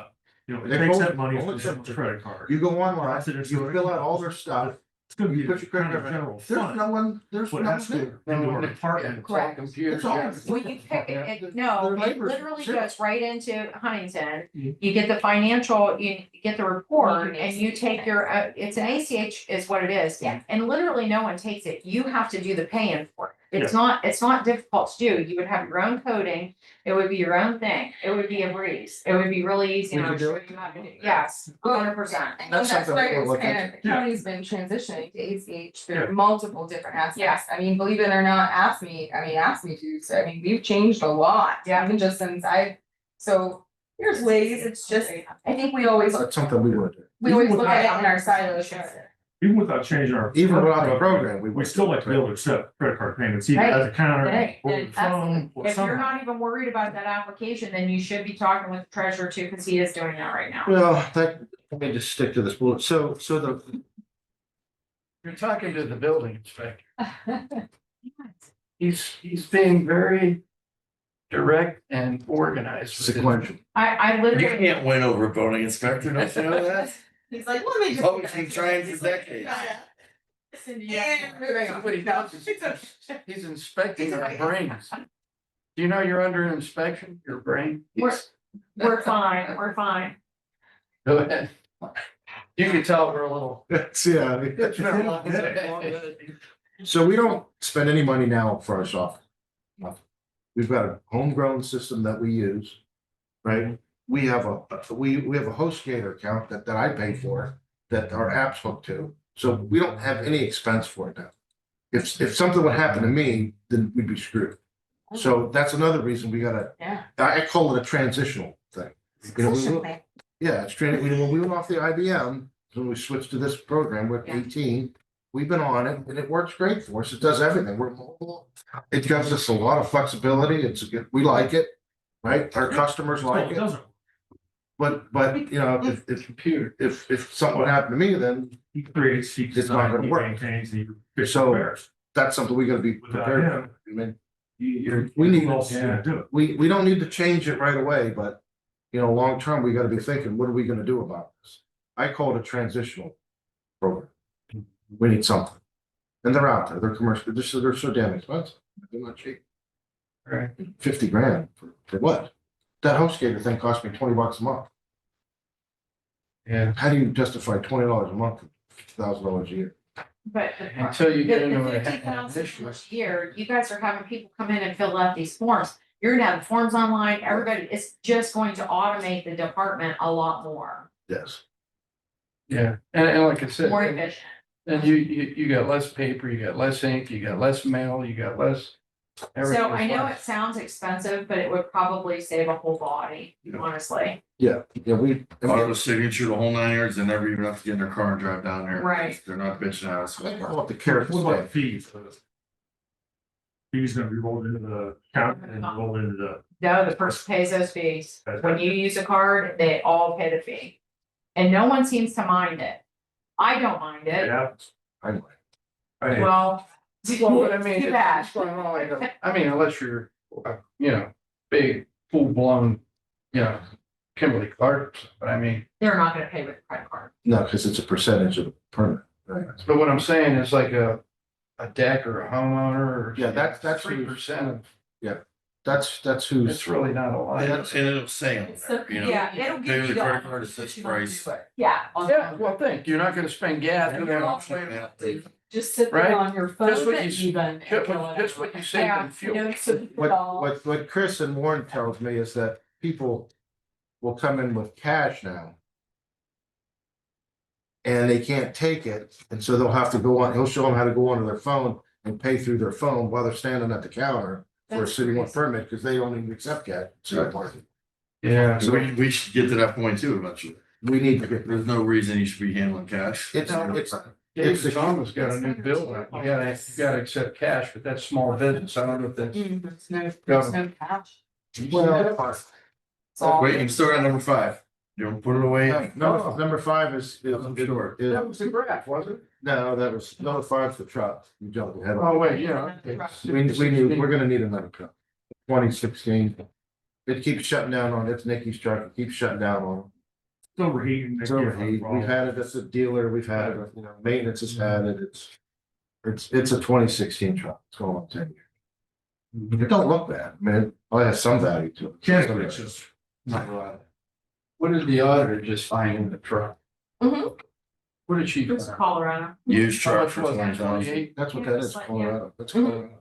It They takes both that money only for accept the credit card. You go online, Process it, you fill out all their stuff, It's gonna be Put your credit card in. general There's fund. no one, there's But no that's one the, there. into our department. Correct. Computers. It's all- yeah. Well, you pick no, Their it labor's literally zero. goes right into Huntington. You get the financial, you get the report and you take your, it's an ACH is what it is. Yeah. And literally no one takes it. You have to do the paying for it. It's not difficult to do. You would have your own coding. It would be your own thing. It would be a breeze. It would be really easy. We And I'm could do sure you have to do, yes, 100%. I know That's that's something why we're it's looking kind of, the county's been transitioning to ACH Yeah. through multiple different aspects. I mean, believe it or not, ask me to, so I mean, we've changed a lot, even just since so there's ways, it's just, I think we always That's something we would do. look at it in our silos. Even without changing our. Even without the program, We still like to be able to accept credit card payments, either at the counter Right. or the phone or If you're somehow. not even worried about that application, then you should be talking with the treasurer too, because he is doing that right now. Well, let me just stick to this bullet. So You're talking to the building inspector. He's being very direct and organized. with his- sequential. I You literally. can't win over a building inspector, don't you know that? He's like, let me just. Oh, he's been trying for decades. What he does is he's inspecting our brains. Do you know you're under inspection, your brain? We're fine, we're fine. Go ahead. You can tell we're a little. So we don't spend any money now for our software. Nothing. We've got a homegrown system that we use, right? We have a HostGator account that I pay for, that our app's hooked to. So we don't have any expense for it now. If something would happen to me, then we'd be screwed. So that's another reason we gotta, I call it a transitional thing. You know, yeah, it's when we went off the IBM, when we switched to this program with 18, we've been on it and it works great for us. It does everything. We're mobile. It gives us a lot of flexibility. We like it, right? Our customers like it. But you know, if something would happen to me, then He creates, he it's not gonna work. maintains, he So repairs. that's something we gotta be Without prepared him, for. I mean, You're. We need- who else is gonna do it? we don't need to change it right away, but you know, long term, we gotta be thinking, what are we gonna do about this? I call it a transitional program. We need something. And they're out there, they're commercial, they're so damn expensive, they're not cheap. Right. 50 grand for what? That HostGator thing cost me $20 a month. Yeah. How do you justify $20 a month, $1,000 a year? But Until you get into the a 50,000 a year, you guys are having people come in and fill out these forms. You're gonna have the forms online, everybody, it's just going to automate the department a lot more. Yes. Yeah, and like I said. More efficient. And you got less paper, you got less ink, you got less mail, you got less. everything So I is know less. it sounds expensive, but it would probably save a whole body, honestly. Yeah, Auto signature, the whole 9 yards, they never even have to get in their car and drive down there. Right. They're not bitching at us. I want the carrot. What about fees? Fees gonna be rolled into the account and rolled into the. No, the person pays those fees. When you use a card, they all pay the fee. And no one seems to mind it. I don't mind it. I Well, but I mean, Too bad. it's going on like, I mean, unless you're, you know, big, full blown, you know, Kimberly Clark, but I mean. They're not gonna pay with a credit card. No, because it's a percentage of the permit. Right. But what I'm saying is like a deck or a homeowner or. Yeah, that's 3% of. Yeah, that's who's. It's really not a lot. And it'll say on there, you know. Yeah, it'll Pay give with you a credit the. card at this price. Yeah. Yeah, well, think, you're not gonna spend gas. Just sit Right? there on your phone. Just what and you, even just what you save in fuel. What Chris and Warren tells me is that people will come in with cash now. And they can't take it, and so they'll have to go on, he'll show them how to go onto their phone and pay through their phone while they're standing at the counter for a That's city one crazy. permit, because they don't even accept cash. Yeah. So we should get to that point too eventually. We need to get, There's no reason you should be handling cash. it's, Dave's almost got a new bill, you gotta accept cash, but that's small business, I don't know if that's. There's no cash. well, Wait, you still got number 5. You don't put it away. number 5 is. Sure. That was the graph, wasn't it? No, that was, number 5's the truck. You jumped ahead. Oh, wait, yeah. We're gonna need another truck. 2016. It keeps shutting down on, it's Nikki's truck, it keeps shutting down on. overheating. It's overheat. We've had it as a dealer, we've had it, you know, maintenance has had it, it's a 2016 truck, it's going on 10 years. It don't look bad, I mean, it has some value to it. Yeah, but it's just not reliable. What did the auditor just find in the truck? Mhm. What did she It's find? Colorado. Used How truck much for was it? 2020. 28? That's what that is, Colorado, that's Mhm. Colorado.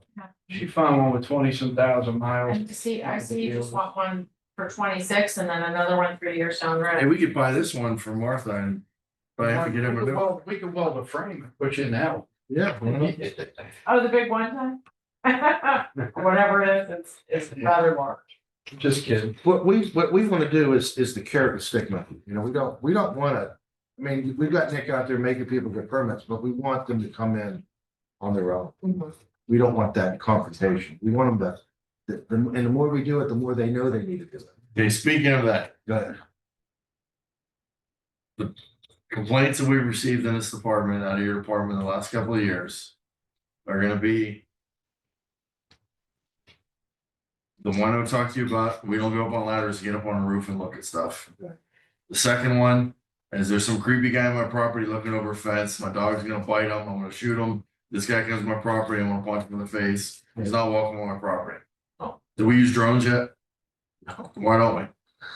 She found one with 20-some thousand miles. I see you just want one for 26 and then another one for your stone road. Hey, we could buy this one from Martha and buy it to get him a new. We could weld a frame and put you in that one. Yeah. Oh, the big one time? Whatever it is, it's rather large. Just kidding. What we wanna do is the carrot and stick method, you know, we don't wanna, I mean, we've got Nick out there making people get permits, but we want them to come in on their own. We don't want that confrontation, we want them to, and the more we do it, the more they know they need to do it. Okay, speaking of that, Go ahead. the complaints that we've received in this department, out of your department in the last couple of years are gonna be the one I talked to you about, we don't go up on ladders, get up on a roof and look at stuff. The second one is there's some creepy guy on my property looking over a fence, my dog's gonna bite him, I'm gonna shoot him. This guy comes to my property, I'm gonna punch him in the face, he's not walking on my property. Do we use drones yet? Why don't we?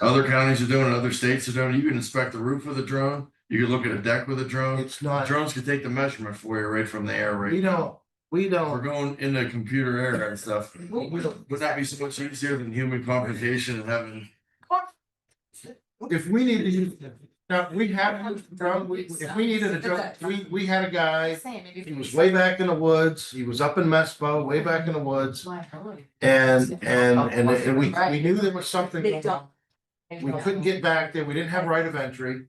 Other counties are doing it, other states are doing it, you can inspect the roof with a drone, you can look at a deck with a drone. It's not, Drones can take the measurement for you right from the air, right? we We're don't, going into computer era and stuff. Would that be so much easier than human confrontation and having? if we need to use, now, we have, used drone, if we needed a drone, we had a guy, he was way back in the woods, he was up in Mespo, way back in the woods. And we knew there was something going on. We couldn't get back there, we didn't have right of entry.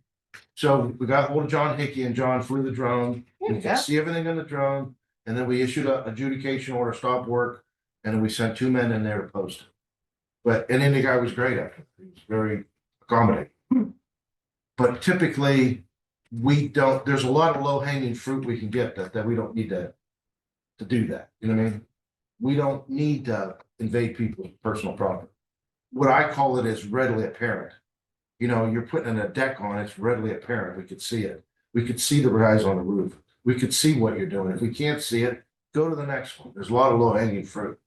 So we got hold of John Hickey and John flew the drone, we could see everything in the drone. And then we issued a adjudication order, stop work, and then we sent 2 men in there to post it. And then the guy was great at it, he was very accommodating. But typically, we don't, there's a lot of low hanging fruit we can get that we don't need to do that, you know what I mean? We don't need to invade people's personal property. What I call it is readily apparent. You know, you're putting a deck on, it's readily apparent, we could see it. We could see the guys on the roof. We could see what you're doing. If we can't see it, go to the next one. There's a lot of low hanging fruit.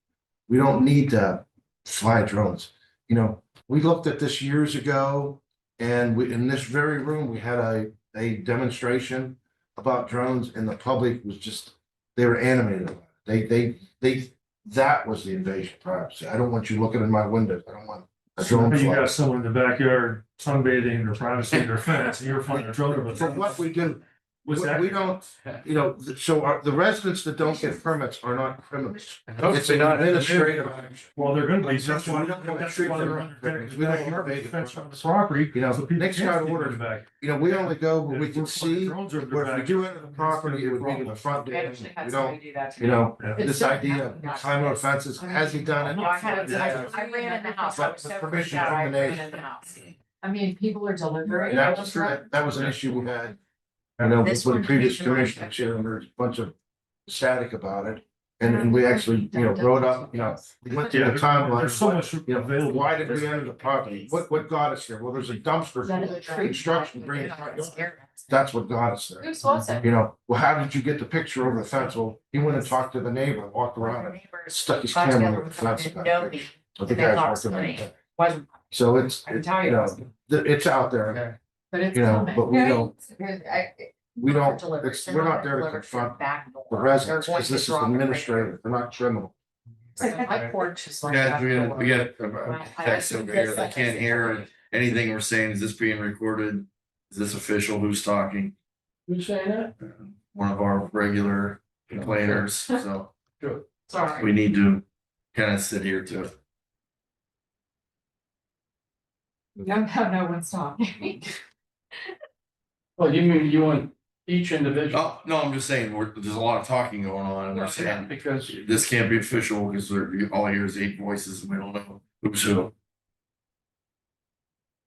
We don't need to fly drones. You know, we looked at this years ago and in this very room, we had a demonstration about drones and the public was just, they were animated. That was the invasion of privacy. I don't want you looking in my windows. I don't want a drone. You flying. got someone in the backyard sunbathing or privacy in their fence and you're flying a drone over. For what we do, Was that? we don't, you know, so the residents that don't get permits are not criminals. No, It's they're an not. administrative action. Well, they're gonna be. That's why we don't have That's trees why that they're are under criminals. fence. We don't They're invade the fence on the property. property. You know, so people next can't got get in order. the back. You know, we only go where we If can we're flying see, drones over the where if we back, do enter the property, it would be to the front We door. actually had We somebody don't, do that. you know, Yeah. this idea of time on fences, has he done it? No, I ran in the house. I was so Permission freaked out. from I the ran nation. in the house. I mean, people are delivering. That was true. That was an issue we had. I know with the previous commissioner, there was a bunch of static about it. And we actually, you know, wrote up, you know, we went through the timeline. There's so much You know, available. why did we enter the property? What got us there? Well, there's a dumpster, construction, bring it. That's what got us there. Who's was it? You know, well, how did you get the picture over the fence? Well, he went and talked to the neighbor, walked around it, stuck his camera over the fence. and got a picture. But the guy's working on it. Wasn't. So it's, I can tell you you. know, it's out there, But it's you know, coming. but we don't, we're not Delivered there to to confront back door. the residents, They're going because this to is drop it right administrative, they're not criminal. there. My porch is like. Yeah, that. we got a text over here. They can't hear anything we're saying. Is this being recorded? Is this official? Who's talking? Who's saying that? One of our regular complainers, so Sorry. we need to kind of sit here too. No, no one's talking. Well, you mean you want each individual? Oh, no, I'm just saying, there's a lot of talking going on and we're Yeah, saying because this can't be official because all I hear is 8 voices and we don't know who's who.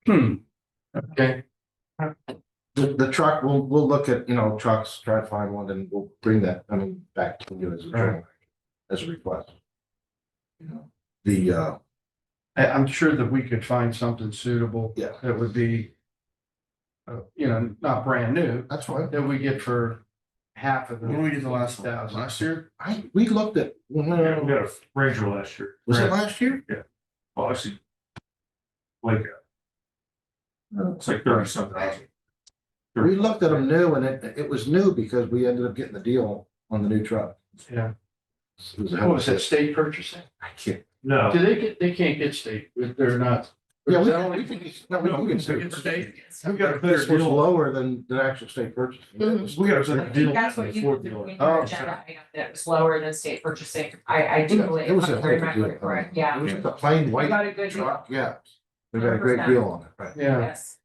okay. The truck, we'll look at, you know, trucks, try to find one, and we'll bring that, I mean, back to you as a request. You know, I'm sure that we could find something suitable. Yeah. That would be not brand new, That's fine. that we get for half of the. When did we get the last one? 50,000. Last year? We looked at, We got a Ranger last year. was it last year? Well, actually. Like. It's like 30-some thousand. We looked at them new and it was new because we ended up getting the deal on the new truck. Yeah. It was a What hell of was a- it, state purchasing? I can't. No. Do they can't get state, they're not. Yeah, Is we that can, only- we can, no, we can Get sue. state? We got a better This was deal. lower than actual state purchasing. We got a I better think deal. that's what you Ford put dealer. in Oh, your agenda item, that was lower than state purchasing. I do Yeah, believe, it was if a I hell of a remember deal. correct, yeah. It was just a plain We white got a good deal. truck, yeah. We got a great 100%. deal on it, right? Yeah, Yes.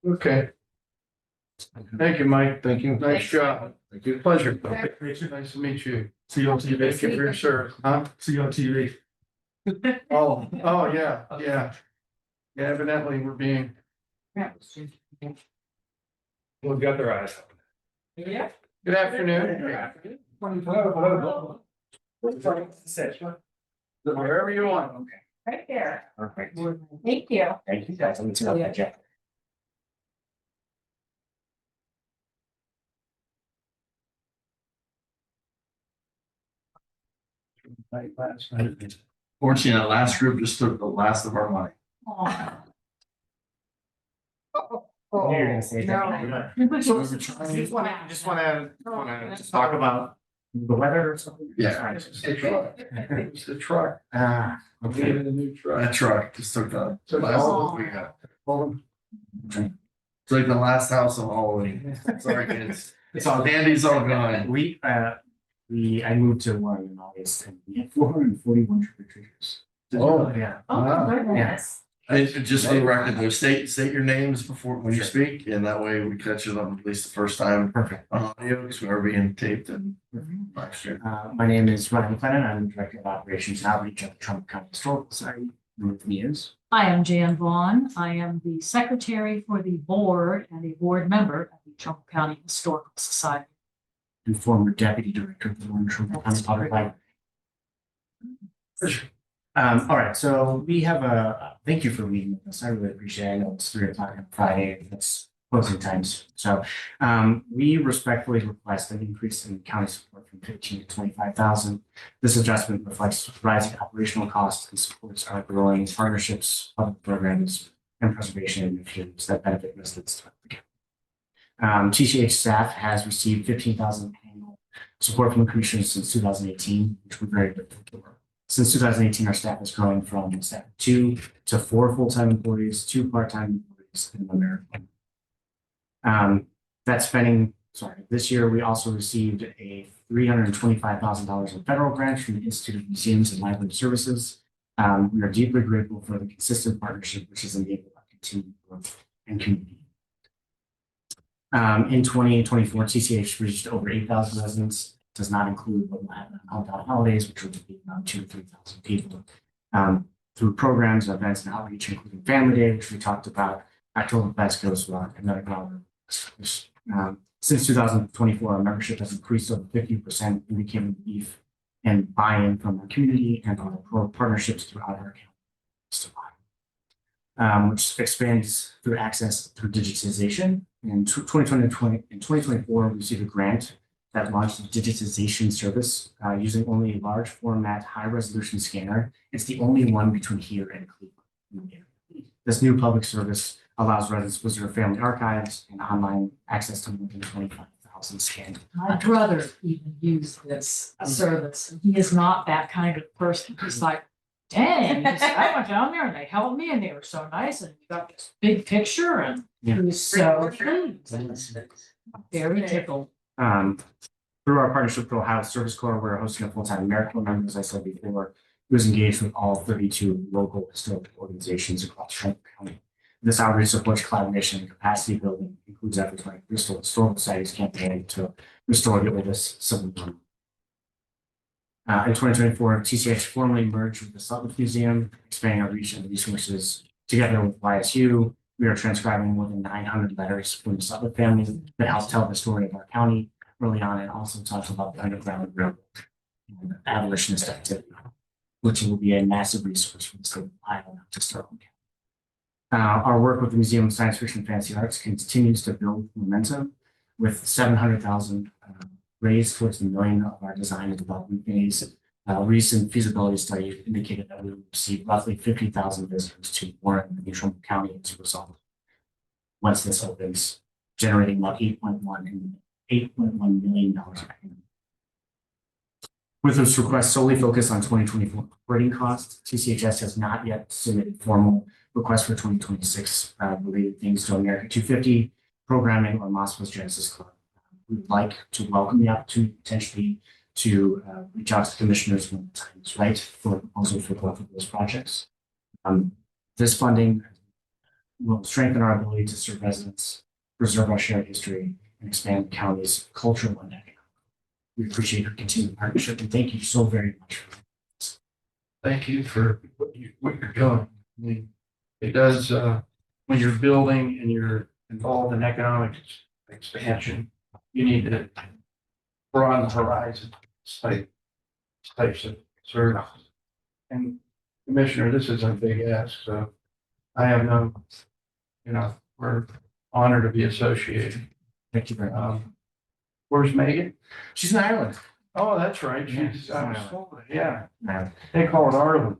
okay. Thank you, Mike. Thank you. Nice job. Thank you. Pleasure. Nice to meet you. See you on Thank you for your service, huh? See you on TV. Oh, yeah. Yeah, evidently we're being. Well, got their eyes. Yeah. Good afternoon. Wherever you want. Right there. Perfect. Thank you. Thank you guys. Let me tell you, Jeff. Fortunately, that last group just took the last of our money. You're gonna say that. Just wanna talk about the weather or something? Yeah. It's the truck. It's the truck. Ah, I'm getting a new truck. That truck just took the Took last all of what we got. Hold It's like the last house on Halloween. Sorry, kids. It's all Andy's all gone. I moved to one in August and we had 441 trick-or-treaters. Oh. Yeah. Oh, Wow. my goodness. Just for the record, though, state your names before, when you speak, and that way we catch it on at least the first time Perfect. on audio, because we are being taped and last year. My name is Ryan McLennan. I'm the Director of Operations and Outreach at the Trumbull County Historical Society. And with me is I am Jan Vaughn. I am the secretary for the board and a board member of the Trumbull County Historical Society. and former Deputy Director of the Warren Trumbull County Public Library. All right, so we have thank you for meeting with us. I really appreciate it. I know it's 3:00 on Friday. That's closing times. So we respectfully request an increase in county support from 15 to 25,000. This adjustment reflects rising operational costs and supports our growing partnerships, public programs, and preservation initiatives that benefit residents throughout the county. TCH staff has received 15,000 annual support from the commission since 2018, which we're very grateful for. Since 2018, our staff has grown from a staff of 2 to 4 full-time employees, 2 part-time employees, and 1 merit. This year, we also received a $325,000 in federal grant from the Institute of Museums and Library Services. We are deeply grateful for the consistent partnership, which has enabled our continued growth and community. In 2024, TCH reached over 8,000 residents. Does not include what will happen on holidays, which will be around 2,000 to 3,000 people. Through programs, events, and outreach, including Family Day, which we talked about, Oktoberfest goes well, and since 2024, our membership has increased over 50%, indicating belief and buy-in from our community and our partnerships throughout our county, which expands through access through digitization. In 2024, we received a grant that launched a digitization service using only a large format, high resolution scanner. It's the only one between here and Cleveland. This new public service allows residents to visit our family archives and online access to more than 25,000 scanned. My brother even used this service. He is not that kind of person. He's like, dang, he said, I went down there and they helped me and they were so nice and we got this big picture and he was so pleased. Very tickled. Through our partnership with Ohio Service Corps, we're hosting a full-time American member, as I said before, who is engaged with all 32 local historical organizations across Trumbull County. This outreach supports collaboration and capacity building, includes efforts like Bristol Historical Society's campaign to restore the oldest civil monument. In 2024, TCH formally merged with the Sutliff Museum, expanding our reach and resources. Together with YSU, we are transcribing more than 900 letters from the Sutliff family that help tell the story of our county early on, and also talk about the Underground Railroad and abolitionist activity, which will be a massive resource for the state of Ohio, not just our own county. Our work with the Museum of Science Fiction and Fantasy Arts continues to build momentum with 700,000 raised towards the million of our design and development phase. Recent feasibility study indicated that we will receive roughly 50,000 visitors to Warren and Trumbull County as a result. Once this opens, generating about $8.1 million. With this request solely focused on 2024 operating costs, TCHS has not yet submitted formal requests for 2026 related things to America 250 programming or Moscow's Genesis Club. We would like to welcome the opportunity potentially to reach out to commissioners when the time is right for a proposal for both of those projects. This funding will strengthen our ability to serve residents, preserve our shared history, and expand the county's cultural and economic. We appreciate your continued partnership and thank you so very much. Thank you for what you're doing. I mean, it does, when you're building and you're involved in economic expansion, you need to broaden the horizon, types of service. And Commissioner, this is a big ask, so I have no, we're honored to be associated. Thank you very much. Where's Megan? She's in Ireland. Oh, that's right. She's yeah. They call it Ireland.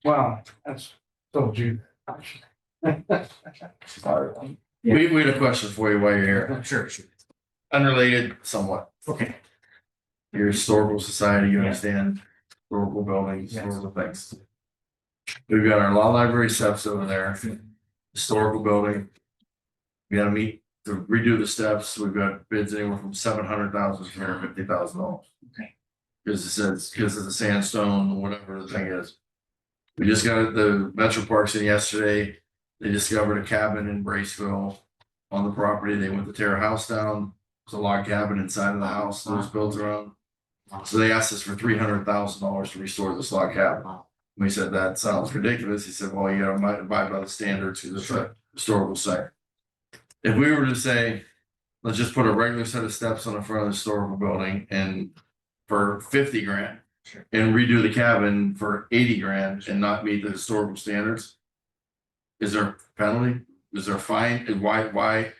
Wow, that's told you. Ireland. We had a question for you while you're here. Sure. Unrelated somewhat. Okay. Your historical society, you understand historical buildings, historical things. We've got our law library steps over there, historical building. We gotta meet to redo the steps. We've got bids anywhere from $700,000 to $350,000. Okay. Because of the sandstone, whatever the thing is. We just got the Metro Parks in yesterday. They discovered a cabin in Braceville on the property. They went to tear a house down. There's a log cabin inside of the house that was built around. So they asked us for $300,000 to restore this log cabin. We said, that sounds ridiculous. He said, well, you gotta abide by the standards because it's a historical site. If we were to say, let's just put a regular set of steps on the front of the historical building and for 50 grand and redo the cabin for 80 grand and not meet the historical standards, is there a penalty? Is there a fine? And why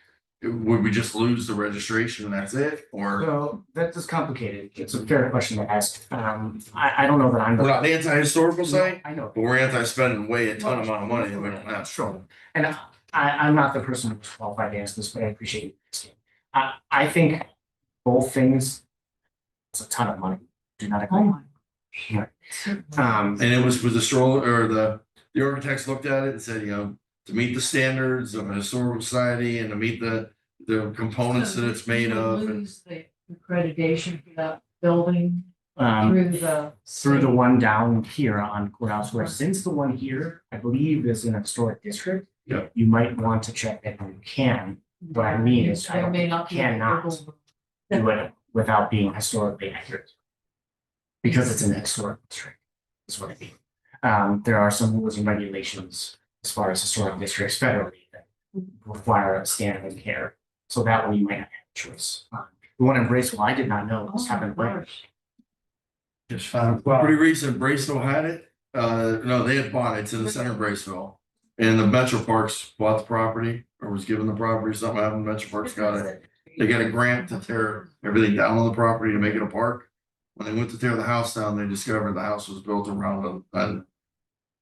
would we just lose the registration and that's it? Or So that is complicated. It's a fair question to ask. I don't know that I'm. we're not anti-historical site, I know. but we're anti-spending way a ton amount of money that we don't have. Sure. And I'm not the person who's qualified to answer this, but I appreciate you asking. I think both things, it's a ton of money. Do not agree. Yeah. And it was with the stroller or the architects looked at it and said, to meet the standards of a historical society and to meet the components that it's made of. Lose the accreditation for that building through the one down here on Courthouse Square. Since the one here, I believe, is in a historic district. Yep. You might want to check that you can. What I mean is I There may not be. cannot do it without being historically accurate. Because it's an historic district, is what I mean. There are some rules and regulations as far as historic districts federally that require a standard of care. So that one you might not have a choice. The one in Braceville, I did not know this happened. Just found Pretty recent, Braceville had it. No, they had bought it. It's in the center of Braceville. And the Metro Parks bought the property or was given the property. Something happened. Metro Parks got it. They got a grant to tear everything down on the property to make it a park. When they went to tear the house down, they discovered the house was built around a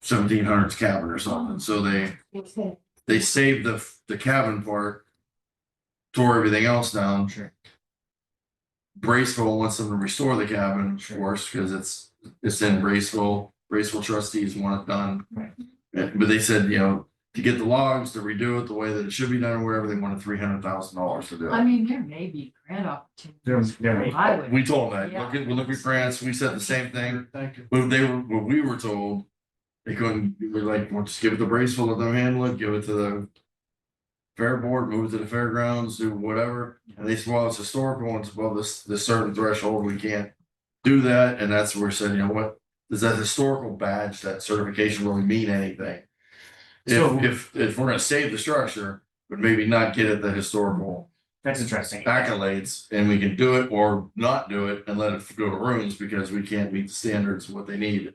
1700s cabin or something. So they saved the cabin part, tore everything else down. Sure. Braceville wants them to restore the cabin, of course, because it's in Braceville. Braceville trustees want it done. Right. But they said, to get the logs to redo it the way that it should be done or wherever, they wanted $300,000 to do it. I mean, there may be grant opportunities. There may be. I would. We told them that. Yeah. Look at grants. We said the same thing. Thank you. But what we were told, they couldn't. We're like, well, just give it to Braceville, let them handle it. Give it to the fair board, move it to the fairgrounds, do whatever. And they said, well, it's historical and it's above this certain threshold. We can't do that. And that's where we said, what does that historical badge, that certification really mean anything? If we're gonna save the structure, but maybe not get it the historical That's interesting. accolades, and we can do it or not do it and let it go to ruins because we can't meet the standards of what they need.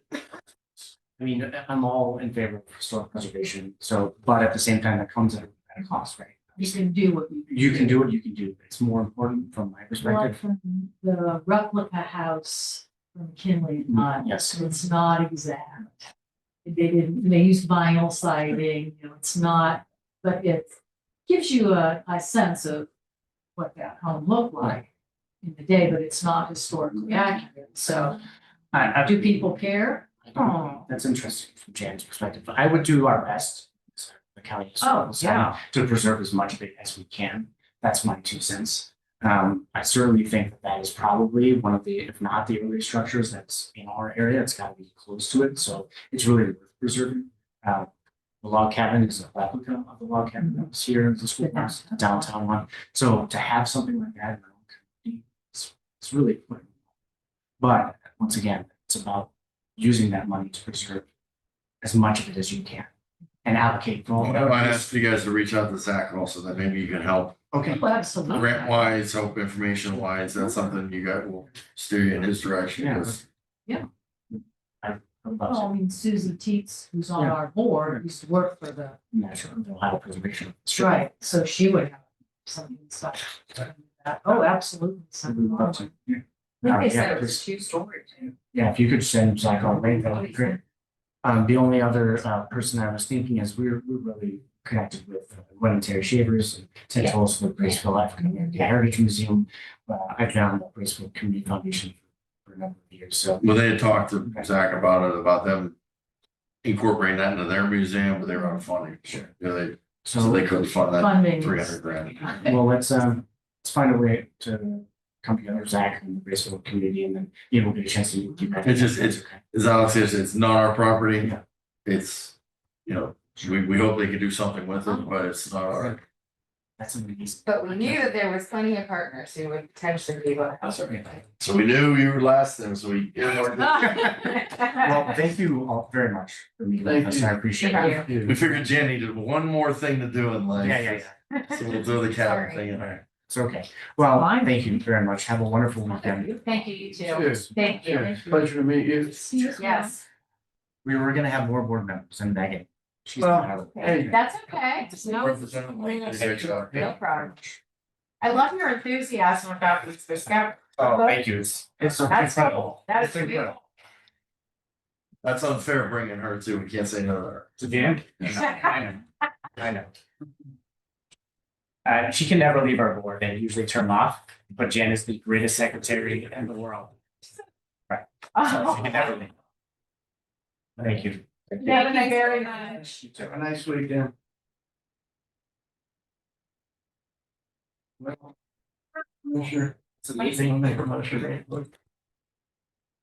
I mean, I'm all in favor of historic preservation, so, but at the same time, that comes at a cost, right? You can do what you. You can do what you can do. It's more important from my Like perspective. from the replica house from Kinley, Yes. it's not exact. They used vinyl siding, it's not, but it gives you a sense of what that home looked like in the day, but it's not historically accurate, so do people care? Oh. That's interesting from Jan's perspective. I would do our best, as the county Oh, yeah. to preserve as much of it as we can. That's my 2 cents. I certainly think that that is probably one of the, if not the earliest structures that's in our area. It's got to be close to it, so it's really worth preserving. The log cabin is a replica of the log cabin that was here in the schoolhouse, the downtown one. So to have something like that in our own community, it's really important. But once again, it's about using that money to preserve as much of it as you can and allocate for all. I might ask you guys to reach out to Zach also, that maybe you can help. Okay. Oh, absolutely. Grant wise, help information wise, that's something you guys will steer you in his direction. Yeah. 'Cause Well, I mean, Susie Teets, who's on our board, used to work for the, National Ohio Preservation. right, so she would have some stuff. Oh, absolutely. something wrong. Yeah. I think they Yeah, said it was please. 2 stories. Yeah, if you could send Zach our link, that would be great. The only other person I was thinking is we're really connected with Gwen and Terry Shavers and Ted Tolles with Braceville African American Heritage Museum. I've been on the Braceville Community Foundation for a number of years, so. Well, they had talked to Zach about them incorporating that into their museum, but they were out of funding. Sure. Yeah, So so they couldn't fund that Funding. 300 grand. Well, let's find a way to come together, Zach and the Braceville community, and then we'll get a chance to meet you guys. It's just, as Alex says, it's not our property. Yeah. It's, we hope they can do something with it, but it's not our. That's amazing. But we knew that there was plenty of partners who would potentially be able to help. So we knew you were last then, so we. Well, thank you all very much for meeting with us. I appreciate it. We figured Jen needed one more thing to do in life. Yeah. So we'll do the cabin Sorry. thing in there. It's okay. Well, thank you very much. Have a wonderful weekend. Thank you, you too. Yes. Thank you. Yeah, pleasure to meet you. Yes. We were gonna have more board members and Megan. She's Well, not out. hey. That's okay. No problem. I love your enthusiasm about this discovery. Oh, thank you. It's That's incredible. That It's is incredible. beautiful. That's unfair bringing her too. We can't say no to her. To Jan? I know. She can never leave our board. They usually turn off, but Jan is the greatest secretary in the world. Right. So she can never leave. Thank you. Thank you very much. Have a nice weekend. Sure. It's amazing. I'll make a motion.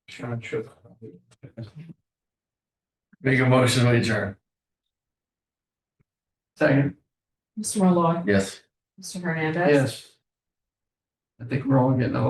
Sean should. Make a motion, we adjourn. Second, Mr. Malloy, Yes. Mr. Hernandez. yes. I think we're all getting a